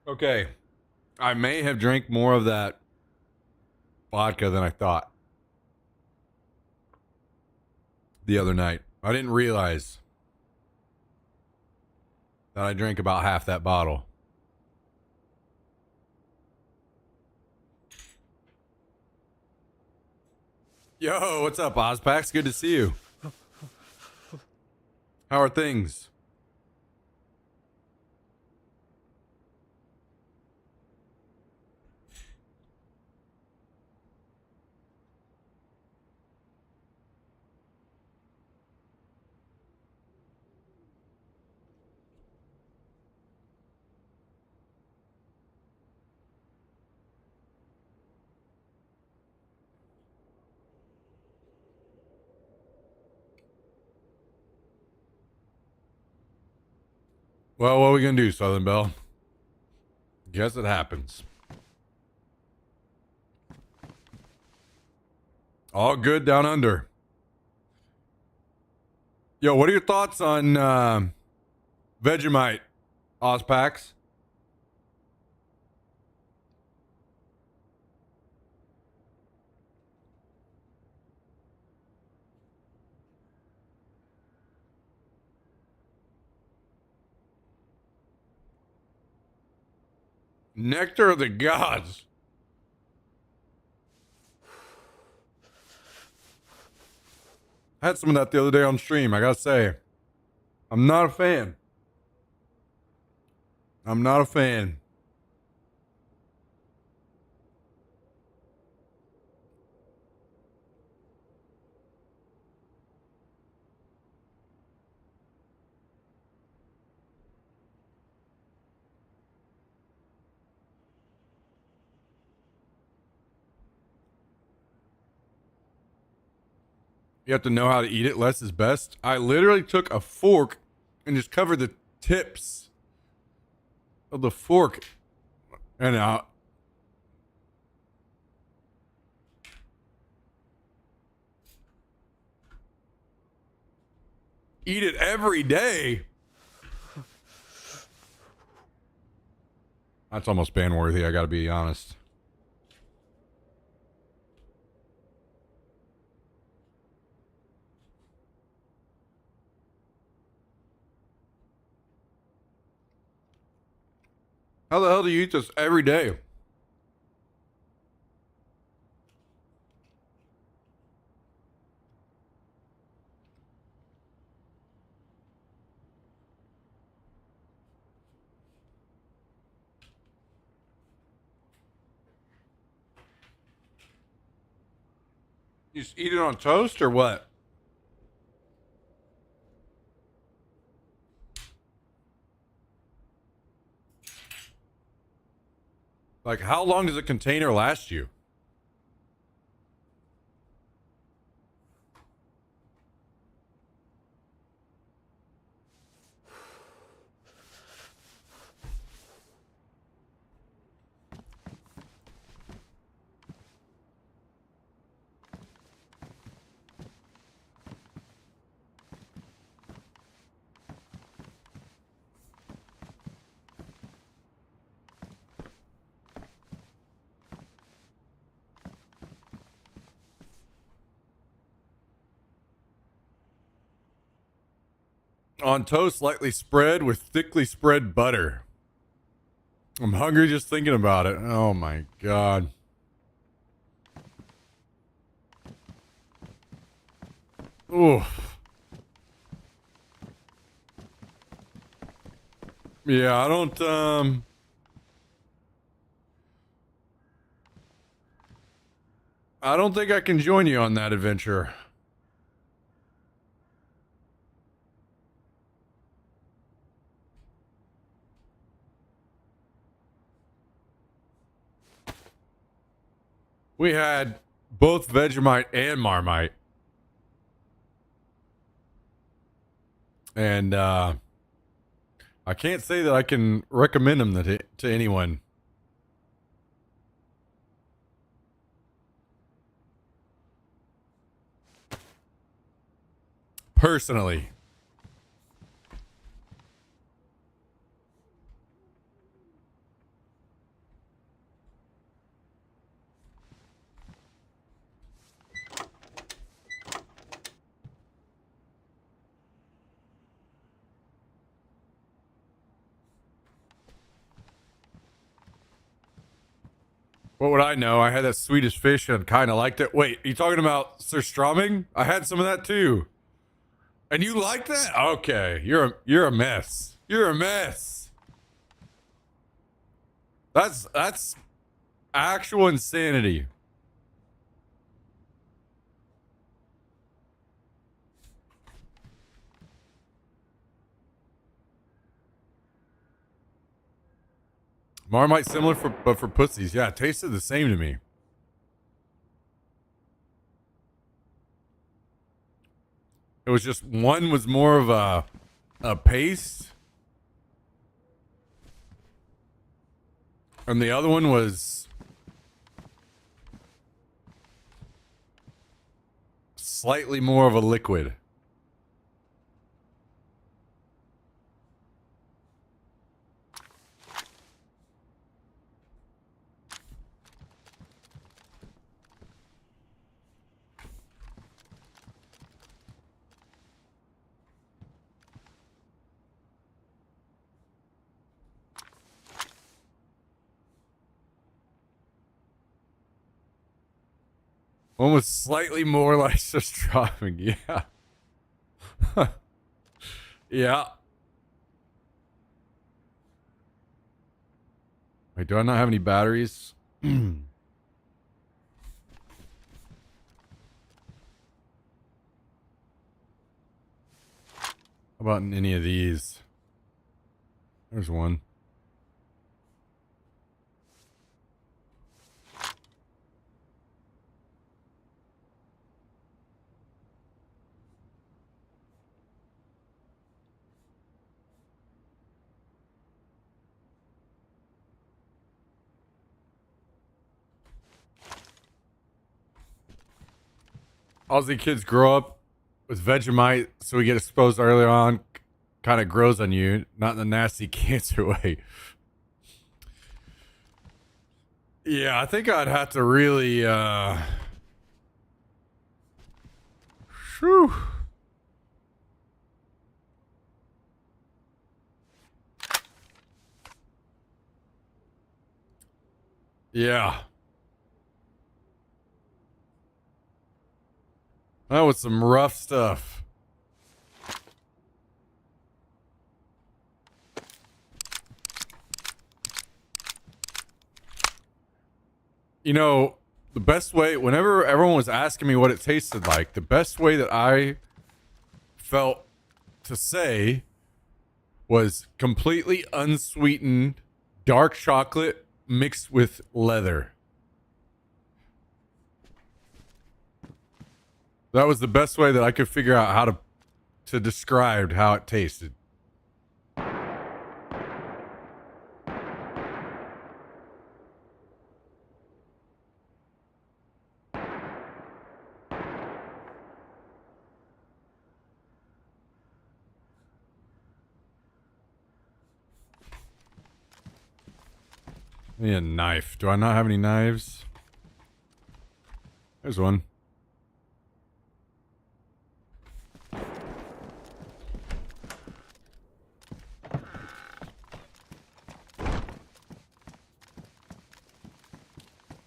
Okay, I may have drank more of that vodka than I thought the other night. I didn't realize that I drank about half that bottle. Yo, what's up, Ozpax? Good to see you. How are things? Well, what are we gonna do, Southern Belle? Guess it happens. All good down under. Yo, what are your thoughts on Vegemite, Ozpax? Nectar of the gods. I had some of that the other day on stream. I gotta say, I'm not a fan. I'm not a fan. You have to know how to eat it. Less is best. I literally took a fork and just covered the tips of the fork and eat it every day. That's almost ban worthy. I got to be honest. How the hell do you eat this every day? You just eat it on toast or what? Like, how long does a container last you? On toast, lightly spread with thickly spread butter. I'm hungry just thinking about it. Oh my god. Oof. Yeah, I don't think I can join you on that adventure. We had both Vegemite and Marmite. And I can't say that I can recommend them to anyone. Personally. What would I know? I had that Swedish fish and kind of liked it. Wait, are you talking about surströmming? I had some of that too. And you like that? Okay, you're a mess. You're a mess. That's actual insanity. Marmite similar but for pussies. Yeah, it tasted the same to me. It was just one was more of a paste, and the other one was slightly more of a liquid. One was slightly more like just dropping. Yeah. Yeah. Wait, do I not have any batteries? How about in any of these? There's one. Aussie kids grow up with Vegemite, so we get exposed early on. Kind of grows on you, not in the nasty cancer way. Yeah, I think I'd have to really, whew. Yeah. That was some rough stuff. You know, the best way, whenever everyone was asking me what it tasted like, the best way that I felt to say was completely unsweetened dark chocolate mixed with leather. That was the best way that I could figure out how to describe how it tasted. I need a knife. Do I not have any knives? There's one.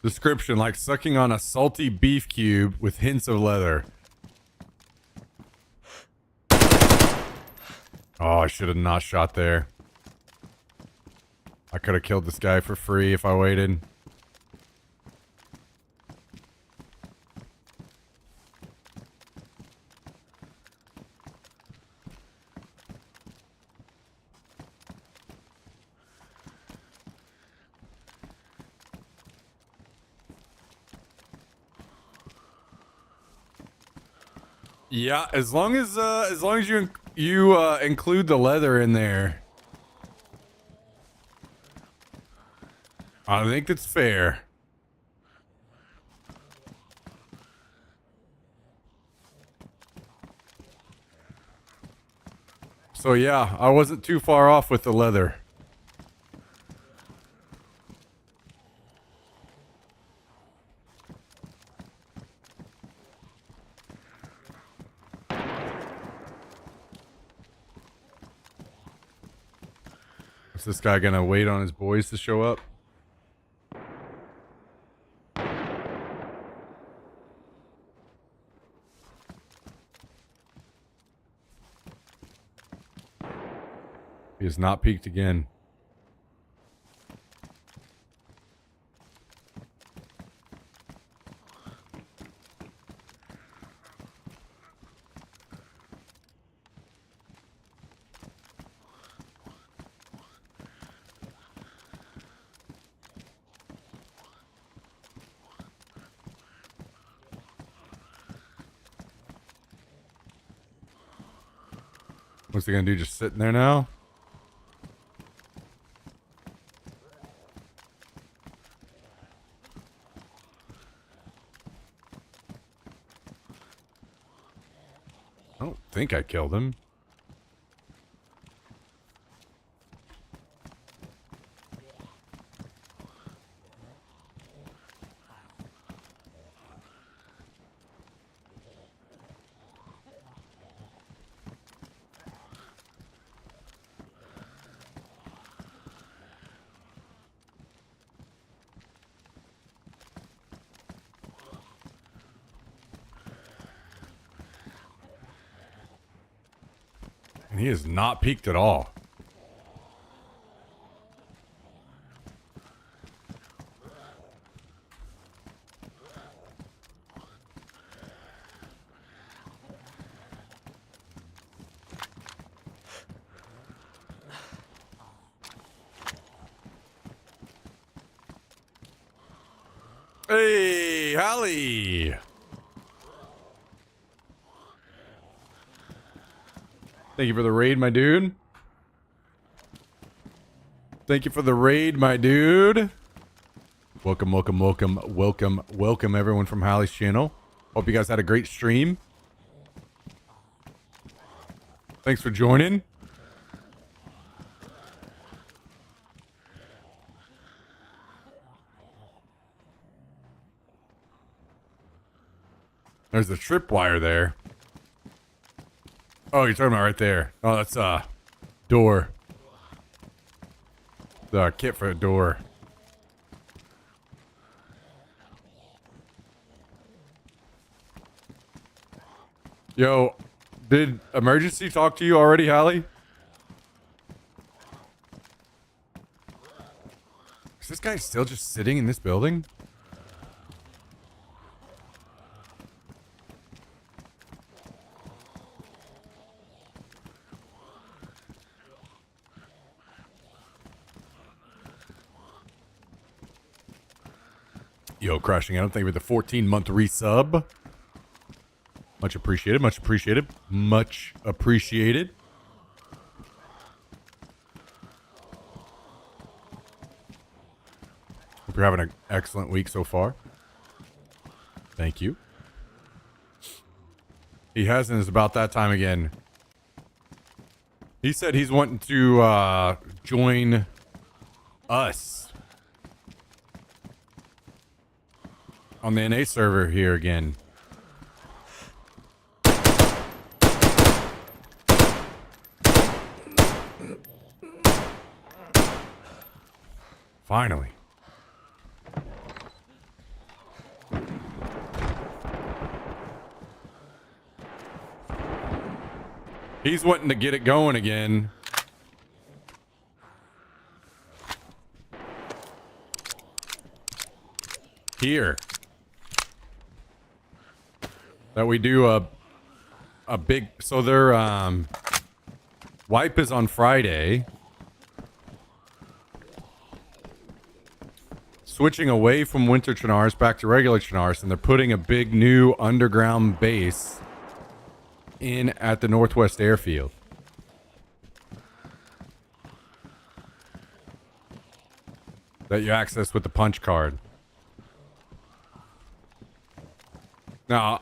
Description: like sucking on a salty beef cube with hints of leather. Oh, I should have not shot there. I could have killed this guy for free if I waited. Yeah, as long as you include the leather in there, I think that's fair. So yeah, I wasn't too far off with the leather. Is this guy gonna wait on his boys to show up? He has not peeked again. What's he gonna do? Just sitting there now? I don't think I killed him. He is not peaked at all. Hey, Hallie. Thank you for the raid, my dude. Thank you for the raid, my dude. Welcome, welcome, welcome, welcome, welcome everyone from Hallie's channel. Hope you guys had a great stream. Thanks for joining. There's the tripwire there. Oh, you're talking about right there. Oh, that's door. The kit for a door. Yo, did emergency talk to you already, Hallie? Is this guy still just sitting in this building? Yo, crashing out. Thank you for the 14-month resub. Much appreciated. Much appreciated. Much appreciated. Hope you're having an excellent week so far. Thank you. He hasn't. It's about that time again. He said he's wanting to join us on the NA server here again. Finally. He's wanting to get it going again. Here. That we do a big, so their wipe is on Friday. Switching away from winter Chernarus back to regular Chernarus, and they're putting a big new underground base in at the Northwest Airfield. That you access with the punch card. Now,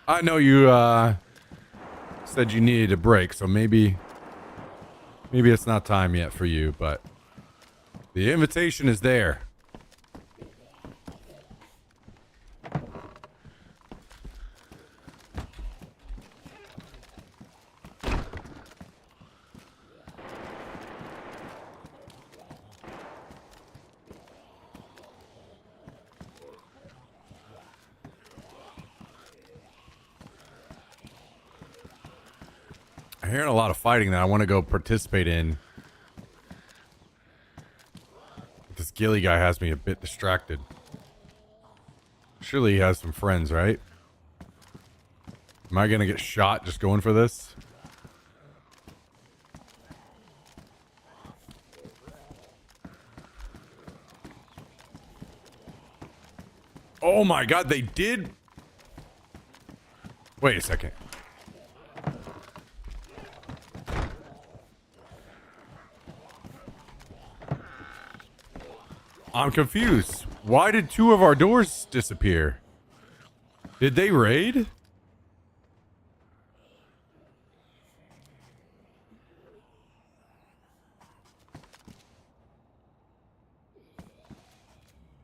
I know you said you needed a break, so maybe it's not time yet for you, but the invitation is there. I'm hearing a lot of fighting that I want to go participate in. This Gilly guy has me a bit distracted. Surely he has some friends, right? Am I gonna get shot just going for this? Oh my god, they did. Wait a second. I'm confused. Why did two of our doors disappear? Did they raid?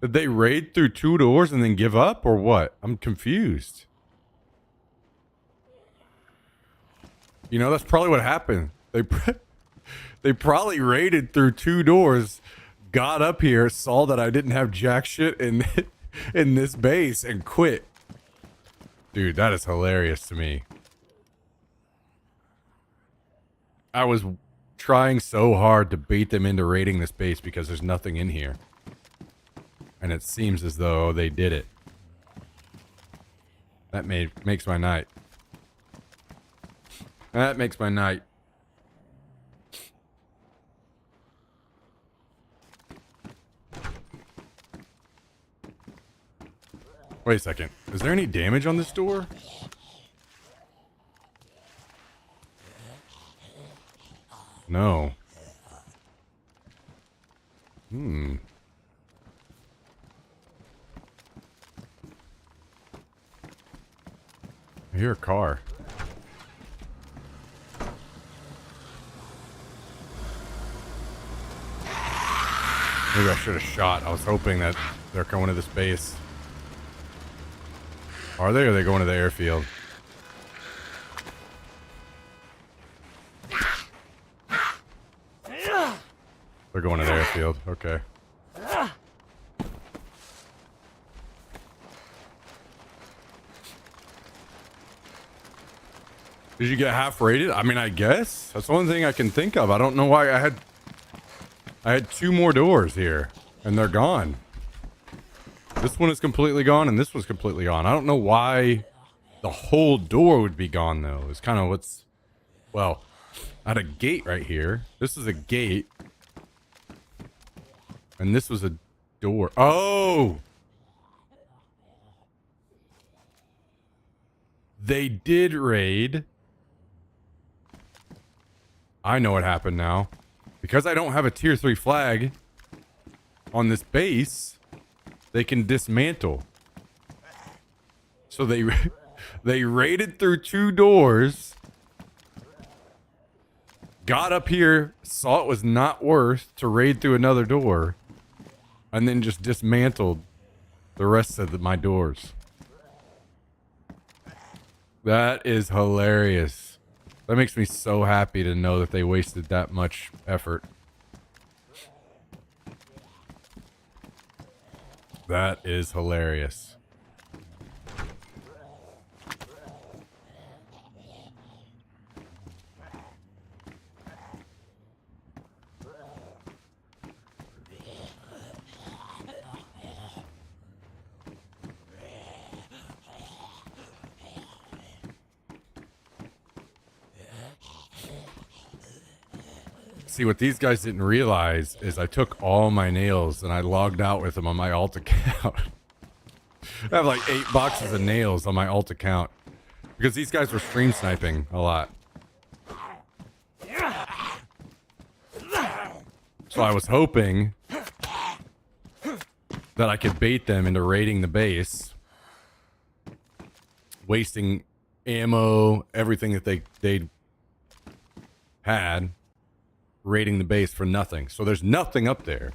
Did they raid through two doors and then give up, or what? I'm confused. You know, that's probably what happened. They probably raided through two doors, got up here, saw that I didn't have jack shit in this base, and quit. Dude, that is hilarious to me. I was trying so hard to bait them into raiding this base because there's nothing in here. And it seems as though they did it. That makes my night. That makes my night. Wait a second. Is there any damage on this door? No. I hear a car. Maybe I should have shot. I was hoping that they're going to this base. Are they, or are they going to the airfield? They're going to the airfield. Okay. Did you get half rated? I mean, I guess. That's the only thing I can think of. I don't know why I had 2 more doors here, and they're gone. This one is completely gone, and this one's completely gone. I don't know why the whole door would be gone, though. It's kind of what's... Well, I had a gate right here. This is a gate. And this was a door. Oh! They did raid. I know what happened now. Because I don't have a tier 3 flag on this base, they can dismantle. So they raided through 2 doors, got up here, saw it was not worth to raid through another door, and then just dismantled the rest of my doors. That is hilarious. That makes me so happy to know that they wasted that much effort. That is hilarious. See, what these guys didn't realize is I took all my nails and I logged out with them on my alt account. I have like 8 boxes of nails on my alt account because these guys were stream sniping a lot. So I was hoping that I could bait them into raiding the base, wasting ammo, everything that they had, raiding the base for nothing. So there's nothing up there.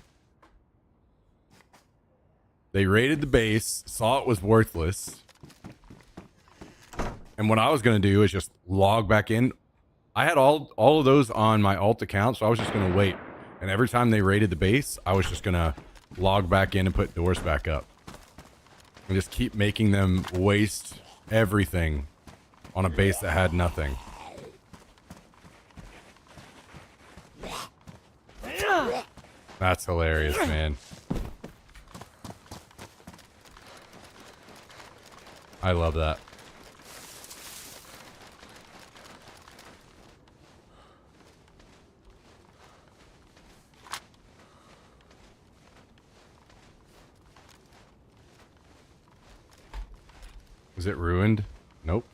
They raided the base, saw it was worthless, and what I was going to do is just log back in. I had all of those on my alt account, so I was just going to wait. And every time they raided the base, I was just going to log back in and put doors back up. And just keep making them waste everything on a base that had nothing. That's hilarious, man. I love that. Was it ruined? Nope.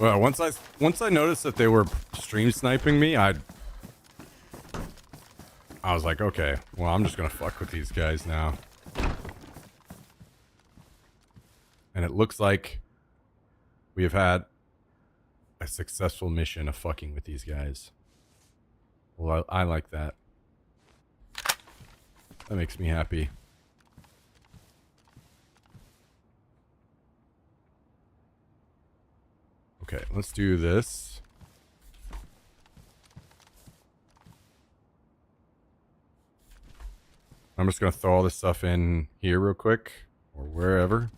Well, once I noticed that they were stream sniping me, I was like, okay, well, I'm just gonna fuck with these guys now. And it looks like we have had a successful mission of fucking with these guys. Well, I like that. That makes me happy. Okay, let's do this. I'm just going to throw all this stuff in here real quick, or wherever.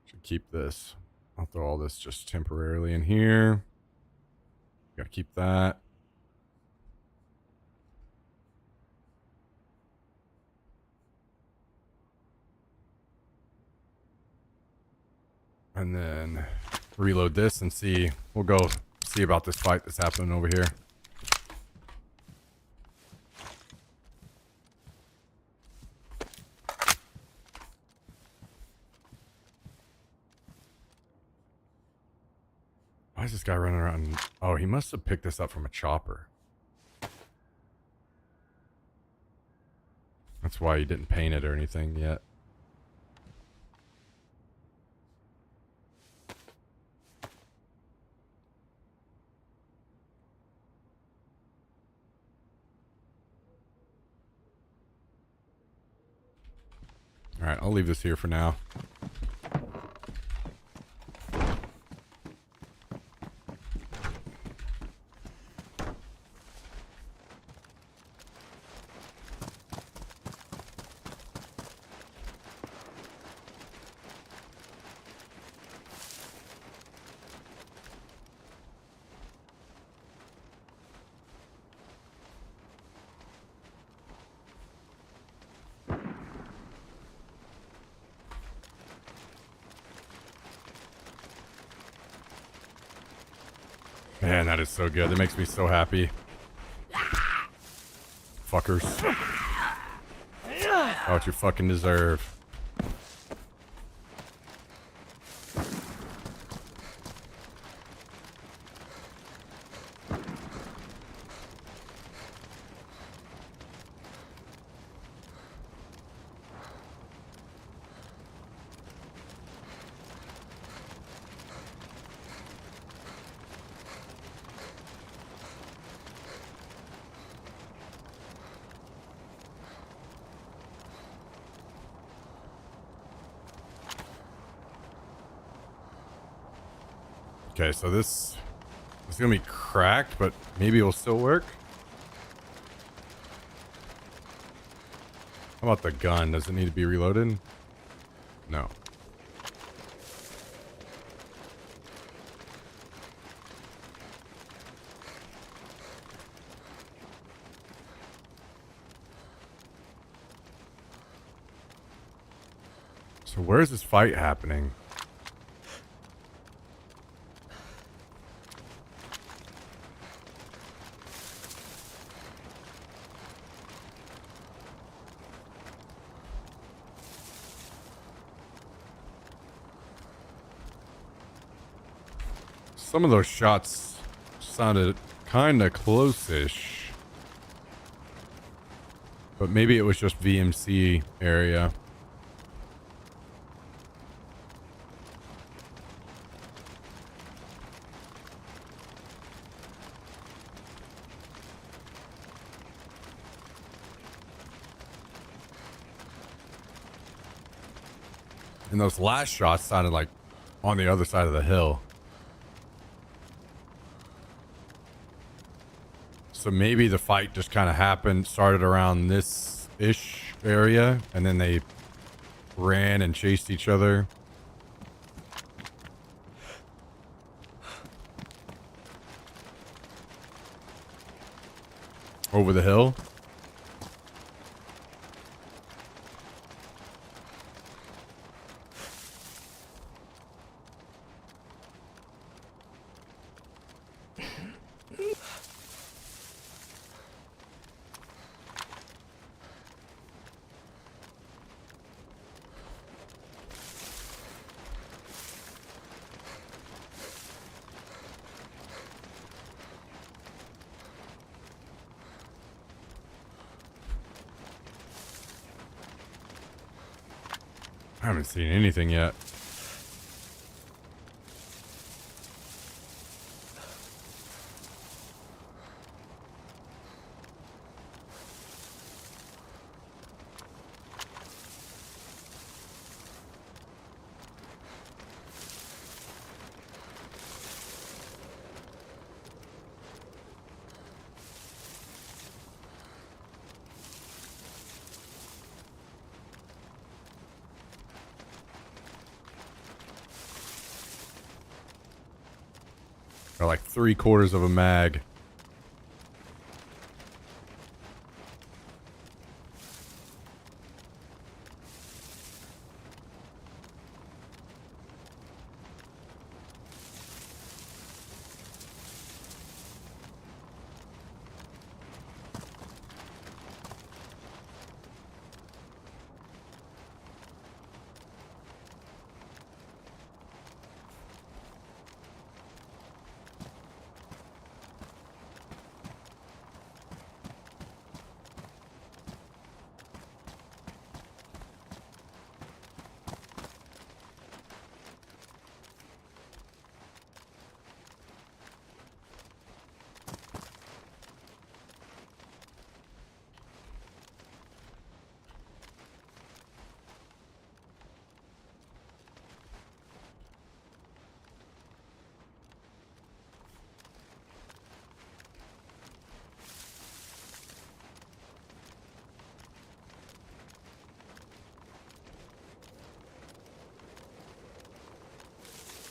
Should keep this. I'll throw all this just temporarily in here. Gotta keep that. And then reload this and see. We'll go see about this fight that's happening over here. Why is this guy running around? Oh, he must have picked this up from a chopper. That's why he didn't paint it or anything yet. Alright, I'll leave this here for now. Man, that is so good. That makes me so happy. Fuckers. What you fucking deserve. Okay, so this is gonna be cracked, but maybe it'll still work. How about the gun? Does it need to be reloaded? No. So where's this fight happening? Some of those shots sounded kind of close-ish. But maybe it was just VMC area. And those last shots sounded like on the other side of the hill. So maybe the fight just kind of happened, started around this-ish area, and then they ran and chased each other. Over the hill. I haven't seen anything yet. Or like 3/4 of a mag.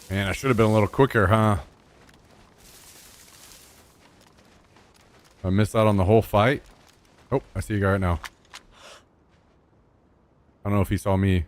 Man, I should have been a little quicker, huh? I missed out on the whole fight. Oh, I see a guy right now. I don't know if he saw me.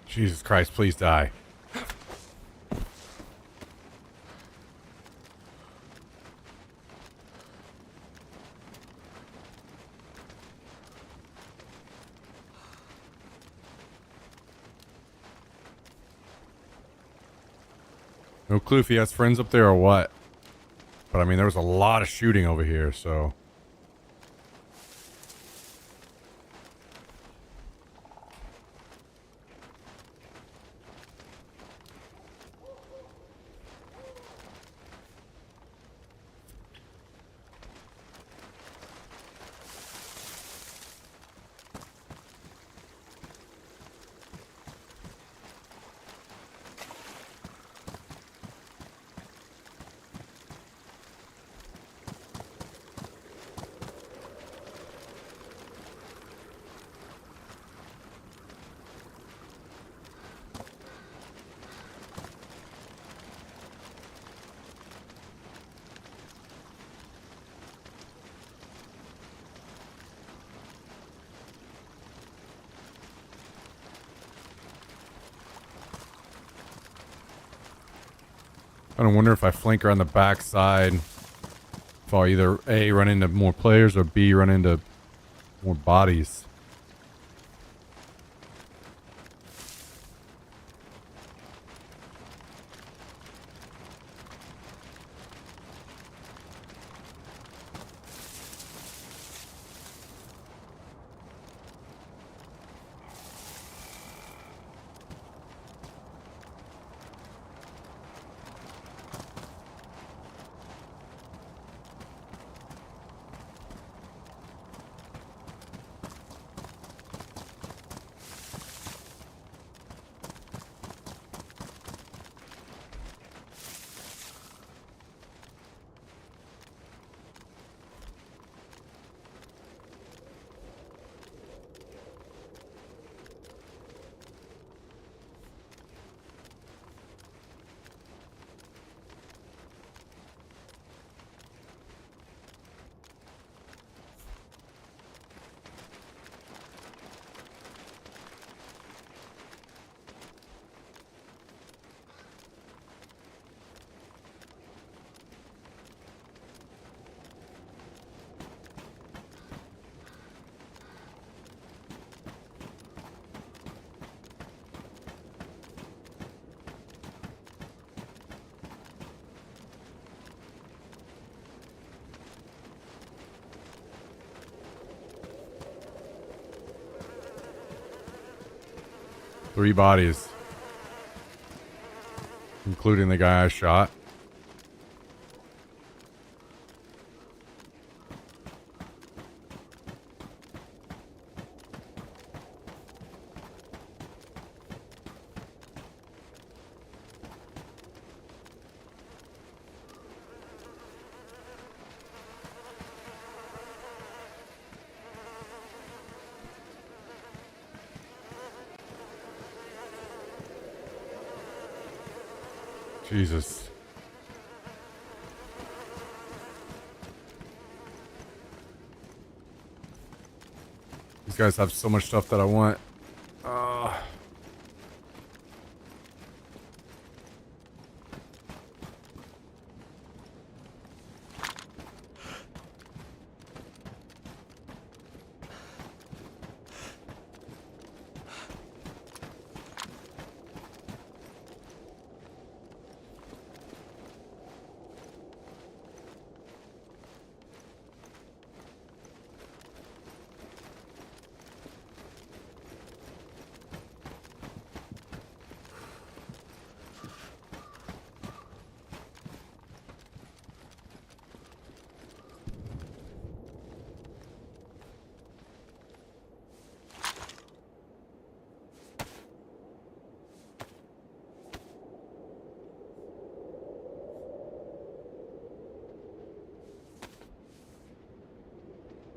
Jesus Christ, please die. No clue if he has friends up there or what. But I mean, there was a lot of shooting over here, so... I don't wonder if I flank her on the back side, if I'll either A, run into more players, or B, run into more bodies. 3 bodies. Including the guy I shot. Jesus. These guys have so much stuff that I want.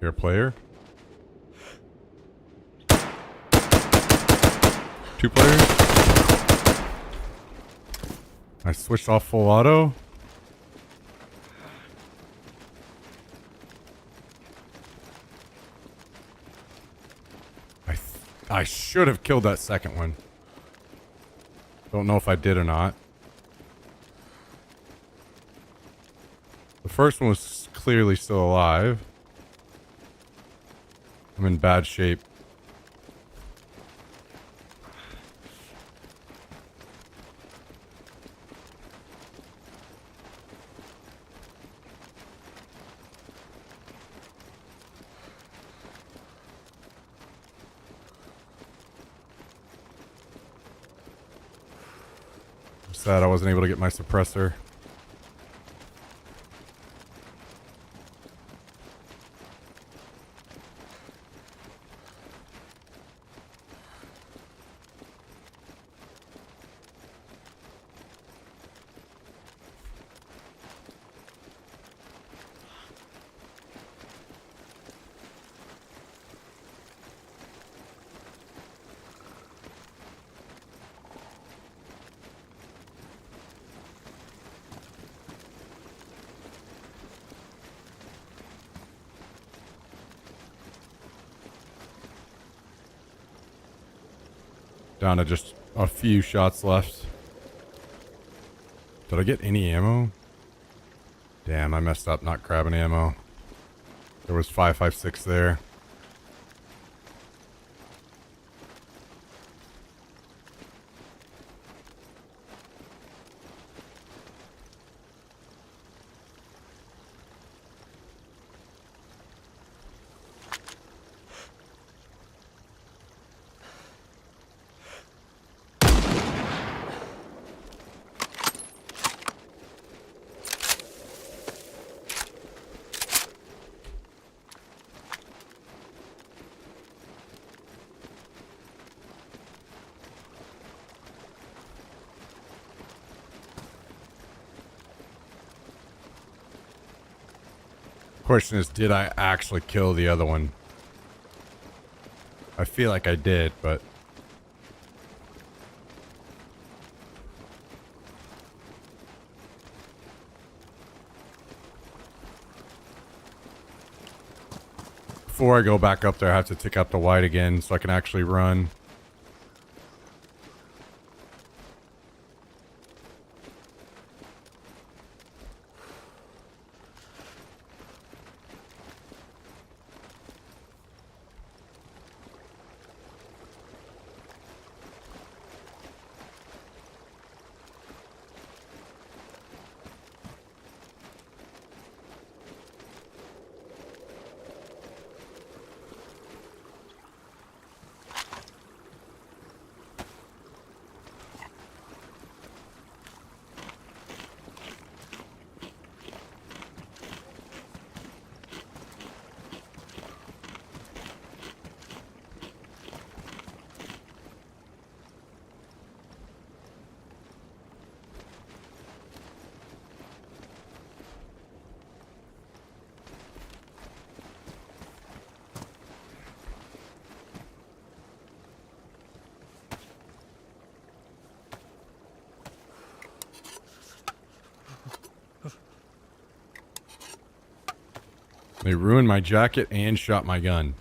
You're a player? 2 players? I switched off full auto? I should have killed that second one. Don't know if I did or not. The first one was clearly still alive. I'm in bad shape. I'm sad I wasn't able to get my suppressor. Down to just a few shots left. Did I get any ammo? Damn, I messed up not grabbing ammo. There was 5.56 there. Question is, did I actually kill the other one? I feel like I did, but... Before I go back up there, I have to take out the white again so I can actually run. They ruined my jacket and shot my gun.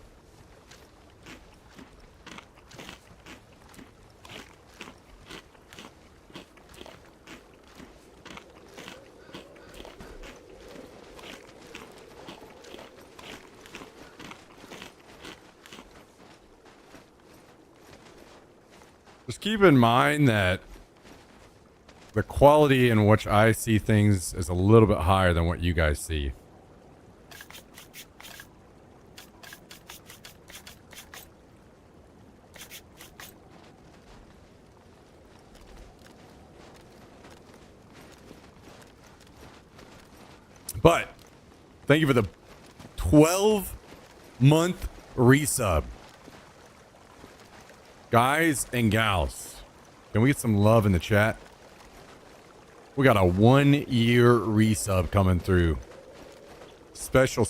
Just keep in mind that the quality in which I see things is a little bit higher than what you guys see. But thank you for the 12-month resub. Guys and gals, can we get some love in the chat? We got a 1-year resub coming through. Special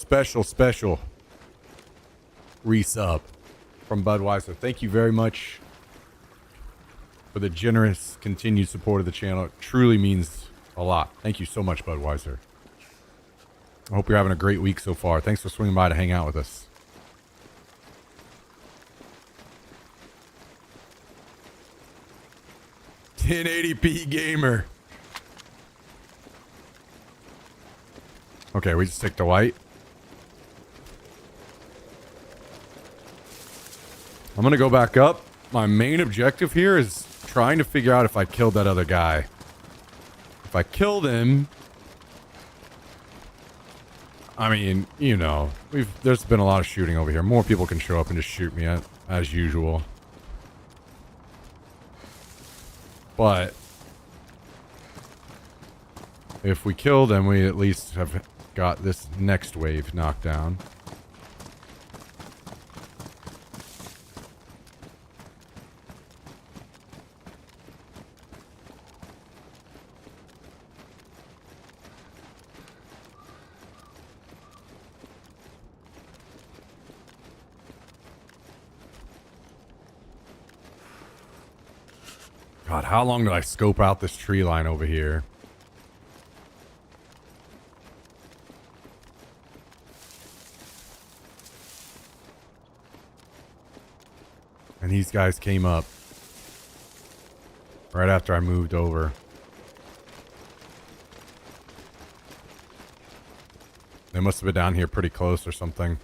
resub from Budweiser. Thank you very much for the generous continued support of the channel. It truly means a lot. Thank you so much, Budweiser. I hope you're having a great week so far. Thanks for swinging by to hang out with us. $1080p gamer. Okay, we just stick to white. I'm gonna go back up. My main objective here is trying to figure out if I killed that other guy. If I killed him, I mean, you know, there's been a lot of shooting over here. More people can show up and just shoot me as usual. But if we kill them, we at least have got this next wave knocked down. God, how long did I scope out this tree line over here? And these guys came up right after I moved over. They must have been down here pretty close or something.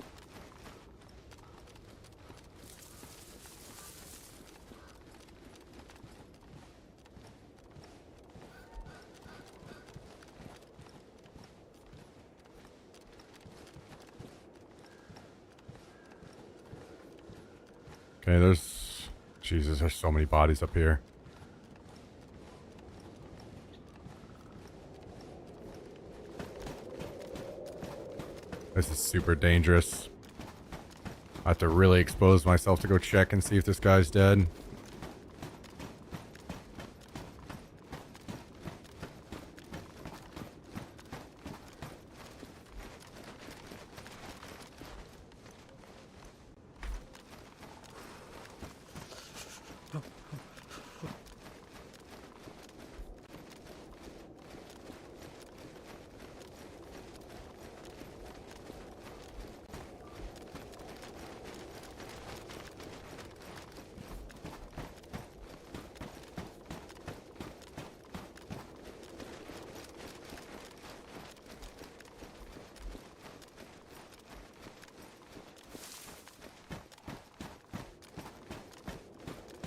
Okay, there's... Jesus, there's so many bodies up here. This is super dangerous. I have to really expose myself to go check and see if this guy's dead.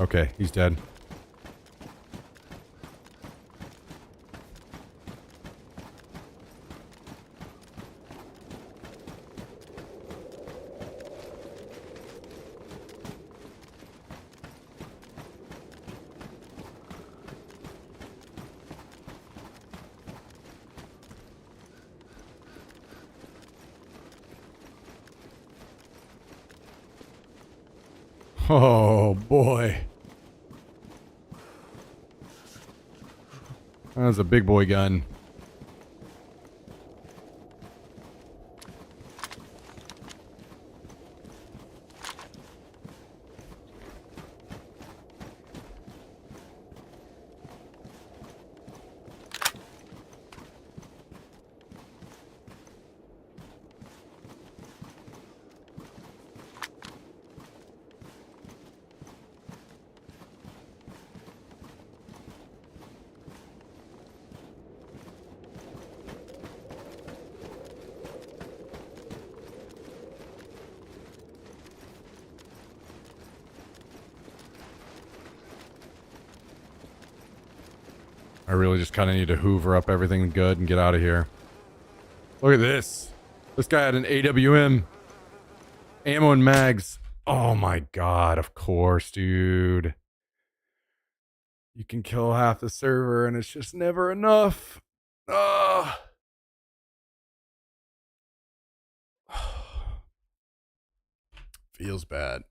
Okay, he's dead. Oh boy. That was a big boy gun. I really just kind of need to hoover up everything good and get out of here. Look at this. This guy had an AWM. Ammo and mags. Oh my god, of course, dude. You can kill half the server and it's just never enough. Ugh. Feels bad.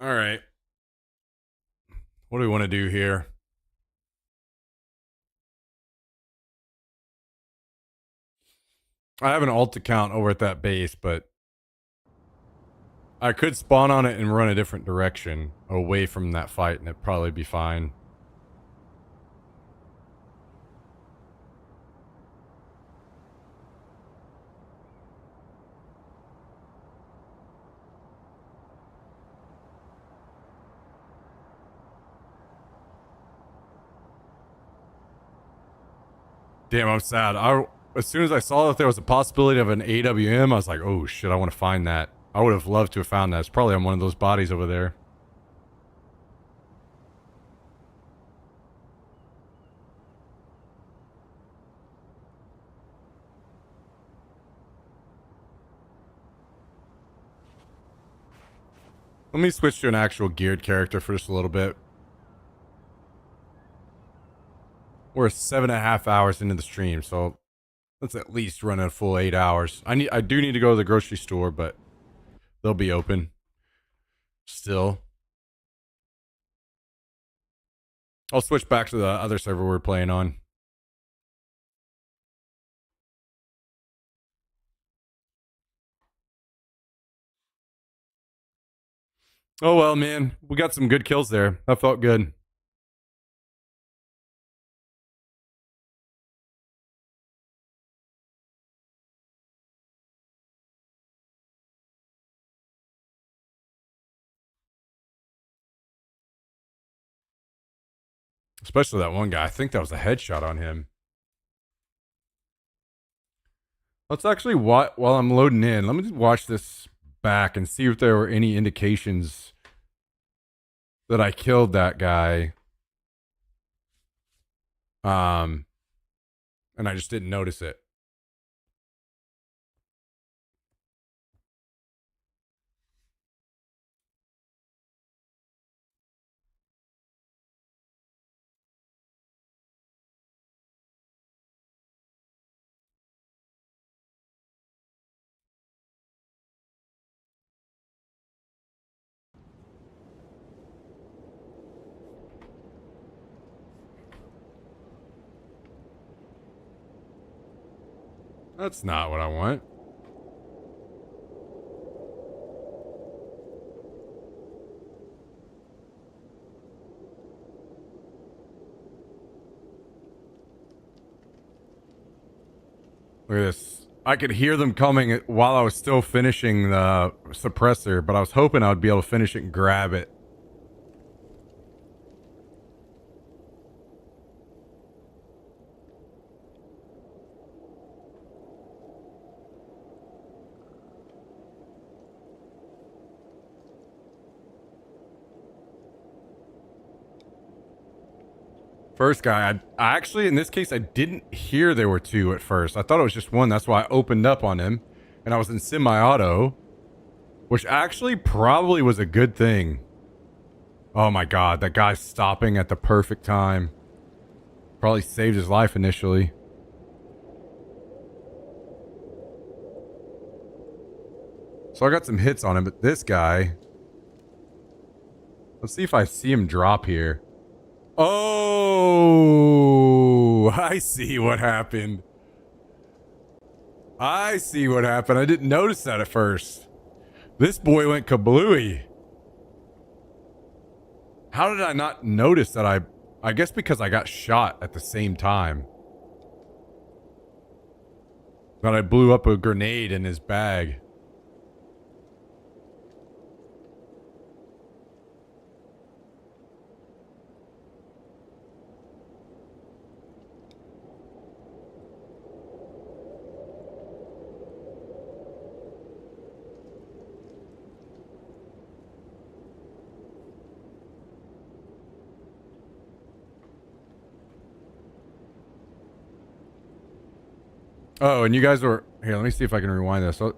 All right. What do we want to do here? I have an alt account over at that base, but I could spawn on it and run a different direction away from that fight, and it'd probably be fine. Damn, I'm sad. As soon as I saw that there was a possibility of an AWM, I was like, oh shit, I want to find that. I would have loved to have found that. It's probably on one of those bodies over there. Let me switch to an actual geared character for just a little bit. We're 7.5 hours into the stream, so let's at least run a full 8 hours. I do need to go to the grocery store, but they'll be open still. I'll switch back to the other server we're playing on. Oh well, man. We got some good kills there. That felt good. Especially that one guy. I think that was a headshot on him. Let's actually while I'm loading in, let me just watch this back and see if there were any indications that I killed that guy. And I just didn't notice it. That's not what I want. Look at this. I could hear them coming while I was still finishing the suppressor, but I was hoping I would be able to finish it and grab it. First guy, I actually, in this case, I didn't hear there were two at first. I thought it was just one. That's why I opened up on him. And I was in semi-auto, which actually probably was a good thing. Oh my god, that guy's stopping at the perfect time. Probably saved his life initially. So I got some hits on him, but this guy... Let's see if I see him drop here. Oh, I see what happened. I see what happened. I didn't notice that at first. This boy went kablooey. How did I not notice that I guess because I got shot at the same time. That I blew up a grenade in his bag. Oh, and you guys were here. Let me see if I can rewind this. So,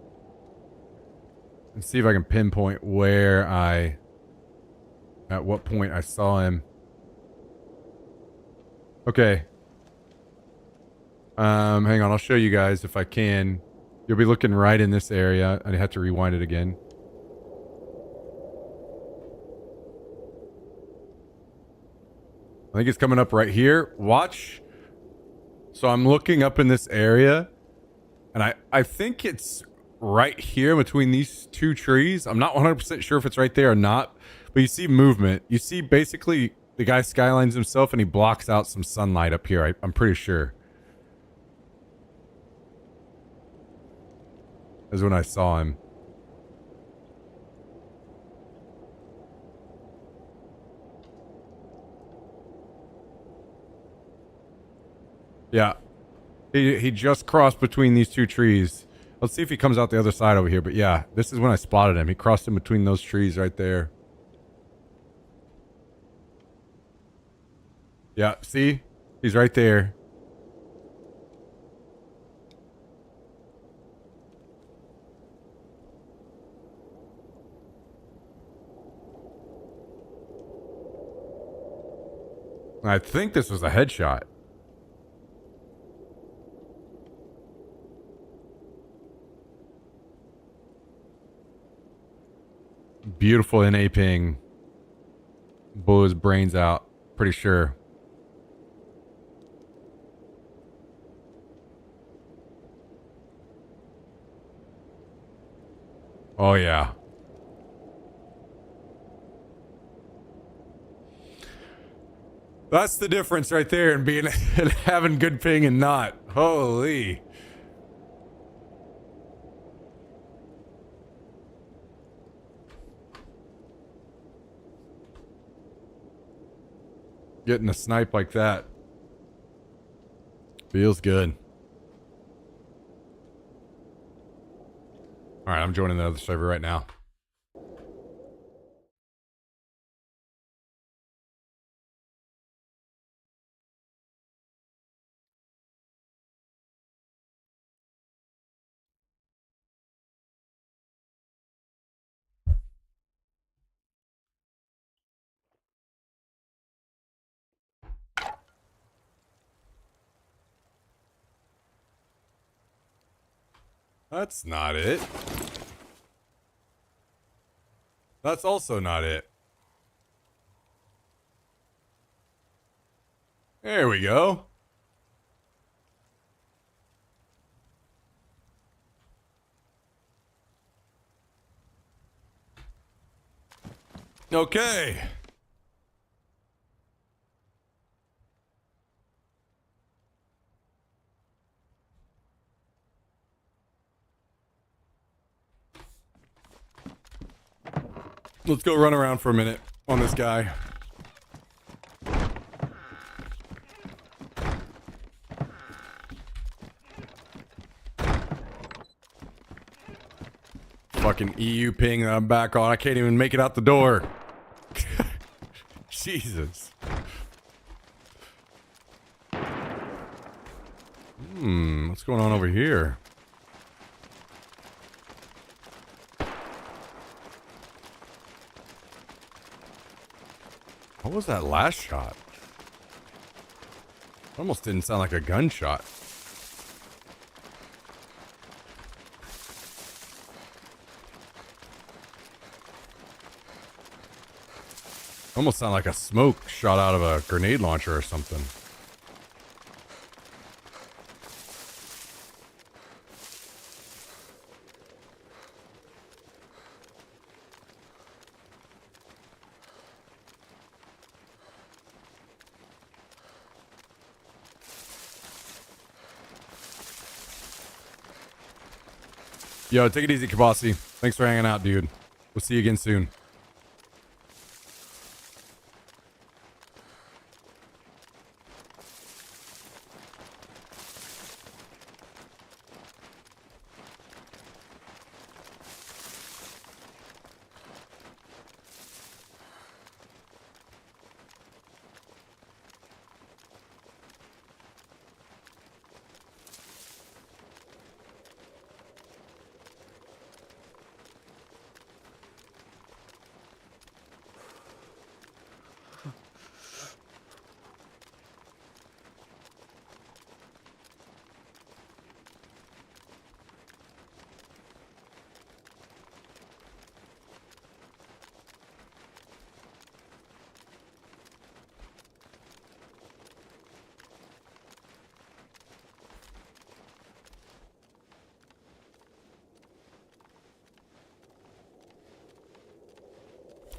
let's see if I can pinpoint where at what point I saw him. Okay. Hang on. I'll show you guys if I can. You'll be looking right in this area. I have to rewind it again. I think it's coming up right here. Watch. So I'm looking up in this area, and I think it's right here between these two trees. I'm not 100% sure if it's right there or not, but you see movement. You see basically the guy skylines himself, and he blocks out some sunlight up here. I'm pretty sure. That's when I saw him. Yeah. He just crossed between these two trees. Let's see if he comes out the other side over here. But yeah, this is when I spotted him. He crossed in between those trees right there. Yeah, see? He's right there. I think this was a headshot. Beautiful NA ping. Blew his brains out. Pretty sure. Oh, yeah. That's the difference right there in being and having good ping and not. Holy. Getting a snipe like that feels good. All right, I'm joining the other server right now. That's not it. That's also not it. There we go. Okay. Let's go run around for a minute on this guy. Fucking EU ping that I'm back on. I can't even make it out the door. Jesus. What's going on over here? What was that last shot? Almost didn't sound like a gunshot. Almost sounded like a smoke shot out of a grenade launcher or something. Yo, take it easy, Kabasi. Thanks for hanging out, dude. We'll see you again soon.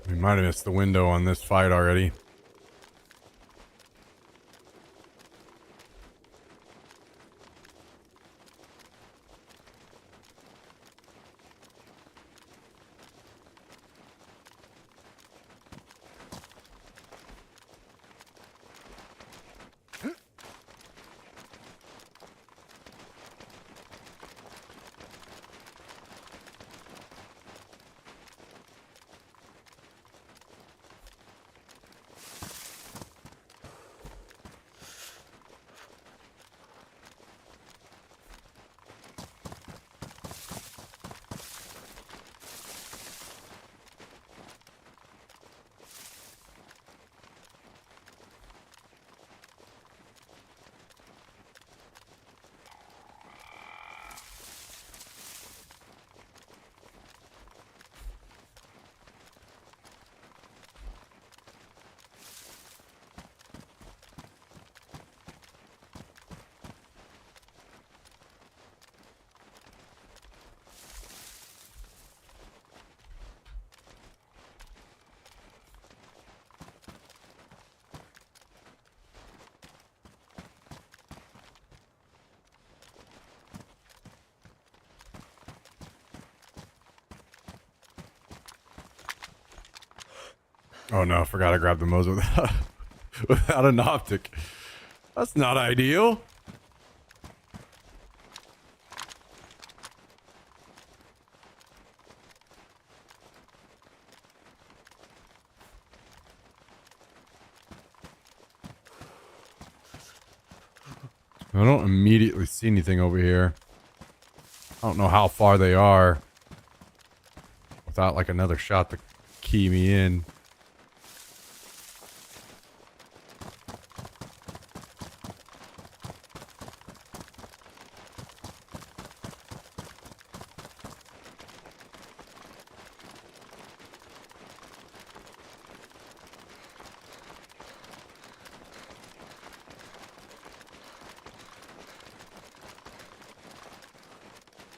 We might have missed the window on this fight already. Oh no, I forgot I grabbed the Moser without an optic. That's not ideal. I don't immediately see anything over here. I don't know how far they are without like another shot to key me in.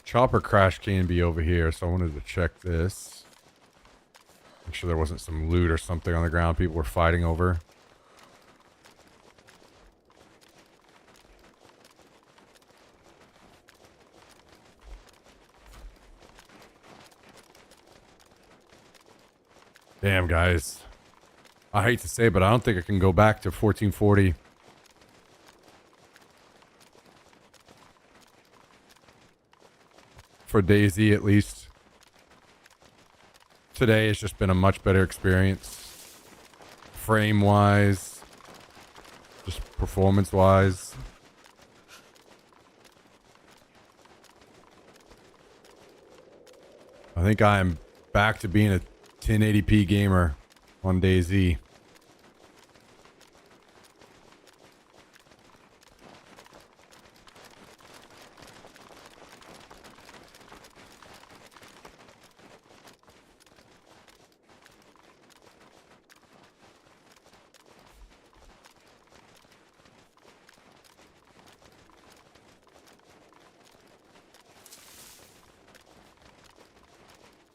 Chopper crash can be over here, so I wanted to check this. Make sure there wasn't some loot or something on the ground people were fighting over. Damn, guys. I hate to say it, but I don't think I can go back to 1440. For DayZ, at least. Today has just been a much better experience. Frame-wise. Just performance-wise. I think I am back to being a 1080p gamer on DayZ.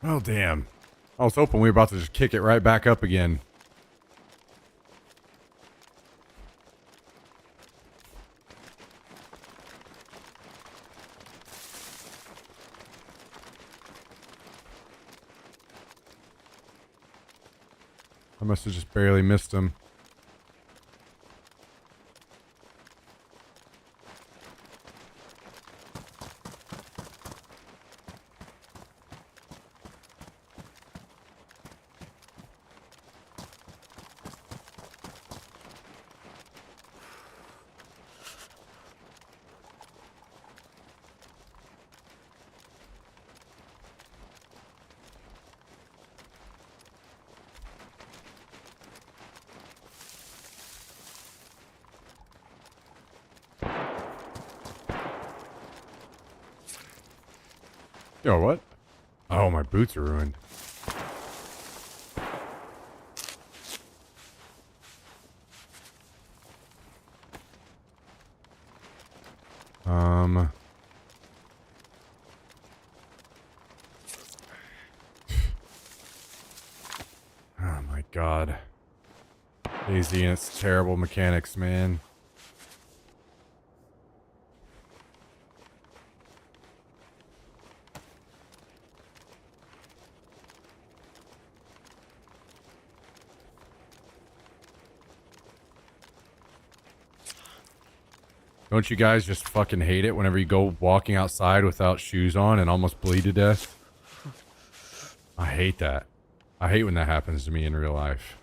Oh, damn. I was hoping we were about to just kick it right back up again. I must have just barely missed him. Yo, what? Oh, my boots are ruined. Oh, Daisy and its terrible mechanics, man. Don't you guys just fucking hate it whenever you go walking outside without shoes on and almost bleed to death? I hate that. I hate when that happens to me in real life.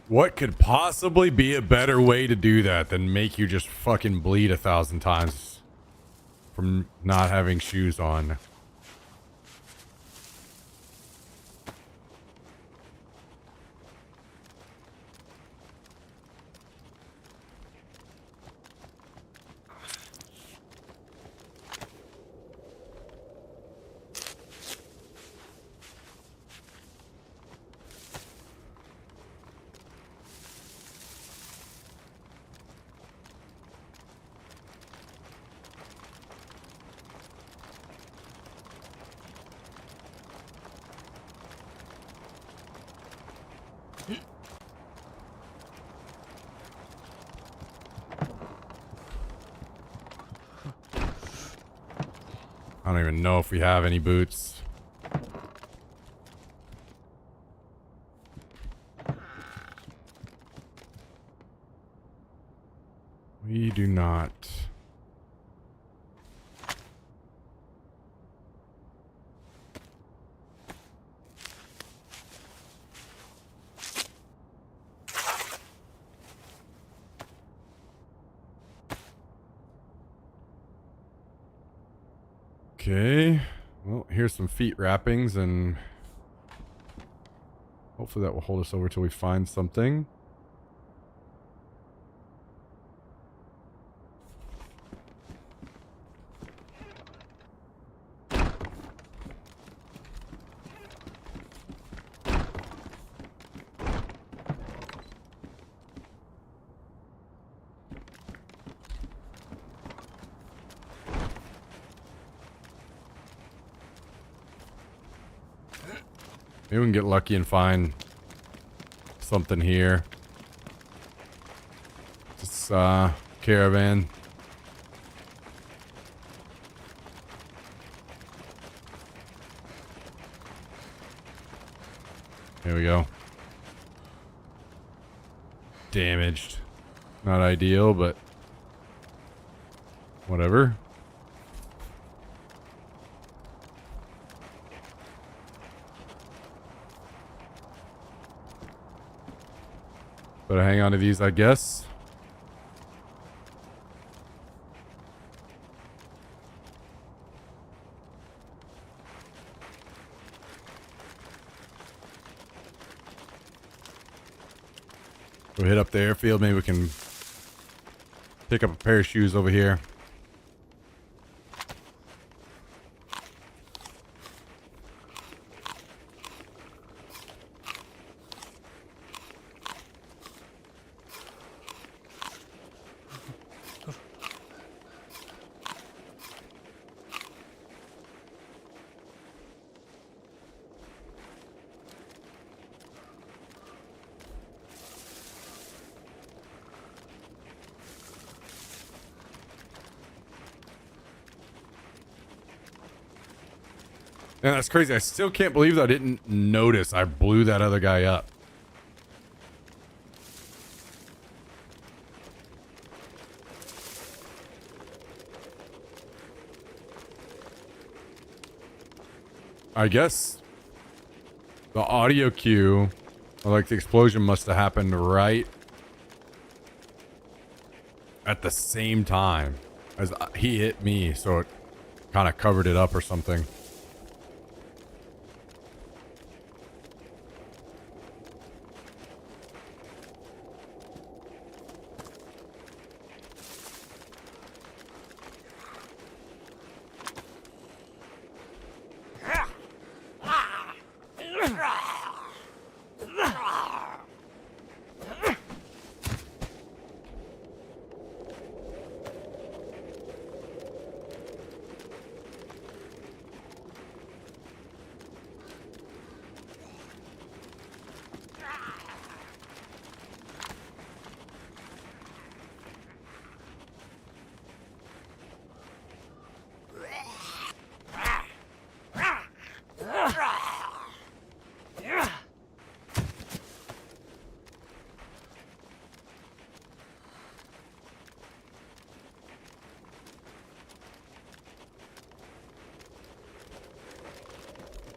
What could possibly be a better way to do that than make you just fucking bleed 1,000 times from not having shoes on? I don't even know if we have any boots. We do not. Okay. Well, here's some feet wrappings, and hopefully that will hold us over till we find something. Maybe we can get lucky and find something here. This caravan. Here we go. Damaged. Not ideal, but whatever. Better hang on to these, I guess. We'll hit up the airfield. Maybe we can pick up a pair of shoes over here. And that's crazy. I still can't believe that I didn't notice I blew that other guy up. I guess the audio cue, or like the explosion, must have happened right at the same time as he hit me, so it kind of covered it up or something.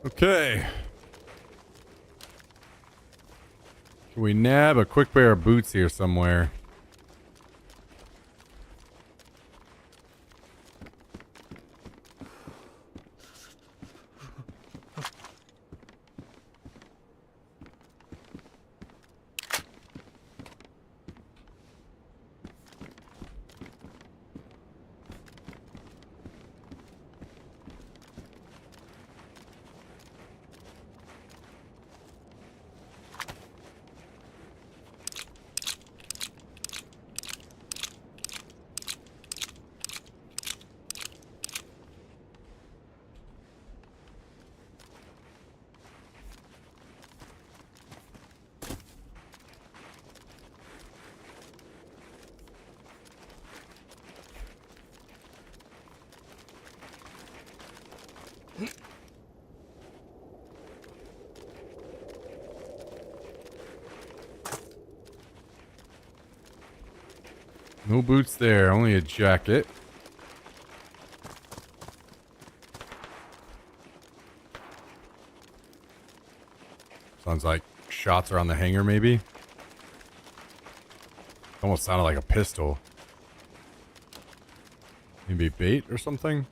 Okay. Can we nab a quick pair of boots here somewhere? No boots there, only a jacket. Sounds like shots are on the hanger, maybe. Almost sounded like a pistol. Maybe bait or something?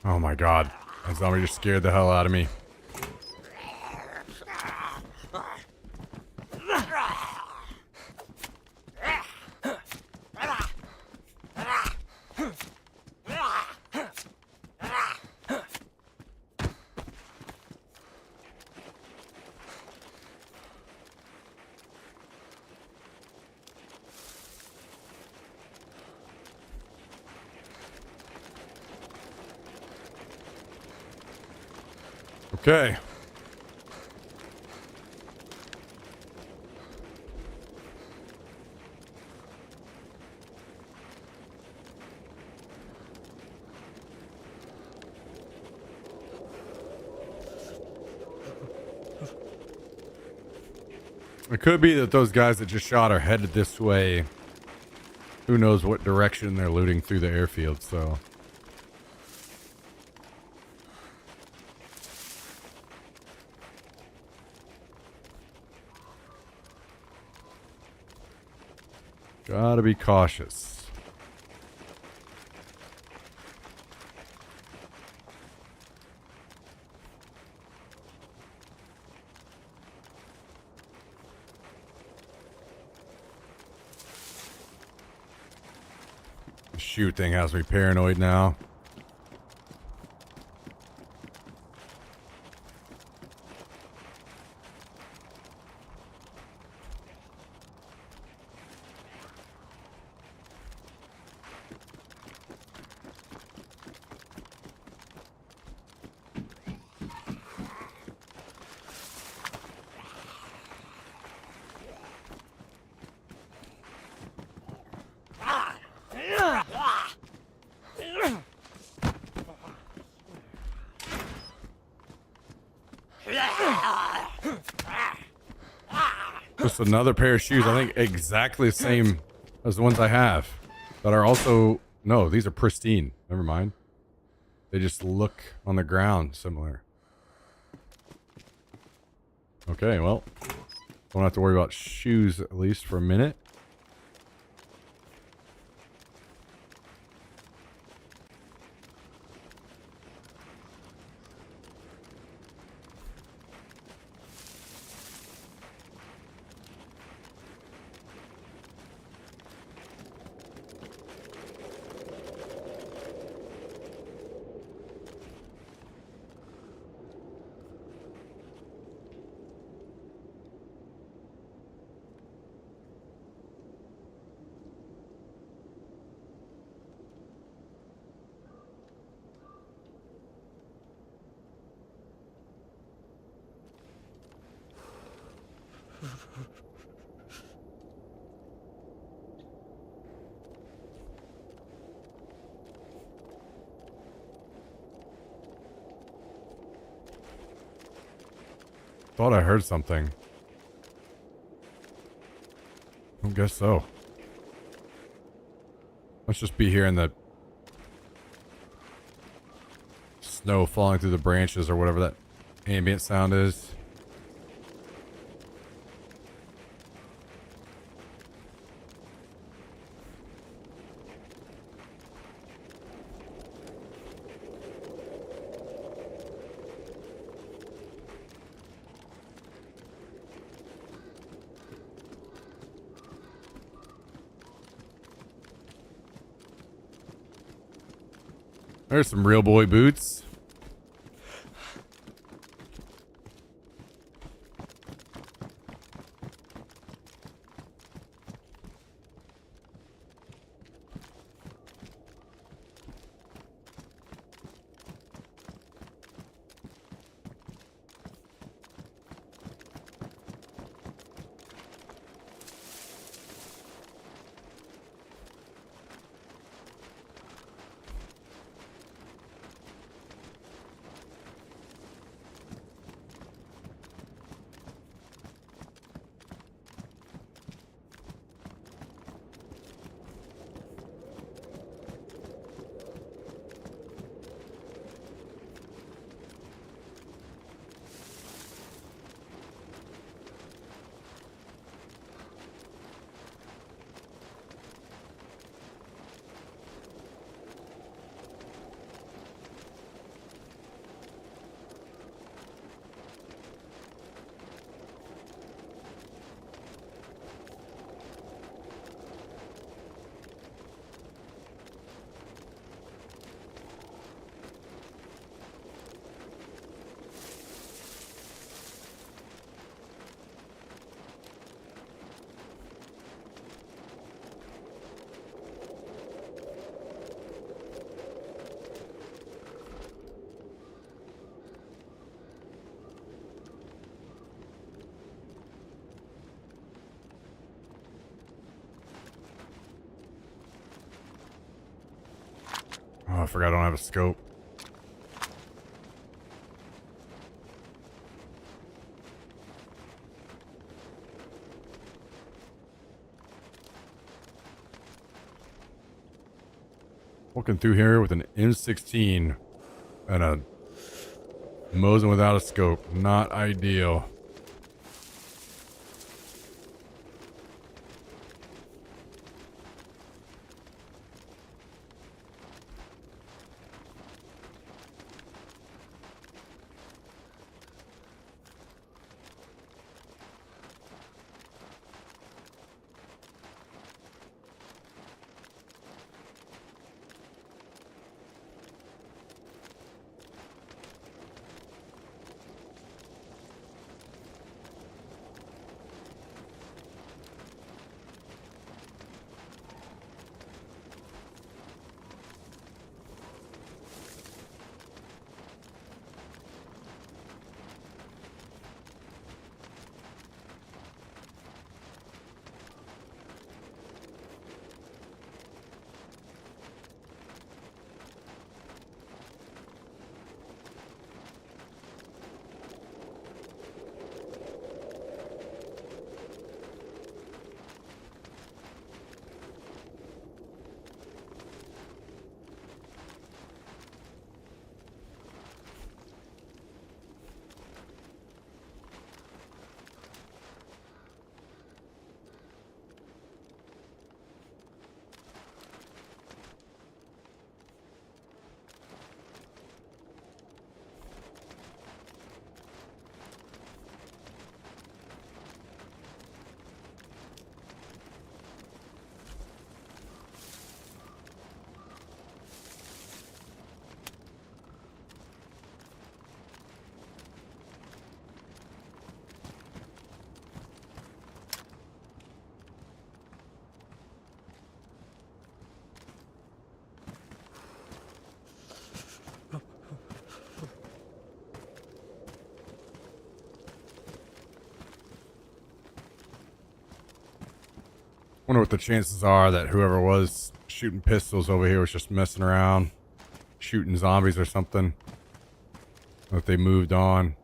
Oh my god. That zombie just scared the hell out of me. Okay. It could be that those guys that just shot are headed this way. Who knows what direction they're looting through the airfield, so... Gotta be cautious. The shoot thing has me paranoid now. Just another pair of shoes. I think exactly the same as the ones I have. That are also... No, these are pristine. Never mind. They just look on the ground similar. Okay, well. Don't have to worry about shoes at least for a minute. Thought I heard something. I guess so. Let's just be here in the snow falling through the branches or whatever that ambient sound is. There's some real boy boots. Oh, I forgot I don't have a scope. Walking through here with an M16 and a Mosin without a scope. Not ideal. Wonder what the chances are that whoever was shooting pistols over here was just messing around, shooting zombies or something. Or if they moved on.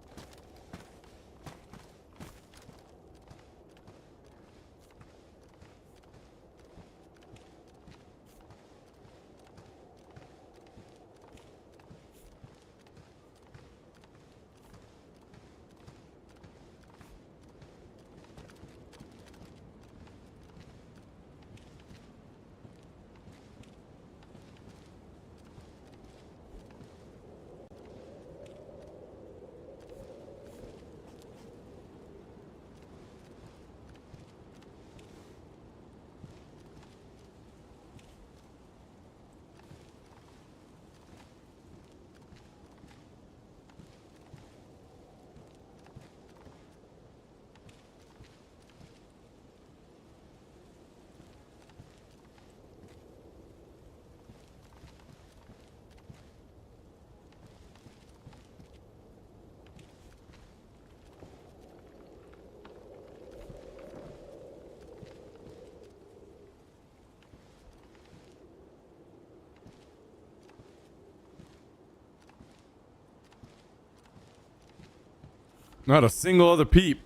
Not a single other peep.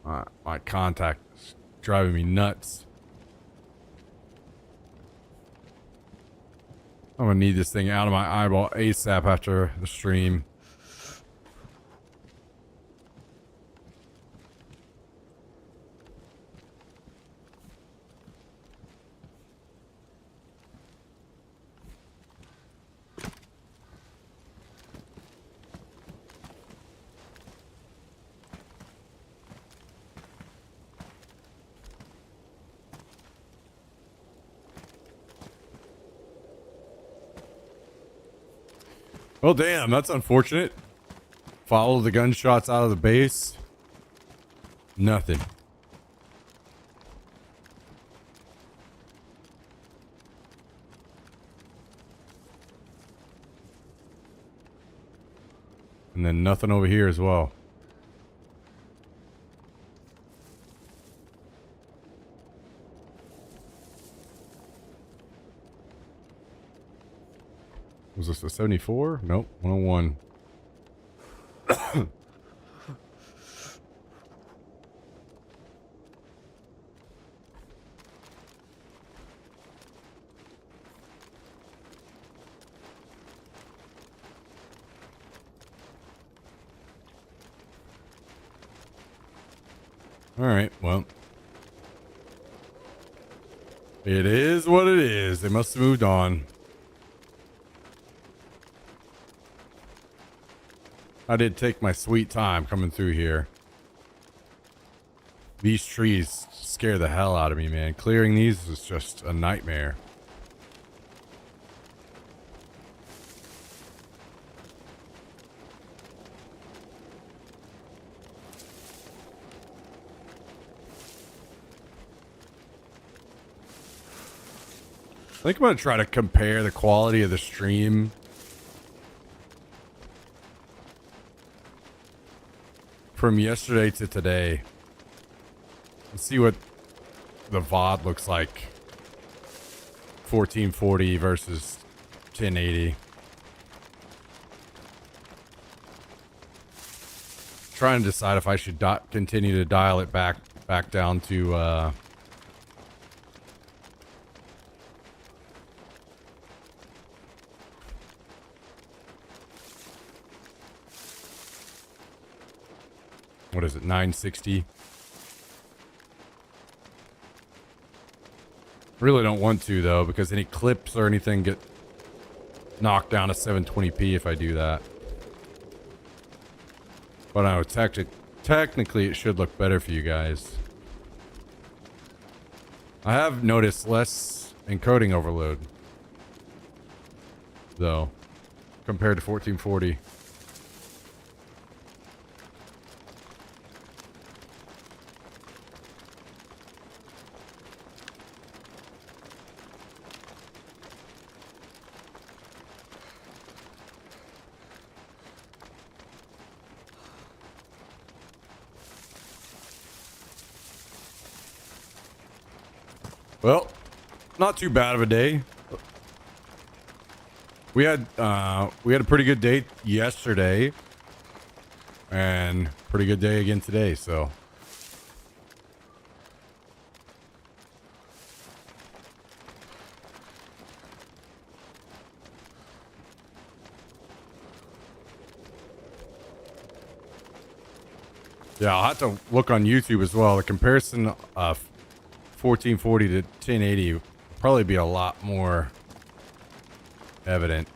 My contact is driving me nuts. I'm gonna need this thing out of my eyeball ASAP after the stream. Well, damn, that's unfortunate. Follow the gunshots out of the base. Nothing. And then nothing over here as well. Was this a 74? Nope, 101. All right, well. It is what it is. They must have moved on. I did take my sweet time coming through here. These trees scare the hell out of me, man. Clearing these is just a nightmare. I think I'm going to try to compare the quality of the stream from yesterday to today. Let's see what the VOD looks like. 1440 versus 1080. Trying to decide if I should continue to dial it back down to what is it, 960? Really don't want to, though, because any clips or anything get knocked down to 720p if I do that. But I know, technically it should look better for you guys. I have noticed less encoding overload, though, compared to 1440. Well, not too bad of a day. We had a pretty good day yesterday, and pretty good day again today. So yeah, I'll have to look on YouTube as well. The comparison of 1440 to 1080 will probably be a lot more evident.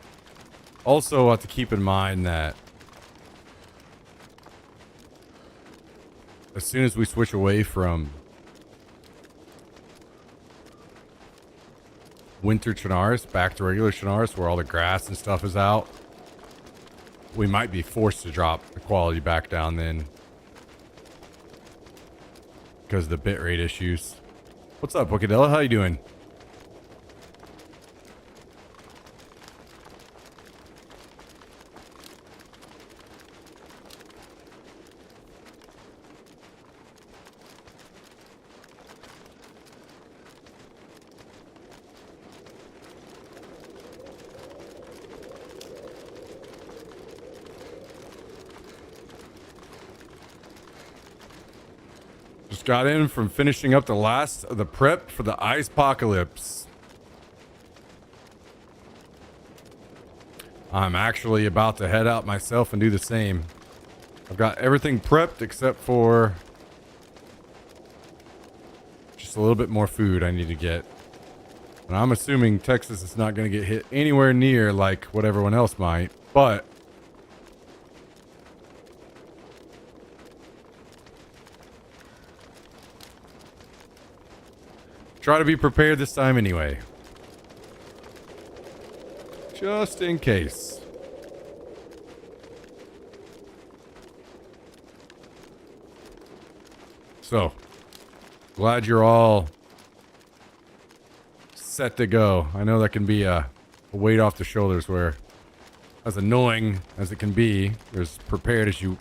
Also, have to keep in mind that as soon as we switch away from winter Chernarus back to regular Chernarus, where all the grass and stuff is out, we might be forced to drop the quality back down then because of the bitrate issues. What's up, Bookadella? How you doing? Just got in from finishing up the last of the prep for the ice apocalypse. I'm actually about to head out myself and do the same. I've got everything prepped except for just a little bit more food I need to get. And I'm assuming Texas is not going to get hit anywhere near like what everyone else might, but try to be prepared this time anyway. Just in case. So, glad you're all set to go. I know that can be a weight off the shoulders where, as annoying as it can be, you're as prepared as you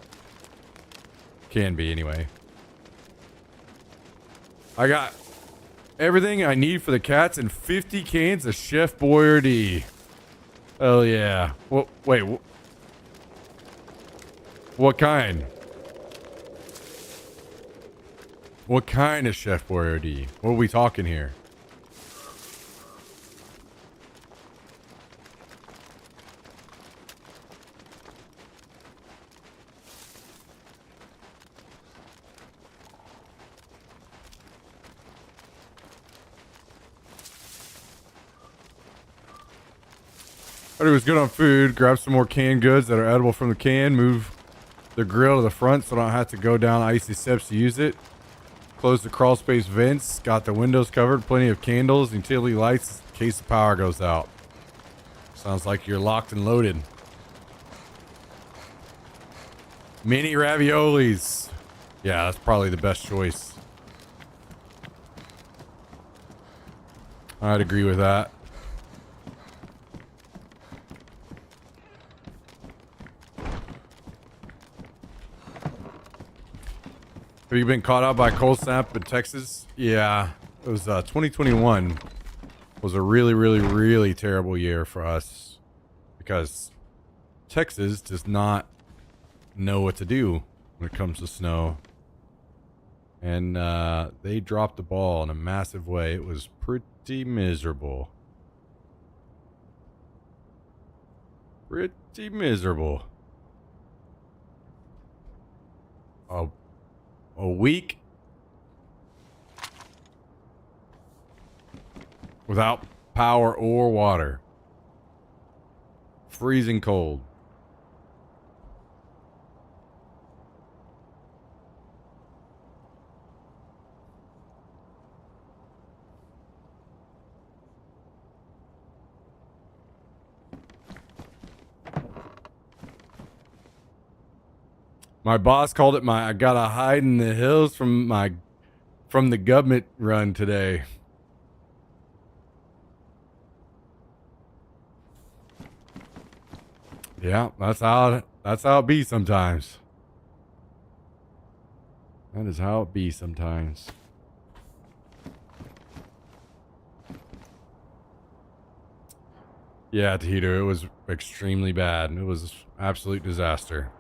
can be anyway. I got everything I need for the cats and 50 cans of Chef Boyardee. Hell yeah. Well, wait. What kind? What kind of Chef Boyardee? What are we talking here? He was good on food. Grab some more canned goods that are edible from the can. Move the grill to the front so I don't have to go down icy steps to use it. Close the crawl space vents. Got the windows covered. Plenty of candles, utility lights in case the power goes out. Sounds like you're locked and loaded. Mini raviolis. Yeah, that's probably the best choice. I'd agree with that. Have you been caught out by cold snap in Texas? Yeah, it was 2021 was a really terrible year for us because Texas does not know what to do when it comes to snow. And they dropped the ball in a massive way. It was pretty miserable. Pretty miserable. A week without power or water. Freezing cold. My boss called it I gotta hide in the hills from the government run today. Yeah, that's how it be sometimes. That is how it be sometimes. Yeah, Tahito, it was extremely bad. It was absolute disaster.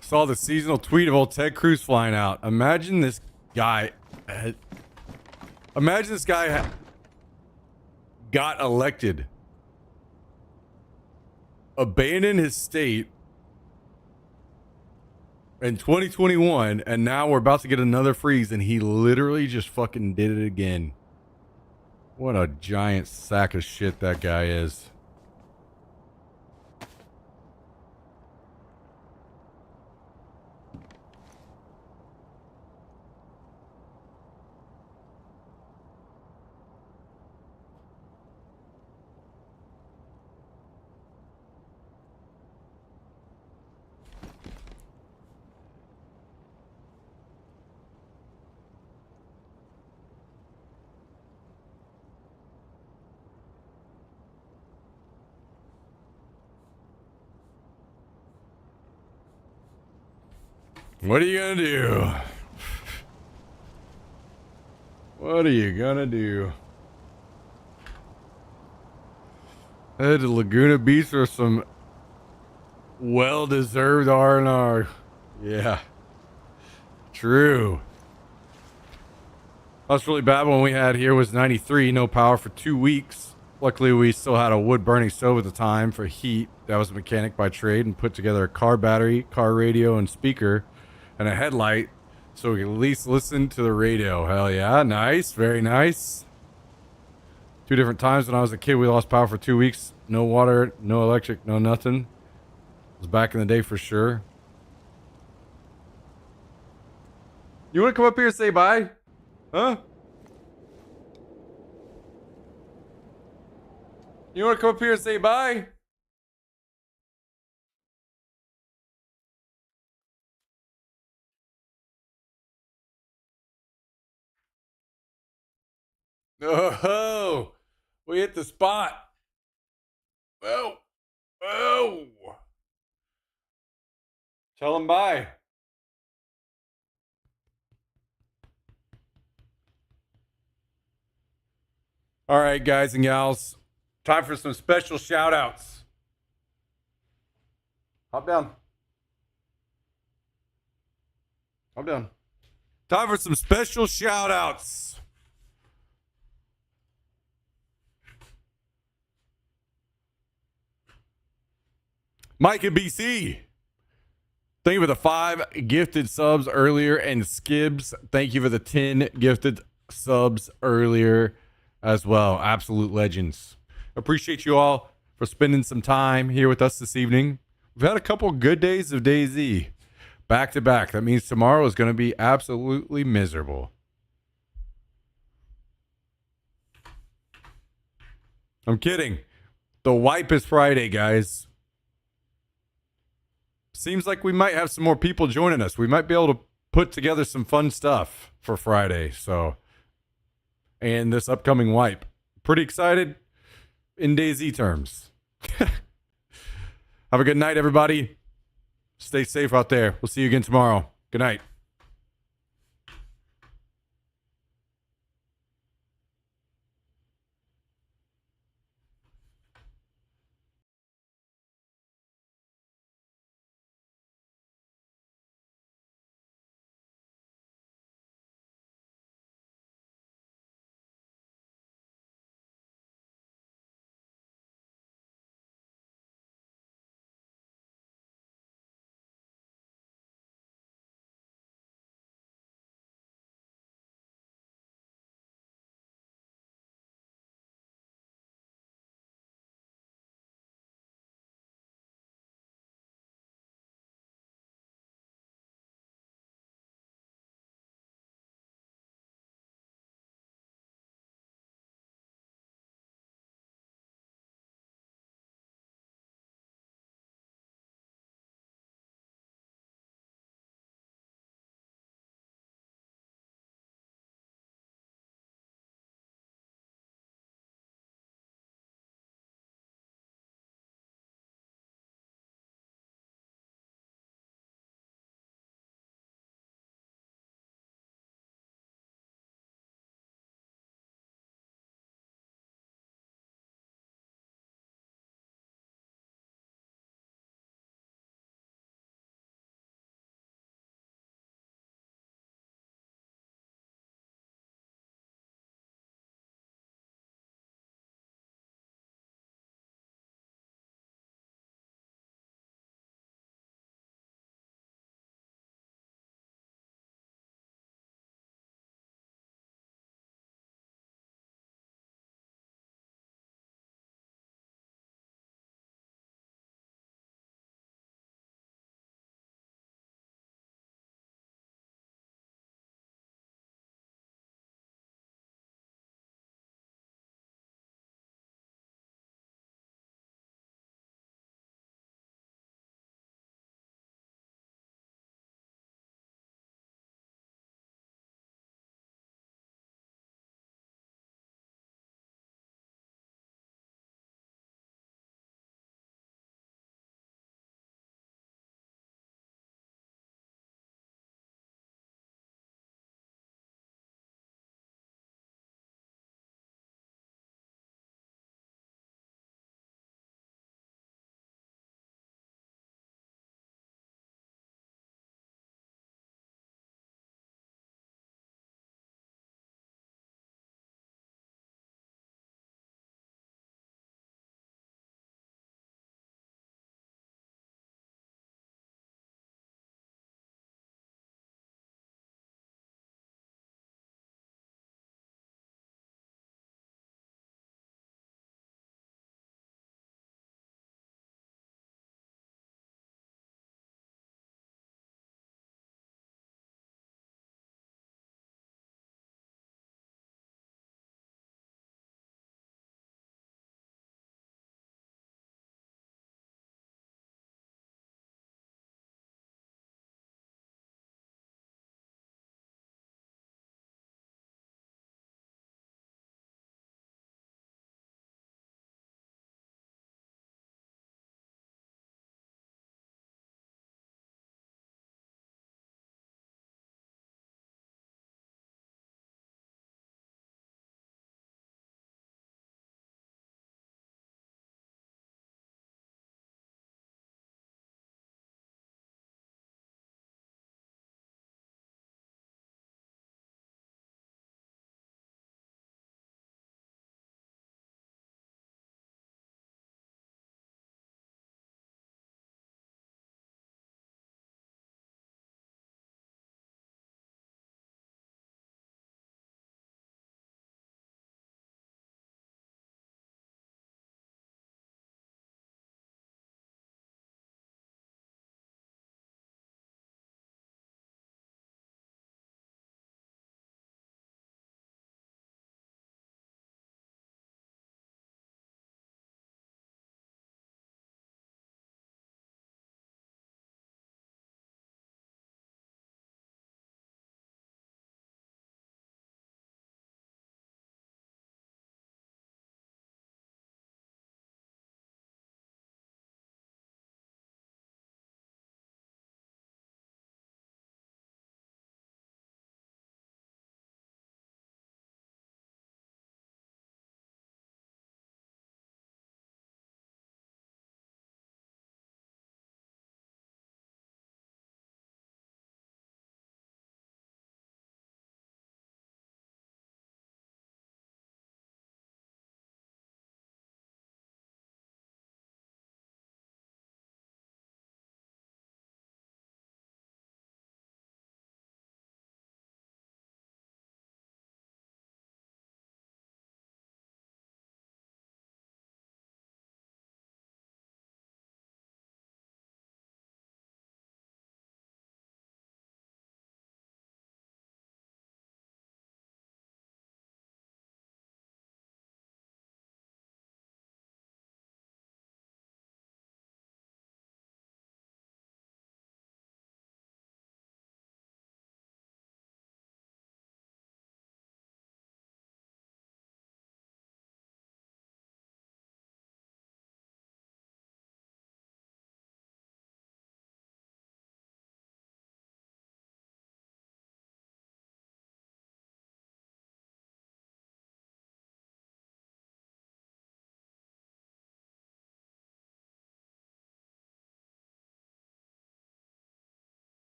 Saw the seasonal tweet of old Ted Cruz flying out. Imagine this guy. Imagine this guy got elected, abandoned his state in 2021, and now we're about to get another freeze, and he literally just fucking did it again. What a giant sack of shit that guy is. What are you gonna do? What are you gonna do? Head to Laguna Beach for some well-deserved R&R. Yeah. True. That's really bad. One we had here was 93, no power for 2 weeks. Luckily, we still had a wood-burning stove at the time for heat. That was a mechanic by trade and put together a car battery, car radio, and speaker, and a headlight so we could at least listen to the radio. Hell yeah. Nice. Very nice. 2 different times when I was a kid, we lost power for 2 weeks. No water, no electric, no nothing. It was back in the day for sure. You want to come up here and say bye? Huh? You want to come up here and say bye? Oh, we hit the spot. Oh, oh. Tell him bye. All right, guys and gals. Time for some special shout outs. Hop down. Hop down. Time for some special shout outs. Mike in BC. Thank you for the 5 gifted subs earlier. And Skibs, thank you for the 10 gifted subs earlier as well. Absolute legends. Appreciate you all for spending some time here with us this evening. We've had a couple good days of DayZ back to back. That means tomorrow is going to be absolutely miserable. I'm kidding. The wipe is Friday, guys. Seems like we might have some more people joining us. We might be able to put together some fun stuff for Friday. So, and this upcoming wipe. Pretty excited in DayZ terms. Have a good night, everybody. Stay safe out there. We'll see you again tomorrow. Good night.